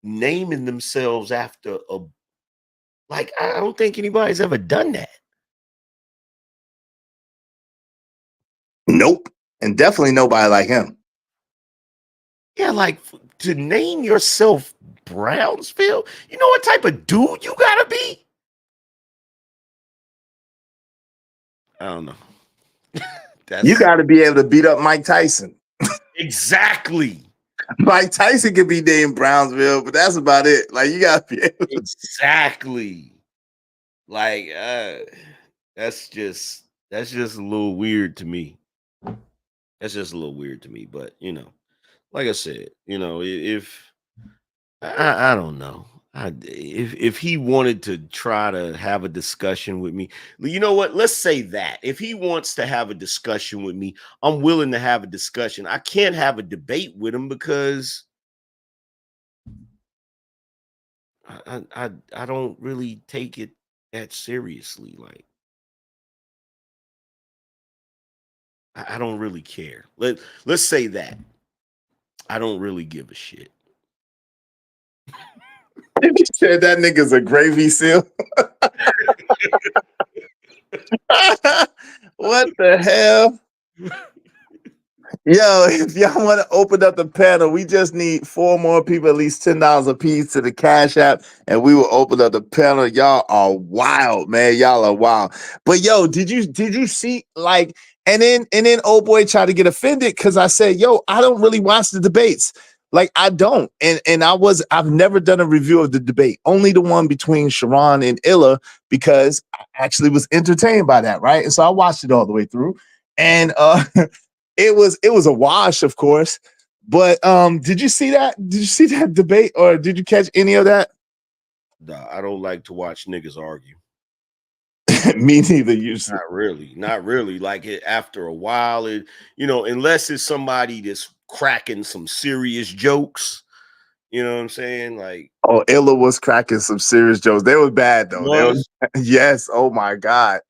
naming themselves after I don't think anybody's ever done that. Nope. And definitely nobody like him. Yeah, to name yourself Brownsville, you know what type of dude you gotta be? I don't know. You gotta be able to beat up Mike Tyson. Exactly. Mike Tyson could be named Brownsville, but that's about it. You gotta be able to. Exactly. That's just a little weird to me. That's just a little weird to me, but like I said, if I don't know, if he wanted to try to have a discussion with me, you know what? Let's say that if he wants to have a discussion with me, I'm willing to have a discussion. I can't have a debate with him because I don't really take it that seriously. I don't really care. Let's say that. I don't really give a shit. You said that nigga's a gravy seal. What the hell? Yo, if y'all want to open up the panel, we just need 4 more people, at least $10 a piece to the Cash App, and we will open up the panel. Y'all are wild, man. Y'all are wild. But yo, did you see like and then old boy tried to get offended because I said, yo, I don't really watch the debates. Like I don't. And I've never done a review of the debate, only the one between Sharon and Illa, because I actually was entertained by that, right? And so I watched it all the way through. And it was a wash, of course. But did you see that? Did you see that debate, or did you catch any of that? Nah, I don't like to watch niggas argue. Me neither. Usually, not really. Like after a while, unless it's somebody that's cracking some serious jokes. You know what I'm saying? Like, oh, Illa was cracking some serious jokes. They was bad though. Was? Yes. Oh my God,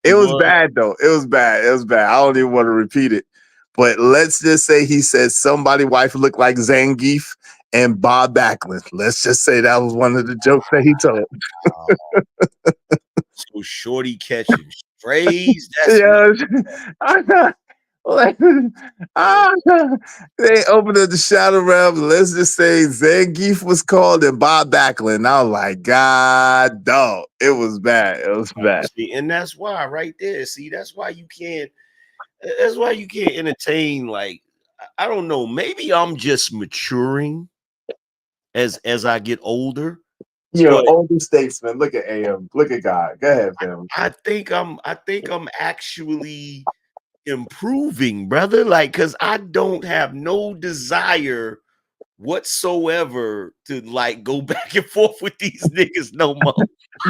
it was bad though. It was bad. It was bad. I don't even want to repeat it. But let's just say he said somebody wife looked like Zangief and Bob Backlund. Let's just say that was one of the jokes that he told. So shorty catching strays. Yeah, they opened up the Shadow Realm. Let's just say Zangief was called and Bob Backlund. I was like, God, dog. It was bad. It was bad. See, and that's why right there. See, that's why you can't entertain. Like, I don't know. Maybe I'm just maturing as I get older. You're an older statesman. Look at AM. Look at God. Go ahead, family. I think I'm actually improving, brother. Like, cause I don't have no desire whatsoever to like go back and forth with these niggas no more.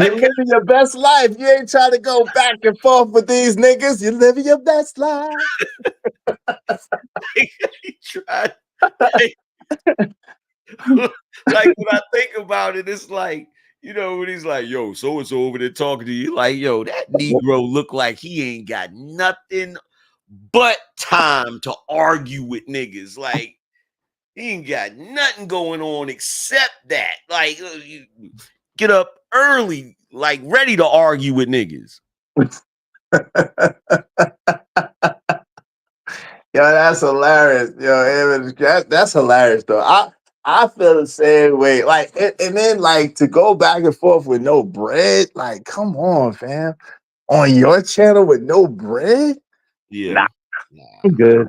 You're living your best life. You ain't trying to go back and forth with these niggas. You're living your best life. Tried. Like when I think about it, it's like, when he's like, yo, so and so over there talking to you, like, yo, that Negro look like he ain't got nothing but time to argue with niggas. Like, he ain't got nothing going on except that. Like, you get up early, like ready to argue with niggas. Yo, that's hilarious. Yo, that's hilarious though. I feel the same way. Like, and then like to go back and forth with no bread. Like, come on, fam. On your channel with no bread? Yeah. Nah. I'm good.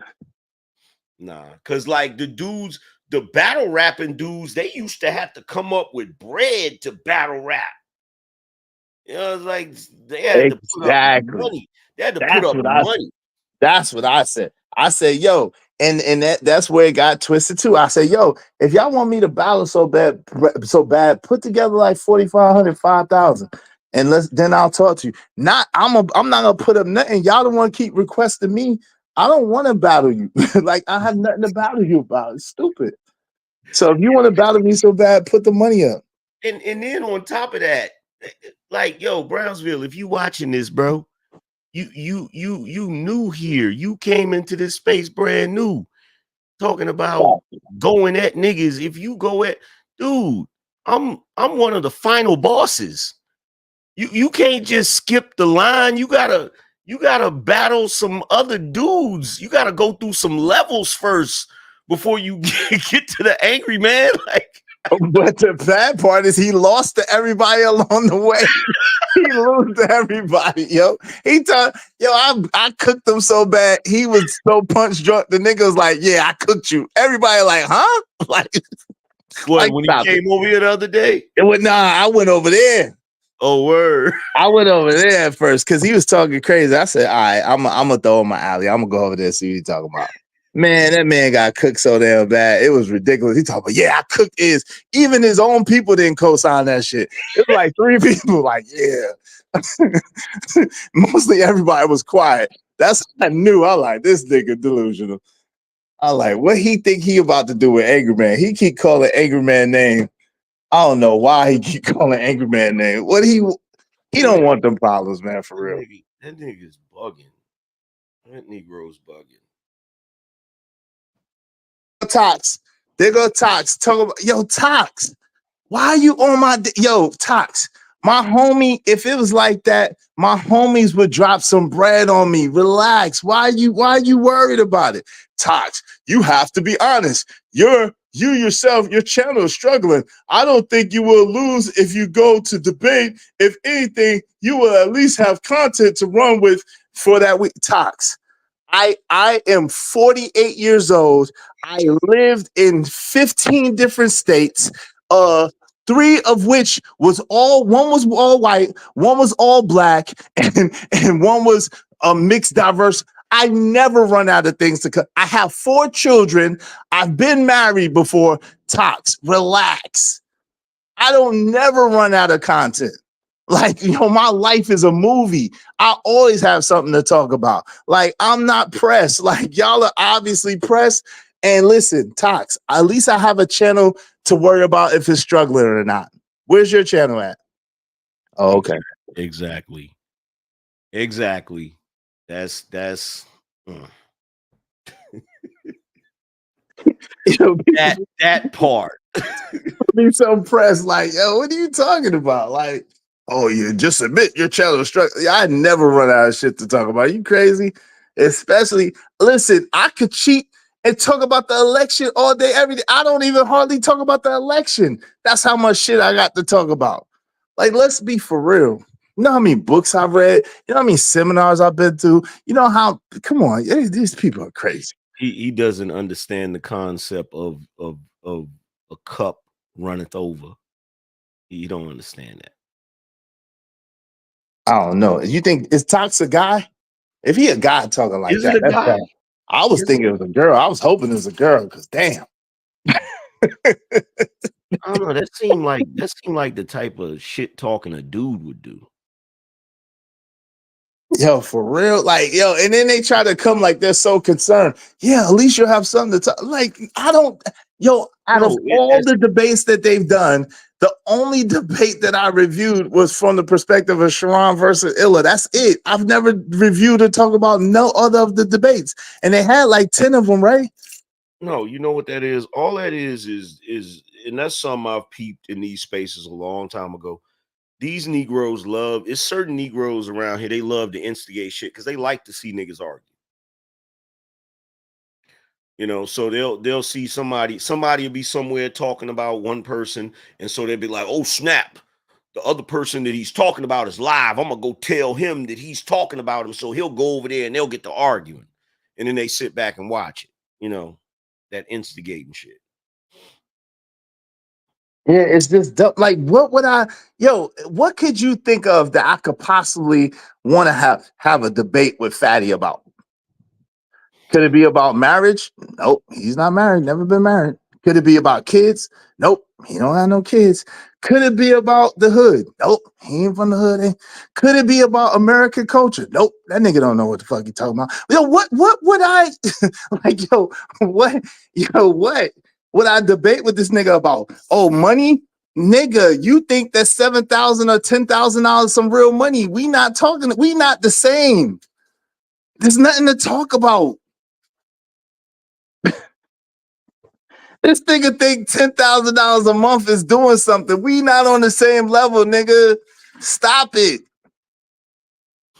Nah, because like the battle rapping dudes, they used to have to come up with bread to battle rap. It's like they had to put up money. They had to put up money. That's what I said. I said, yo, and that's where it got twisted too. I said, yo, if y'all want me to battle so bad, put together like 4,500, 5,000. And then I'll talk to you. I'm not gonna put up nothing. Y'all don't want to keep requesting me. I don't want to battle you. Like I have nothing to battle you about. It's stupid. So if you want to battle me so bad, put the money up. And then on top of that, like, yo, Brownsville, if you watching this, bro, you new here. You came into this space brand new, talking about going at niggas. If you go at, dude, I'm one of the final bosses. You can't just skip the line. You gotta battle some other dudes. You gotta go through some levels first before you get to the angry man. Like, but the bad part is he lost to everybody along the way. He lost to everybody, yo. I cooked him so bad. He was so punch drunk. The nigga was like, yeah, I cooked you. Everybody like, huh? Like, what, when he came over here the other day? I went over there. Oh, word. I went over there at first because he was talking crazy. I said, all right, I'm gonna throw him my alley. I'm gonna go over there and see what he's talking about. Man, that man got cooked so damn bad. It was ridiculous. He talking about, yeah, I cooked even his own people didn't co-sign that shit. It was like 3 people like, yeah. Mostly everybody was quiet. That's I knew. I like this nigga delusional. I like what he think he about to do with Angry Man. He keep calling Angry Man name. I don't know why he keep calling Angry Man name. What he don't want them problems, man, for real. That nigga's bugging. That Negro's bugging. Tox. There go Tox. Talk about, yo, Tox. Why are you on my yo, Tox? My homie, if it was like that, my homies would drop some bread on me. Relax. Why are you worried about it? Tox, you have to be honest. You yourself, your channel is struggling. I don't think you will lose if you go to debate. If anything, you will at least have content to run with for that week. Tox, I am 48 years old. I lived in 15 different states. 3 of which one was all white, one was all black, and one was mixed diverse. I never run out of things to cut. I have 4 children. I've been married before. Tox, relax. I don't never run out of content. Like, my life is a movie. I always have something to talk about. Like, I'm not pressed. Like, y'all are obviously pressed. And listen, Tox, at least I have a channel to worry about if it's struggling or not. Where's your channel at? Oh, okay. Exactly. That's that part. Be so pressed, like, yo, what are you talking about? Like, oh, you just admit your channel is struggling. I never run out of shit to talk about. You crazy? Especially, listen, I could cheat and talk about the election all day, every day. I don't even hardly talk about the election. That's how much shit I got to talk about. Like, let's be for real. You know how many books I've read? You know how many seminars I've been to? You know how, come on, these people are crazy. He doesn't understand the concept of a cup runneth over. You don't understand that. I don't know. You think is Tox a guy? If he a guy talking like Is that, it a that's guy? bad. I was thinking it was a girl. I was hoping it was a girl because damn. I don't know. That seemed like the type of shit talking a dude would do. Yo, for real, like, yo, and then they try to come like they're so concerned. Yeah, at least you'll have something to talk. Like, I don't, out of all the debates that they've done, the only debate that I reviewed was from the perspective of Sharon versus Illa. That's it. I've never reviewed or talked about no other of the debates, and they had like 10 of them, right? No, you know what that is? All that is, and that's something I've peeped in these spaces a long time ago. These Negroes it's certain Negroes around here, they love to instigate shit because they like to see niggas argue. So they'll see somebody will be somewhere talking about one person, and so they'll be like, oh snap, the other person that he's talking about is live. I'm gonna go tell him that he's talking about him, so he'll go over there and they'll get to arguing. And then they sit back and watch it, that instigating shit. Yeah, it's just dumb. Like, what could you think of that I could possibly want to have a debate with Fatty about? Could it be about marriage? Nope, he's not married, never been married. Could it be about kids? Nope, he don't have no kids. Could it be about the hood? Nope, he ain't from the hood. Could it be about American culture? Nope, that nigga don't know what the fuck he talking about. What would I like? What would I debate with this nigga about? Oh, money? Nigga, you think that $7,000 or $10,000 some real money? We not the same. There's nothing to talk about. This nigga think $10,000 a month is doing something. We not on the same level, nigga. Stop it.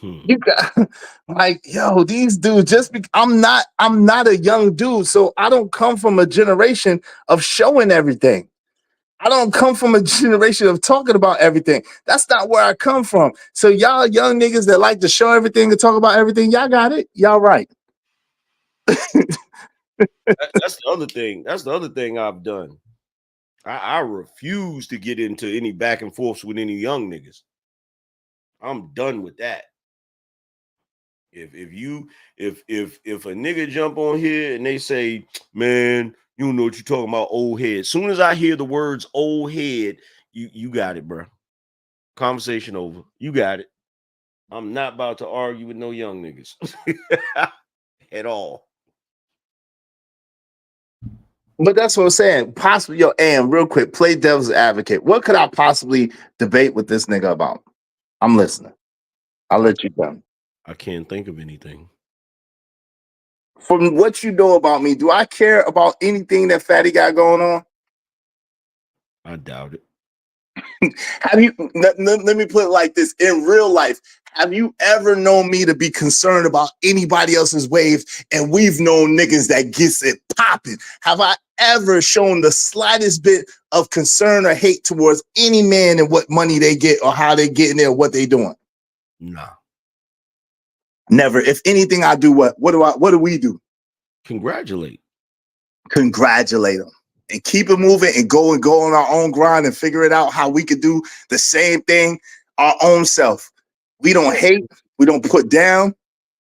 You got like, yo, these dudes I'm not a young dude, so I don't come from a generation of showing everything. I don't come from a generation of talking about everything. That's not where I come from. So y'all young niggas that like to show everything and talk about everything, y'all got it. Y'all right. That's the other thing. That's the other thing I've done. I refuse to get into any back and forths with any young niggas. I'm done with that. If a nigga jump on here and they say, man, you don't know what you're talking about, old head. As soon as I hear the words old head, you got it, bro. Conversation over. You got it. I'm not about to argue with no young niggas at all. But that's what I'm saying. Possibly, and real quick, play devil's advocate. What could I possibly debate with this nigga about? I'm listening. I'll let you go. I can't think of anything. From what you know about me, do I care about anything that Fatty got going on? I doubt it. Have you? Let me put it like this: in real life, have you ever known me to be concerned about anybody else's wave? And we've known niggas that gets it popping. Have I ever shown the slightest bit of concern or hate towards any man and what money they get or how they getting there, what they doing? No. Never. If anything, I do what? What do we do? Congratulate them and keep it moving and go on our own grind and figure it out how we could do the same thing our own self. We don't hate, we don't put down.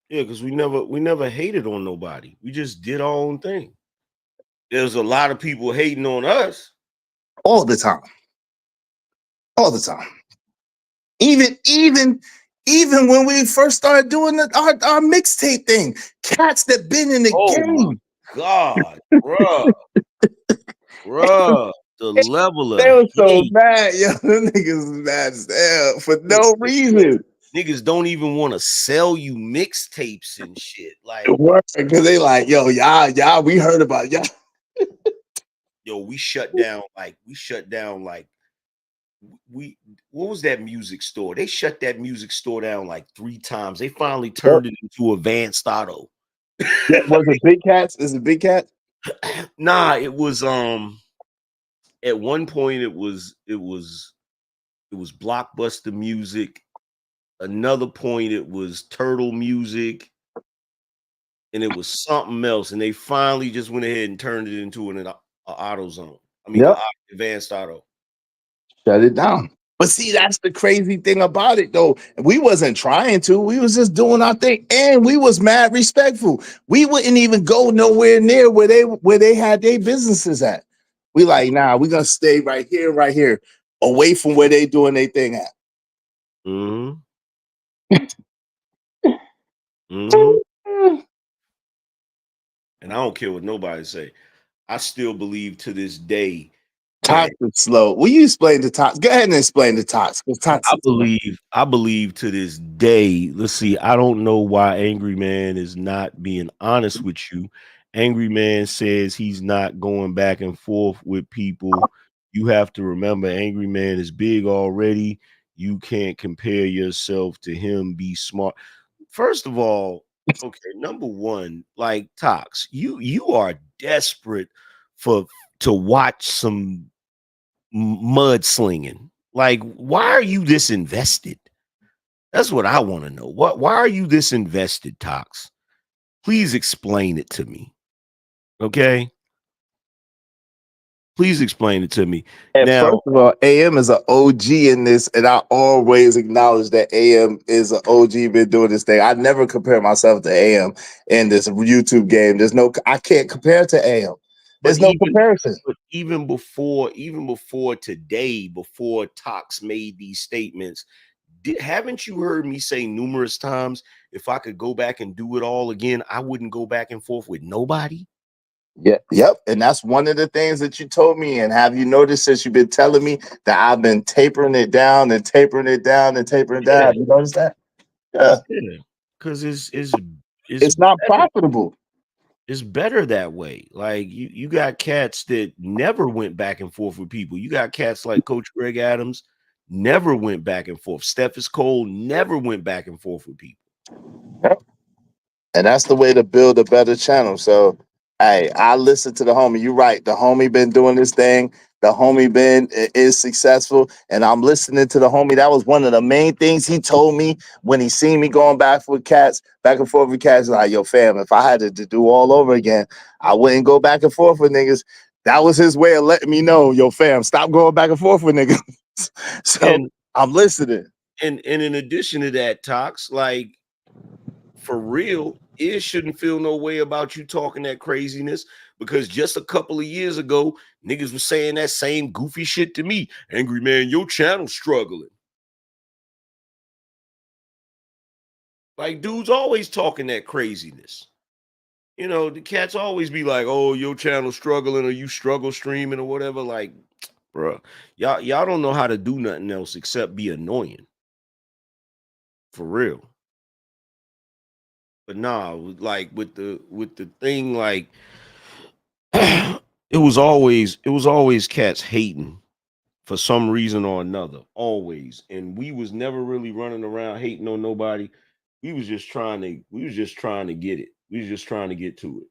Yeah, because we never hated on nobody. We just did our own thing. There's a lot of people hating on us all the time. Even when we first started doing our mixtape thing, cats that been in the game. God, bruh, the level of they were so hate. mad, yo. Them niggas was mad as hell for no reason. Niggas don't even want to sell you mixtapes and shit. Like, because they like, yo, y'all, we heard about y'all. Yo, we shut down what was that music store? They shut that music store down like 3 times. They finally turned it into Advanced Auto. Was it Big Cats? Is it Big Cat? Nah, it was at one point it was Blockbuster Music. Another point it was Turtle Music, and it was something else. And they finally just went ahead and turned it into an AutoZone. I mean, Advanced Auto. Shut it down. But see, that's the crazy thing about it, though. We wasn't trying to. We was just doing our thing, and we was mad respectful. We wouldn't even go nowhere near where they had their businesses at. We like, nah, we gonna stay right here, away from where they doing their thing at. Mm-hmm. Mm-hmm. And I don't care what nobody say. I still believe to this day. Tox is slow. Will you explain the Tox? Go ahead and explain the Tox. I believe to this day. Let's see. I don't know why Angry Man is not being honest with you. Angry Man says he's not going back and forth with people. You have to remember, Angry Man is big already. You can't compare yourself to him. Be smart. First of all, okay, number one, like Tox, you are desperate to watch some mudslinging. Like, why are you this invested? That's what I want to know. Why are you this invested, Tox? Please explain it to me. Okay? Please explain it to me. And now, first of all, AM is an OG in this, and I always acknowledge that AM is an OG been doing this thing. I never compare myself to AM in this YouTube game. I can't compare to AM. There's no comparison. But even before today, before Tox made these statements, haven't you heard me say numerous times, if I could go back and do it all again, I wouldn't go back and forth with nobody? Yeah, yep. And that's one of the things that you told me. And have you noticed since you've been telling me that I've been tapering it down and tapering it down and tapering it down? Have you noticed that? Yeah. Because it's not profitable. It's better that way. Like you got cats that never went back and forth with people. You got cats like Coach Greg Adams, never went back and forth. Steffes Cole never went back and forth with people. Yep. And that's the way to build a better channel. So, hey, I listen to the homie. You're right. The homie been doing this thing. The homie been is successful. And I'm listening to the homie. That was one of the main things he told me when he seen me going back and forth with cats. Like, yo, fam, if I had to do all over again, I wouldn't go back and forth with niggas. That was his way of letting me know, yo, fam, stop going back and forth with niggas. So I'm listening. And in addition to that, Tox, like, for real, it shouldn't feel no way about you talking that craziness, because just a couple of years ago, niggas was saying that same goofy shit to me. Angry Man, your channel's struggling. Like, dudes always talking that craziness. You know, the cats always be like, oh, your channel's struggling, or you struggle streaming or whatever. Like, bruh, y'all don't know how to do nothing else except be annoying. For real. But nah, like with the thing, like it was always cats hating for some reason or another, always. And we was never really running around hating on nobody. We was just trying to get it. We was just trying to get to it.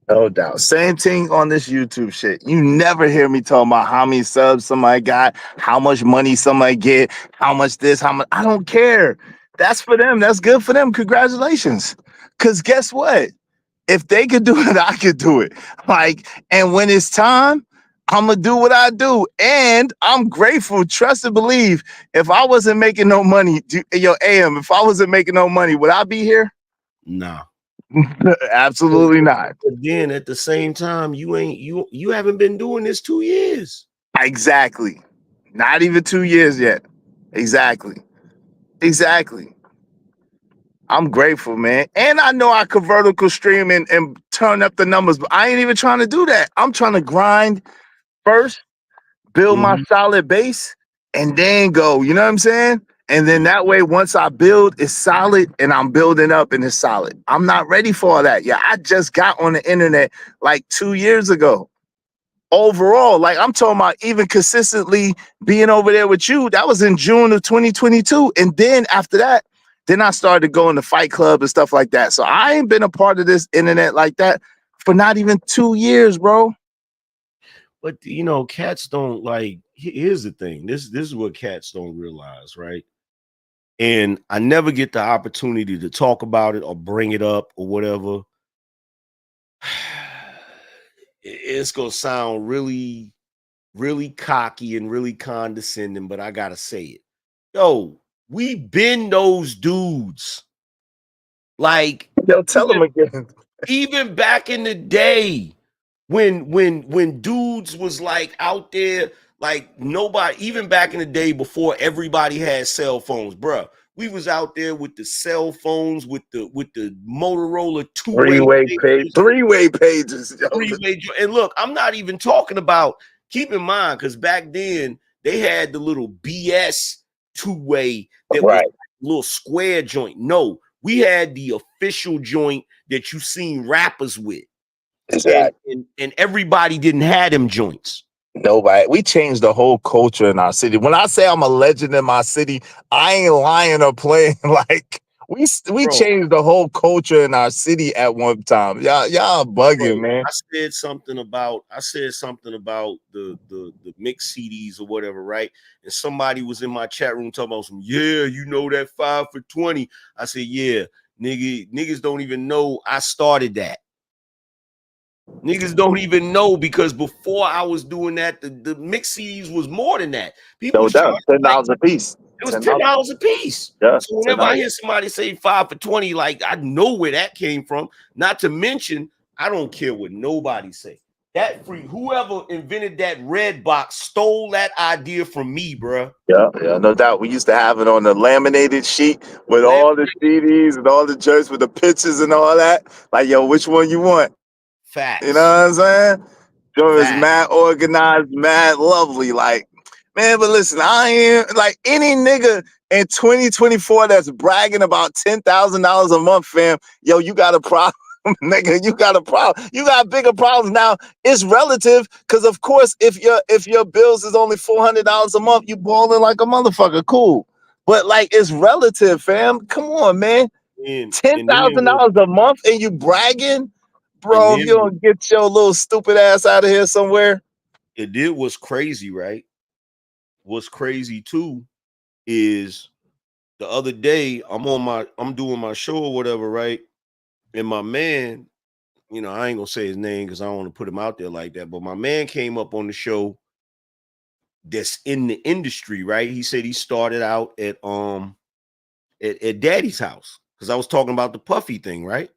No doubt. Same thing on this YouTube shit. You never hear me talking about how many subs somebody got, how much money somebody get, how much this, how much. I don't care. That's for them. That's good for them. Congratulations. Because guess what? If they could do it, I could do it. Like, and when it's time, I'm going to do what I do. And I'm grateful, trust and believe. If I wasn't making no money, AM, if I wasn't making no money, would I be here? Nah. Absolutely not. But then at the same time, you haven't been doing this 2 years. Exactly. Not even 2 years yet. Exactly. I'm grateful, man. And I know I could vertical stream and turn up the numbers, but I ain't even trying to do that. I'm trying to grind first, build my solid base, and then go. You know what I'm saying? And then that way, once I build, it's solid, and I'm building up and it's solid. I'm not ready for all that. Yeah, I just got on the internet like 2 years ago. Overall, like I'm talking about even consistently being over there with you, that was in June of 2022. And then after that, then I started going to Fight Club and stuff like that. So I ain't been a part of this internet like that for not even 2 years, bro. But cats don't like. Here's the thing. This is what cats don't realize, right? And I never get the opportunity to talk about it or bring it up or whatever. It's gonna sound really, really cocky and really condescending, but I gotta say it. Yo, we been those dudes. Like, yo, tell them again. Even back in the day, when dudes was like out there, like nobody, even back in the day before everybody had cell phones, bruh. We was out there with the cell phones, with the Motorola three-way pages. And look, I'm not even talking about, keep in mind, because back then they had the little BS two-way that was a little square joint. No, we had the official joint that you seen rappers with. Exactly. And everybody didn't have them joints. Nobody. We changed the whole culture in our city. When I say I'm a legend in my city, I ain't lying or playing. Like we changed the whole culture in our city at one time. Y'all bugging, man. I said something about the mixed CDs or whatever, right? And somebody was in my chat room talking about that 5 for 20. I said, yeah, niggas don't even know I started that. Niggas don't even know, because before I was doing that, the mix CDs was more than that. People was charging $10 a piece. It was $10 a piece. Yeah, so whenever I hear somebody say 5 for 20, like I know where that came from. Not to mention, I don't care what nobody say. That whoever invented that red box stole that idea from me, bro. Yeah, no doubt. We used to have it on the laminated sheet with all the CDs and all the joints with the pictures and all that. Like, yo, which one you want? Facts. You know what I'm saying? Joint was mad organized, mad lovely. Like, man, but listen, I ain't like any nigga in 2024 that's bragging about $10,000 a month, fam. Yo, you got a problem, nigga. You got a problem. You got bigger problems now. It's relative, because of course, if your bills is only $400 a month, you balling like a motherfucker. Cool, but like it's relative, fam. Come on, man. $10,000 a month and you bragging. Bro, if you don't get your little stupid ass out of here somewhere. It was crazy, right? What's crazy too is the other day I'm doing my show or whatever, right? And my man, I ain't gonna say his name because I don't want to put him out there like that, but my man came up on the show that's in the industry, right? He said he started out at Daddy's house, because I was talking about the Puffy thing, right?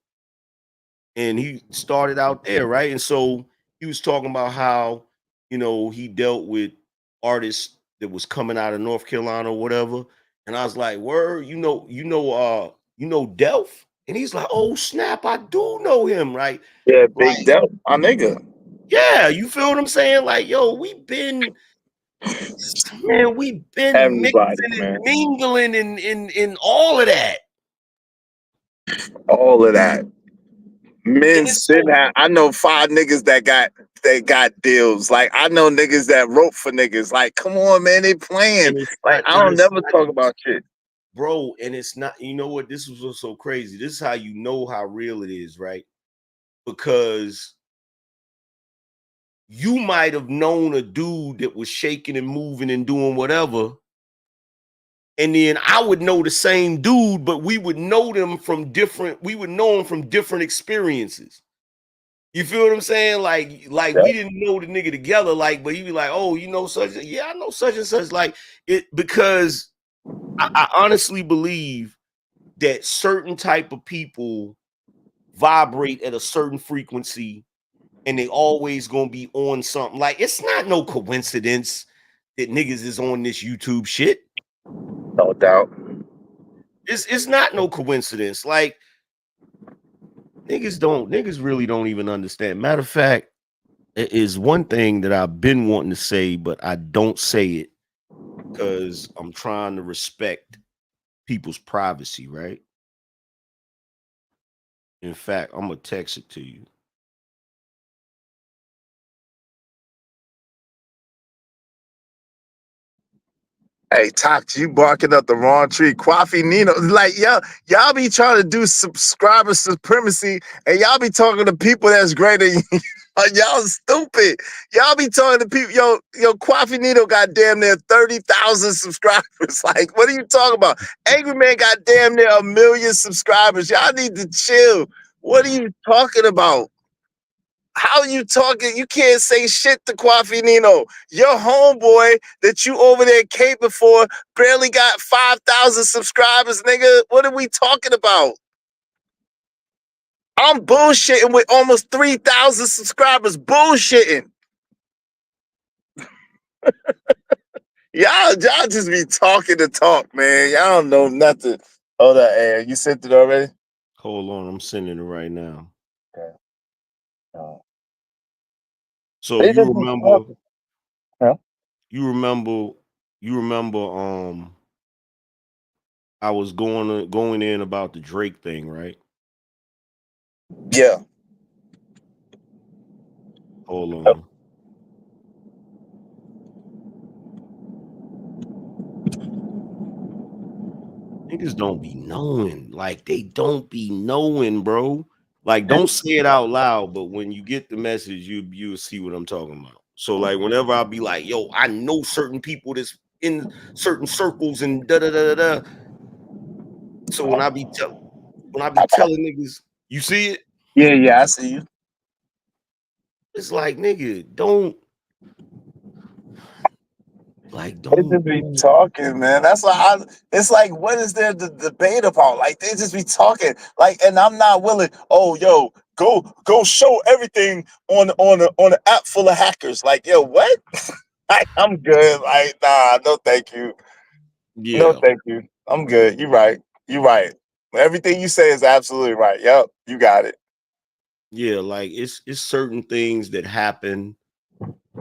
And he started out there, right? And so he was talking about how, he dealt with artists that was coming out of North Carolina or whatever. And I was like, word, you know Delph? And he's like, oh snap, I do know him, right? Yeah, Big Delph, my nigga. Yeah, you feel what I'm saying? Like, yo, we've been mixing and mingling in all of that. All of that. Men's been had. I know 5 niggas that got deals. Like I know niggas that wrote for niggas. Like, come on, man, they playing. Like I don't never talk about shit, bro. And it's not. You know what? This was what's so crazy. This is how you know how real it is, right? Because you might have known a dude that was shaking and moving and doing whatever. And then I would know the same dude, but we would know them from different, we would know them from different experiences. You feel what I'm saying? Like we didn't know the nigga together, like, but he'd be like, oh, you know such, yeah, I know such and such. Like it, because I honestly believe that certain type of people vibrate at a certain frequency and they always gonna be on something. Like it's not no coincidence that niggas is on this YouTube shit. No doubt. It's not no coincidence. Like niggas really don't even understand. Matter of fact, it is one thing that I've been wanting to say, but I don't say it because I'm trying to respect people's privacy, right? In fact, I'm gonna text it to you. Hey, Tox, you barking up the wrong tree. Quaffy Nino, like y'all be trying to do subscriber supremacy, and y'all be talking to people that's greater than you. Y'all stupid. Y'all be talking to people. Yo, Quaffy Nino got damn near 30,000 subscribers. Like, what are you talking about? Angry Man got damn near 1 million subscribers. Y'all need to chill. What are you talking about? How you talking? You can't say shit to Quaffy Nino. Your homeboy that you over there caping for barely got 5,000 subscribers, nigga. What are we talking about? I'm bullshitting with almost 3,000 subscribers. Bullshitting. Y'all just be talking to talk, man. Y'all don't know nothing. Hold on, Aaron. You sent it already? Hold on, I'm sending it right now. Okay. So you remember, you remember, I was going in about the Drake thing, right? Yeah. Hold on. Niggas don't be knowing. Like they don't be knowing, bro. Like don't say it out loud, but when you get the message, you'll see what I'm talking about. So like whenever I'll be like, yo, I know certain people that's in certain circles and da da da da. So when I be telling niggas, you see it? Yeah, I see you. It's like, nigga, don't They just be talking, man. That's why it's like, what is there to debate about? Like they just be talking. Like, and I'm not willing. Oh, yo, go show everything on the app full of hackers. Like, yo, what? I'm good. Like, nah, no, thank you. Yeah. No, thank you. I'm good. You're right. You're right. Everything you say is absolutely right. Yep, you got it. Yeah, like it's certain things that happen,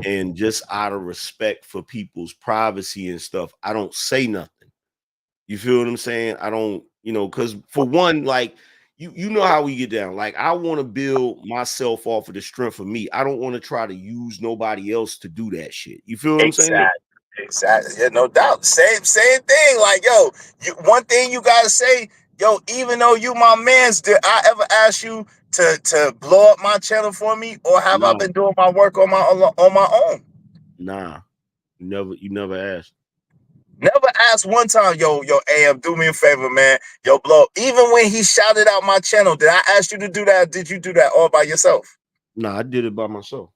and just out of respect for people's privacy and stuff, I don't say nothing. You feel what I'm saying? I don't, because for one, like you know how we get down. Like I want to build myself off of the strength of me. I don't want to try to use nobody else to do that shit. You feel what I'm saying? Exactly. Yeah, no doubt. Same thing. Like, yo, one thing you gotta say, yo, even though you my mans, did I ever ask you to blow up my channel for me, or have I been doing my work on my own? Nah, you never asked. Never asked one time, yo, AM, do me a favor, man. Yo, blow. Even when he shouted out my channel, did I ask you to do that? Did you do that all by yourself? Nah, I did it by myself.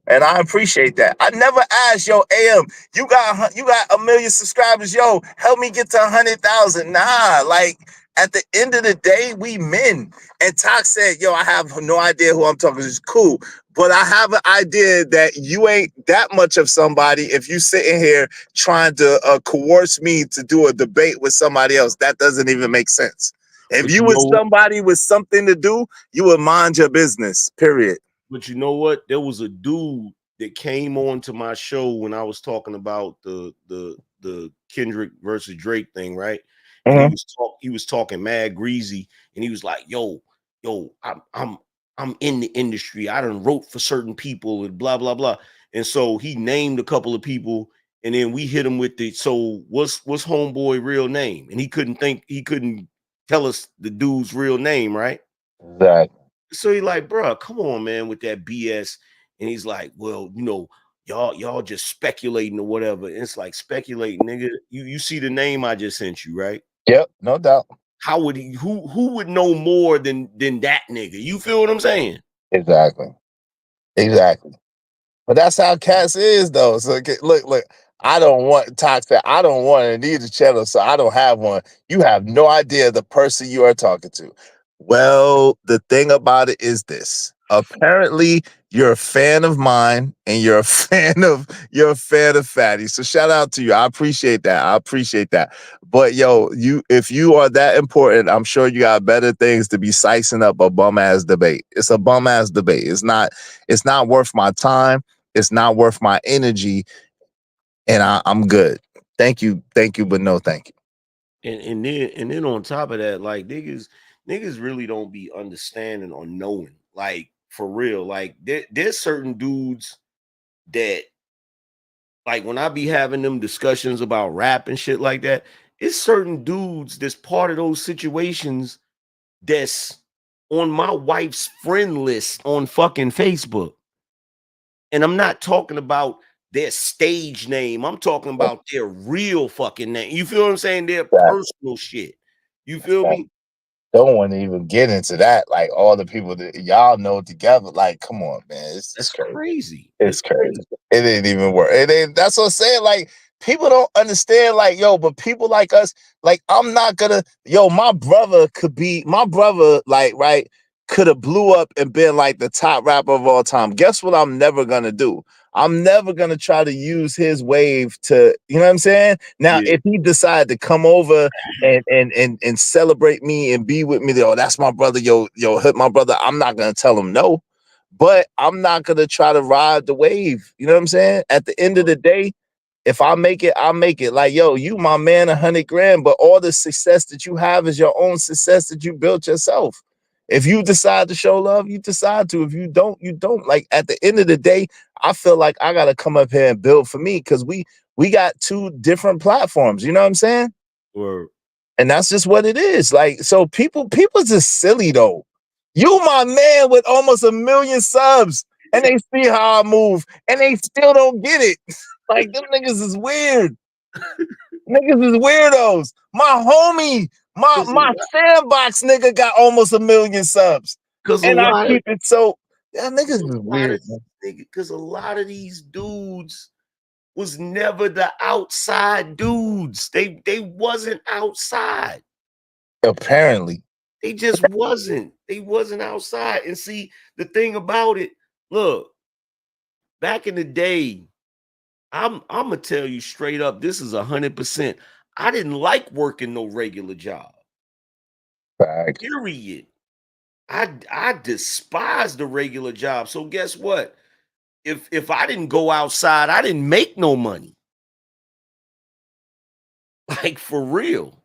And I appreciate that. I never asked, yo, AM, you got 1 million subscribers. Yo, help me get to 100,000. Nah, like at the end of the day, we men. And Tox said, yo, I have no idea who I'm talking to. It's cool. But I have an idea that you ain't that much of somebody if you sitting here trying to coerce me to do a debate with somebody else. That doesn't even make sense. If you was somebody with something to do, you would mind your business, period. But you know what? There was a dude that came on to my show when I was talking about the Kendrick versus Drake thing, right? And he was talking mad greasy, and he was like, "Yo, I'm in the industry. I done wrote for certain people and blah, blah, blah. And so he named a couple of people, and then we hit him with the, so what's homeboy real name? And he couldn't tell us the dude's real name, right? Exactly. So he like, bro, come on, man, with that BS. And he's like, well, you know, y'all just speculating or whatever. And it's like speculating, nigga. You see the name I just sent you, right? Yep, no doubt. How would he? Who would know more than that nigga? You feel what I'm saying? Exactly. But that's how cats is, though. So look. I don't want toxic. I don't want it either channel, so I don't have one. You have no idea the person you are talking to. Well, the thing about it is this. Apparently, you're a fan of mine and you're a fan of Fatty. So shout out to you. I appreciate that. But yo, if you are that important, I'm sure you got better things to be sicing up a bum ass debate. It's a bum ass debate. It's not worth my time. It's not worth my energy. And I'm good. Thank you, but no thank you. And then on top of that, like niggas really don't be understanding or knowing, like for real. Like there's certain dudes that, like when I be having them discussions about rap and shit like that, it's certain dudes that's part of those situations that's on my wife's friend list on fucking Facebook. And I'm not talking about their stage name. I'm talking about their real fucking name. You feel what I'm saying? Their personal shit. You feel me? Don't want to even get into that. Like all the people that y'all know together. Like, come on, man. That's crazy. It's crazy. It ain't even work. That's what I'm saying. Like, people don't understand, like, yo, but people like us, like, I'm not gonna, my brother, like, right, could have blew up and been like the top rapper of all time. Guess what I'm never gonna do? I'm never gonna try to use his wave to, you know what I'm saying? Now, if he decided to come over and celebrate me and be with me, that's my brother, hit my brother, I'm not gonna tell him no. But I'm not gonna try to ride the wave. You know what I'm saying? At the end of the day, if I make it, I'll make it. Like, yo, you my man, 100 grand, but all the success that you have is your own success that you built yourself. If you decide to show love, you decide to. If you don't, you don't. Like at the end of the day, I feel like I gotta come up here and build for me because we got two different platforms. You know what I'm saying? Or and that's just what it is. Like, so people just silly though. You my man with almost 1 million subs, and they see how I move, and they still don't get it. Like, them niggas is weird. Niggas is weirdos. My homie, my sandbox nigga got almost 1 million subs. And I keep it so, yeah, niggas is weird. Because a lot of these dudes was never the outside dudes. They wasn't outside. Apparently. They just wasn't. They wasn't outside. And see, the thing about it, look, back in the day, I'm gonna tell you straight up, this is 100%. I didn't like working no regular job. Fact. Period. I despise the regular job. So guess what? If I didn't go outside, I didn't make no money. Like for real.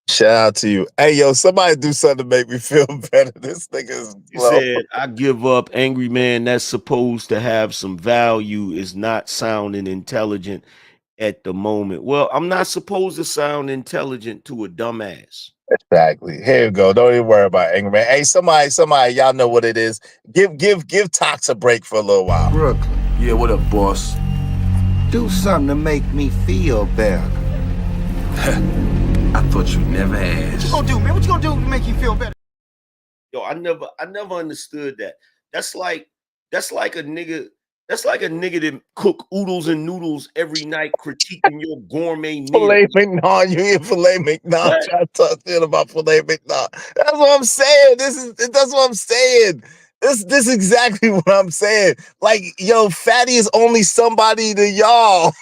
Shout out to you. Hey, yo, somebody do something to make me feel better. This nigga is You said, I give up. Angry man that's supposed to have some value is not sounding intelligent at the moment. Well, I'm not supposed to sound intelligent to a dumbass. Exactly. Here you go. Don't even worry about Angry Man. Hey, somebody, y'all know what it is. Give Tox a break for a little while. Brooklyn. Yeah, what up, boss? Do something to make me feel better. I thought you'd never ask. What you gonna do, man? What you gonna do to make you feel better? Yo, I never understood that. That's like a nigga that cook oodles and noodles every night critiquing your gourmet meal. Filet mignon, you hear filet mignon? Try to talk shit about filet mignon. That's what I'm saying. That's what I'm saying. This is exactly what I'm saying. Like, yo, Fatty is only somebody to y'all.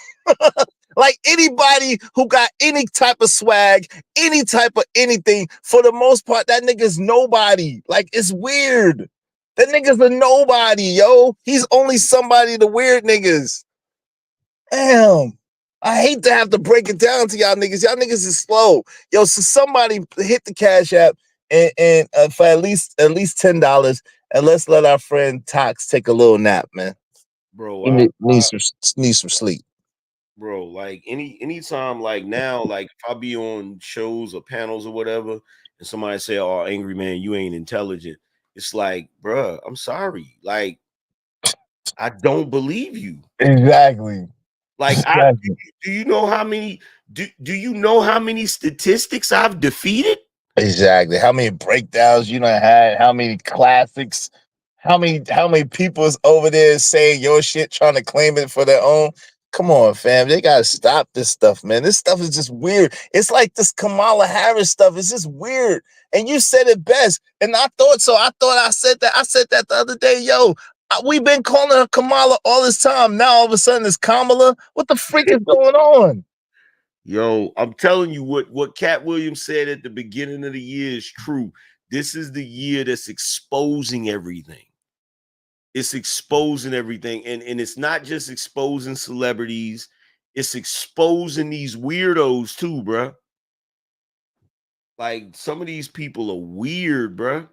Like anybody who got any type of swag, any type of anything, for the most part, that nigga's nobody. Like, it's weird. That nigga's a nobody, yo. He's only somebody to weird niggas. Damn. I hate to have to break it down to y'all niggas. Y'all niggas is slow. Yo, so somebody hit the Cash App and for at least $10, and let's let our friend Tox take a little nap, man. Bro, He needs some sleep. Bro, like anytime, like now, like if I be on shows or panels or whatever, and somebody say, "Oh, angry man, you ain't intelligent," it's like, bruh, I'm sorry, like I don't believe you. Exactly. Like, do you know how many do you know how many statistics I've defeated? Exactly. How many breakdowns you done had? How many classics? How many people's over there saying your shit, trying to claim it for their own? Come on, fam. They gotta stop this stuff, man. This stuff is just weird. It's like this Kamala Harris stuff. It's just weird. And you said it best. And I thought so. I thought I said that. I said that the other day. Yo, we've been calling her Kamala all this time. Now all of a sudden it's Kamala. What the freak is going on? Yo, I'm telling you what Cat Williams said at the beginning of the year is true. This is the year that's exposing everything. It's exposing everything. And it's not just exposing celebrities, it's exposing these weirdos too, bruh. Like some of these people are weird, bruh.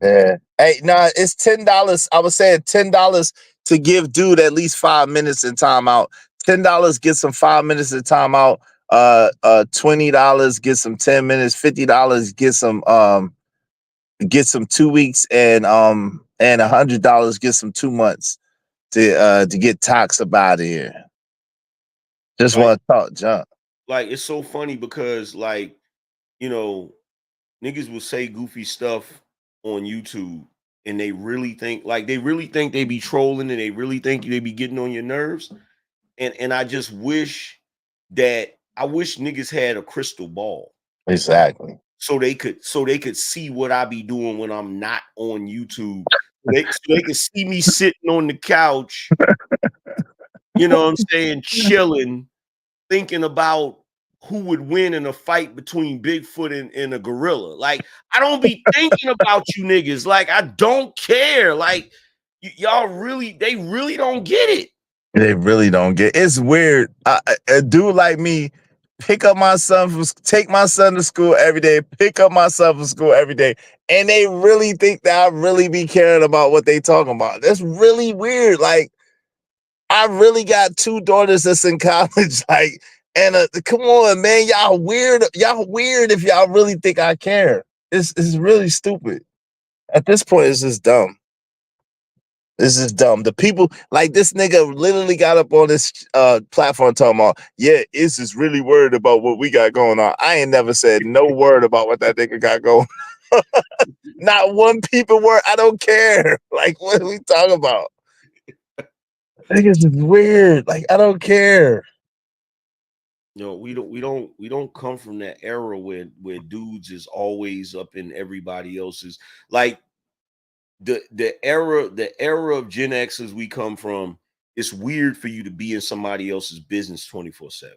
Yeah. Hey, nah, it's $10. I was saying $10 to give dude at least 5 minutes in timeout. $10 get some 5 minutes in timeout. $20 get some 10 minutes. $50 get some 2 weeks, and $100 get some 2 months to get Tox up out of here. Just want to talk junk. Like it's so funny because like, you know, niggas will say goofy stuff on YouTube and they really think they be trolling and they really think they be getting on your nerves. And I just wish niggas had a crystal ball. Exactly. So they could see what I be doing when I'm not on YouTube. So they could see me sitting on the couch, you know what I'm saying, chilling, thinking about who would win in a fight between Bigfoot and a gorilla. Like, I don't be thinking about you niggas. Like, I don't care. Like, y'all they really don't get it. They really don't get it. It's weird. A dude like me, take my son to school every day, pick up my son from school every day, and they really think that I really be caring about what they talking about. That's really weird. Like, I really got 2 daughters that's in college. Like, and come on, man, y'all weird. Y'all weird if y'all really think I care. It's really stupid. At this point, it's just dumb. This is dumb. The people like this nigga literally got up on this platform talking about, yeah, Is is really worried about what we got going on. I ain't never said no word about what that nigga got going. Not one people word. I don't care. Like, what are we talking about? Niggas is weird. Like, I don't care. You know, we don't come from that era where dudes is always up in everybody else's, like the era of Gen Xers we come from. It's weird for you to be in somebody else's business 24/7.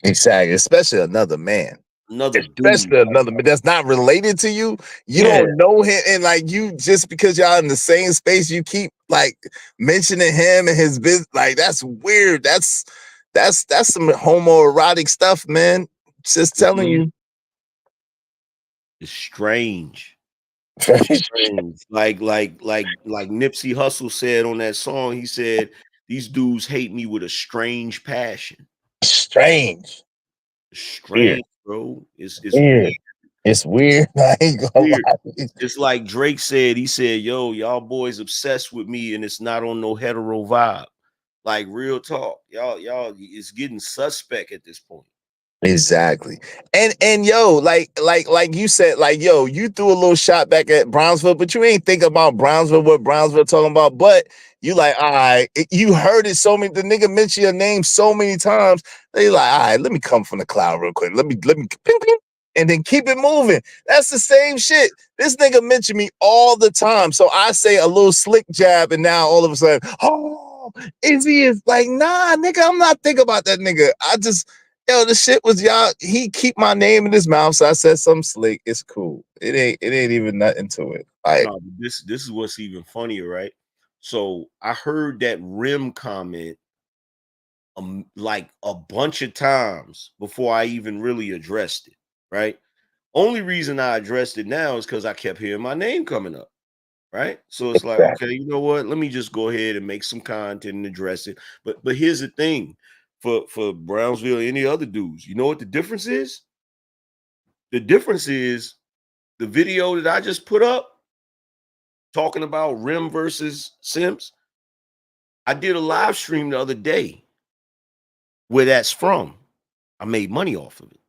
Exactly, especially another man. Especially another man that's not related to you. You don't know him, and like you just because y'all in the same space, you keep like mentioning him and his business. Like, that's weird. That's some homoerotic stuff, man. Just telling you. It's strange. It's strange. Like Nipsey Hussle said on that song, he said, "These dudes hate me with a strange passion." Strange, bro. It's weird. It's weird. I ain't gonna weird. lie. It's like Drake said. He said, "Yo, y'all boys obsessed with me, and it's not on no hetero vibe." Like, real talk, y'all, it's getting suspect at this point. Exactly. And yo, like you said, like, yo, you threw a little shot back at Brownsville, but you ain't think about Brownsville, what Brownsville talking about. But you like, all right, you heard it so many, the nigga mentioned your name so many times. They like, all right, let me come from the cloud real quick. Let me ping, ping, and then keep it moving. That's the same shit. This nigga mentioned me all the time. So I say a little slick jab, and now all of a sudden, oh, Izzy is like, nah, nigga, I'm not thinking about that nigga. Yo, the shit was y'all. He keep my name in his mouth, so I said something slick. It's cool. It ain't even nothing to it. Like, no, this is what's even funnier, right? So I heard that Rim comment like a bunch of times before I even really addressed it, right? Only reason I addressed it now is because I kept hearing my name coming up, right? So it's like, okay, you know what? Let me just go ahead and make some content and address it. But here's the thing, for Brownsville or any other dudes, you know what the difference is? The difference is the video that I just put up talking about Rim versus Sims. I did a live stream the other day where that's from. I made money off of it.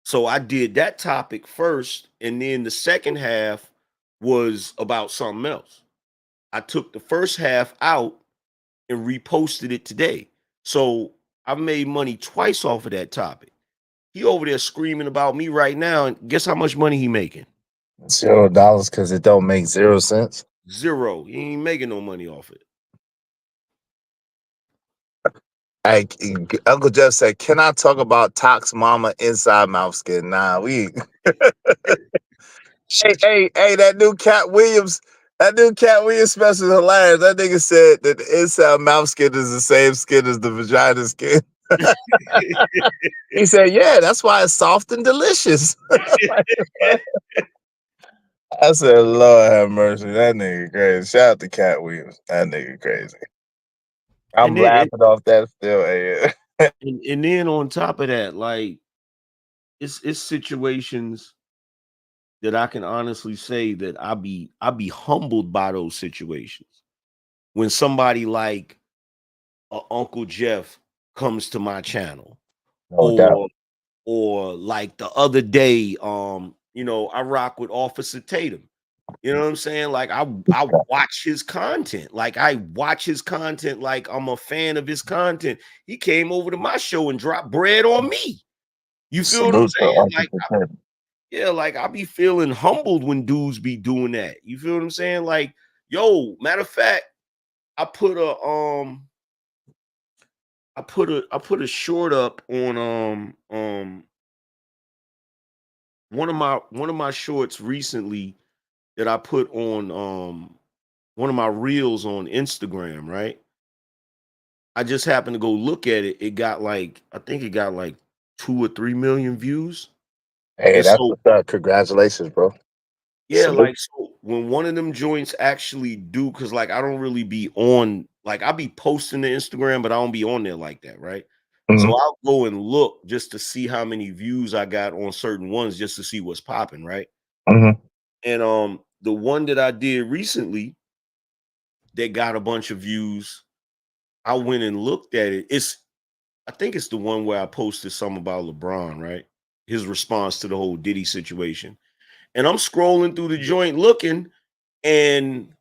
So I did that topic first, and then the second half was about something else. I took the first half out and reposted it today. So I've made money twice off of that topic. He over there screaming about me right now, and guess how much money he making? $0 because it don't make 0 cents. Zero. He ain't making no money off it. Hey, Uncle Jeff said, "Can I talk about Tox Mama inside mouth skin?" Nah, we. hey, that new Cat Williams special is hilarious. That nigga said that the inside mouth skin is the same skin as the vagina skin. He said, "Yeah, that's why it's soft and delicious." I said, "Lord have mercy, that nigga crazy." Shout out to Cat Williams. That nigga crazy. I'm laughing off that still. And then on top of that, like it's situations that I can honestly say that I be humbled by those situations. When somebody like Uncle Jeff comes to my channel, or like the other day, you know, I rock with Officer Tatum. You know what I'm saying? Like I watch his content. Like I watch his content like I'm a fan of his content. He came over to my show and dropped bread on me. You feel what I'm saying? Like yeah, like I be feeling humbled when dudes be doing that. You feel what I'm saying? Like, yo, matter of fact, I put a short up on one of my shorts recently that I put on one of my reels on Instagram, right? I just happened to go look at it. It got like, I think it got like 2 or 3 million views. Hey, And that's so, what's up. Congratulations, bro. yeah, like so when one of them joints actually do, because like I don't really be on, like I be posting to Instagram, but I don't be on there like that, right? So I'll go and look just to see how many views I got on certain ones, just to see what's popping, right? And the one that I did recently that got a bunch of views, I went and looked at it. I think it's the one where I posted something about LeBron, right? His response to the whole Diddy situation. And I'm scrolling through the joint looking, and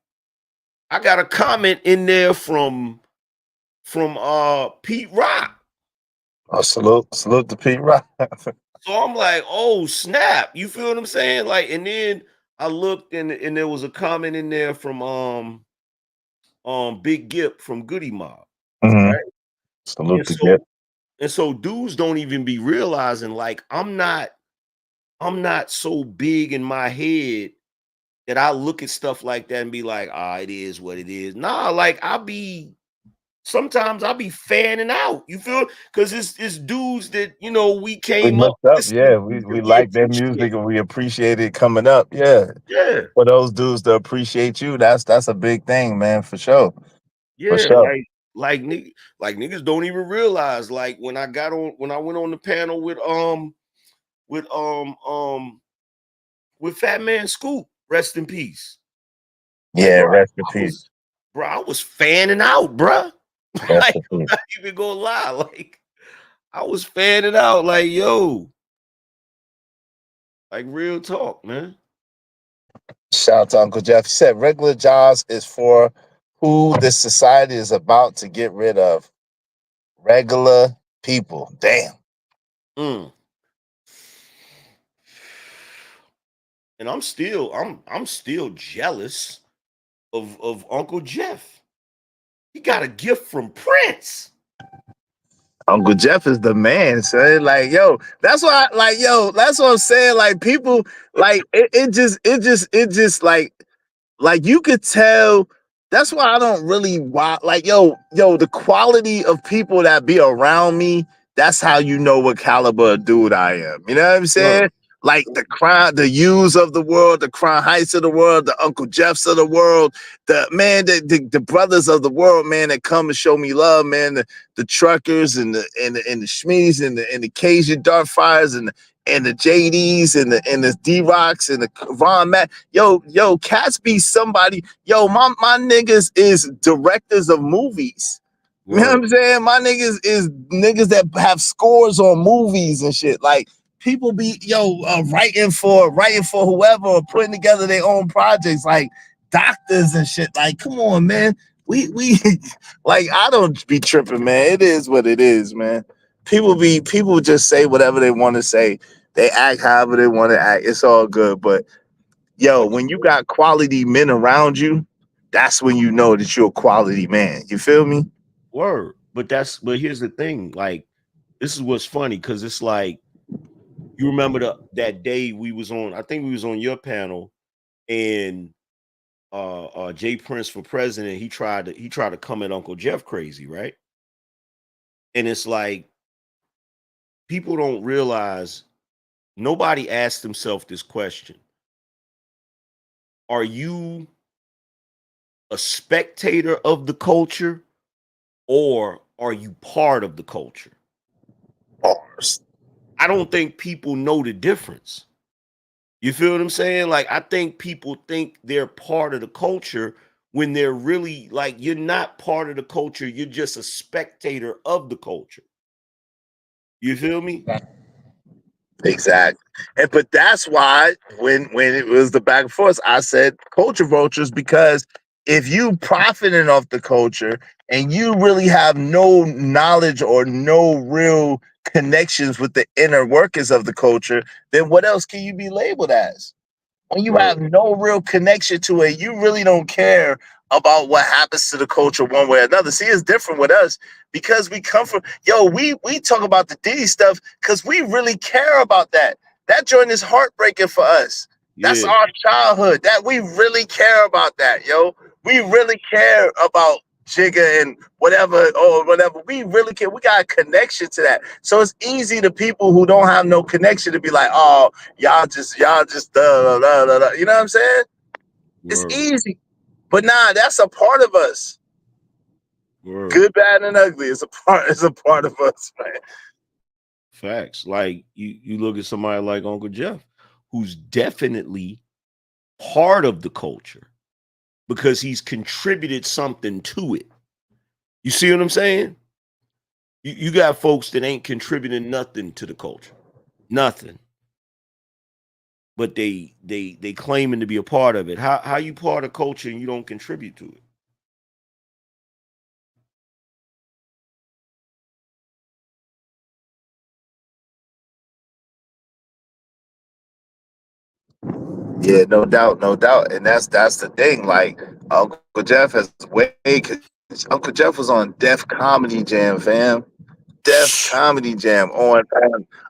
I got a comment in there from Pete Rock. Oh, salute to Pete Rock. So I'm like, oh snap. You feel what I'm saying? Like, and then I looked and there was a comment in there from Big Gip from Goody Mob. Right. Salute to Gip. And so dudes don't even be realizing, like, I'm not so big in my head that I look at stuff like that and be like, it is what it is. Nah, like sometimes I'll be fanning out. You feel? Because it's dudes that, you know, we came up. Yeah, we like their music and we appreciate it coming up. Yeah. Yeah. For those dudes to appreciate you, that's a big thing, man, for sure. Yeah, For sure. like niggas don't even realize, like when I went on the panel with Fat Man Scoop, rest in peace. Yeah, like, rest in peace. I was fanning out, bro. Like, I'm not even gonna lie. Like, I was fanning out, like, yo. Like, real talk, man. Shout out to Uncle Jeff. He said regular jobs is for who this society is about to get rid of. Regular people. Damn. And I'm still jealous of Uncle Jeff. He got a gift from Prince. Uncle Jeff is the man, son. Like, yo, that's why, like, yo, that's what I'm saying. Like, people, like, it just like you could tell That's why I don't really like yo, the quality of people that be around me, that's how you know what caliber of dude I am. You know what I'm saying? Like the the U's of the world, the Crown Heights of the world, the Uncle Jeffs of the world, the brothers of the world, man, that come and show me love, man. The truckers and the Schmees and the Cajun Dark Fires and the JDs and the D-Rocks and the Ron Matt. Yo, cats be somebody. Yo, my niggas is directors of movies. You know what I'm saying? My niggas is niggas that have scores on movies and shit. Like people be writing for whoever or putting together their own projects, like doctors and shit. Like, come on, man. We like I don't be tripping, man. It is what it is, man. People just say whatever they want to say. They act however they want to act. It's all good. But yo, when you got quality men around you, that's when you know that you're a quality man. You feel me? Word. But here's the thing. Like, this is what's funny, because it's like, you remember that day we was on, I think we was on your panel, and Jay Prince for president, he tried to come at Uncle Jeff crazy, right? And it's like, people don't realize, nobody asked himself this question. Are you a spectator of the culture, or are you part of the culture? I don't think people know the difference. You feel what I'm saying? Like, I think people think they're part of the culture when they're really, like, you're not part of the culture. You're just a spectator of the culture. You feel me? Exactly. But that's why when it was the back and forth, I said culture vultures, because if you profiting off the culture and you really have no knowledge or no real connections with the inner workings of the culture, then what else can you be labeled as? When you have no real connection to it, you really don't care about what happens to the culture one way or another. See, it's different with us because we come from, we talk about the Diddy stuff because we really care about that. That joint is heartbreaking for us. That's our childhood. That we really care about that, yo. We really care about Jigga and whatever. We really care. We got a connection to that. So it's easy to people who don't have no connection to be like, oh, y'all just da, da, da, da, da. You know what I'm saying? It's easy. But nah, that's a part of us. Good, bad, and ugly. It's a part of us, man. Facts. Like, you look at somebody like Uncle Jeff, who's definitely part of the culture because he's contributed something to it. You see what I'm saying? You got folks that ain't contributing nothing to the culture. Nothing. But they claiming to be a part of it. How you part of culture and you don't contribute to it? Yeah, no doubt, no doubt. And that's the thing. Like Uncle Jeff has Uncle Jeff was on Def Comedy Jam, fam. Def Comedy Jam on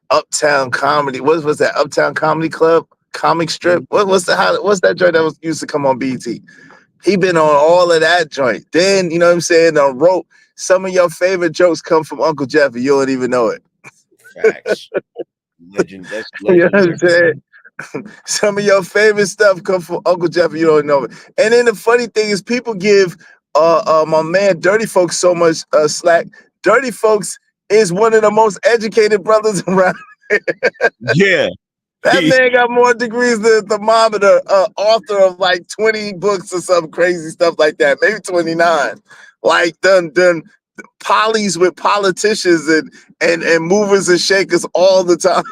Uptown Comedy. What was that? Uptown Comedy Club? Comic Strip? What's that joint that was used to come on BT? He been on all of that joint. Then, you know what I'm saying? Wrote some of your favorite jokes come from Uncle Jeff and you don't even know it. Facts. Legend. That's You know legendary. what I'm saying? Some of your favorite stuff come from Uncle Jeff and you don't know it. And then the funny thing is people give my man Dirty Folks so much slack. Dirty Folks is one of the most educated brothers around. Yeah. That man got more degrees than the thermometer, author of like 20 books or some crazy stuff like that, maybe 29. Like done polys with politicians and movers and shakers all the time.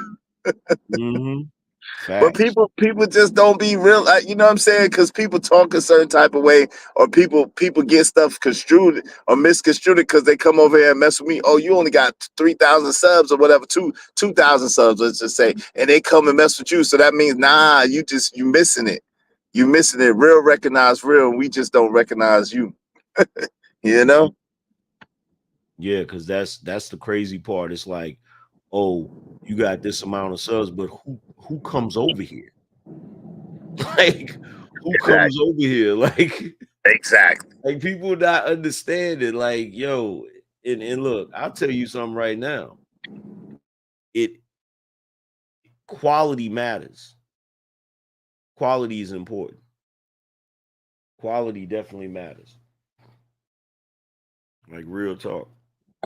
But people just don't be real, you know what I'm saying? Because people talk a certain type of way, or people get stuff construed or misconstrued because they come over here and mess with me. Oh, you only got 3,000 subs or whatever, 2,000 subs, let's just say, and they come and mess with you. So that means, nah, you missing it. You missing it. Real recognize real, and we just don't recognize you. You know? Yeah, because that's the crazy part. It's like, oh, you got this amount of subs, but who comes over here? Like, who comes over here? Like, Exactly. Like people not understanding, like, yo, and look, I'll tell you something right now. Quality matters. Quality is important. Quality definitely matters. Like real talk.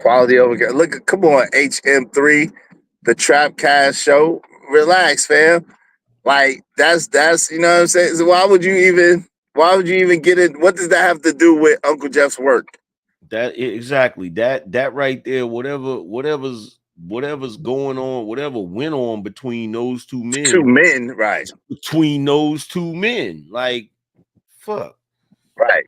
Quality over here. Look, come on, HM3, the Trap Cast Show. Relax, fam. Like that's you know what I'm saying. So why would you even get it? What does that have to do with Uncle Jeff's work? Exactly. That right there, whatever's going on, whatever went on between those two men, right? Between those two men, like fuck. Right.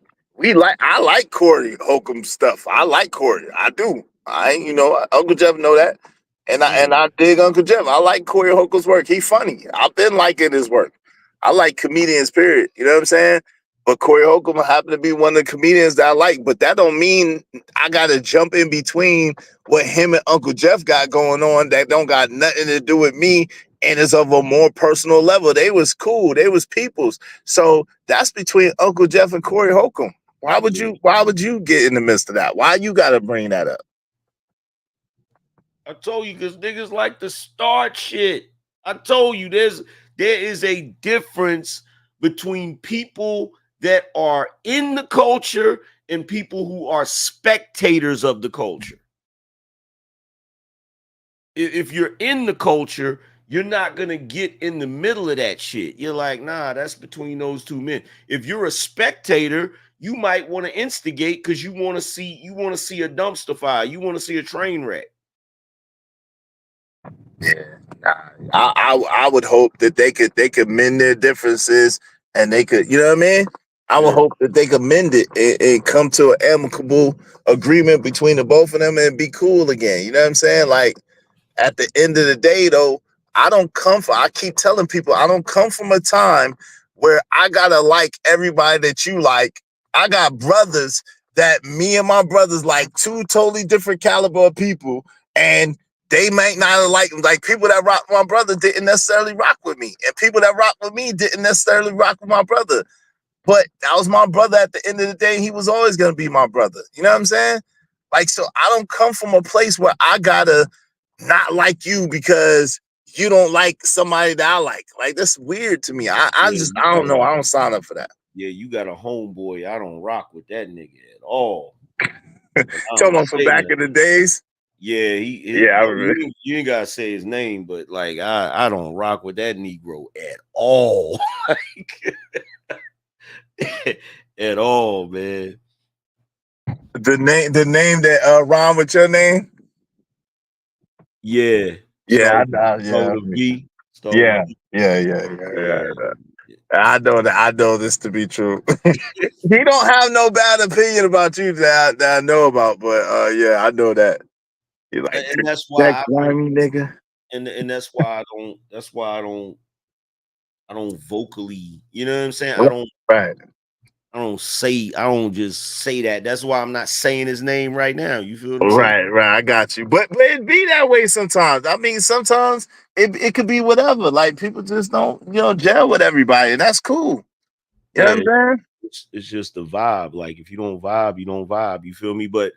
I like Corey Holcomb stuff. I like Corey. I do. Uncle Jeff know that. And I dig Uncle Jeff. I like Corey Holcomb's work. He's funny. I've been liking his work. I like comedians, period. You know what I'm saying? But Corey Holcomb happened to be one of the comedians that I like. But that don't mean I gotta jump in between what him and Uncle Jeff got going on that don't got nothing to do with me and is of a more personal level. They was cool. They was peoples. So that's between Uncle Jeff and Corey Holcomb. Why would you get in the midst of that? Why you gotta bring that up? I told you, because niggas like to start shit. I told you there is a difference between people that are in the culture and people who are spectators of the culture. If you're in the culture, you're not going to get in the middle of that shit. You're like, nah, that's between those two men. If you're a spectator, you might want to instigate because you want to see a dumpster fire. You want to see a train wreck. Yeah, I would hope that they could mend their differences and they could, you know what I mean? I would hope that they could mend it and come to an amicable agreement between the both of them and be cool again. You know what I'm saying? Like at the end of the day, though, I keep telling people I don't come from a time where I gotta like everybody that you like. I got brothers that me and my brothers like two totally different caliber of people, and they might not like people that rock my brother didn't necessarily rock with me, and people that rock with me didn't necessarily rock with my brother. But that was my brother at the end of the day. He was always gonna be my brother. You know what I'm saying? Like, so I don't come from a place where I gotta not like you because you don't like somebody that I like. Like, that's weird to me. I don't know. I don't sign up for that. Yeah, you got a homeboy. I don't rock with that nigga at all. Talking about from back in the days. Yeah, I remember. You ain't gotta say his name, but like I don't rock with that Negro at all. At all, man. The name that rhyme with your name? Yeah. Yeah, I know that. I know this to be true. He don't have no bad opinion about you that I know about, but yeah, I know that. You like, and that's why nigga. And that's why I don't vocally, you know what I'm saying? I don't just say that. That's why I'm not saying his name right now. You feel what I'm saying? Right. I got you. But it be that way sometimes. I mean, sometimes it could be whatever. Like people just don't, gel with everybody, and that's cool. You know what I'm saying? It's just the vibe. Like if you don't vibe, you don't vibe. You feel me? But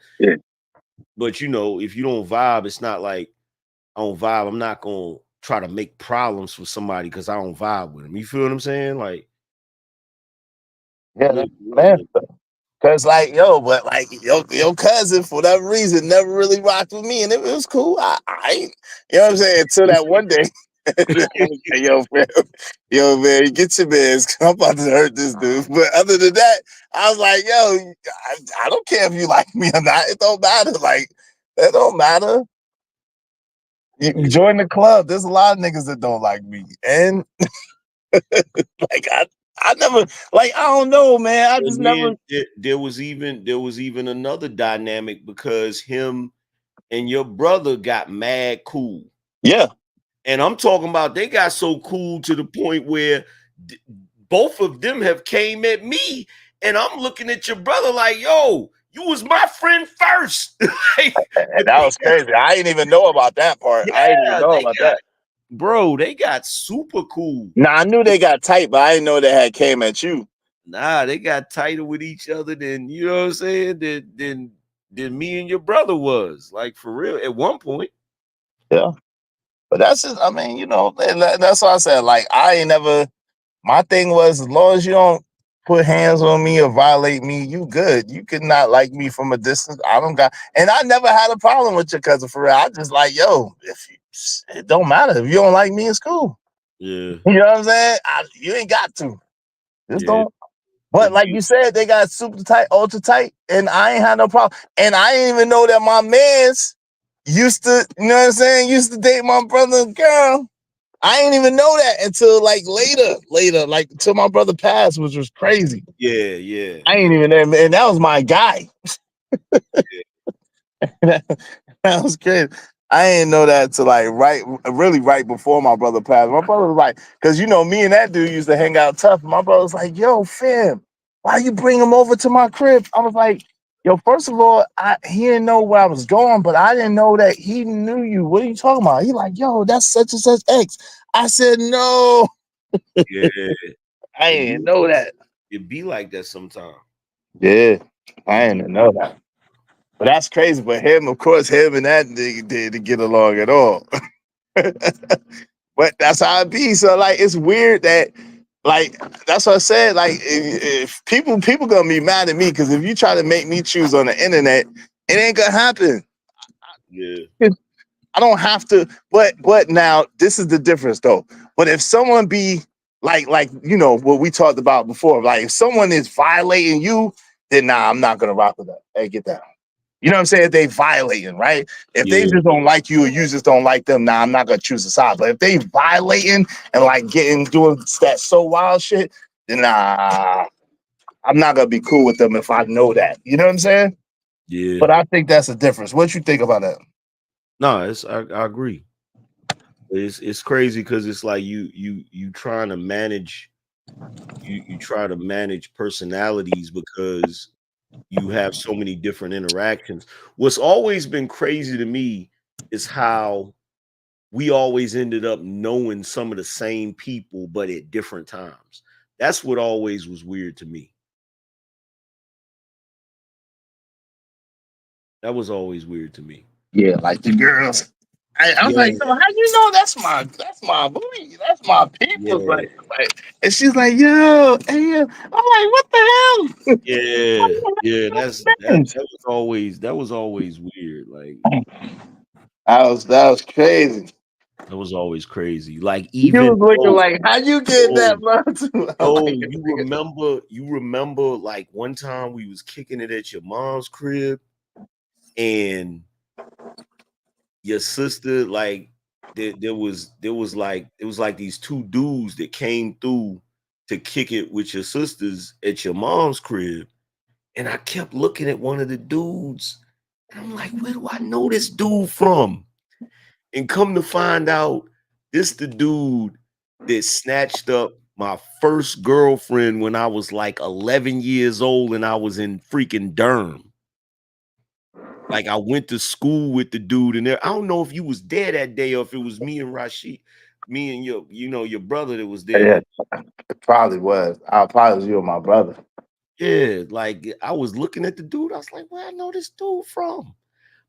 if you don't vibe, it's not like I don't vibe. I'm not gonna try to make problems with somebody because I don't vibe with them. You feel what I'm saying? Like, yeah, man. Cause like your cousin for whatever reason never really rocked with me, and it was cool. I ain't, you know what I'm saying? Until that one day, yo man, get your mans. I'm about to hurt this dude. But other than that, I was like, yo, I don't care if you like me or not. It don't matter. Like that don't matter. You join the club. There's a lot of niggas that don't like me, and like I never, like, I don't know, man. I just never. There was even another dynamic because him and your brother got mad cool. Yeah. And I'm talking about they got so cool to the point where both of them have came at me, and I'm looking at your brother like, yo, you was my friend first. And that was crazy. I didn't even know about that part. Yeah, I didn't even know about that. Bro, they got super cool. Nah, I knew they got tight, but I didn't know they had came at you. Nah, they got tighter with each other than, you know what I'm saying, than me and your brother was. Like, for real, at one point. Yeah. But that's just, I mean, you know, that's why I said, like, I ain't never, my thing was, as long as you don't put hands on me or violate me, you good. You could not like me from a distance. I don't got, and I never had a problem with your cousin for real. I just like, yo, if you, it don't matter. If you don't like me, it's cool. Yeah. You know what I'm saying? You ain't got to. Just don't. But like you said, they got super tight, ultra tight, and I ain't had no problem. And I didn't even know that my mans used to, you know what I'm saying, used to date my brother's girl. I didn't even know that until like later, like until my brother passed, which was crazy. Yeah. I ain't even there, and that was my guy. that was crazy. I didn't know that till like really right before my brother passed. My brother was like, because you know, me and that dude used to hang out tough. My brother was like, yo, fam, why you bring him over to my crib? I was like, yo, first of all, he didn't know where I was going, but I didn't know that he knew you. What are you talking about? He like, yo, that's such and such ex. I said, no. Yeah. I didn't know that. It be like that sometimes. Yeah, I didn't know that. But that's crazy. But him, of course, him and that nigga didn't get along at all. But that's how it be. So like, it's weird that, like, that's what I said. Like, if people gonna be mad at me because if you try to make me choose on the internet, it ain't gonna happen. Yeah. I don't have to. But now this is the difference though. But if someone be like you know what we talked about before, like if someone is violating you, then nah, I'm not gonna rock with that. Hey, get that. You know what I'm saying? If they violating, right? If they just don't like you or you just don't like them, nah, I'm not gonna choose a side. But if they violating and like doing that so wild shit, then nah, I'm not gonna be cool with them if I know that. You know what I'm saying? Yeah. But I think that's the difference. What you think about that? No, I agree. It's crazy because it's like you trying to manage you try to manage personalities because you have so many different interactions. What's always been crazy to me is how we always ended up knowing some of the same people, but at different times. That's what always was weird to me. That was always weird to me. Yeah, like the girls. I was like, Yeah. so how you know that's my booty, that's my people, Yeah. and she's like, yo, hey, I'm like, what the hell? Yeah, that was always weird. Like that was crazy. that was always crazy. Like You even was looking like, how you get that, bro? you remember like one time we was kicking it at your mom's crib and your sister like there was like these two dudes that came through to kick it with your sisters at your mom's crib. And I kept looking at one of the dudes. And I'm like, where do I know this dude from? And come to find out, this the dude that snatched up my first girlfriend when I was like 11 years old and I was in freaking Durham. Like I went to school with the dude in there. I don't know if you was there that day or if it was me and Rashid, me and your brother that was there. Yeah, it probably was. I probably was you and my brother. Yeah, like I was looking at the dude. I was like, where I know this dude from?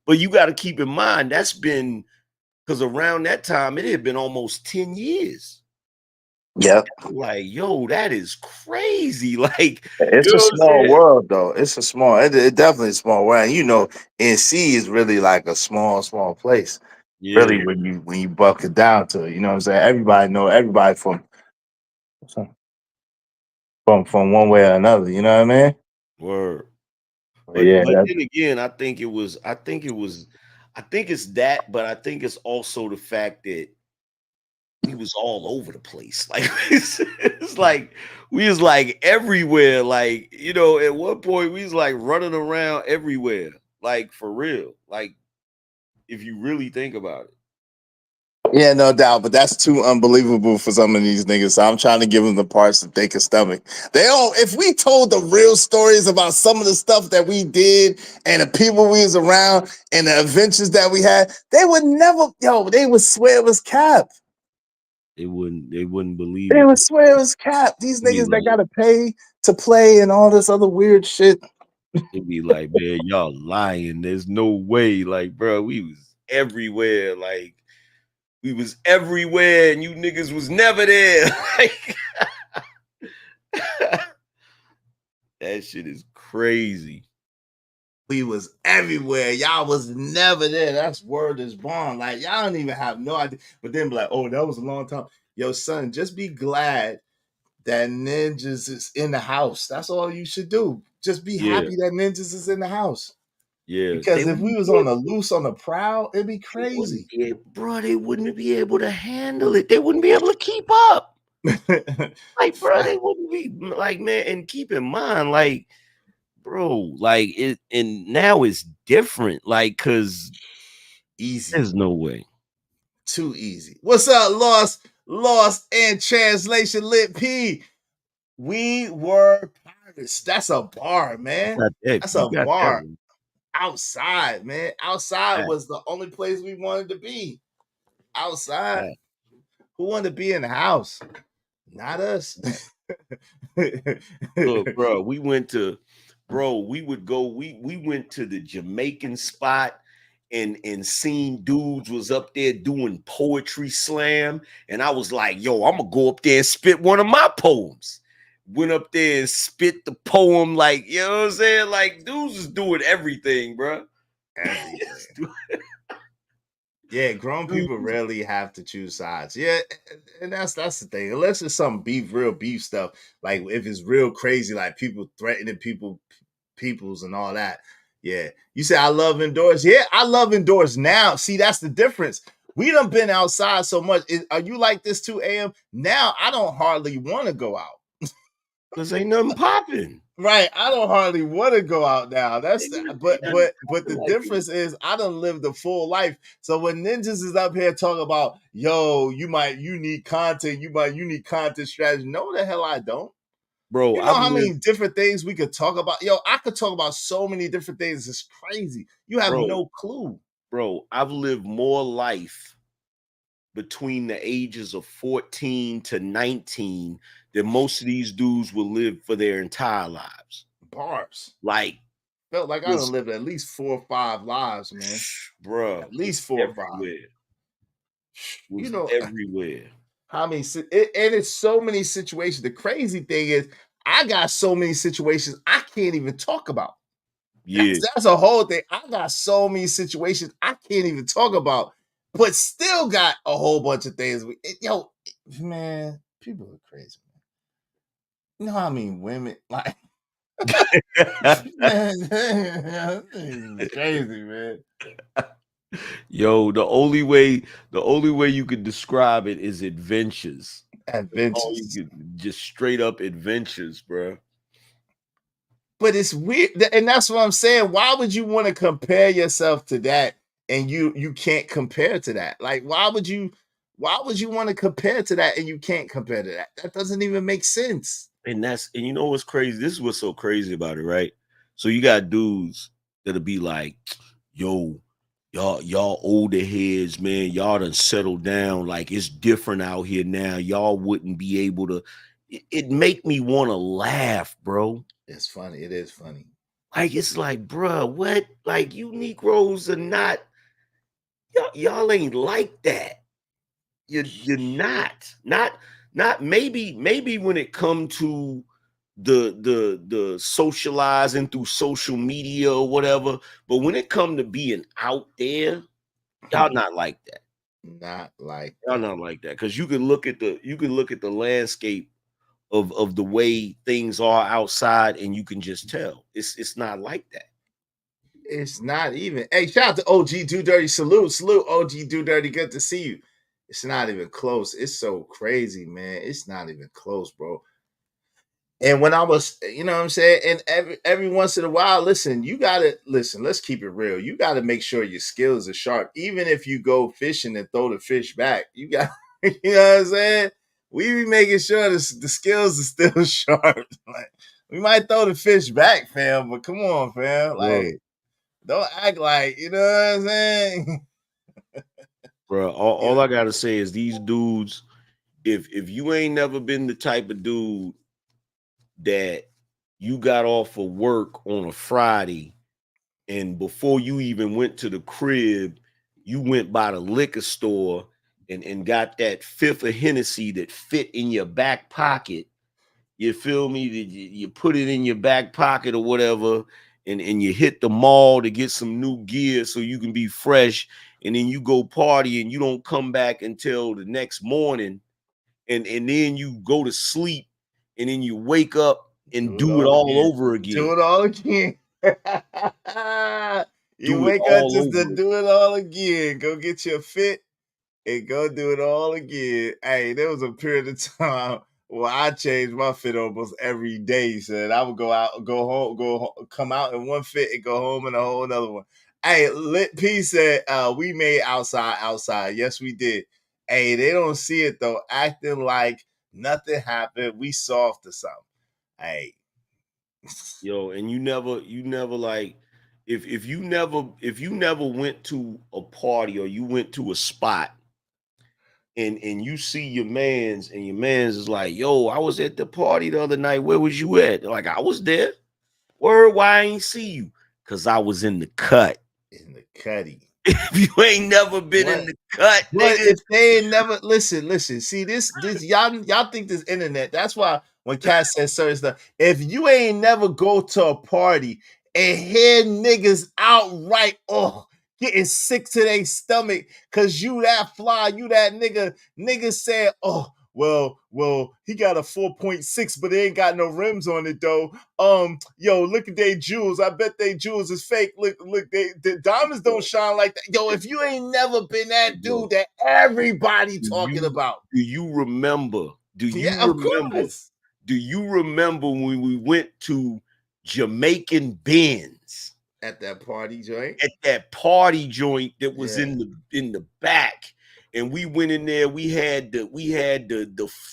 But you got to keep in mind, that's been because around that time, it had been almost 10 years. Yep. Like, yo, that is crazy. Like, It's you a know what I'm small saying? world, though. It's a small, it definitely a small world. And you know, NC is really like a small place. Yeah. Really, when you buck it down to it, you know what I'm saying? Everybody know everybody from one way or another. You know what I mean? Word. But yeah, But then again, I think it's that, but I think it's also the fact that we was all over the place. Like it's like we was like everywhere. Like, you know, at one point we was like running around everywhere. Like for real. Like if you really think about it. yeah, no doubt. But that's too unbelievable for some of these niggas. So I'm trying to give them the parts that they can stomach. They don't. If we told the real stories about some of the stuff that we did and the people we was around and the adventures that we had, they would never. Yo, they would swear it was cap. They wouldn't believe They it. would swear it was cap. These Be niggas that like, gotta pay to play and all this other weird shit. It'd be like, man, y'all lying. There's no way. Like, bro, we was everywhere. Like, we was everywhere, and you niggas was never there. Like, that shit is crazy. We was everywhere. Y'all was never there. That's word is bond. Like, y'all don't even have no idea. But then be like, oh, that was a long time. Yo, son, just be glad that Ninjas is in the house. That's all you should do. Just be happy that Ninjas is in the house. Yeah. Because if we was on the loose, on the prowl, it'd be crazy. Bro, they wouldn't be able to handle it. They wouldn't be able to keep up. Like, bro, they wouldn't be like, man, and keep in mind, like, bro, like it, and now it's different, like, cause easy. There's no way. Too easy. What's up, Lost and Translation Lit P? We were pirates. That's a bar, man. That's a bar. Outside, man. Outside was the only place we wanted to be. Outside. Who wanted to be in the house? Not us. Look, bro, we went to, we went to the Jamaican spot and seen dudes was up there doing poetry slam. And I was like, yo, I'm gonna go up there and spit one of my poems. Went up there and spit the poem, like, you know what I'm saying? Like, dudes is doing everything, bro. Yeah, grown people rarely have to choose sides. Yeah, and that's the thing. Unless it's some real beef stuff, like if it's real crazy, like people threatening peoples and all that. Yeah, you say I love indoors. Yeah, I love indoors now. See, that's the difference. We done been outside so much. Are you like this too, AM? Now I don't hardly want to go out. Cause ain't nothing popping. Right. I don't hardly want to go out now. But the difference is I done lived a full life. So when Ninjas is up here talking about, yo, you need content, you need content strategy. No, the hell I don't. Bro, you know how many different things we could talk about? Yo, I could talk about so many different things. It's crazy. You have no clue. Bro, I've lived more life between the ages of 14 to 19 than most of these dudes will live for their entire lives. Bars. Like, felt like I done lived at least 4 or 5 lives, man. Bro. At least 4 or 5. You know, everywhere. How many and it's so many situations. The crazy thing is I got so many situations I can't even talk about. Yeah. That's a whole thing. I got so many situations I can't even talk about, but still got a whole bunch of things. Yo, man, people are crazy, man. You know how I mean women like man, it's crazy, man. Yo, the only way you could describe it is adventures. Adventures. Just straight up adventures, bro. But it's weird, and that's what I'm saying. Why would you want to compare yourself to that, and you can't compare to that? Like, why would you want to compare to that, and you can't compare to that? That doesn't even make sense. And you know what's crazy? This is what's so crazy about it, right? So you got dudes that'll be like, yo, y'all older heads, man, y'all done settled down. Like, it's different out here now. Y'all wouldn't be able to. It make me want to laugh, bro. It's funny. It is funny. Like, it's like, bro, what? Like, you Negroes are not. Y'all ain't like that. You're not maybe when it come to the socializing through social media or whatever, but when it come to being out there, y'all not like that. Not like y'all not like that, because you can look at the landscape of the way things are outside, and you can just tell it's not like that. It's not even. Hey, shout out to OG Do Dirty. Salute OG Do Dirty. Good to see you. It's not even close. It's so crazy, man. It's not even close, bro. And when I was, you know what I'm saying? And every once in a while, listen, let's keep it real. You got to make sure your skills are sharp. Even if you go fishing and throw the fish back, you got, you know what I'm saying? We be making sure the skills are still sharp. Like, we might throw the fish back, fam, but come on, fam. Like, don't act like, you know what I'm saying? Bro, all I gotta say is these dudes, if you ain't never been the type of dude that you got off of work on a Friday, and before you even went to the crib, you went by the liquor store and got that fifth of Hennessy that fit in your back pocket. You feel me? You put it in your back pocket or whatever, and you hit the mall to get some new gear so you can be fresh, and then you go party and you don't come back until the next morning, and then you go to sleep, and then you wake up and do it all over again. Do it all again. You Do it wake up all just to over. do it all again. Go get your fit and go do it all again. Hey, there was a period of time where I changed my fit almost every day. So I would go out, go home, come out in one fit and go home in a whole another one. Hey, Lit P said we made outside. Yes, we did. Hey, they don't see it though, acting like nothing happened. We soft or something. Hey. Yo, and you never like, if you never went to a party or you went to a spot and you see your man's and your man's is like, yo, I was at the party the other night. Where was you at? Like, I was there. Word, why I ain't see you? Because I was in the cut. In the cutty. If you ain't never been in the cut, but nigga. if they ain't never listen. See this y'all think this internet. That's why when Cass says certain stuff, if you ain't never go to a party and hear niggas outright getting sick to their stomach because you that fly, you that nigga said, well, he got a 4.6, but they ain't got no rims on it though. Yo, look at they jewels. I bet they jewels is fake. Look, the diamonds don't shine like that. Yo, if you ain't never been that dude that everybody talking about. Do you remember? Of course. Do you remember when we went to Jamaican Benz? At that party joint? At that party joint that was in the back. And we went in there, we had the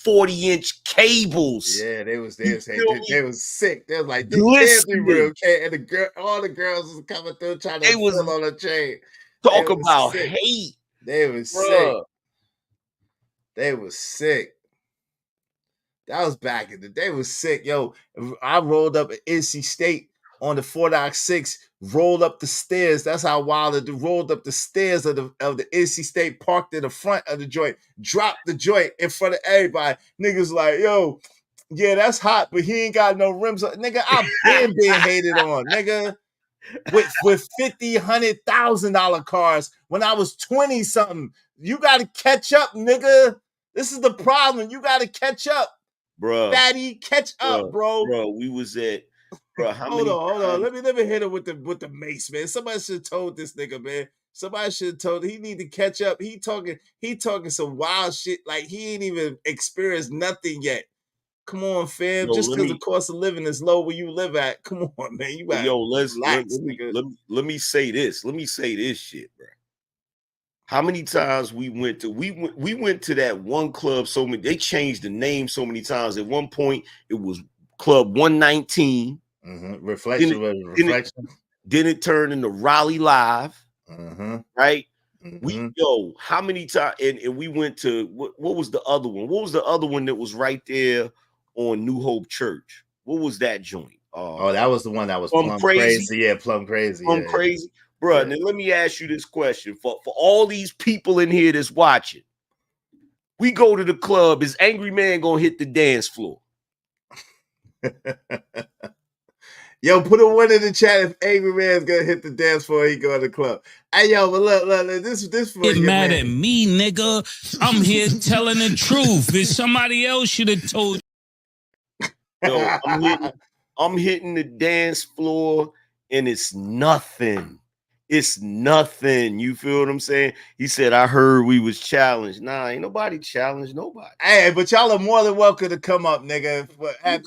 40-inch cables. Yeah, they was sick. They was like, this can't be Glistening. real. And all the girls was coming through trying to pull on a chain. Talk about hate. They was sick. They was sick. That was back in the day. Was sick. Yo, I rolled up at NC State on the 4.6, rolled up the stairs. That's how wild it rolled up the stairs of the NC State, parked in the front of the joint, dropped the joint in front of everybody. Niggas like, yo, yeah, that's hot, but he ain't got no rims. Nigga, I've been hated on, nigga. With $50,000, $100,000 cars when I was 20 something. You gotta catch up, nigga. This is the problem. You gotta catch up. Bro. Fatty, catch up, bro. Bro, we was at Hold on. Let me hit him with the mace, man. Somebody should have told this nigga, man. Somebody should have told he need to catch up. He talking some wild shit. Like he ain't even experienced nothing yet. Come on, fam. Just because the cost of living is low where you live at. Come on, man. You gotta relax, nigga. Let me say this. Let me say this shit, bro. How many times we went to that one club so many, they changed the name so many times. At one point, it was Club 119. Reflection. Then it turned into Raleigh Live. Right? How many times? And we went to what was the other one? What was the other one that was right there on New Hope Church? What was that joint? That was the one that was Plum Crazy. Yeah, Plum Crazy. Plum Crazy. Bro, now let me ask you this question. For all these people in here that's watching, we go to the club, is Angry Man gonna hit the dance floor? Yo, put a one in the chat if Angry Man's gonna hit the dance floor, he go to the club. Hey, yo, but look, this for Get mad at me, nigga. I'm here telling the truth. If somebody else should have told Yo, I'm hitting the dance floor and it's nothing. It's nothing. You feel what I'm saying? He said, I heard we was challenged. Nah, ain't nobody challenged nobody. Hey, but y'all are more than welcome to come up, nigga.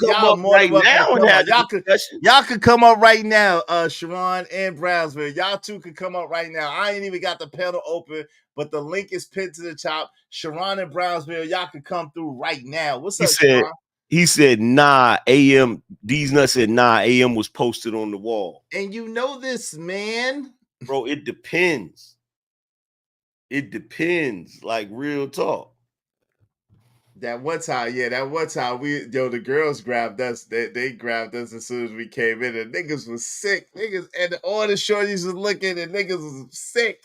Y'all more than welcome to come up. Y'all could come up right now, Sharon and Brownsville. Y'all two could come up right now. I ain't even got the panel open, but the link is pinned to the top. Sharon and Brownsville, y'all could come through right now. What's up, Sharon? He said, nah, AM. These nuts said, nah, AM was posted on the wall. And you know this, man. Bro, it depends. It depends, like real talk. That one time, the girls grabbed us. They grabbed us as soon as we came in, and niggas was sick. Niggas and all the shorties was looking, and niggas was sick.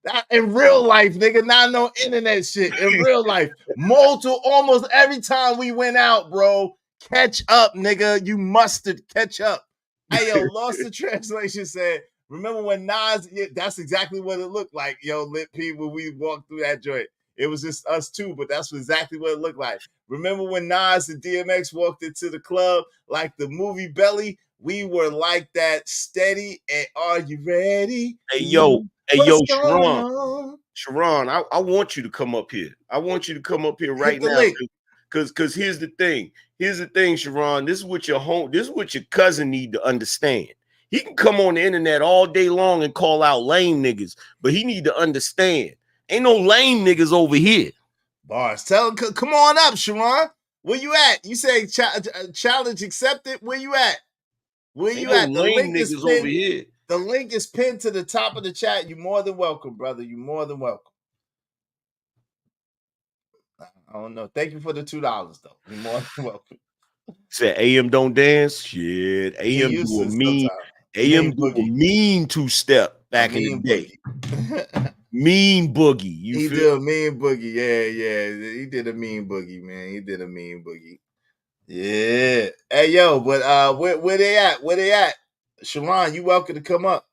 Not in real life, nigga, not no internet shit. In real life, almost every time we went out, bro. Catch up, nigga. You mustard catch up. Hey, yo, Lost in Translation said, remember when Nas, that's exactly what it looked like, yo, Lit P, when we walked through that joint. It was just us two, but that's exactly what it looked like. Remember when Nas and DMX walked into the club like the movie Belly? We were like that, steady, and are you ready? Hey, yo, What's going on? Sharon, I want you to come up here. I want you to come up here right Hit the now. link. Because here's the thing. Here's the thing, Sharon. This is what your cousin need to understand. He can come on the internet all day long and call out lame niggas, but he need to understand. Ain't no lame niggas over here. Bars, tell him, come on up, Sharon. Where you at? You say challenge accepted. Where you at? Where Ain't you no at? The lame link is niggas pinned over here. The link is pinned to the top of the chat. You're more than welcome, brother. You're more than welcome. I don't know. Thank you for the $2, though. You're more than welcome. Said AM don't dance. Shit. AM do a mean two-step back in the day. Mean boogie. He did a mean boogie. Yeah. He did a mean boogie, man. He did a mean boogie. Yeah. Hey, yo, but where they at? Where they at? Sharon, you welcome to come up.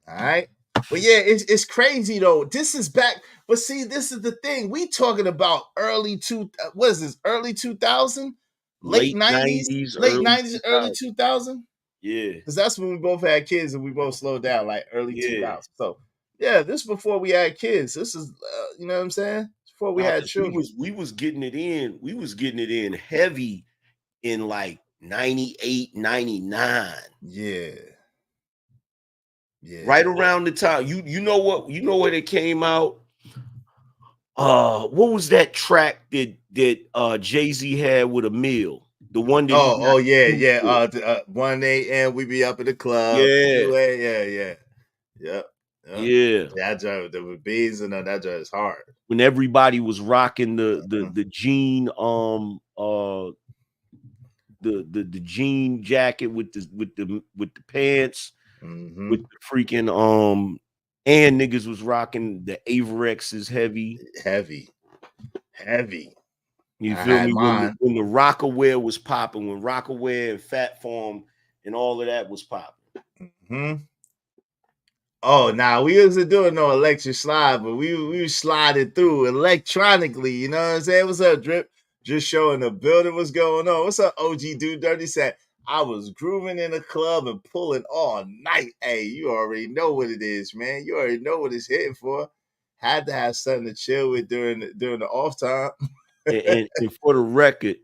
All right. But yeah, it's crazy though. This is back. But see, this is the thing. We talking about early 2000? Late 90s? Late 90s, early 2000? Yeah. Because that's when we both had kids and we both slowed down, like early 2000. So yeah, this is before we had kids. This is you know what I'm saying? Before we had children. We was getting it in. We was getting it in heavy in like 98, 99. Yeah. Right around the time. You know what it came out? What was that track that Jay-Z had with a meal? The one that 1 a.m. we be up in the club. Yeah. 2 a.m. Yep. Yeah. That joint with bees and that joint is hard. When everybody was rocking the jean the jean jacket with the pants with the freaking and niggas was rocking the Averexes heavy. You feel me? When the Rockaware was popping, when Rockaware and Fat Farm and all of that was popping. Oh, nah, we wasn't doing no electric slide, but we was sliding through electronically. You know what I'm saying? What's up, Drip? Just showing the building what's going on. What's up, OG Dude? Dirty said, I was grooving in a club and pulling all night. Hey, you already know what it is, man. You already know what it's hitting for. Had to have something to chill with during the off time. and for the record,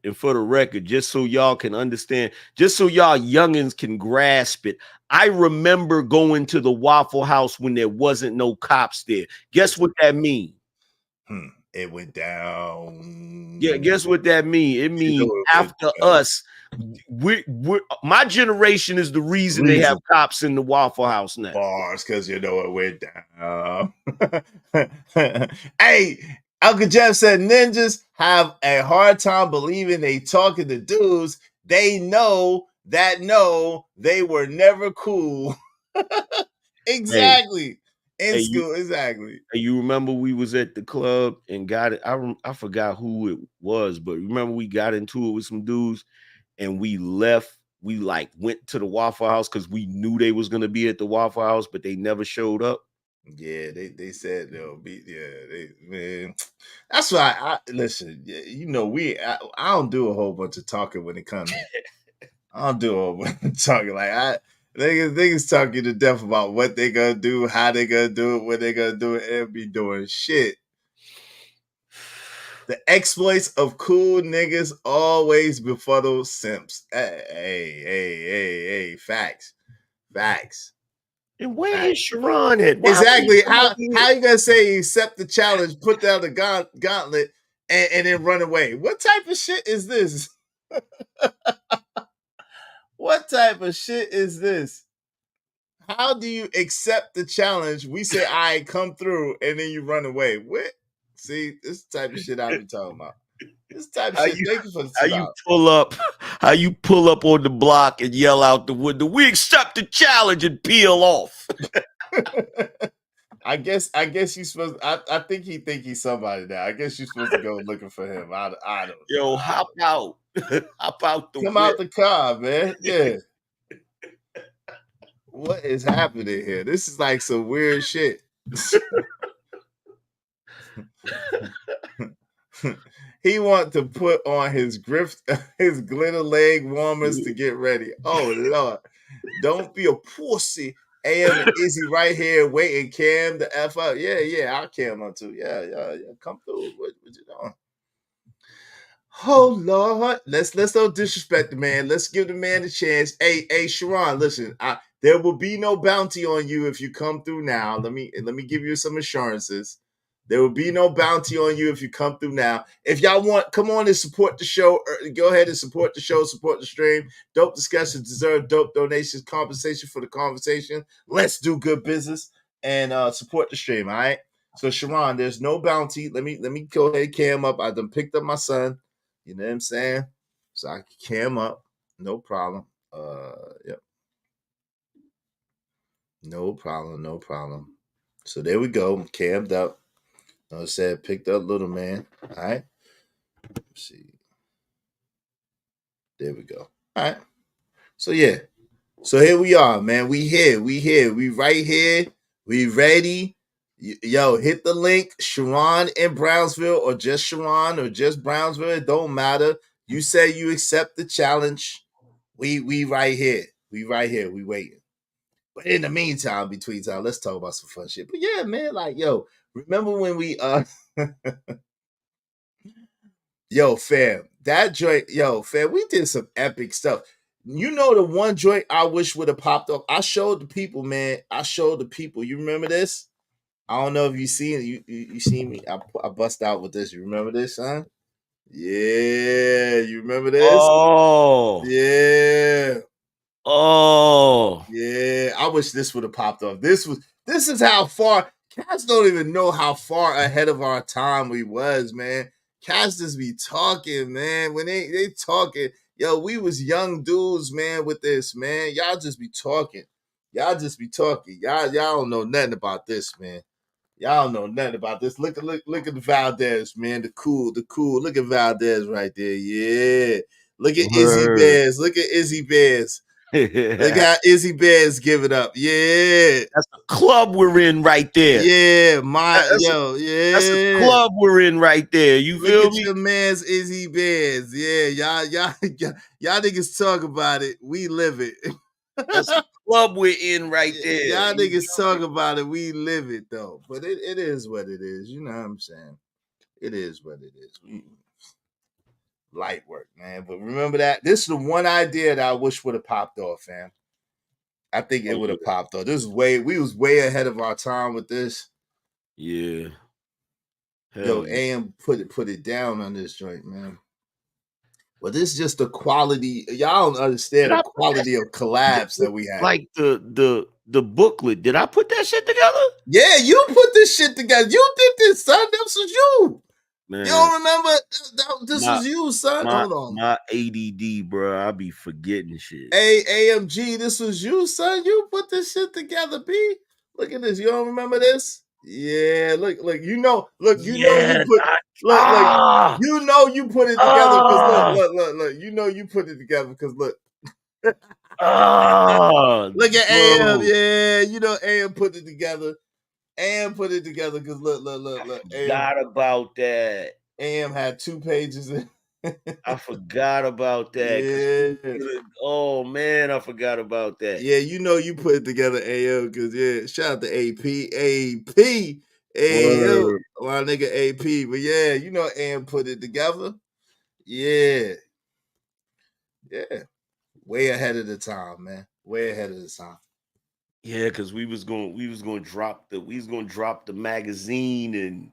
just so y'all can understand, just so y'all youngins can grasp it, I remember going to the Waffle House when there wasn't no cops there. Guess what that means? It went down. Yeah, guess what that means? It means after us, my generation is the reason they have cops in the Waffle House now. Bars, because you know it went down. Hey, Uncle Jeff said ninjas have a hard time believing they talking to dudes they know they were never cool. Exactly. In school, exactly. You remember we was at the club and got it. I forgot who it was, but remember we got into it with some dudes and we left. We like went to the Waffle House because we knew they was gonna be at the Waffle House, but they never showed up. Yeah, they said they'll be. Yeah, man. That's why I listen. You know, I don't do a whole bunch of talking when it comes. I don't do a whole bunch of talking. Like niggas talking to death about what they gonna do, how they gonna do it, when they gonna do it, and be doing shit. The exploits of cool niggas always befuddle simps. Hey, facts. And where is Sharon at? Exactly. How you gonna say you accept the challenge, put down the gauntlet, and then run away? What type of shit is this? What type of shit is this? How do you accept the challenge? We say, I come through, and then you run away. What? See, this type of shit I be talking about. This type of shit. Thank you for the how you pull up on the block and yell out the window, "We accept the challenge," and peel off. I guess you supposed. I think he's somebody now. I guess you're supposed to go looking for him. I don't. Yo, hop out, hop out the Come whip. out the car, man. Yeah. What is happening here? This is like some weird shit. He want to put on his glitter leg warmers to get ready. Oh Lord. Don't be a pussy. AM and Izzy right here waiting. Cam the F up. Yeah, I'll cam up too. Yeah. Come through. What you doing? Oh Lord. Let's don't disrespect the man. Let's give the man a chance. Hey, Sharon, listen. There will be no bounty on you if you come through now. Let me give you some assurances. There will be no bounty on you if you come through now. If y'all want, come on and support the show. Go ahead and support the show, support the stream. Dope discussions deserve dope donations, compensation for the conversation. Let's do good business and support the stream, all right? So, Sharon, there's no bounty. Let me go ahead and cam up. I done picked up my son. You know what I'm saying? So I can cam up. No problem. Yep. No problem. So there we go. I'm cammed up. I said picked up little man. All right. Let's see. There we go. All right. So yeah. So here we are, man. We here. We right here. We ready. Yo, hit the link. Sharon in Brownsville, or just Sharon, or just Brownsville. It don't matter. You say you accept the challenge. We right here. We right here. We waiting. But in the meantime, between time, let's talk about some fun shit. But yeah, man, like, yo, remember when we yo, fam, that joint, fam, we did some epic stuff. You know, the one joint I wish would have popped up. I showed the people, man. You remember this? I don't know if you seen it. You seen me? I bust out with this. You remember this, huh? Yeah, you remember this? Oh, yeah. Oh, yeah. I wish this would have popped up. This is how far. Cats don't even know how far ahead of our time we was, man. Cats just be talking, man. When they talking, yo, we was young dudes, man, with this, man. Y'all just be talking. Y'all don't know nothing about this, man. Y'all don't know nothing about this. Look at the Valdez, man. The cool. Look at Valdez right there. Yeah. Look at Izzy Bears. Look at Izzy Bears. Look how Izzy Bears give it up. Yeah. That's the club we're in right there. Yeah. That's the club we're in right there. You feel Look me? at your man's Izzy Bears. Yeah. Y'all niggas talk about it. We live it. That's the club we're in right there. Y'all niggas talk about it. We live it though. But it is what it is. You know what I'm saying? It is what it is. Light work, man. But remember that this is the one idea that I wish would have popped off, fam. I think it would have popped off. We was way ahead of our time with this. Yeah. Yo, AM put it down on this joint, man. Well, this is just the quality. Y'all don't understand the quality of collabs that we had. Like the booklet. Did I put that shit together? Yeah, you put this shit together. You did this, son. This was you. Man, you don't remember? This was you, son. Hold on. My ADD, bro. I be forgetting shit. AMG, this was you, son. You put this shit together, B. Look at this. You don't remember this? Yeah, look, you know you put you put it together because look, you know you put it together because look. Look at AM, yeah, you know AM put it together. AM put it together because look. Forgot about that. AM had 2 pages in. I forgot about that. Yeah. Oh man, I forgot about that. Yeah, you know you put it together, AM, because shout out to AP. Hey, my nigga AP. But yeah, you know AM put it together. Yeah. Way ahead of the time, man. Way ahead of the time. Yeah, because we was gonna drop the magazine and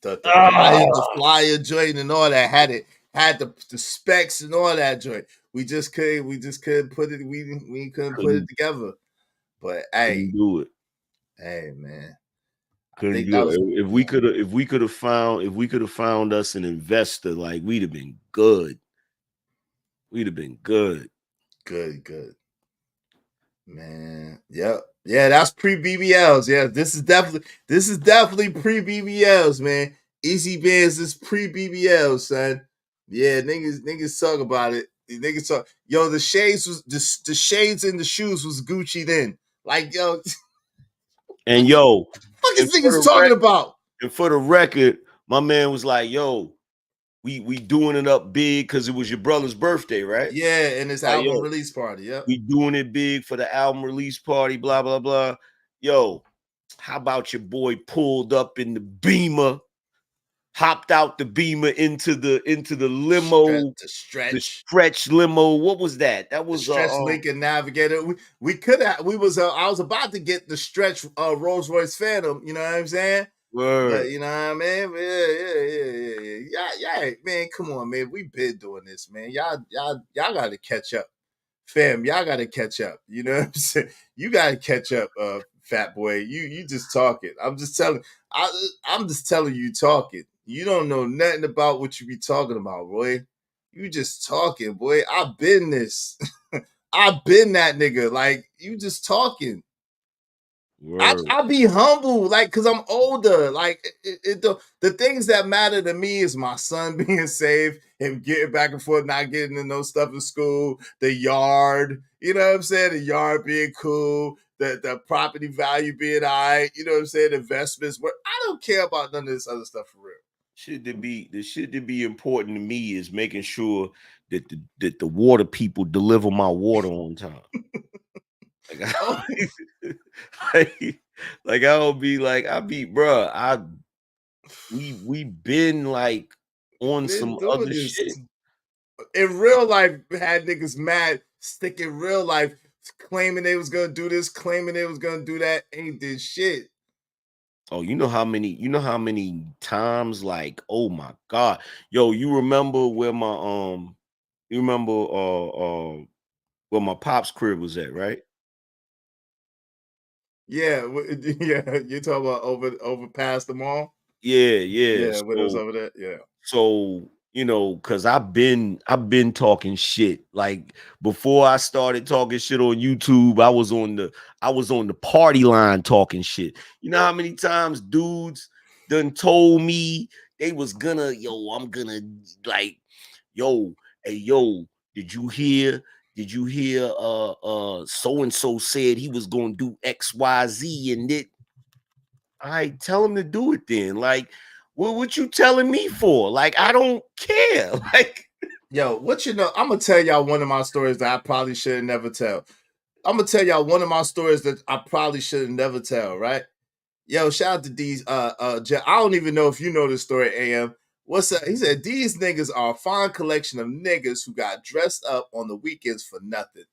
the flyer joint and all that had the specs and all that joint. We just couldn't put it. We couldn't put it together. But hey, do it. Hey man, Couldn't do it. If we could have found us an investor, like we'd have been good. We'd have been good. Good. Man, yep. Yeah, that's pre-BBLs. Yeah, this is definitely pre-BBLs, man. Easy Bands is pre-BBLs, son. Yeah, niggas talk about it. Niggas talk. Yo, the shades and the shoes was Gucci then. Like, yo, And yo, what is niggas talking about? And for the record, my man was like, yo, we doing it up big because it was your brother's birthday, right? Yeah, and his like, album release party. Yep. We doing it big for the album release party, blah, blah, blah. Yo, how about your boy pulled up in the Beamer, hopped out the Beamer into the limo, the stretch limo. What was that? That was Stretch Lincoln Navigator. We could have. I was about to get the Stretch Rolls Royce Phantom. You know what I'm saying? Word. But you know what I mean? Yeah, man. Come on, man. We been doing this, man. Y'all got to catch up, fam. Y'all got to catch up. You know what I'm saying? You got to catch up, fat boy. You just talking. I'm just telling you talking. You don't know nothing about what you be talking about, Roy. You just talking, boy. I've been this. I've been that nigga. Like, you just talking. I be humble, like, because I'm older. Like, the things that matter to me is my son being safe, him getting back and forth, not getting in no stuff in school, the yard, you know what I'm saying? The yard being cool, the property value being all right, you know what I'm saying? Investments. I don't care about none of this other stuff for real. The shit that be important to me is making sure that the water people deliver my water on time. Like I'll be, bruh, we been like on some other shit. In real life, had niggas mad, sticking real life, claiming they was gonna do this, claiming they was gonna do that, ain't did shit. Oh, you know how many times, like, oh my God. Yo, you remember where my where my pop's crib was at, right? Yeah, yeah. You talking about over past the mall? Yeah. Yeah, when it was over there. Yeah. So, you know, because I've been talking shit. Like, before I started talking shit on YouTube, I was on the party line talking shit. You know how many times dudes done told me they was gonna, I'm gonna, like, hey, did you hear so and so said he was gonna do XYZ, and it, I tell him to do it then. Like, what you telling me for? Like, I don't care. Like, yo, I'm gonna tell y'all one of my stories that I probably should never tell. I'm gonna tell y'all one of my stories that I probably should never tell, right? Yo, shout out to these I don't even know if you know this story, AM. What's up? He said these niggas are a fine collection of niggas who got dressed up on the weekends for nothing.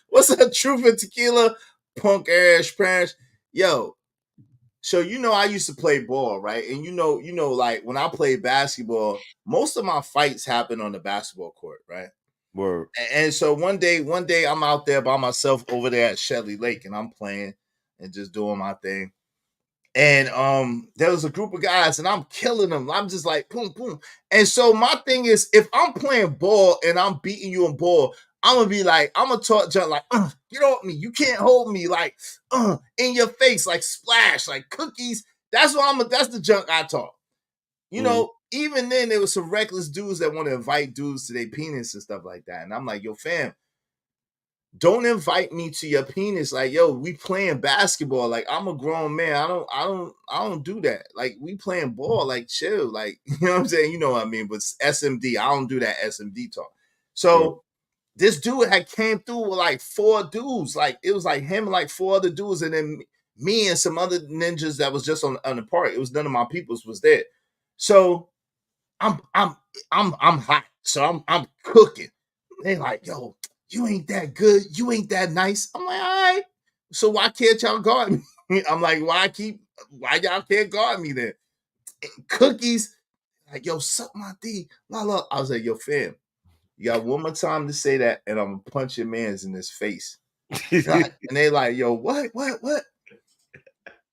What's that? Truth and Tequila, punk ass trash. Yo, so I used to play ball, right? And you know, like when I played basketball, most of my fights happen on the basketball court, right? Word. And so one day I'm out there by myself over there at Shelly Lake, and I'm playing and just doing my thing. And there was a group of guys, and I'm killing them. I'm just like boom, boom. And so my thing is, if I'm playing ball and I'm beating you in ball, I'm gonna be like, I'm gonna talk junk like, get off me, you can't hold me, like, in your face, like splash, like cookies. That's the junk I talk. You know, even then there was some reckless dudes that want to invite dudes to their penis and stuff like that. And I'm like, yo, fam, don't invite me to your penis. Like, yo, we playing basketball. Like, I'm a grown man. I don't do that. Like, we playing ball. Like, chill. Like, you know what I'm saying? You know what I mean? But SMD, I don't do that SMD talk. So this dude had came through with like 4 dudes. Like, it was like him and like 4 other dudes, and then me and some other ninjas that was just on the park. It was none of my peoples was there. So I'm hot. So I'm cooking. They like, yo, you ain't that good. You ain't that nice. I'm like, all right. So why can't y'all guard me? I'm like, why y'all can't guard me then? Cookies, like, yo, suck my D. La la. I was like, yo, fam, you got one more time to say that, and I'm gonna punch your man's in his face. And they like, yo, what?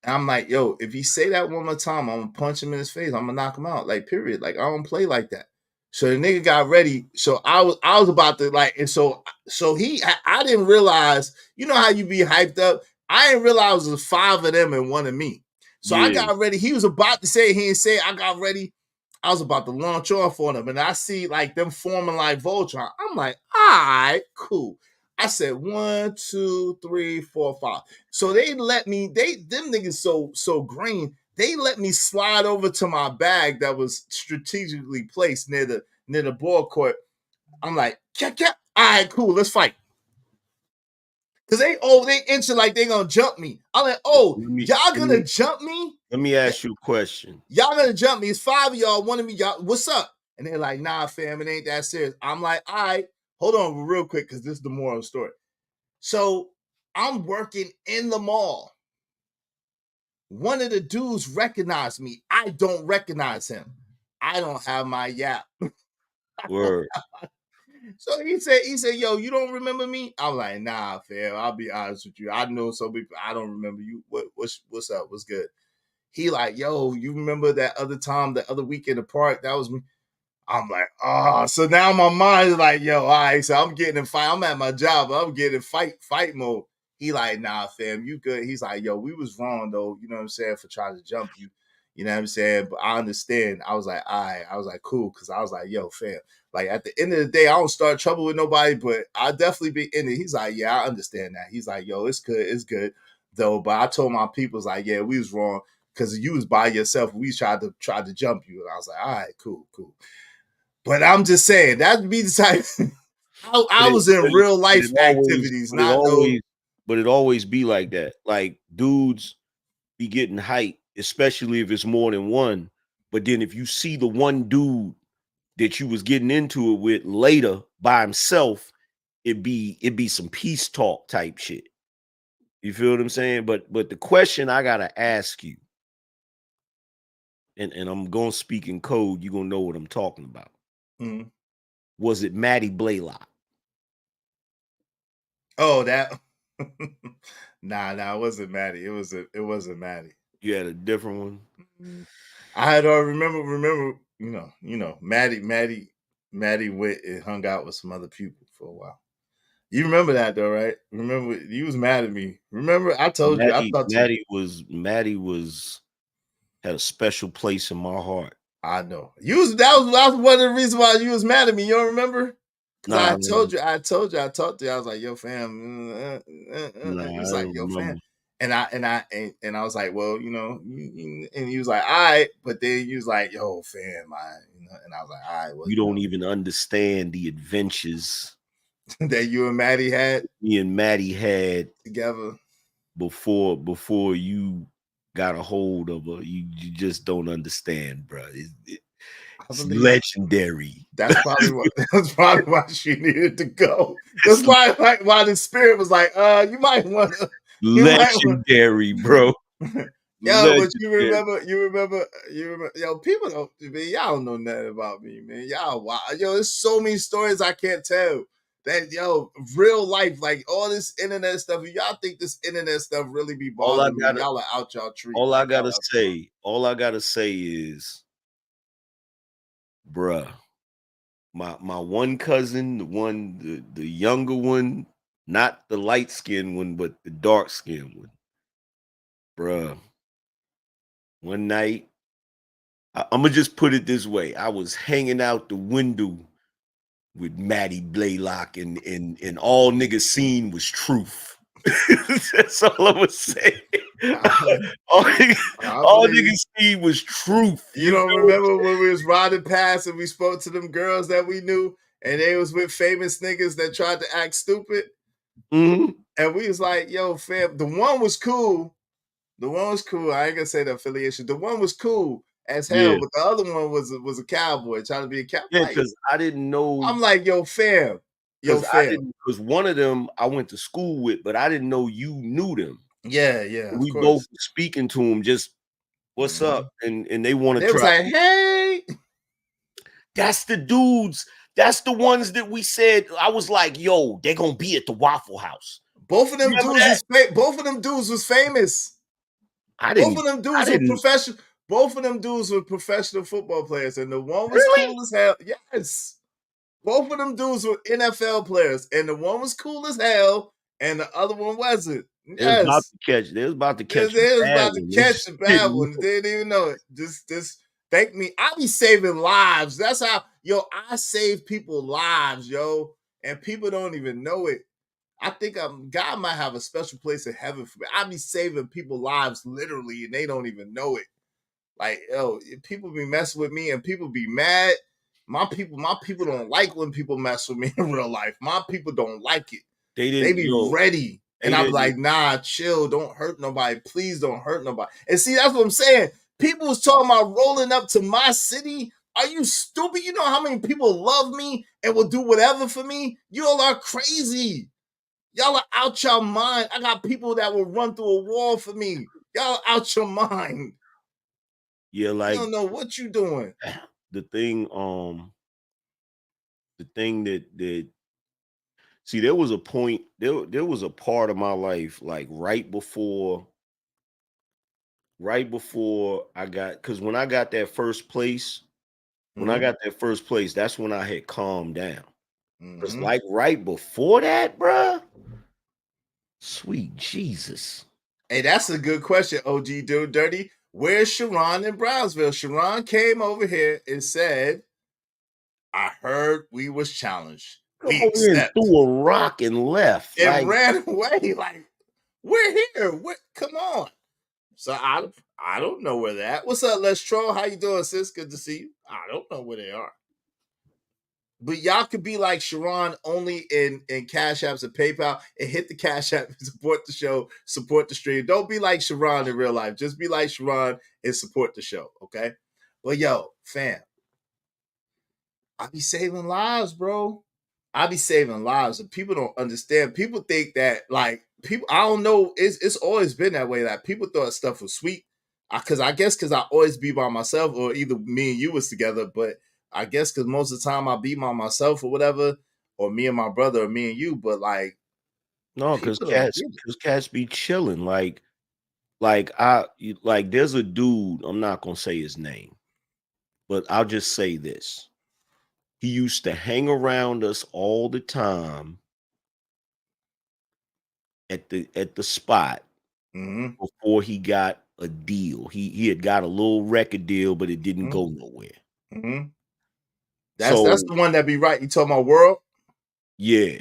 And I'm like, yo, if he say that one more time, I'm gonna punch him in his face. I'm gonna knock him out. Like, period. Like, I don't play like that. So the nigga got ready. So I was about to like, and so I didn't realize, you know how you be hyped up. I didn't realize it was 5 of them and 1 of me. So I got ready. He was about to say it. He didn't say it. I got ready. I was about to launch off on him, and I see like them forming like Voltron. I'm like, all right, cool. I said 1, 2, 3, 4, 5. So they let me, them niggas so green, they let me slide over to my bag that was strategically placed near the ball court. I'm like, all right, cool, let's fight. Cause they inching like they gonna jump me. I'm like, y'all gonna jump me? Let me ask you a question. Y'all gonna jump me. It's 5 of y'all, 1 of me, y'all, what's up? And they're like, nah, fam, it ain't that serious. I'm like, all right, hold on real quick, because this is the moral of the story. So I'm working in the mall. One of the dudes recognized me. I don't recognize him. I don't have my yap. Word. So he said, yo, you don't remember me? I'm like, nah, fam. I'll be honest with you. I know some people. I don't remember you. What's up? What's good? He like, yo, you remember that other time, the other week in the park? That was me. I'm like, oh, so now my mind is like, yo, all right, so I'm getting in fight. I'm at my job, but I'm getting in fight mode. He like, nah, fam, you good. He's like, yo, we was wrong though, you know what I'm saying, for trying to jump you. You know what I'm saying? But I understand. I was like, all right. I was like, cool. Cause I was like, yo, fam. Like at the end of the day, I don't start trouble with nobody, but I'll definitely be in it. He's like, yeah, I understand that. He's like, yo, it's good though. But I told my people's like, yeah, we was wrong because you was by yourself. We tried to jump you. And I was like, all right, cool. But I'm just saying that'd be the type. I was in real life activities, not no. But it always be like that. Like dudes be getting hype, especially if it's more than one. But then if you see the one dude that you was getting into it with later by himself, it be some peace talk type shit. You feel what I'm saying? But the question I gotta ask you, and I'm gonna speak in code, you're gonna know what I'm talking about. Mm-hmm. Was it Maddie Blaylock? Oh, that nah, it wasn't Maddie. It wasn't Maddie. You had a different one. Mm-hmm. I had remember, you know, Maddie went and hung out with some other people for a while. You remember that though, right? Remember you was mad at me. Remember I told you I thought Maddie was had a special place in my heart. I know. That was one of the reasons why you was mad at me. You don't remember? Because I told you, I talked to you. I was like, yo, fam. He was like, yo, fam. And I was like, well, you know, and he was like, all right, but then he was like, yo, fam, and I was like, all right, well, you don't even understand the adventures that you and Maddie had. Me and Maddie had together before you got a hold of her. You just don't understand, bro. It's legendary. That's probably why she needed to go. That's why the spirit was like, you might want to. Legendary, bro. Yo, but you remember, yo, people don't, man, y'all don't know nothing about me, man. Y'all, wow. Yo, there's so many stories I can't tell. That, yo, real life, like all this internet stuff, y'all think this internet stuff really be bothering me, y'all are out y'all tree. All I gotta say is, bruh, my one cousin, the younger one, not the light skinned one, but the dark skinned one, bruh. One night, I'm gonna just put it this way: I was hanging out the window with Maddie Blaylock, and all niggas seen was truth. That's all I'm gonna say. all niggas seen was truth. You don't remember when we was riding past and we spoke to them girls that we knew, and they was with famous niggas that tried to act stupid? Mm-hmm. And we was like, yo, fam, the one was cool. I ain't gonna say the affiliation. The one was cool as hell, but the other one was a cowboy trying to be a cowboy. Yeah, because I didn't know. I'm like, yo, fam. Because one of them I went to school with, but I didn't know you knew them. Yeah. We both speaking to them, just what's up, and they want to try. Was like, hey, that's the dudes. That's the ones that we said. I was like, yo, they're gonna be at the Waffle House. Both of them dudes was famous. Both of them dudes were professional. Both of them dudes were professional football players, and the one was cool as hell. Yes. Both of them dudes were NFL players, and the one was cool as hell, and the other one wasn't. They was about Yes. to catch. They was about to catch. They was about to one. catch the bad one. They didn't even know it. Just thank me. I be saving lives. That's how, yo, I save people lives, yo, and people don't even know it. I think God might have a special place in heaven for me. I be saving people lives literally, and they don't even know it. Like, yo, people be messing with me, and people be mad. My people don't like when people mess with me in real life. My people don't like it. They be ready. And I'm like, nah, chill. Don't hurt nobody. Please don't hurt nobody. And see, that's what I'm saying. People was talking about rolling up to my city. Are you stupid? You know how many people love me and will do whatever for me? You all are crazy. Y'all are out your mind. I got people that will run through a wall for me. Y'all are out your mind. Yeah, like you don't know what you doing. The thing that see, there was a point, there was a part of my life, like right before I got, because when I got that first place, that's when I had calmed down. It's like right before that, bruh. Sweet Jesus. Hey, that's a good question, OG Dude Dirty. Where's Sharon in Brownsville? Sharon came over here and said, I heard we was challenged. We accept. Threw a rock and left. And ran away. Like, we're here. Come on. So I don't know where that. What's up, Les Troll? How you doing, sis? Good to see you. I don't know where they are. But y'all could be like Sharon only in Cash Apps and PayPal and hit the Cash App and support the show, support the stream. Don't be like Sharon in real life. Just be like Sharon and support the show, okay? But yo, fam, I be saving lives, bro. I be saving lives, and people don't understand. People think that, like, people, I don't know, it's always been that way. Like, people thought stuff was sweet. Because I always be by myself, or either me and you was together, but I guess because most of the time I be by myself or whatever, or me and my brother, or me and you. But like, no, because cats be chilling. Like there's a dude. I'm not gonna say his name, but I'll just say this: he used to hang around us all the time at the spot before he got a deal. He had got a little record deal, but it didn't go nowhere. That's the one that be right. You talking about World? Yeah.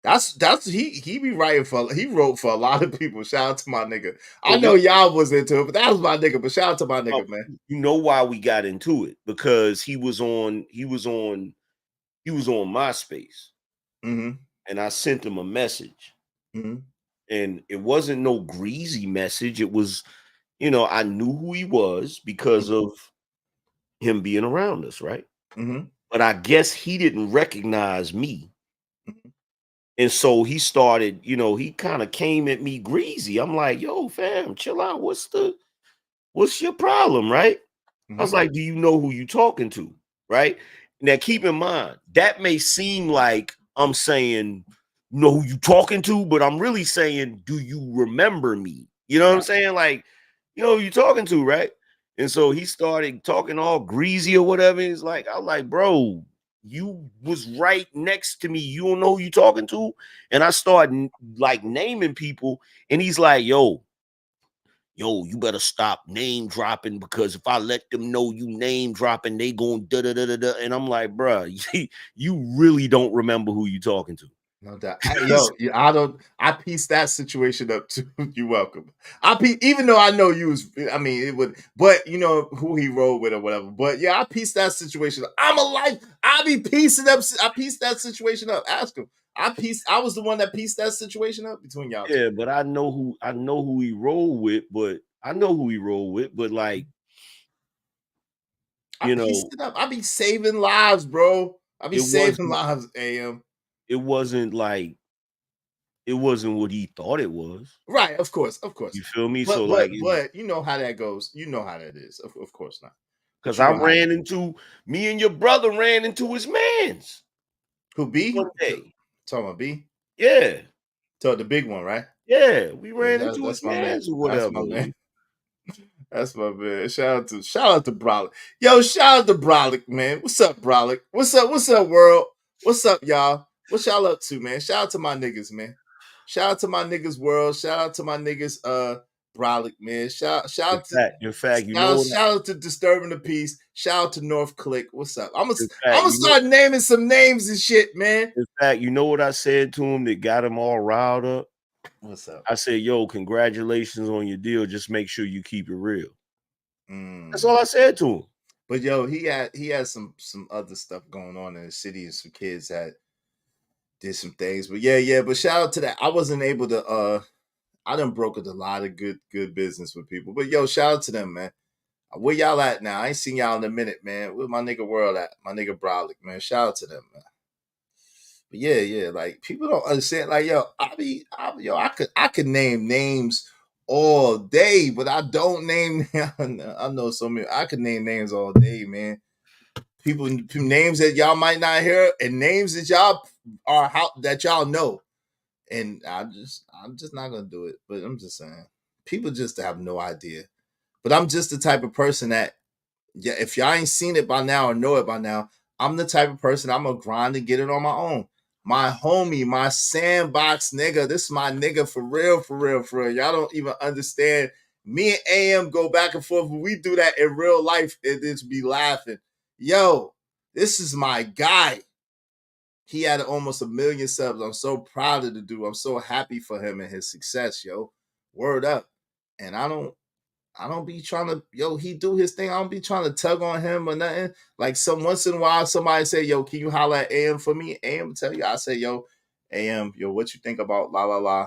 That's he be writing he wrote for a lot of people. Shout out to my nigga. I know y'all was into it, but that was my nigga. But shout out to my nigga, man. You know why we got into it? Because he was on MySpace. And I sent him a message. And it wasn't no greasy message. It was, I knew who he was because of him being around us, right? But I guess he didn't recognize me. And so he started, he kind of came at me greasy. I'm like, yo, fam, chill out. What's your problem, right? I was like, do you know who you talking to, right? Now, keep in mind, that may seem like I'm saying, know who you talking to, but I'm really saying, do you remember me? You know what I'm saying? Like, who you talking to, right? And so he started talking all greasy or whatever. He's like, I was like, bro, you was right next to me. You don't know who you talking to? And I started like naming people, and he's like, yo, you better stop name dropping, because if I let them know you name dropping, they going da da da da da. And I'm like, bro, you really don't remember who you talking to. No doubt. I pieced that situation up too. You're welcome. Even though I know you was, it would, but you know who he rode with or whatever. But yeah, I pieced that situation up. I be piecing up. I pieced that situation up. Ask him. I was the one that pieced that situation up between y'all. Yeah, but I know who he rolled with, but like, I pieced it up. I be saving lives, bro. I be saving lives, AM. It wasn't what he thought it was. Right, of course. You feel me? But you know how that goes. You know how that is. Of course not. Because me and your brother ran into his mans. Who, B? One day. Talking about B? Yeah. So the big one, right? Yeah, we ran into his mans or whatever. That's my man. That's my man. Shout out to Brolic. Yo, shout out to Brolic, man. What's up, Brolic? What's up, world? What's up, y'all? What y'all up to, man? Shout out to my niggas, man. Shout out to my niggas, world. Shout out to my niggas, Brolic, man. Shout out to Disturbing the Peace. Shout out to North Click. What's up? I'm gonna start naming some names and shit, man. In fact, you know what I said to him that got him all riled up? What's up? I said, yo, congratulations on your deal. Just make sure you keep it real. That's all I said to him. But yo, he had some other stuff going on in the city, and some kids that did some things. But yeah. But shout out to that. I wasn't able to I done brokered a lot of good business with people. But yo, shout out to them, man. Where y'all at now? I ain't seen y'all in a minute, man. Where my nigga World at? My nigga Brolic, man. Shout out to them, man. But yeah, like people don't understand. Like, yo, I could name names all day, but I don't name. I know so many. I could name names all day, man. People names that y'all might not hear, and names that y'all that y'all know. And I'm just not gonna do it. But I'm just saying, people just have no idea. But I'm just the type of person that, yeah, if y'all ain't seen it by now or know it by now, I'm the type of person I'm gonna grind and get it on my own. My homie, my sandbox nigga, this is my nigga for real. Y'all don't even understand. Me and AM go back and forth. When we do that in real life, it just be laughing. Yo, this is my guy. He had almost 1 million subs. I'm so proud of the dude. I'm so happy for him and his success, yo. Word up. And I don't be trying to, yo, he do his thing. I don't be trying to tug on him or nothing. Like once in a while, somebody say, yo, can you holler at AM for me? AM tell you, I say, yo, AM, yo, what you think about la la la?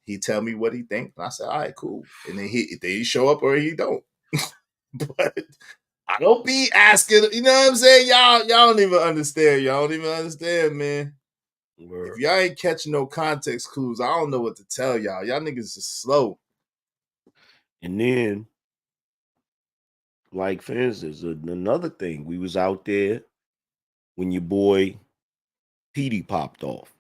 He tell me what he think. And I say, all right, cool. And then he show up or he don't. But I don't be asking, you know what I'm saying? Y'all don't even understand. Y'all don't even understand, man. Word. If y'all ain't catching no context clues, I don't know what to tell y'all. Y'all niggas is slow. And then, like, for instance, another thing, we was out there when your boy Petey popped off.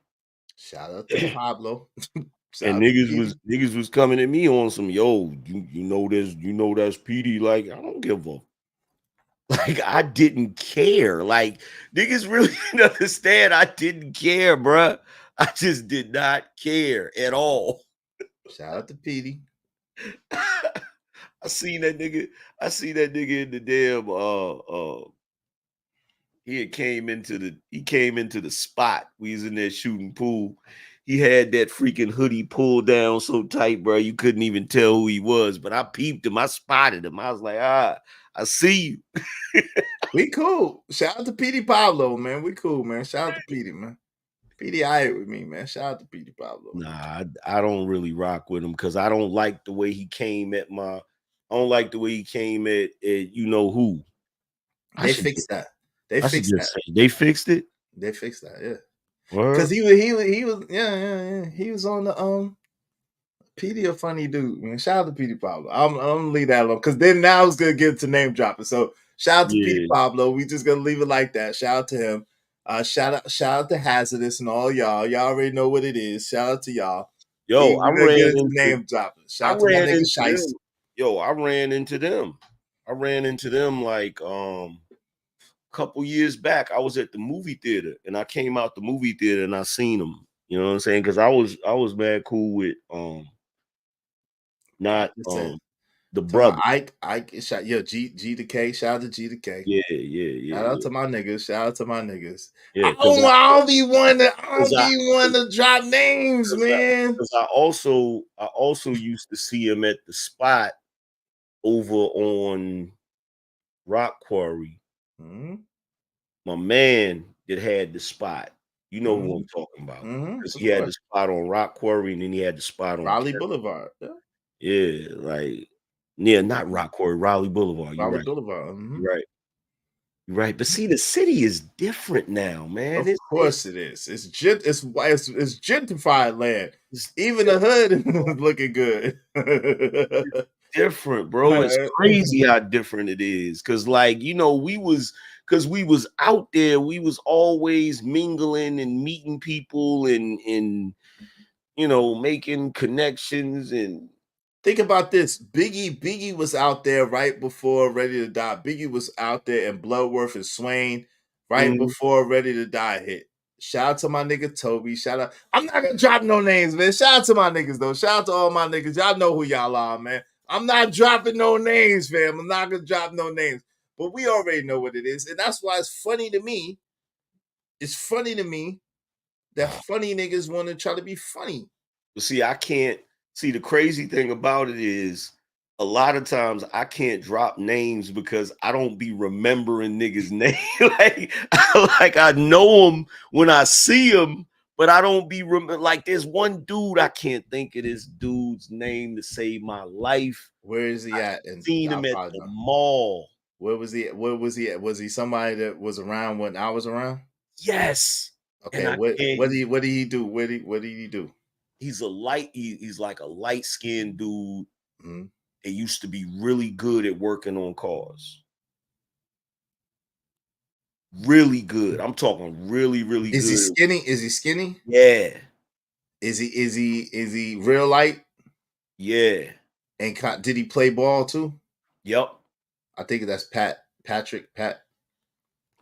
Shout out to Pablo. And niggas was coming at me on some, yo, you know that's Petey. Like, I don't give a, like, I didn't care. Like, niggas really didn't understand. I didn't care, bruh. I just did not care at all. Shout out to Petey. I seen that nigga in the damn he came into the spot. We was in there shooting pool. He had that freaking hoodie pulled down so tight, bro. You couldn't even tell who he was. But I peeped him. I spotted him. I was like, I see you. We cool. Shout out to Petey Pablo, man. We cool, man. Shout out to Petey, man. Petey all right with me, man. Shout out to Petey Pablo. Nah, I don't really rock with him because I don't like the way he came at I don't like the way he came at you know who. They fixed that. They fixed that. They fixed it? They fixed that, yeah. Because he was he was on the Petey a funny dude, man. Shout out to Petey Pablo. I'm gonna leave that alone because then now it's gonna get to name dropping. So shout out to Petey Pablo. We just gonna leave it like that. Shout out to him. Shout out to Hazardous and all y'all. Y'all already know what it is. Shout out to y'all. Yo, I ran into name dropping. Shout out to my nigga Shice. Yo, I ran into them. Like couple years back. I was at the movie theater and I came out the movie theater and I seen them. You know what I'm saying? Because I was mad cool with the brother. Ike, G to K. Shout out to G to K. Yeah. Shout out to my niggas. Shout out to my niggas. Yeah, I don't be one to drop names, man. Because I also used to see him at the spot over on Rock Quarry. Mm-hmm. My man that had the spot. You know who I'm talking about. Because he had the spot on Rock Quarry and then he had the spot on Raleigh Boulevard. Yeah, like not Rock Quarry, Raleigh Boulevard. You're right. Boulevard. Right. But see, the city is different now, man. Of course it is. It's gentrified land. Even the hood is looking good. Different, bro. It's crazy how different it is. Cause like, you know, we was out there, we was always mingling and meeting people and you know, making connections and think about this. Biggie was out there right before Ready to Die. Biggie was out there in Bloodworth and Swain right before Ready to Die hit. Shout out to my nigga Toby. Shout out. I'm not gonna drop no names, man. Shout out to my niggas though. Shout out to all my niggas. Y'all know who y'all are, man. I'm not dropping no names, fam. I'm not gonna drop no names. But we already know what it is. And that's why it's funny to me. It's funny to me that funny niggas want to try to be funny. But see, I can't see the crazy thing about it is a lot of times I can't drop names because I don't be remembering niggas' name. like I know them when I see them, but I don't be like there's one dude I can't think of this dude's name to save my life. Where is he at? And seen him at the mall. Where was he at? Where was he at? Was he somebody that was around when I was around? Yes. Okay. What did he do? What did he do? He's he's like a light-skinned dude. That used to be really good at working on cars. Really good. I'm talking really, really good. Is he skinny? Is he skinny? Yeah. Is he real light? Yeah. And did he play ball too? Yep. I think that's Patrick. I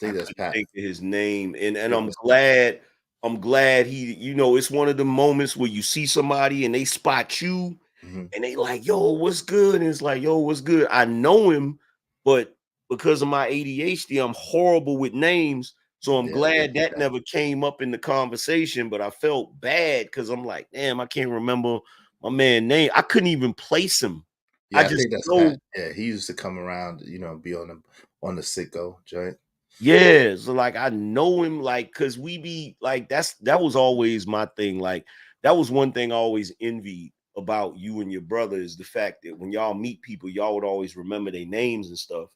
think that's Pat. Think of his name. And I'm glad he, it's one of the moments where you see somebody and they spot you and they like, yo, what's good? And it's like, yo, what's good? I know him, but because of my ADHD, I'm horrible with names. So I'm glad that never came up in the conversation, but I felt bad because I'm like, damn, I can't remember my man's name. I couldn't even place him. Yeah, I think that's Pat. Yeah, he used to come around, be on the sicko joint. Yeah, so like I know him, like, cause we be like that was always my thing. Like that was one thing I always envied about you and your brother is the fact that when y'all meet people, y'all would always remember their names and stuff.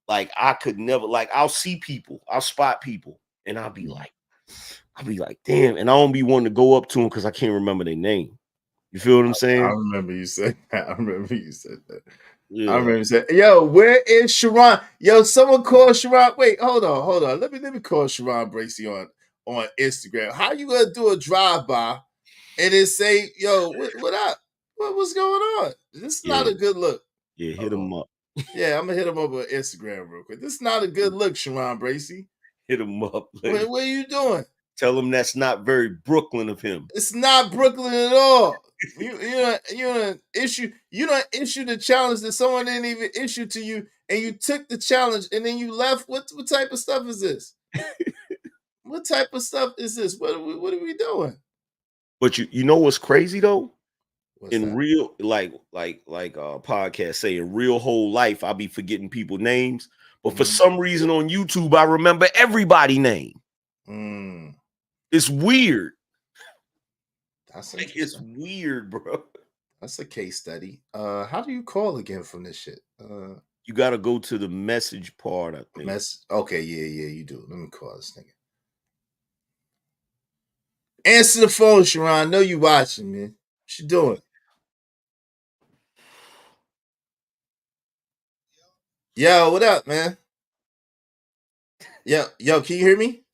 Like I could never, like I'll see people, I'll spot people, and I'll be like, damn, and I don't be wanting to go up to them because I can't remember their name. You feel what I'm saying? I remember you said that. I remember you said that. Yeah. I remember you said, yo, where is Sharon? Yo, someone call Sharon. Wait, hold on. Let me call Sharon Bracey on Instagram. How you gonna do a drive-by and then say, yo, what up? What's going on? This is not a good look. Yeah, hit him up. Yeah, I'm gonna hit him up on Instagram real quick. This is not a good look, Sharon Bracey. Hit him up. What are you doing? Tell him that's not very Brooklyn of him. It's not Brooklyn at all. You don't issue the challenge that someone didn't even issue to you, and you took the challenge and then you left. What type of stuff is this? What type of stuff is this? What are we doing? But you know what's crazy though? What's in that? real like podcast say in real whole life, I'll be forgetting people's names, but for some reason on YouTube, I remember everybody's name. It's weird. That's like it's weird, bro. That's a case study. How do you call again from this shit? You got to go to the message part, I think. Okay, yeah, you do. Let me call this nigga. Answer the phone, Sharon. I know you watching, man. What you doing? Yo, what up, man? Yo, can you hear me?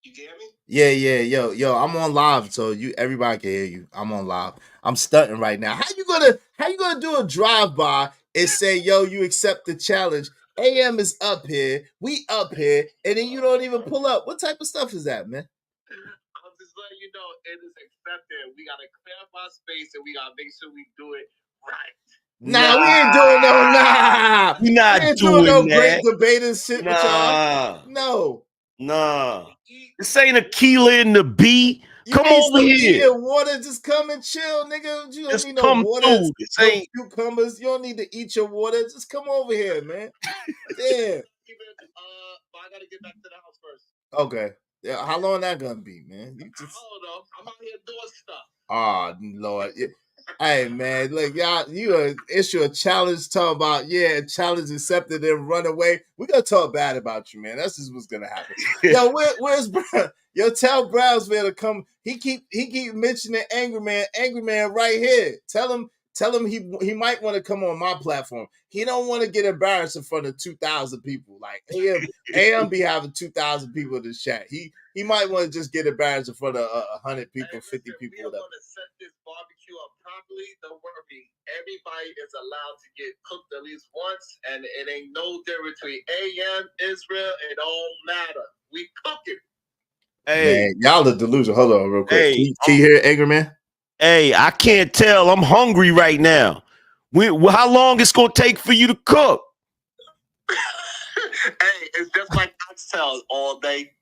You can hear me? Yeah, yo, I'm on live, so everybody can hear you. I'm on live. I'm stunting right now. How you gonna do a drive-by and say, yo, you accept the challenge? AM is up here, we up here, and then you don't even pull up. What type of stuff is that, man? I'm just letting you know it is accepted. We gotta clarify space and we gotta make sure we do it right. Nah, we ain't doing no nah. We not we ain't doing no that. great debating shit with y'all. No. Nah. This ain't Aquila in the B. Come over here. Water, just come and chill, nigga. You don't Just need come no water. through. This No ain't cucumbers. You don't need to eat your water. Just come over here, man. Damn. I gotta get back to the house first. Okay. Yeah, how long that gonna be, man? I don't know. I'm out here doing stuff. Oh Lord. Yeah. Hey man, look, y'all, you issue a challenge, talk about, challenge accepted and run away. We're gonna talk bad about you, man. That's just what's gonna happen. Yo, where's Brown? Yo, tell Brownsville to come. He keep mentioning Angry Man right here. Tell him he might want to come on my platform. He don't want to get embarrassed in front of 2,000 people. Like AM be having 2,000 people in the chat. He might want to just get embarrassed in front of 100 people, 50 people. We are going to set this barbecue up properly. Don't worry. everybody is allowed to get cooked at least once, and it ain't no difference between AM, Israel. It don't matter. We cooking. Hey, Man, y'all are delusional. Hold on, real quick. hey, Can you hear Anger Man? hey, I can't tell. I'm hungry right now. How long it's gonna take for you to cook? Hey, it's just like oxtails all day.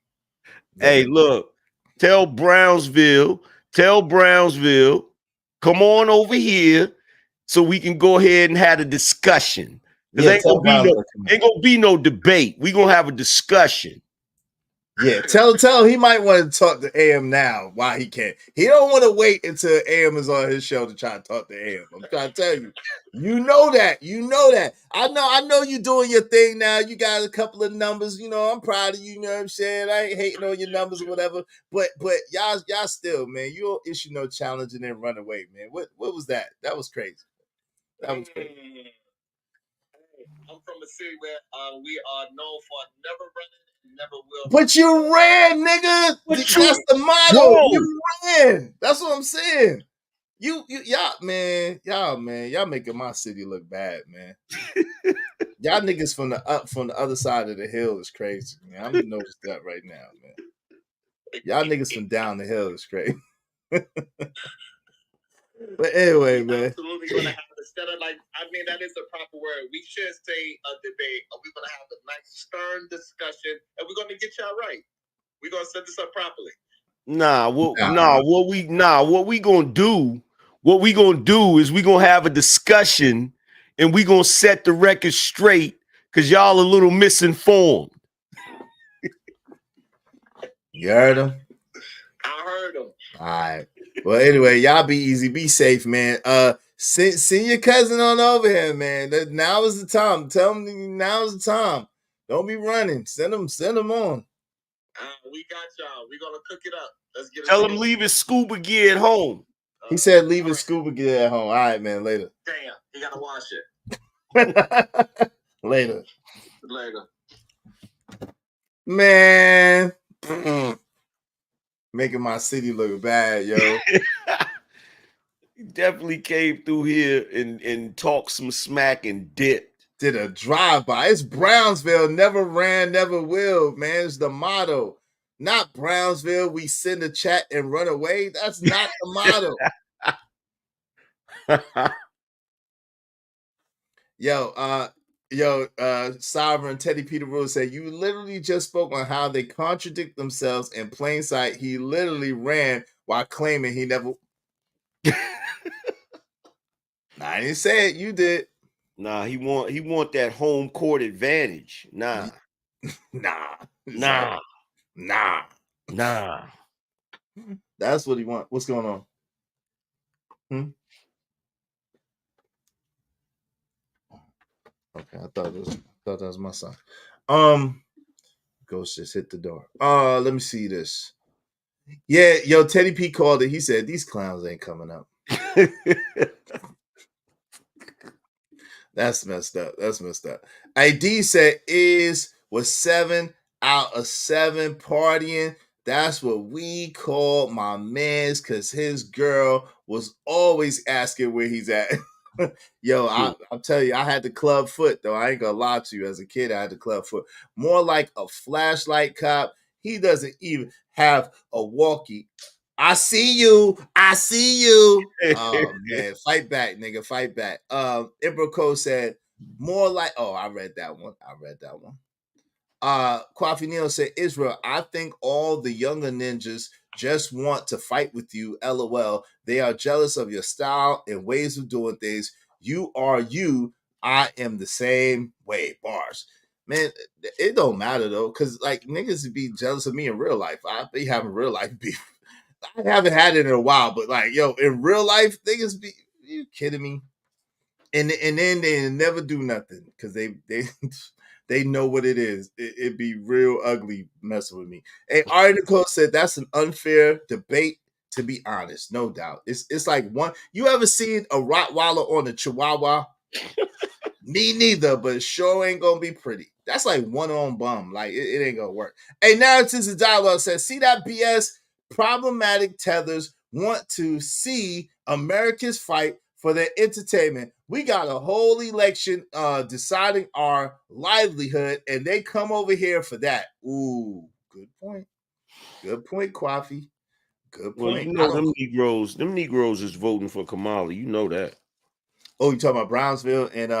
Hey, look, tell Brownsville, come on over here so we can go ahead and have a discussion. Because Yeah, ain't gonna be no debate. We gonna have a discussion. Yeah, tell he might want to talk to AM now. Why he can't? He don't want to wait until AM is on his show to try to talk to AM. I'm trying to tell you. You know that. I know you doing your thing now. You got a couple of numbers. I'm proud of you. You know what I'm saying? I ain't hating on your numbers or whatever. But y'all still, man, you don't issue no challenge and then run away, man. What was that? That was crazy. That was crazy. I'm from a city where we are known for never running and never will. But you ran, nigga. That's the motto. Whoa. You ran. That's what I'm saying. Y'all making my city look bad, man. Y'all niggas from the other side of the hill is crazy, man. I'm noticing that right now, man. Y'all niggas from down the hill is crazy. But anyway, man. Absolutely gonna have instead of that is the proper word. We should say a debate, or we're gonna have a nice stern discussion, and we're gonna get y'all right. We're gonna set this up properly. What we gonna do? What we gonna do is we gonna have a discussion and we gonna set the record straight because y'all a little misinformed. You heard him? I heard him. All right. Well, anyway, y'all be easy, be safe, man. Send your cousin on over here, man. Now is the time. Tell him now is the time. Don't be running. Send him on. We got y'all. We're gonna cook it up. Let's get it. Tell him leave his scuba gear at home. He said leave his scuba gear at home. All right, man. Later. Damn, he gotta wash it. Later. Later. Man. Making my city look bad, yo. He definitely came through here and talked some smack and dipped. Did a drive-by. It's Brownsville. Never ran, never will, man. It's the motto. Not Brownsville, we send a chat and run away. That's not the motto. Sovereign Teddy Peter Rose said, you literally just spoke on how they contradict themselves in plain sight. He literally ran while claiming he never. I didn't say it. You did. Nah, he want that home court advantage. Nah. That's what he want. What's going on? Okay, I thought that was my son. Ghost just hit the door. Let me see this. Yeah, yo, Teddy P called it. He said these clowns ain't coming up. That's messed up. ID said was 7 out of 7 partying. That's what we call my man's, because his girl was always asking where he's at. Yo, I'll tell you, I had the club foot, though. I ain't gonna lie to you. As a kid, I had the club foot. More like a flashlight cop. He doesn't even have a walkie. I see you. Oh, man. Fight back, nigga. Fight back. Ibroco said, more like, I read that one. Kwafi Neal said, Israel, I think all the younger ninjas just want to fight with you. LOL. They are jealous of your style and ways of doing things. You are you. I am the same way. Bars. Man, it don't matter though, because like niggas be jealous of me in real life. I be having real life beef. I haven't had it in a while, but like, yo, in real life, niggas be, you kidding me? And then they never do nothing because they know what it is. It'd be real ugly messing with me. Hey, Ari Nicole said that's an unfair debate, to be honest. No doubt. It's like one. You ever seen a Rottweiler on a Chihuahua? Me neither, but sure ain't gonna be pretty. That's like one on bum. Like it ain't gonna work. Hey, Narratives of Dialogue says, see that BS? Problematic tethers want to see Americans fight for their entertainment. We got a whole election deciding our livelihood, and they come over here for that. Ooh, good point. Good point, Kwafi. Good Well, point. you know them Negroes is voting for Kamala. You know that. Oh, you talking about Brownsville and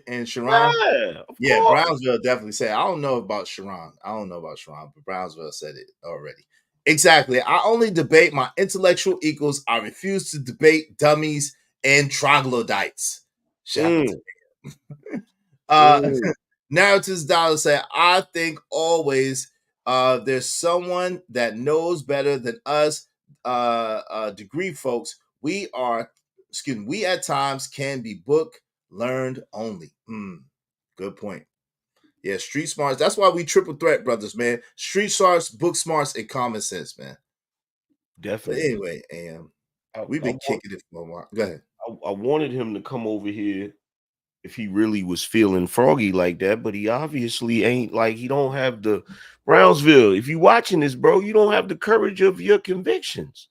and Sharon? Yeah, of Yeah, course. Brownsville definitely said. I don't know about Sharon. But Brownsville said it already. Exactly. I only debate my intellectual equals. I refuse to debate dummies and troglodytes. Shout out to Narratives Dollar said, I think always there's someone that knows better than us degree folks. We at times can be book learned only. Good point. Yeah, street smarts. That's why we triple threat brothers, man. Street smarts, book smarts, and common sense, man. Definitely. But anyway, we've been kicking it for a while. Go ahead. I wanted him to come over here if he really was feeling froggy like that, but he obviously ain't. Like, he don't have the Brownsville. If you watching this, bro, you don't have the courage of your convictions.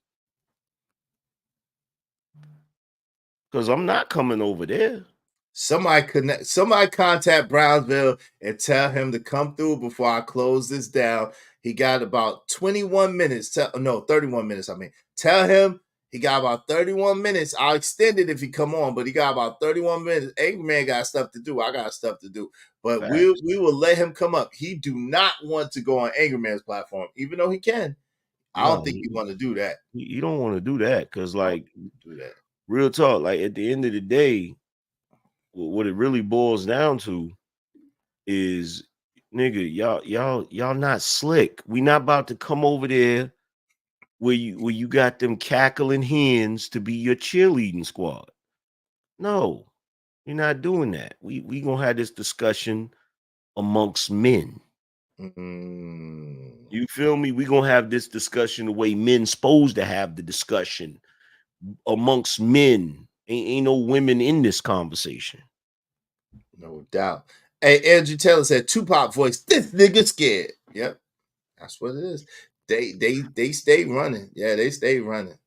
Because I'm not coming over there. Somebody contact Brownsville and tell him to come through before I close this down. He got about 21 minutes. 31 minutes. I mean, tell him he got about 31 minutes. I'll extend it if he come on, but he got about 31 minutes. Angry Man got stuff to do. I got stuff to do. But we will let him come up. He do not want to go on Angry Man's platform, even though he can. I don't think he want to do that. You don't want to do that because, like, do that. Real talk, like, at the end of the day, what it really boils down to is, nigga, y'all not slick. We not about to come over there where you got them cackling hens to be your cheerleading squad. No, you're not doing that. We gonna have this discussion amongst men. You feel me? We gonna have this discussion the way men supposed to have the discussion amongst men. Ain't no women in this conversation. No doubt. Hey, Andrew Taylor said Tupac voice, this nigga scared. Yep. That's what it is. They stay running. Yeah, they stay running.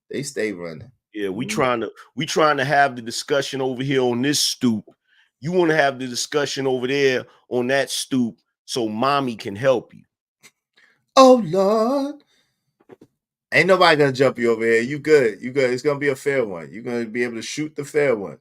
They stay running. Yeah, we trying to have the discussion over here on this stoop. You want to have the discussion over there on that stoop so mommy can help you. Oh Lord. Ain't nobody gonna jump you over here. You good. You good. It's gonna be a fair one. You're gonna be able to shoot the fair one.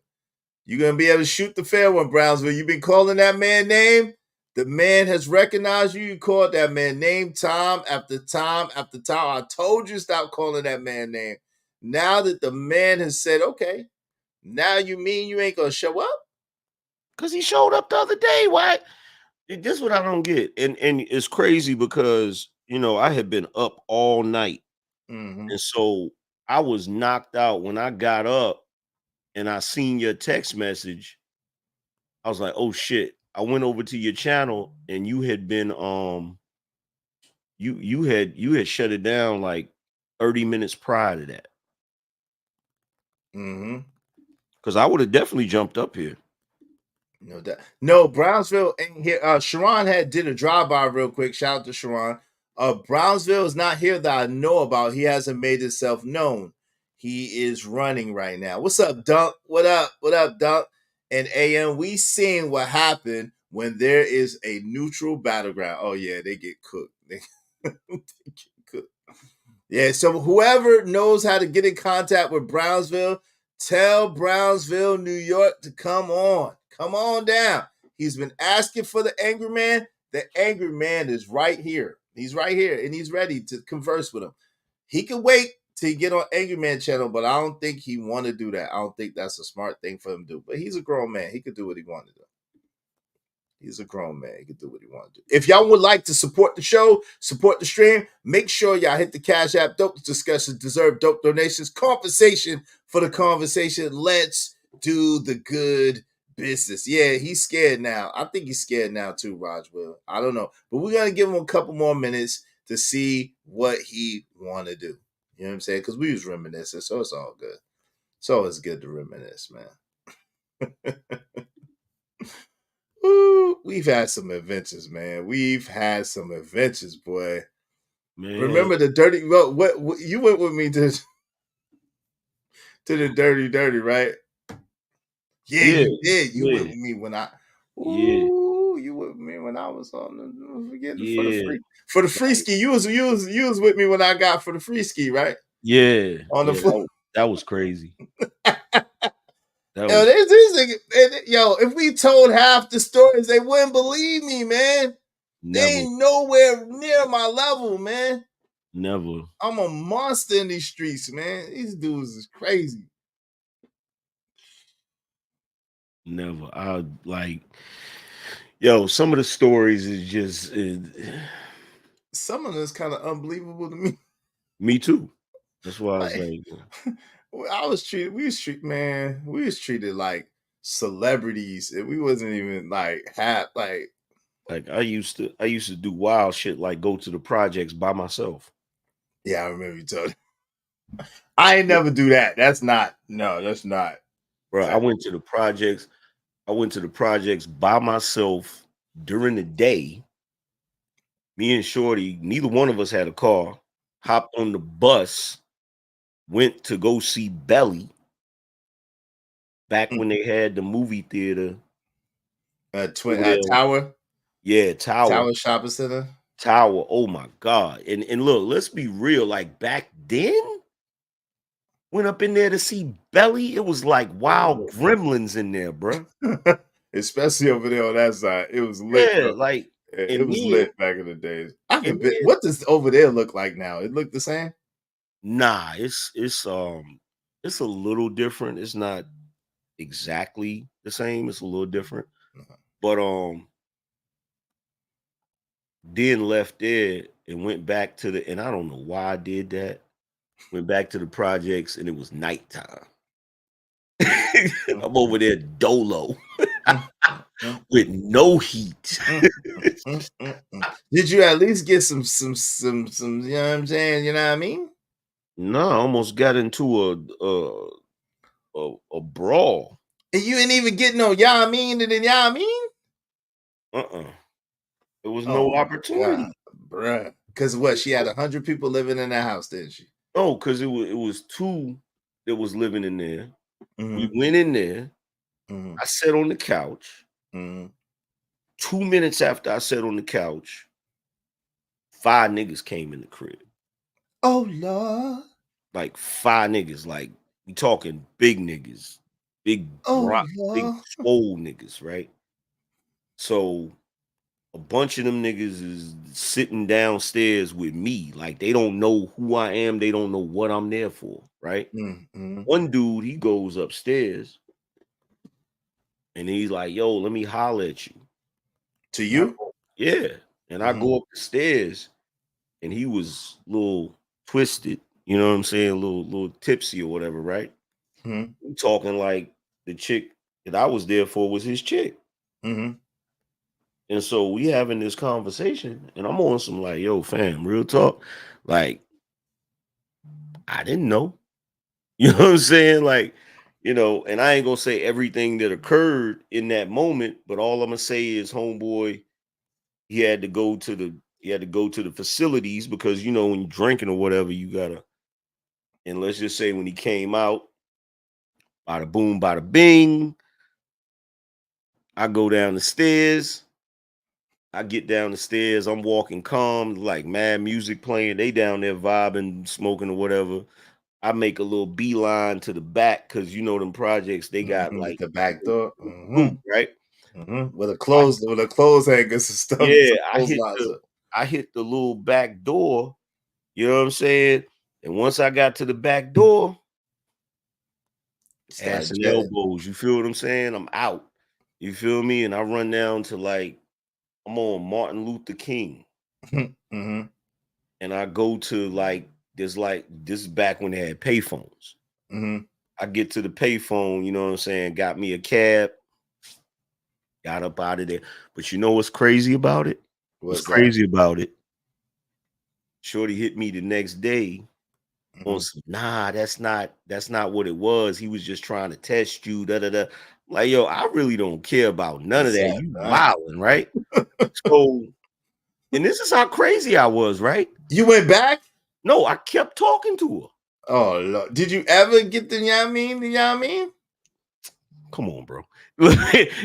You're gonna be able to shoot the fair one, Brownsville. You've been calling that man name. The man has recognized you. You called that man name time after time after time. I told you stop calling that man name. Now that the man has said, okay, now you mean you ain't gonna show up? Because he showed up the other day. Why? This is what I don't get. And it's crazy because, you know, I had been up all night. And so I was knocked out when I got up and I seen your text message. I was like, oh shit. I went over to your channel and you had been you had shut it down like 30 minutes prior to that. Because I would have definitely jumped up here. No doubt. No, Brownsville ain't here. Sharon did a drive-by real quick. Shout out to Sharon. Brownsville is not here that I know about. He hasn't made himself known. He is running right now. What's up, Dunk? What up? What up, Dunk? And AM, we seen what happened when there is a neutral battleground. Oh yeah, they get cooked. They get cooked. Yeah, so whoever knows how to get in contact with Brownsville, tell Brownsville, New York to come on. Come on down. He's been asking for the Angry Man. The Angry Man is right here. He's right here, and he's ready to converse with him. He can wait till he get on Angry Man channel, but I don't think he want to do that. I don't think that's a smart thing for him to do. But he's a grown man. He could do what he wanted to do. He's a grown man. He can do what he wants to do. If y'all would like to support the show, support the stream, make sure y'all hit the Cash App. Dope discussions deserve dope donations. Compensation for the conversation. Let's do the good business. Yeah, he's scared now. I think he's scared now too, Rajwell. I don't know. But we're going to give him a couple more minutes to see what he want to do. You know what I'm saying? Because we was reminiscing, so it's all good. It's always good to reminisce, man. Ooh, we've had some adventures, man. We've had some adventures, boy. Man. Remember the dirty? What you went with me to to the dirty, right? Yeah, you did. You went with me when I. Ooh, you went with me when I was on the for the free ski. You was with me when I got for the free ski, right? Yeah, on the floor. That was crazy. Yo, if we told half the stories, they wouldn't believe me, man. Never. They ain't nowhere near my level, man. Never. I'm a monster in these streets, man. These dudes is crazy. Never. I like, yo, some of the stories is just some of this kind of unbelievable to me. Me too. That's why I was like, we was treated like celebrities, and we wasn't even like I used to do wild shit like go to the projects by myself. Yeah, I remember you told me. I ain't never do that. That's not. Bro, I went to the projects. I went to the projects by myself during the day. Me and Shorty, neither one of us had a car. Hopped on the bus, went to go see Belly. Back when they had the movie theater. Tower? Yeah, Tower. Tower Shopping Center? Tower. Oh my God. And look, let's be real. Like back then, went up in there to see Belly. It was like wild gremlins in there, bro. Especially over there on that side. It was lit. Yeah, like it was lit back in the days. What does over there look like now? It look the same? Nah, it's a little different. It's not exactly the same. It's a little different. But then left there and went back to and I don't know why I did that. Went back to the projects and it was nighttime. I'm over there dolo with no heat. Did you at least get some, you know what I'm saying? You know what I mean? No, I almost got into a brawl. And you didn't even get no y'all mean and then y'all mean? There was no opportunity. Bruh. Because what? She had 100 people living in that house, didn't she? Oh, because it was two that was living in there. We went in there. I sat on the couch. 2 minutes after I sat on the couch, 5 niggas came in the crib. Oh Lord. Like 5 niggas. Like we talking big niggas. Big big swole niggas, right? So a bunch of them niggas is sitting downstairs with me. Like they don't know who I am. They don't know what I'm there for, right? One dude, he goes upstairs and he's like, yo, let me holler at you. To you? Yeah. And I go up the stairs and he was a little twisted, you know what I'm saying? A little tipsy or whatever, right? We talking like the chick that I was there for was his chick. And so we having this conversation and I'm on some like, yo, fam, real talk. Like, I didn't know. You know what I'm saying? Like, you know, and I ain't gonna say everything that occurred in that moment, but all I'm gonna say is homeboy, he had to go to the facilities because you know when you're drinking or whatever, you gotta, and let's just say when he came out, bada boom, bada bing. I go down the stairs. I get down the stairs. I'm walking calm, like mad music playing. They down there vibing, smoking or whatever. I make a little beeline to the back because you know them projects they got like the back door, right? With a clothes hangers and stuff. Yeah, I hit the little back door. You know what I'm saying? And once I got to the back door, ass and elbows. You feel what I'm saying? I'm out. You feel me? And I run down to like I'm on Martin Luther King. And I go to like this is back when they had payphones. I get to the payphone, you know what I'm saying? Got me a cab, got up out of there. But you know what's crazy about it? What's crazy about it? Shorty hit me the next day on some, nah, that's not what it was. He was just trying to test you, da-da-da. Like, yo, I really don't care about none of that. You wilding, right? So, and this is how crazy I was, right? You went back? No, I kept talking to her. Oh Lord. Did you ever get the Yamin? The Yamin? Come on, bro.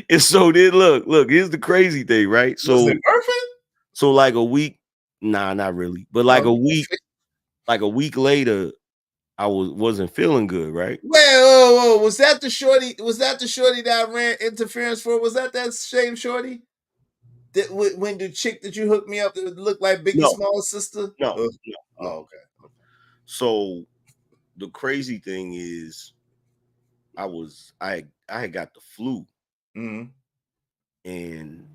And so then look, here's the crazy thing, right? Was So it worth it? so like a week, nah, not really. But like a week later, I wasn't feeling good, right? Wait, whoa. Was that the shorty? Was that the shorty that I ran interference for? Was that same shorty? That when the chick that you hooked me up that looked like Biggie No. Small's sister? No. Oh, okay. So the crazy thing is I had got the flu. Mm-hmm. And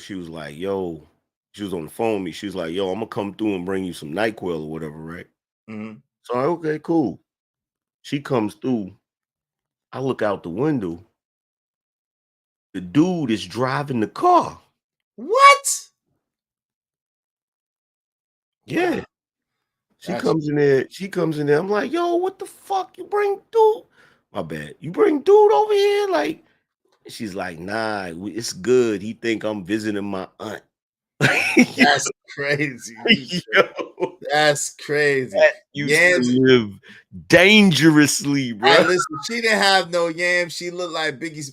she was like, yo, she was on the phone with me. She was like, yo, I'm gonna come through and bring you some NyQuil or whatever, right? Mm-hmm. So I'm like, okay, cool. She comes through. I look out the window. The dude is driving the car. What? Yeah. Wow. She comes in there. I'm like, yo, what the fuck? You bring dude? My bad. You bring dude over here? Like, she's like, nah, it's good. He think I'm visiting my aunt. That's crazy. Yo, that's crazy. that used to live dangerously, bro. Hey, listen, she didn't have no yams. She looked like Biggie's.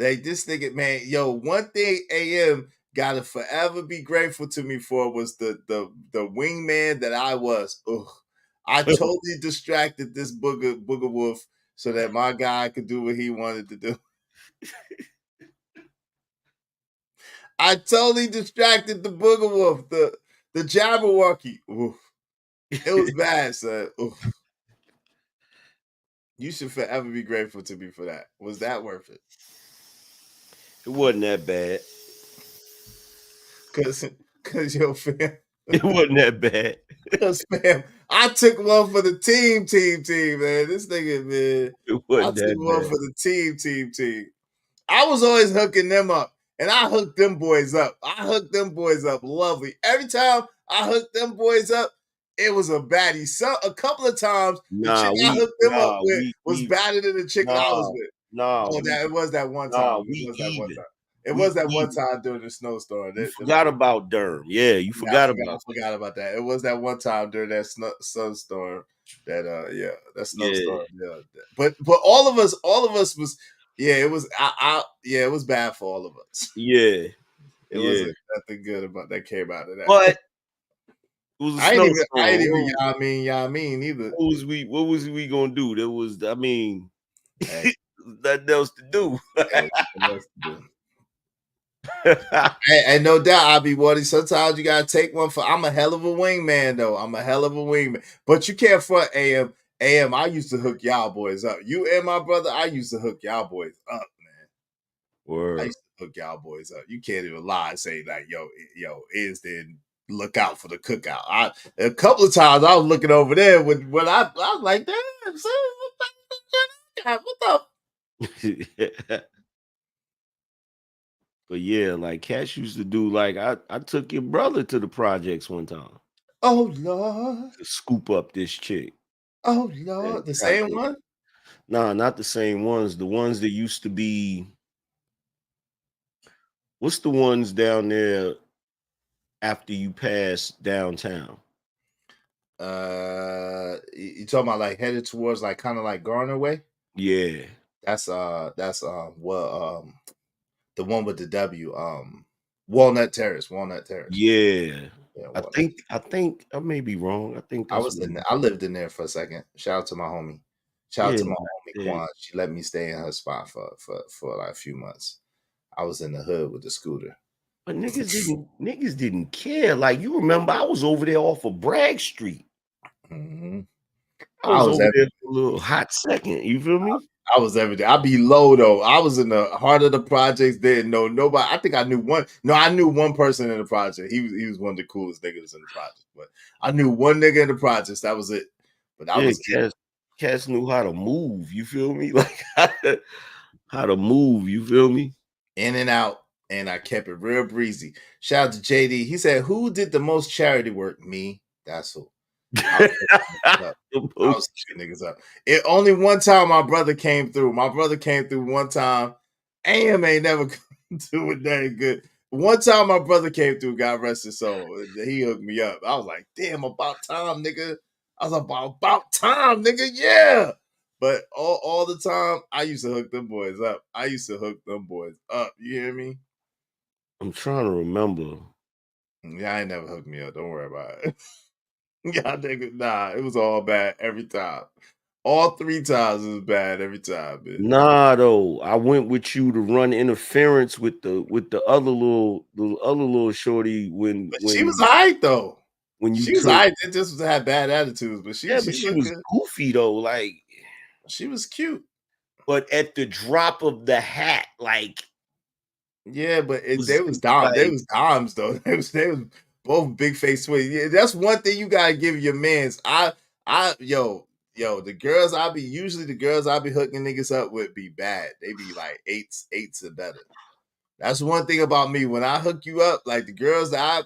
Like this nigga, man. Yo, one thing AM gotta forever be grateful to me for was the wingman that I was. I totally distracted this booger wolf so that my guy could do what he wanted to do. I totally distracted the booger wolf, the Jabberwocky. Oof. It was bad, son. Oof. You should forever be grateful to me for that. Was that worth it? It wasn't that bad. Cause yo, fam. It wasn't that bad. Cause fam, I took one for the team, man. This nigga, man. It wasn't I took that one bad. for the team. I was always hooking them up. And I hooked them boys up. Lovely. Every time I hooked them boys up, it was a baddie. So a couple of times the chick I hooked them up with was badder than the chick that I was with. It was that one time. It was that one time during the snowstorm. You forgot about Durham. Yeah, you forgot about I forgot about that. It was that one time during that snowstorm. That snowstorm. Yeah. But all of us was it was it was bad for all of us. Yeah. It wasn't nothing good about that came out of that. But it was a snowstorm. I ain't even Yamin either. What was we gonna do? There was nothing else to do. And no doubt I'll be worried. Sometimes you gotta take one for. I'm a hell of a wingman though. But you can't front AM. I used to hook y'all boys up. You and my brother, I used to hook y'all boys up, man. Word. I used to hook y'all boys up. You can't even lie and say like, yo, is then look out for the cookout. A couple of times I was looking over there when I was like, damn, son, what the But yeah, like Cash used to do, like I took your brother to the projects one time. Oh Lord. To scoop up this chick. Oh Lord. The same one? Nah, not the same ones. The ones that used to be. What's the ones down there after you pass downtown? You talking about like headed towards like kind of like Garner way? Yeah. That's the one with the W, Walnut Terrace. Yeah. I think I may be wrong. I think I lived in there for a second. Shout out to my homie. Shout out to my homie Quan. She let me stay in her spot for like a few months. I was in the hood with the scooter. But niggas didn't care. Like, you remember I was over there off of Bragg Street. Mm-hmm. I was over there for a little hot second. You feel me? I was every day. I be low though. I was in the heart of the projects. Didn't know nobody. I think I knew one. No, I knew one person in the project. He was one of the coolest niggas in the project. But I knew one nigga in the projects. That was it. But that was Cats knew how to move. You feel me? Like how to move. You feel me? In and out. And I kept it real breezy. Shout out to JD. He said, "Who did the most charity work?" Me. That's who. I was picking niggas up. Only one time my brother came through. One time. AM ain't never come through with that good. One time my brother came through, God rest his soul. He hooked me up. I was like, damn, about time, nigga. I was like, about time, nigga, yeah. But all the time, I used to hook them boys up. You hear me? I'm trying to remember. Yeah, I ain't never hooked me up. Don't worry about it. Yeah, nigga, nah, it was all bad every time. All 3 times it was bad every time, man. Nah, though, I went with you to run interference with the other little shorty when But she was alright though. when you She was took. alright. It just had bad attitudes, but she But she looked was good. goofy though, like She was cute. But at the drop of the hat, like yeah, but was they was dom. like- They was doms though. They was both big face swing. Yeah, that's one thing you gotta give your mans. Yo, the girls I be hooking niggas up with be bad. They be like eights or better. That's one thing about me. When I hook you up, like the girls I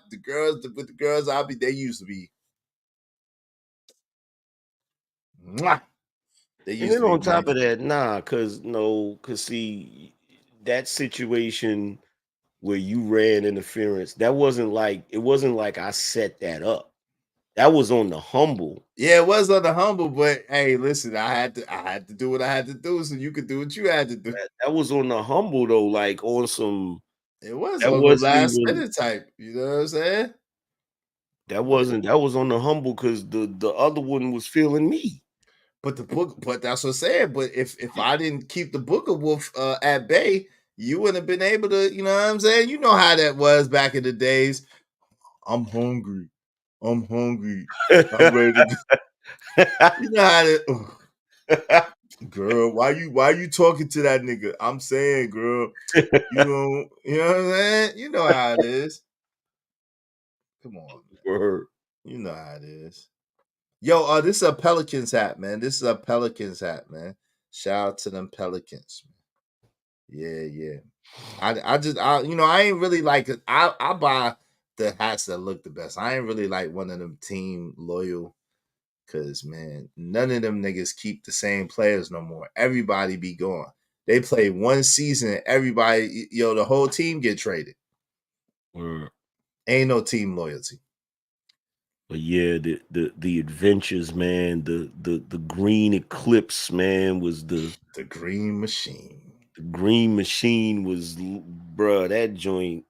be, they used to be. Mwah. They And used then to be on top nice. of that, cause see that situation where you ran interference, it wasn't like I set that up. That was on the humble. Yeah, it was on the humble, but hey, listen, I had to do what I had to do so you could do what you had to do. That was on the humble though, like on some. It was That on the wasn't last even. minute type. You know what I'm saying? That was on the humble because the other one was feeling me. But that's what I'm saying. But if I didn't keep the Booker Wolf at bay, you wouldn't have been able to, you know what I'm saying? You know how that was back in the days. I'm hungry. I'm ready to you know how to girl, why you talking to that nigga? I'm saying, girl, you know what I'm saying? You know how it is. Come on, man. You know how it is. Yo, this is a Pelicans hat, man. Shout out to them Pelicans, man. Yeah. I ain't really like it. I buy the hats that look the best. I ain't really like one of them team loyal. Cause man, none of them niggas keep the same players no more. Everybody be gone. They play one season, everybody, the whole team get traded. Ain't no team loyalty. But yeah, the adventures, man, the green eclipse, man, was the green machine. The green machine was, bruh, that joint.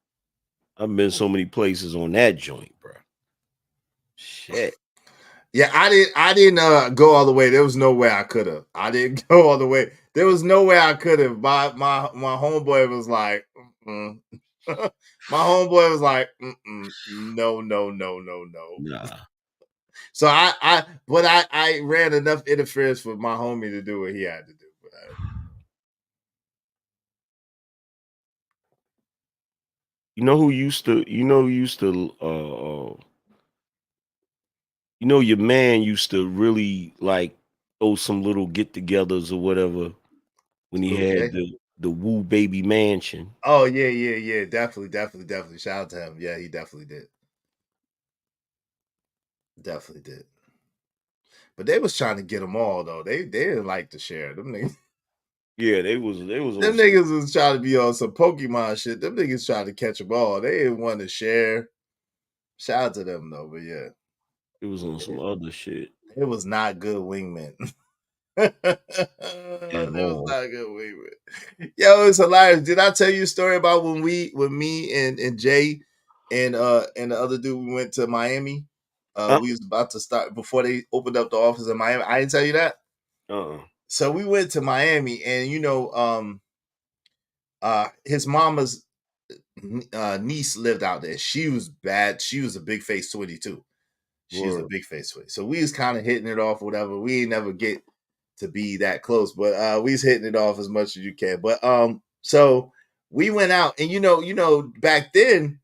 I've been so many places on that joint, bruh. Shit. Yeah, I didn't go all the way. There was no way I could have. I didn't go all the way. There was no way I could have. My homeboy was like, mm-mm. My homeboy was like, mm-mm. No. Nah. So I ran enough interference for my homie to do what he had to do. You know who used to your man used to really like throw some little get-togethers or whatever when he had the Woo Baby Mansion. Oh yeah. Definitely. Shout out to him. Yeah, he definitely did. Definitely did. But they was trying to get them all though. They didn't like to share them niggas. Yeah, they was. Them niggas was trying to be on some Pokemon shit. Them niggas trying to catch them all. They didn't want to share. Shout out to them though, but yeah. It was on some other shit. It was not good wingman. It was not a good wingman. Yo, it's hilarious. Did I tell you a story about when me and Jay and the other dude we went to Miami? We was about to start before they opened up the office in Miami. I didn't tell you that. So we went to Miami, and his mama's niece lived out there. She was bad. She was a big face 22. She was a big face 20. So we was kind of hitting it off, whatever. We ain't never get to be that close, but we was hitting it off as much as you can. But so we went out, and back then,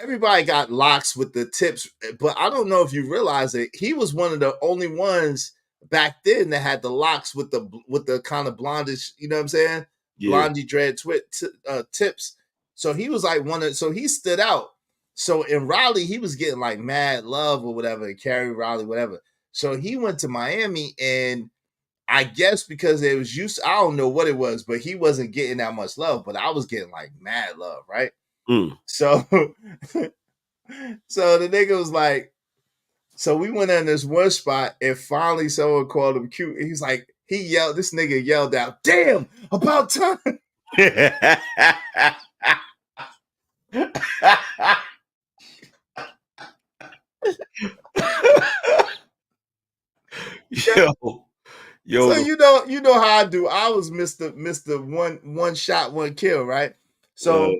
everybody got locks with the tips, but I don't know if you realize it. He was one of the only ones back then that had the locks with the kind of blondish, you know what I'm saying? Yeah. Blondie dread tips. So he was like so he stood out. So in Raleigh, he was getting like mad love or whatever, and Cary, Raleigh, whatever. So he went to Miami, and I guess because it was I don't know what it was, but he wasn't getting that much love, but I was getting like mad love, right? So the nigga was like, So we went in this one spot, and finally someone called him cute. And he's like, this nigga yelled out, "Damn, about time." Yo, So you know how I do. I was Mr. one shot, one kill, right? So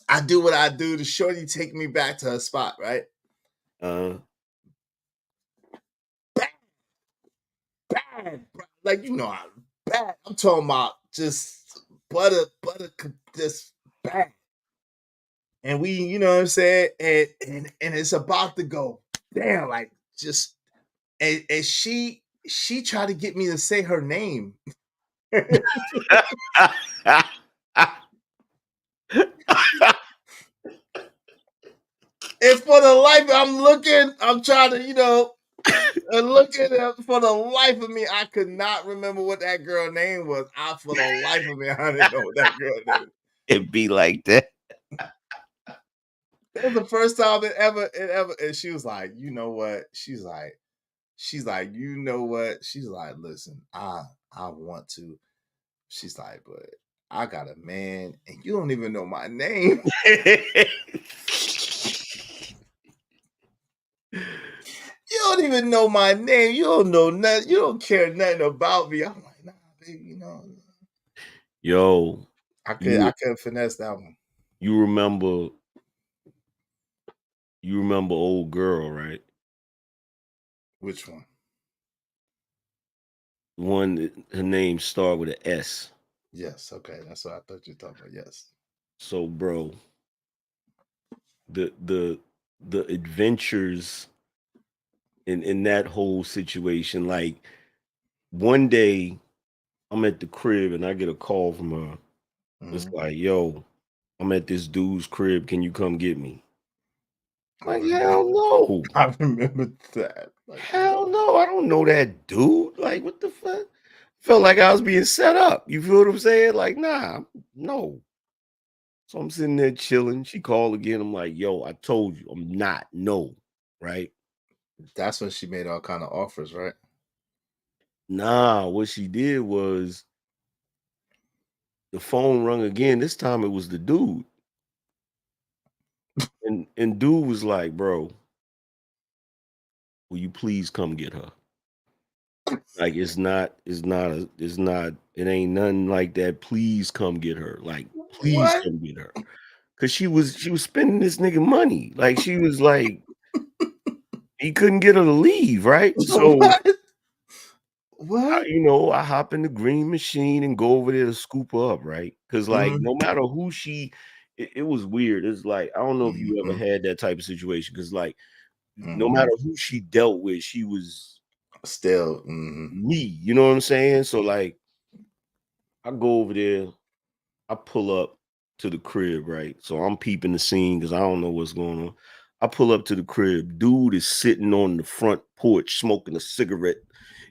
I do what I do. The shorty take me back to her spot, right? Bad, like how bad. I'm talking about just butter, just bad. And we, you know what I'm saying, and it's about to go damn, like just, and she tried to get me to say her name. And for the life, I'm trying to, and looking at, for the life of me, I could not remember what that girl name was. For the life of me, I didn't know what that girl name was. It be like that. That was the first time it ever, and she was like, you know what? She's like, you know what? She's like, listen, I want to. She's like, but I got a man, and you don't even know my name. You don't even know my name. You don't know nothing. You don't care nothing about me. I'm like, nah, baby, Yo, I could finesse that one. You remember old girl, right? Which one? One, her name started with an S. Yes, okay. That's what I thought you were talking about. Yes. So, bro, the adventures in that whole situation, like one day I'm at the crib and I get a call from her. It's like, yo, I'm at this dude's crib. Can you come get me? Like, hell no. I remember that. Like, hell no. I don't know that dude. Like, what the fuck? Felt like I was being set up. You feel what I'm saying? Like, nah, no. So I'm sitting there chilling. She called again. I'm like, yo, I told you I'm not. No. Right? That's when she made all kind of offers, right? Nah, what she did was the phone rung again. This time it was the dude. And dude was like, bro, will you please come get her? Like, it ain't nothing like that. Please come get her. Like, please What? come get her. Cause she was spending this nigga money. Like, she was like, he couldn't get her to leave, right? So what? I hop in the green machine and go over there to scoop her up, right? Cause like no matter who it was weird. It's like, I don't know if you ever had that type of situation. Cause like no matter who she dealt with, she was still me. You know what I'm saying? So like I go over there, I pull up to the crib, right? So I'm peeping the scene because I don't know what's going on. I pull up to the crib. Dude is sitting on the front porch smoking a cigarette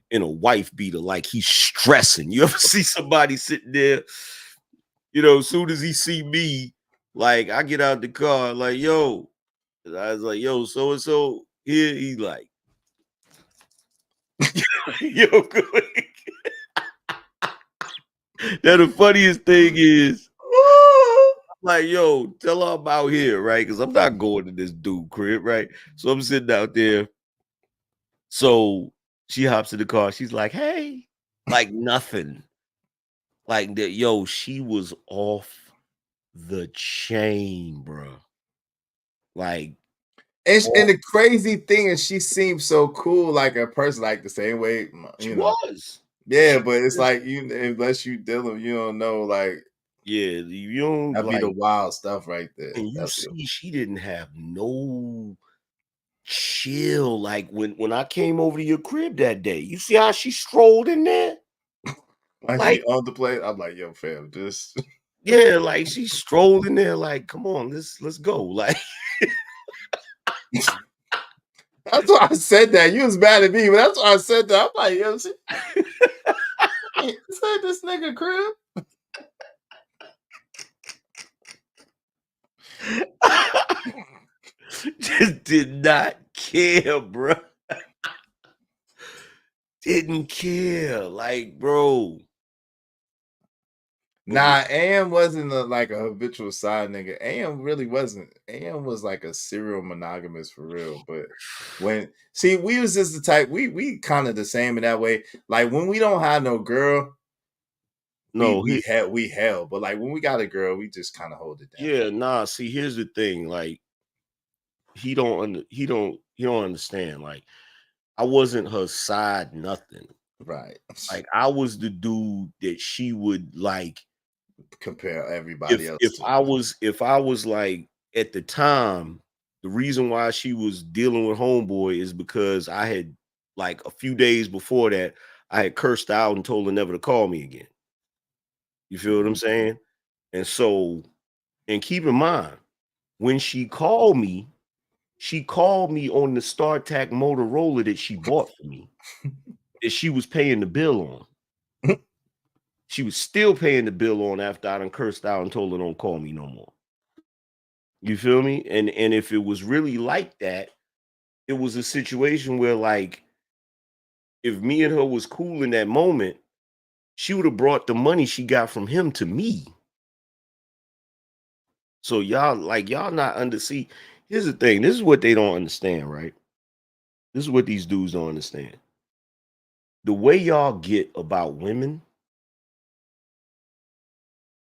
in a wife beater like he's stressing. You ever see somebody sitting there? As soon as he see me, like I get out the car, like, yo. I was like, yo, so-and-so here. He like, yo, now the funniest thing is, like, yo, tell her I'm out here, right? Because I'm not going to this dude crib, right? So I'm sitting out there. So she hops in the car. She's like, hey, like nothing. Like that, yo, she was off the chain, bro. Like, and the crazy thing is, she seems so cool, like a person, like the same way she was. Yeah, but it's like unless you dealing, you don't know, like, yeah, you don't. That'd like, be the wild stuff right there. And you see, she didn't have no chill. Like when I came over to your crib that day, you see how she strolled in there? Like she on the plate. I'm like, yo, fam, just yeah, like she strolled in there, like, come on, let's go. Like that's why I said that. You was mad at me, but that's why I said that. I'm like, yo, say this nigga crib. Just did not care, bro. Didn't care. Like, bro. Nah, AM wasn't like a habitual side nigga. AM really wasn't. AM was like a serial monogamous for real. But when we was just the type, we kind of the same in that way. Like when we don't have no girl, No, we hell. But like when we got a girl, we just kind of hold it down. Yeah, nah. See, here's the thing. Like, he don't understand. Like, I wasn't her side nothing. Right. Like, I was the dude that she would like compare everybody else. If I was like at the time, the reason why she was dealing with homeboy is because I had like a few days before that, I had cursed out and told her never to call me again. You feel what I'm saying? And so, and keep in mind, when she called me on the StarTAC Motorola that she bought for me, that she was paying the bill on. She was still paying the bill on after I done cursed out and told her don't call me no more. You feel me? And if it was really like that, it was a situation where like if me and her was cool in that moment, she would have brought the money she got from him to me. So y'all not under see. Here's the thing. This is what they don't understand, right? This is what these dudes don't understand. The way y'all get about women,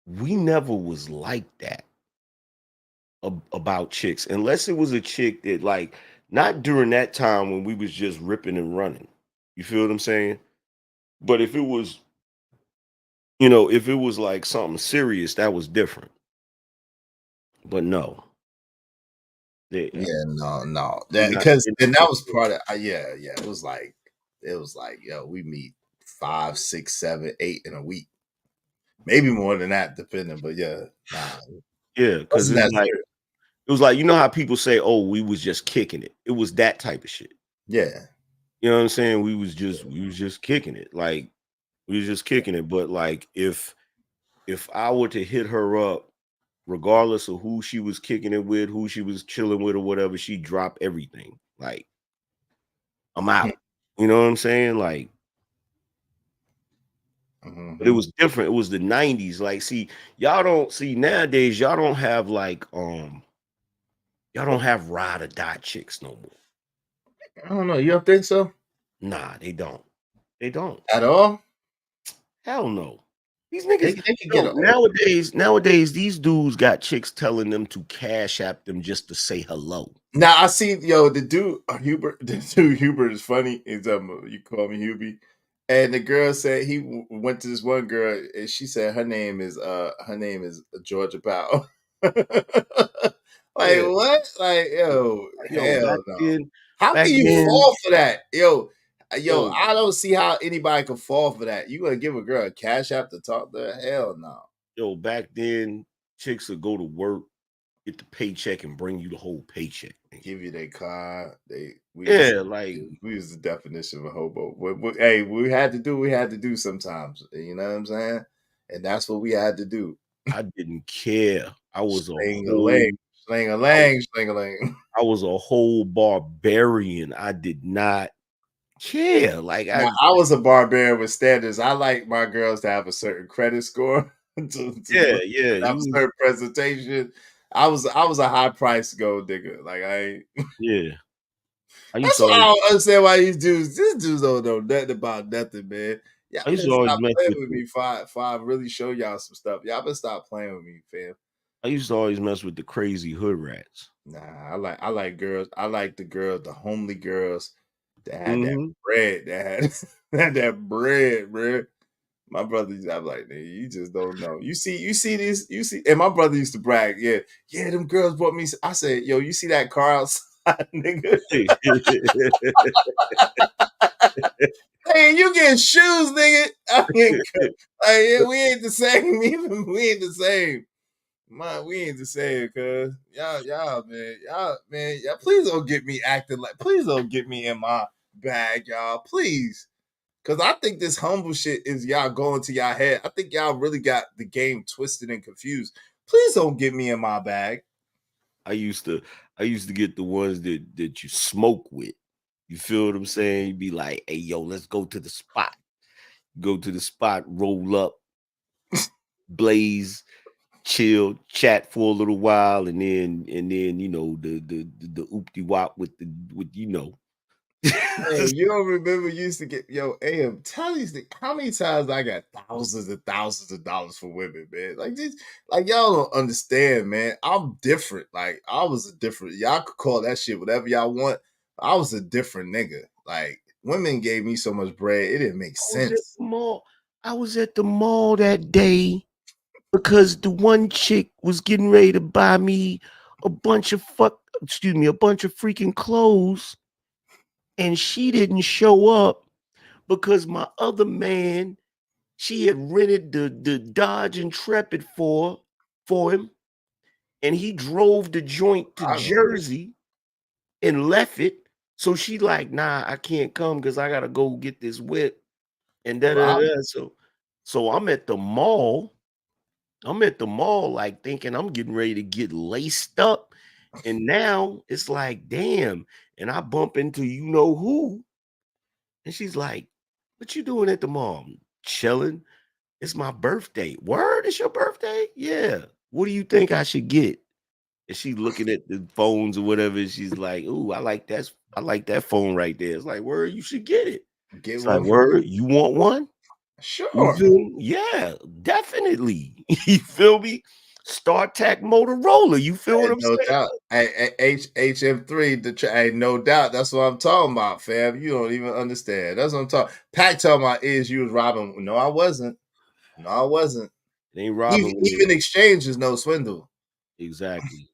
we never was like that about chicks, unless it was a chick that like not during that time when we was just ripping and running. You feel what I'm saying? But if it was, if it was like something serious, that was different. But no. No. That because and that was part of it was like yo, we meet 5, 6, 7, 8 in a week. Maybe more than that, depending, but yeah, because it was like, you know how people say, oh, we was just kicking it. It was that type of shit. Yeah. You know what I'm saying? We was just kicking it. Like, we was just kicking it. But like if I were to hit her up, regardless of who she was kicking it with, who she was chilling with or whatever, she'd drop everything. Like, I'm out. You know what I'm saying? Like, but it was different. It was the 90s. Like, see, y'all don't see nowadays, y'all don't have like y'all don't have ride or die chicks no more. I don't know. You don't think so? Nah, they don't. They don't. At all? Hell no. These niggas they can get nowadays, these dudes got chicks telling them to cash app them just to say hello. Now I see, the dude Hubert is funny. Is you call me Hubie, and the girl said he went to this one girl, and she said her name is Georgia Powell. Like what? Like hell no. How can you fall for that, yo? I don't see how anybody could fall for that. You gonna give a girl a cash app to talk to her? Hell no. Yo, back then, chicks would go to work, get the paycheck, and bring you the whole paycheck. Give you their car. We was the definition of a hobo. Hey, we had to do sometimes. You know what I'm saying? And that's what we had to do. I didn't care. I was sling-a-ling. I was a whole barbarian. I did not care. Like I was a barbarian with standards. I like my girls to have a certain credit score. to have a certain presentation. I was a high price gold digger. Like that's why I don't understand why these dudes don't know nothing about nothing, man. Y'all better stop playing with me. Five really show y'all some stuff. Y'all better stop playing with me, fam. I used to always mess with the crazy hood rats. Nah, I like girls. I like the homely girls that had that bread. That had that bread, bro. My brother, I'm like, you just don't know. You see this, and my brother used to brag, yeah, them girls brought me. I said, yo, you see that car outside, nigga? Hey, you getting shoes, nigga? We ain't the same. We ain't the same. We ain't the same, cuz y'all, man, please don't get me acting like. Please don't get me in my bag, y'all. Please. Because I think this humble shit is y'all going to y'all head. I think y'all really got the game twisted and confused. Please don't get me in my bag. I used to I used to get the ones that you smoke with. You feel what I'm saying? You'd be like, hey, yo, let's go to the spot. Go to the spot, roll up, blaze, chill, chat for a little while, and then you know the oopty wop with you know. Hey, you don't remember you used to get AM, tell these niggas how many times I got thousands and thousands of dollars for women, man. Like this, like y'all don't understand, man. I'm different. Like I was a different, y'all could call that shit whatever y'all want. I was a different nigga. Like women gave me so much bread, it didn't make sense. I was at the mall that day because the one chick was getting ready to buy me a bunch of freaking clothes, and she didn't show up because my other man, she had rented the Dodge Intrepid for him, and he drove the joint to Jersey and left it. So she like, nah, I can't come because I gotta go get this whip and So I'm at the mall. Like thinking I'm getting ready to get laced up. And now it's like, damn. And I bump into you know who. And she's like, what you doing at the mall? Chilling. It's my birthday. Word, it's your birthday? Yeah. What do you think I should get? And she looking at the phones or whatever. And she's like, ooh, I like that phone right there. It's like, word, you should get it. Get It's one like, for me. word, you want one? Sure. You feel me? Yeah, definitely. You feel me? StarTAC Motorola. You feel what I'm No saying? doubt. HM3, hey, no doubt. That's what I'm talking about, fam. You don't even understand. That's what I'm talking. Pat talking about is you was robbing. No, I wasn't. No, I wasn't. It ain't robbing. Even exchange is no swindle. Exactly.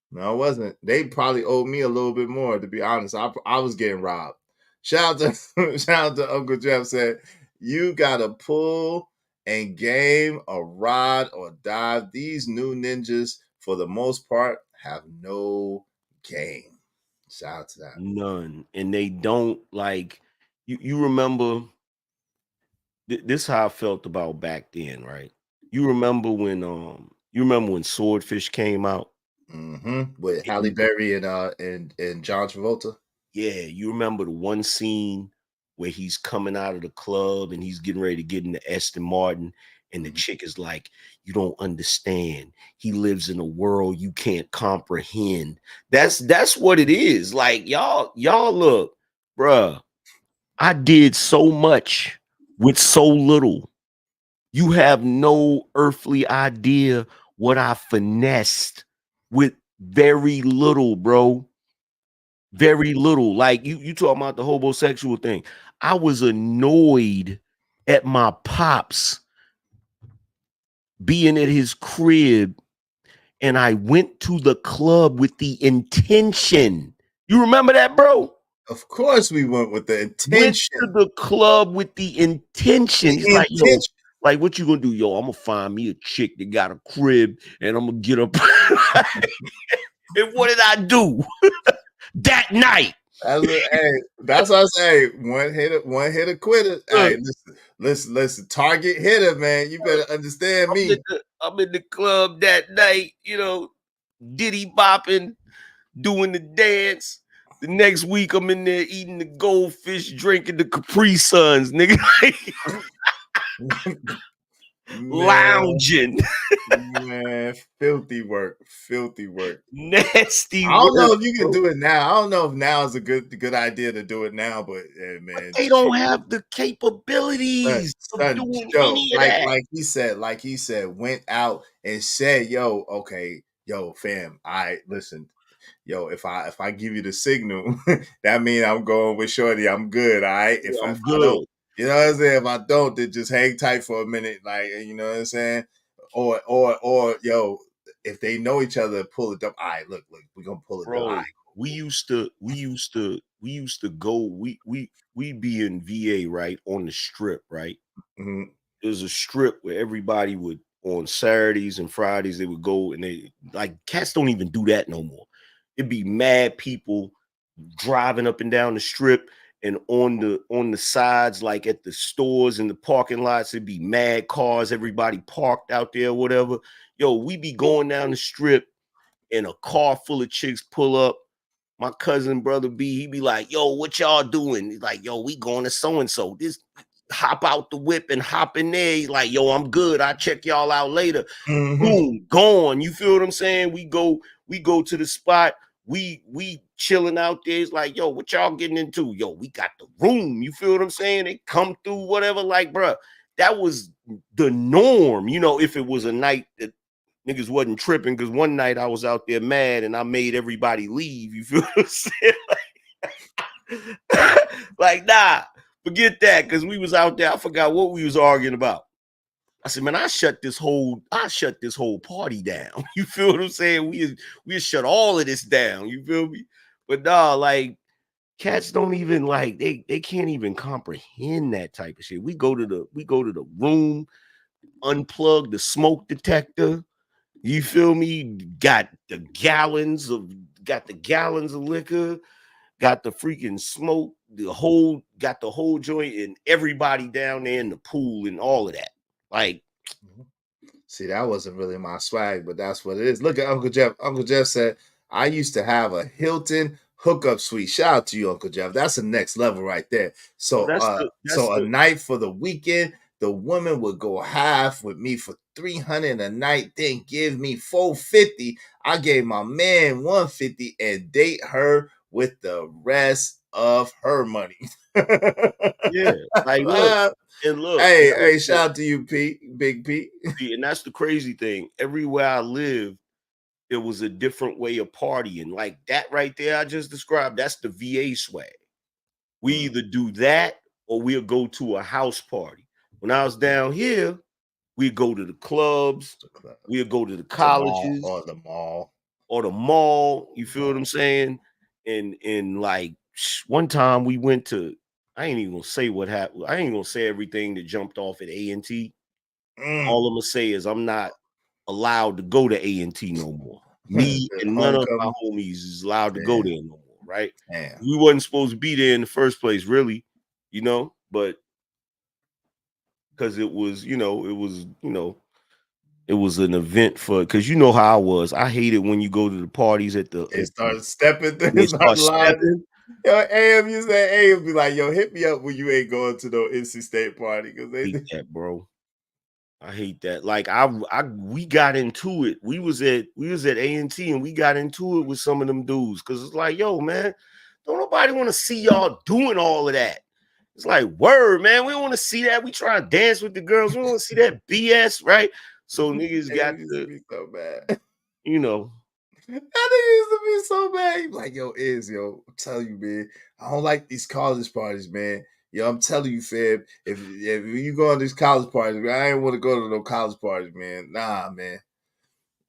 No, I wasn't. They probably owed me a little bit more, to be honest. I was getting robbed. Shout out to Uncle Jeff said, you gotta pull and game a rod or dive. These new ninjas, for the most part, have no game. Shout out to that. None. And they don't like you remember this is how I felt about back then, right? You remember when Swordfish came out? With Halle Berry and John Travolta. Yeah, you remember the one scene where he's coming out of the club and he's getting ready to get into Aston Martin, and the chick is like, you don't understand. He lives in a world you can't comprehend. That's what it is. Like, y'all look, bruh, I did so much with so little. You have no earthly idea what I finessed with very little, bro. Very little. Like you talking about the homosexual thing. I was annoyed at my pops being at his crib, and I went to the club with the intention. You remember that, bro? Of course we went with the intention. Went to the club with the intention. He's like, yo, like, what you gonna do? Yo, I'm gonna find me a chick that got a crib and I'm gonna get up. And what did I do that night? That's what I say. One hitter quitter. Hey, listen. Target hitter, man. You better understand me. I'm in the club that night, you know, diddy bopping, doing the dance. The next week, I'm in there eating the goldfish, drinking the Capri Suns, nigga. Lounging. Man, filthy work. Nasty I don't know work, if you can do it now. I don't know if now is a good idea to do it now, but man, they don't have the capabilities of doing any of that. Like he said, went out and said, yo, okay, yo, fam, listen. Yo, if I give you the signal, that means I'm going with Shorty. I'm good, all right? If I don't, you know what I'm saying? If I don't, then just hang tight for a minute, like, you know what I'm saying? Or yo, if they know each other, pull it up. All right, look, we're gonna pull it Bro, up. Right, we used to go, we'd be in VA, right? On the strip, right? Mm-hmm. There's a strip where everybody would, on Saturdays and Fridays, they would go, and they like, cats don't even do that no more. It'd be mad people driving up and down the strip, and on the sides, like at the stores and the parking lots, it'd be mad cars, everybody parked out there, whatever. Yo, we be going down the strip and a car full of chicks pull up. My cousin, brother B, he be like, yo, what y'all doing? He's like, yo, we going to so-and-so. This hop out the whip and hop in there. He's like, yo, I'm good. I'll check y'all out later. Boom, gone. You feel what I'm saying? We go to the spot. We chilling out there. It's like, yo, what y'all getting into? Yo, we got the room. You feel what I'm saying? They come through, whatever. Like, bro, that was the norm. You know, if it was a night that niggas wasn't tripping, because one night I was out there mad and I made everybody leave. You feel what I'm saying? Like, nah, forget that, because we was out there. I forgot what we was arguing about. I said, man, I shut this whole party down. You feel what I'm saying? We shut all of this down. You feel me? But nah, like, cats don't even like, they can't even comprehend that type of shit. We go to the room, unplug the smoke detector. You feel me? Got the gallons of liquor, got the freaking smoke, got the whole joint, and everybody down there in the pool and all of that. Like, see, that wasn't really my swag, but that's what it is. Look at Uncle Jeff. Uncle Jeff said, I used to have a Hilton hookup suite. Shout out to you, Uncle Jeff. That's the next level right there. So, a night for the weekend, the woman would go half with me for $300 a night, then give me $450. I gave my man $150 and date her with the rest of her money. Yeah, like, look, and look. Hey, shout out to you, Pete, Big Pete. And that's the crazy thing. Everywhere I lived, it was a different way of partying. Like that right there I just described, that's the VA swag. We either do that or we'll go to a house party. When I was down here, we'd go to the clubs, we'll go to the colleges, or the mall. You feel what I'm saying? And like one time we went to, I ain't even gonna say what happened. I ain't gonna say everything that jumped off at A&T. All I'm gonna say is I'm not allowed to go to A&T no more. Me and none of my homies is allowed to go there no more, right? Damn. We wasn't supposed to be there in the first place, really, you know, but because it was an event for, because you know how I was. I hated when you go to the parties at the It started stepping. They start stepping. Yo, AM, you said AM be like, yo, hit me up when you ain't going to no NC State party. Cause I hate that, bro. I hate that. Like we got into it. We was at A&T and we got into it with some of them dudes, because it's like, yo, man, don't nobody want to see y'all doing all of that. It's like, word, man, we don't want to see that. We try to dance with the girls. We don't want to see that BS, right? So niggas got to be so bad. You know. That nigga used to be so bad. He be like, yo, I'm telling you, man, I don't like these college parties, man. Yo, I'm telling you, Fab, if you go on these college parties, man, I ain't want to go to no college parties, man. Nah, man.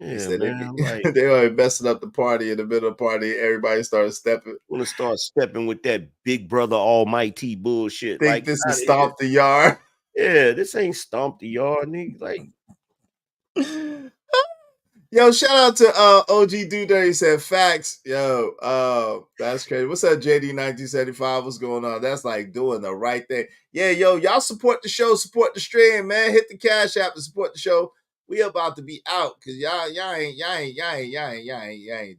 Yeah, he said man, they already messing up the party. In the middle of the party, everybody started stepping. Want to start stepping with that Big Brother Almighty bullshit. Think like this is Stomp the Yard? Yeah, this ain't Stomp the Yard, nigga. Like, yo, shout out to OG Dude there. He said facts. Yo, that's crazy. What's up, JD 1975? What's going on? That's like doing the right thing. Yeah, yo, y'all support the show, support the stream, man. Hit the Cash App to support the show. We about to be out because y'all ain't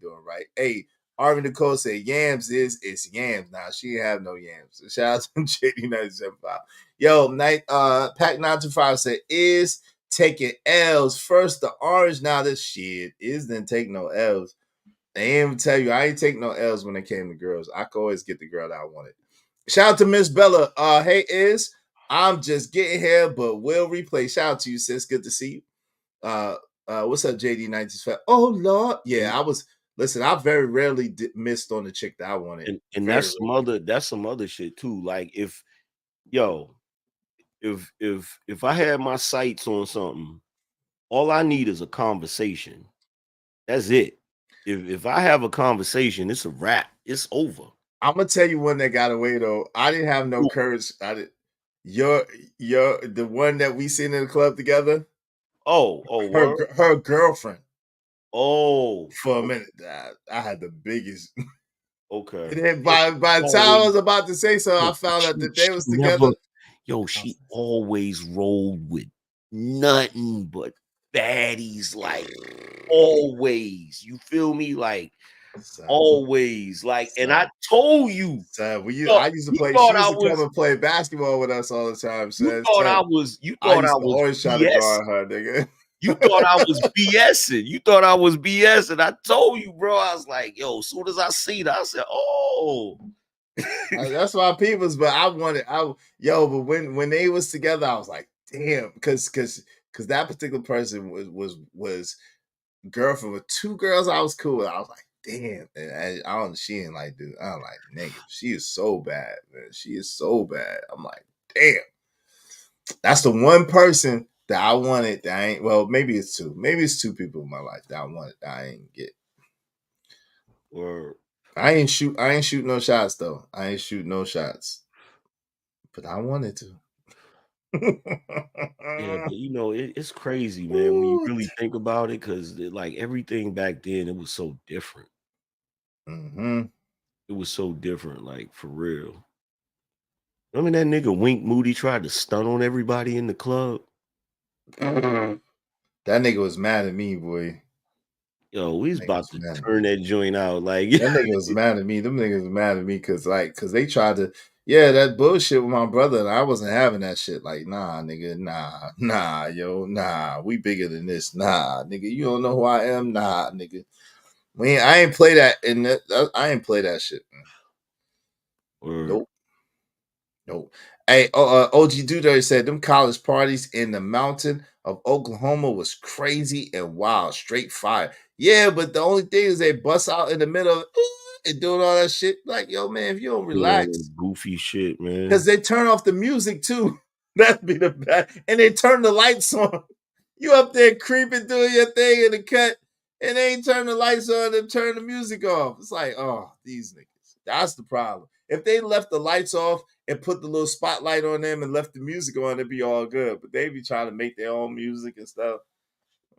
doing right. Hey, Arvin Nicole said yams it's yams. Nah, she ain't have no yams. So shout out to JD 1975. Yo, Pack 925 said is taking L's first. The orange, now this shit is didn't take no L's. I ain't even tell you, I ain't take no L's when it came to girls. I could always get the girl that I wanted. Shout out to Miss Bella. Hey, I'm just getting here, but will replay. Shout out to you, sis. Good to see you. What's up, JD 95? Oh Lord, yeah. I very rarely missed on the chick that I wanted, and that's some other shit too. Like if I had my sights on something, all I need is a conversation. That's it. If I have a conversation, it's a wrap. It's over. I'm gonna tell you one that got away though. I didn't have no courage. You're the one that we seen in the club together. Her girlfriend. Oh, for a minute, I had the biggest. Okay. And then by the time I was about to say so, I found out that they was together. She always rolled with nothing but baddies. Like always. You feel me? Like always. Like, and I told you. I used to play. She used to come and play basketball with us all the time. So You thought I was always try to guard her, nigga. You thought I was BSing. You thought I was BSing. I told you, bro. I was like, yo, as soon as I seen it, I said, oh. That's my people's, but but when they was together, I was like, damn, because that particular person was girlfriend with two girls I was cool with. I was like, damn. And I don't, she ain't like, dude. I'm like, nigga, she is so bad, man. She is so bad. I'm like, damn. That's the one person that I wanted that I ain't, well, maybe it's two. Maybe it's two people in my life that I wanted that I ain't get. Or I ain't shoot no shots though. I ain't shoot no shots. But I wanted to. Yeah, but you know, it's crazy, man, when you really think about it, because like everything back then, it was so different. Mm-hmm. It was so different, like for real. Remember that nigga Wink Moody tried to stunt on everybody in the club? That nigga was mad at me, boy. Yo, we was about to turn that joint out. Like that nigga was mad at me. Them niggas was mad at me because they tried to, that bullshit with my brother, and I wasn't having that shit. Like, nah, nigga, nah, yo, nah, we bigger than this. Nah, nigga, you don't know who I am. Nah, nigga, I ain't play that I ain't play that shit. Nope. Hey, OG Dude said them college parties in the mountain of Oklahoma was crazy and wild, straight fire. Yeah, but the only thing is they bust out in the middle of and doing all that shit. Like, yo, man, if you don't relax, goofy shit, man. Because they turn off the music too. That'd be the best. And they turn the lights on. You up there creeping doing your thing in the cut, and they ain't turn the lights on and turn the music off. It's like, oh, these niggas. That's the problem. If they left the lights off and put the little spotlight on them and left the music on, it'd be all good. But they be trying to make their own music and stuff.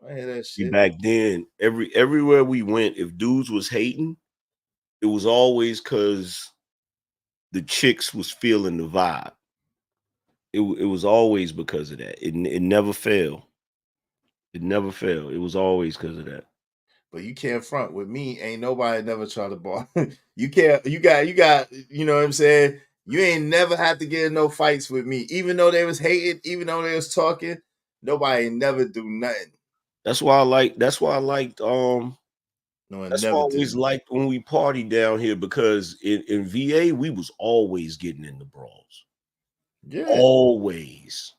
I hear that shit. Back then, everywhere we went, if dudes was hating, it was always because the chicks was feeling the vibe. It was always because of that. It never failed. It never failed. It was always because of that. But you can't front with me. Ain't nobody never try to ball. You got, you know what I'm saying? You ain't never had to get in no fights with me. Even though they was hating, even though they was talking, nobody ain't never do nothing. That's why I liked that's why I always liked when we partied down here, because in VA we was always getting in the brawls. Yeah. Always.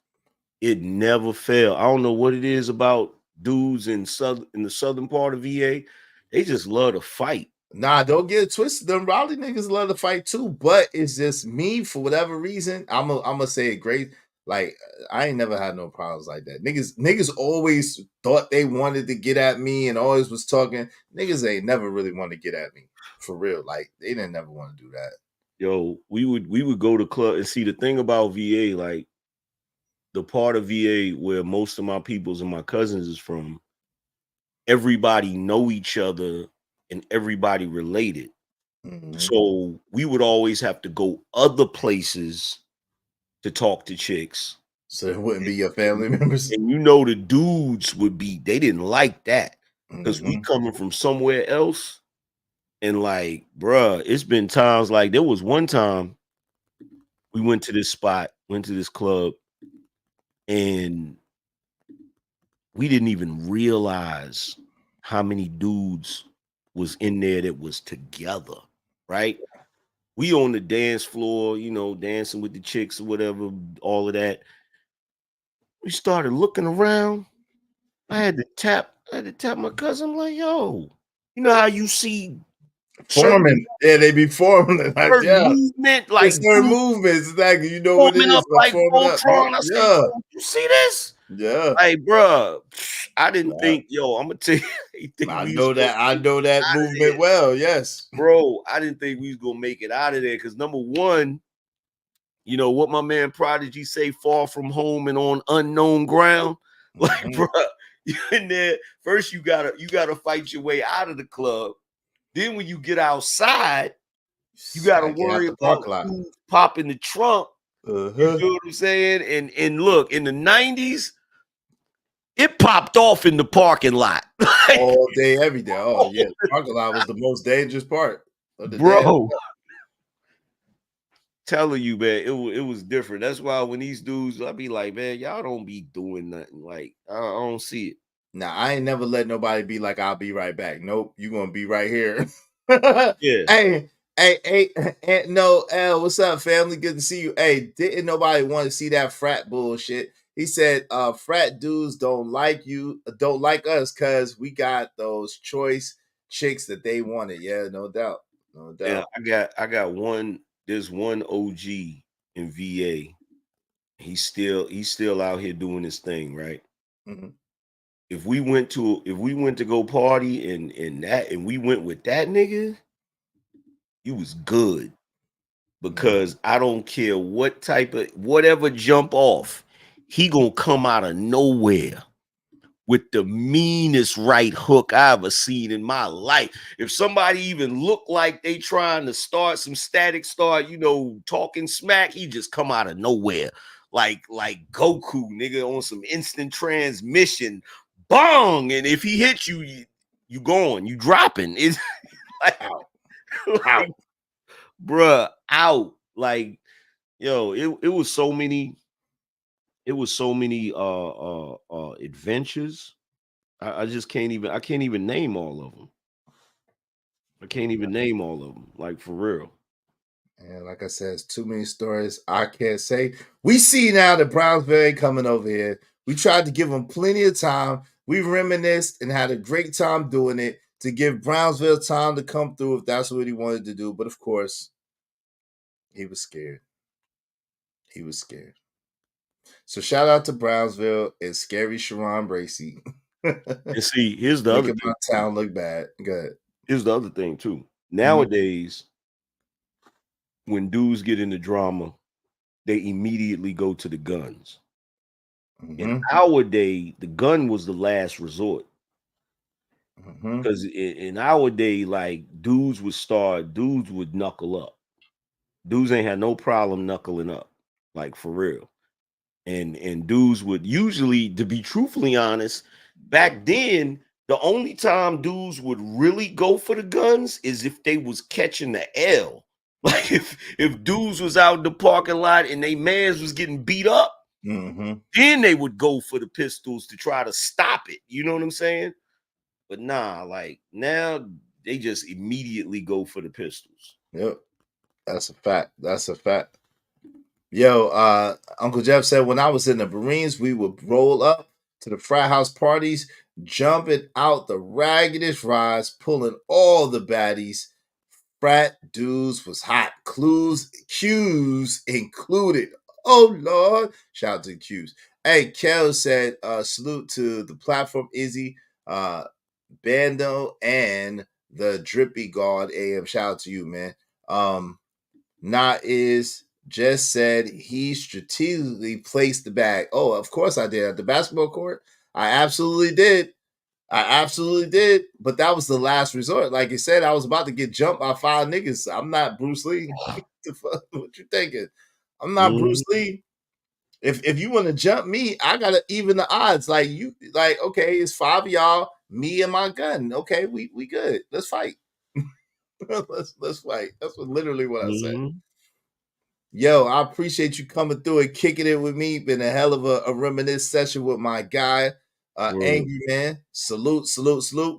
It never failed. I don't know what it is about dudes in the southern part of VA. They just love to fight. Nah, don't get it twisted. Them Raleigh niggas love to fight too, but it's just me, for whatever reason. I'm gonna say it great. Like, I ain't never had no problems like that. Niggas always thought they wanted to get at me and always was talking. Niggas ain't never really want to get at me. For real. Like, they didn't never want to do that. Yo, we would go to club and see. The thing about VA, like the part of VA where most of my peoples and my cousins is from, everybody know each other and everybody related. Mm-hmm. So we would always have to go other places to talk to chicks. So it wouldn't be your family members. And you know, the dudes they didn't like that, because we coming from somewhere else. And like, bruh, it's been times, like there was one time we went to this club, and we didn't even realize how many dudes was in there that was together, right? We on the dance floor, you know, dancing with the chicks or whatever, all of that. We started looking around. I had to tap my cousin. I'm like, yo, you know how you see forming? Yeah, they be forming. Like, yeah, movement, like certain movements. Exactly, you know what it is. Up like Voltron. I said, yo, you see this? Yeah. Like, bro, I didn't think, yo, I'm gonna tell you. I know that movement well. Yes, bro. I didn't think we was gonna make it out of there, because number one, you know what my man Prodigy say, far from home and on unknown ground. Like, bro, you in there first, you gotta fight your way out of the club. Then when you get outside, you gotta worry about who popping the trunk. You know what I'm saying? And look, in the 90s, It popped off in the parking lot. All day, every day. Oh yeah, the parking lot was the most dangerous part of the day. Bro. Telling you, man, it was different. That's why when these dudes, I be like, man, y'all don't be doing nothing. Like, I don't see it. Now, I ain't never let nobody be like, I'll be right back. Nope, you gonna be right here. Yeah. Hey, no, L, what's up, family? Good to see you. Hey, didn't nobody want to see that frat bullshit? He said, frat dudes don't like you, don't like us because we got those choice chicks that they wanted. Yeah, no doubt. No doubt. Yeah, I got one. There's one OG in VA. He's still out here doing his thing, right? Mhm. If we went to go party and we went with that nigga, he was good. Because I don't care what type of whatever jump off, he gonna come out of nowhere with the meanest right hook I ever seen in my life. If somebody even look like they trying to start some static, talking smack, he just come out of nowhere. Like Goku, nigga, on some instant transmission. Bong! And if he hits you, you going, you dropping. It's like, out. Bruh, out. Like, yo, it was so many adventures. I just can't even name all of them. I can't even name all of them, like, for real. And like I said, it's too many stories I can't say. We see now that Brownsville ain't coming over here. We tried to give them plenty of time. We reminisced and had a great time doing it to give Brownsville time to come through if that's what he wanted to do. But of course, he was scared. He was scared. So shout out to Brownsville and scary Sharon Bracey. And see, here's the other Making thing. my town look bad. Good. Here's the other thing too. Nowadays, when dudes get into drama, they immediately go to the guns. In our day, the gun was the last resort. Because in our day, like, dudes would knuckle up. Dudes ain't had no problem knuckling up, like, for real. And dudes would usually, to be truthfully honest, back then, the only time dudes would really go for the guns is if they was catching the L. Like, if dudes was out in the parking lot and they mans was getting beat up, then they would go for the pistols to try to stop it. You know what I'm saying? But nah, like, now they just immediately go for the pistols. Yep. That's a fact. That's a fact. Yo, Uncle Jeff said when I was in the Marines, we would roll up to the frat house parties, jumping out the raggedest rides, pulling all the baddies. Frat dudes was hot. Q's included. Oh Lord. Shout out to the Q's. Hey, Kel said, salute to the platform Izzy, Bando, and the Drippy God AM. Shout out to you, man. Is just said he strategically placed the bag. Oh, of course I did. At the basketball court, I absolutely did. But that was the last resort. Like I said, I was about to get jumped by 5 niggas. I'm not Bruce Lee. What you thinking? I'm not Bruce Lee. If you want to jump me, I gotta even the odds. Like, okay, it's 5 of y'all, me and my gun. Okay, we good. Let's fight. let's fight. That's literally what I said. Yo, I appreciate you coming through and kicking it with me. Been a hell of a reminisce session with my guy, Angry Man. Salute.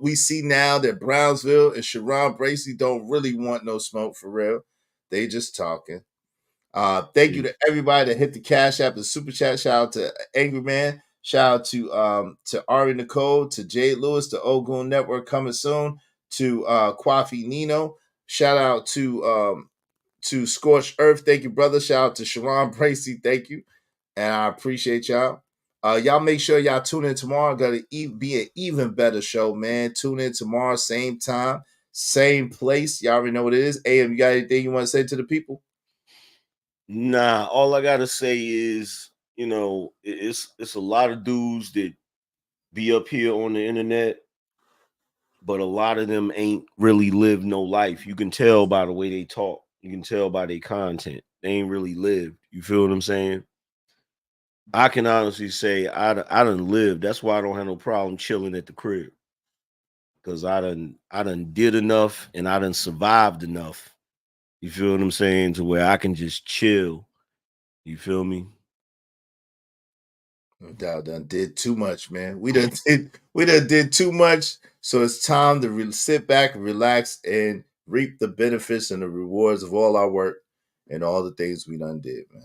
We see now that Brownsville and Sharon Bracey don't really want no smoke for real. They just talking. Thank you to everybody that hit the Cash App, the Super Chat. Shout out to Angry Man. Shout out to Ari Nicole, to Jade Lewis, to Ogun Network coming soon, to Kwafi Nino. Shout out to Scorched Earth. Thank you, brother. Shout out to Sharon Bracey. Thank you. And I appreciate y'all. Y'all make sure y'all tune in tomorrow. Gonna be an even better show, man. Tune in tomorrow, same time, same place. Y'all already know what it is. AM, you got anything you want to say to the people? Nah, all I gotta say is, it's a lot of dudes that be up here on the internet, but a lot of them ain't really lived no life. You can tell by the way they talk. You can tell by their content. They ain't really lived. You feel what I'm saying? I can honestly say I done lived. That's why I don't have no problem chilling at the crib. Cause I done did enough and I done survived enough. You feel what I'm saying? To where I can just chill. You feel me? No doubt, done did too much, man. We done did too much. So it's time to sit back and relax and reap the benefits and the rewards of all our work and all the things we done did, man.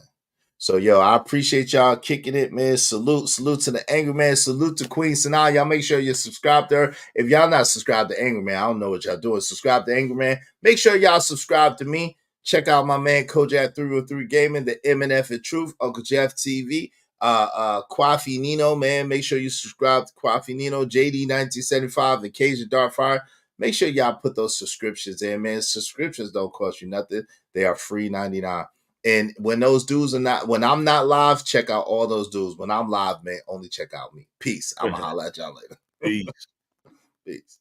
So, yo, I appreciate y'all kicking it, man. Salute to the Angry Man. Salute to Queen Sanaa. Y'all make sure you subscribe to her. If y'all not subscribed to Angry Man, I don't know what y'all doing. Subscribe to Angry Man. Make sure y'all subscribe to me. Check out my man Kojak 303 Gaming, the MNF and Truth, Uncle Jeff TV. Kwafi Nino, man. Make sure you subscribe to Kwafi Nino, JD 1975, the Cajun Darkfire. Make sure y'all put those subscriptions in, man. Subscriptions don't cost you nothing. They are free 99. And when those dudes are not, when I'm not live, check out all those dudes. When I'm live, man, only check out me. Peace. I'm gonna holler at y'all later. Peace. Peace.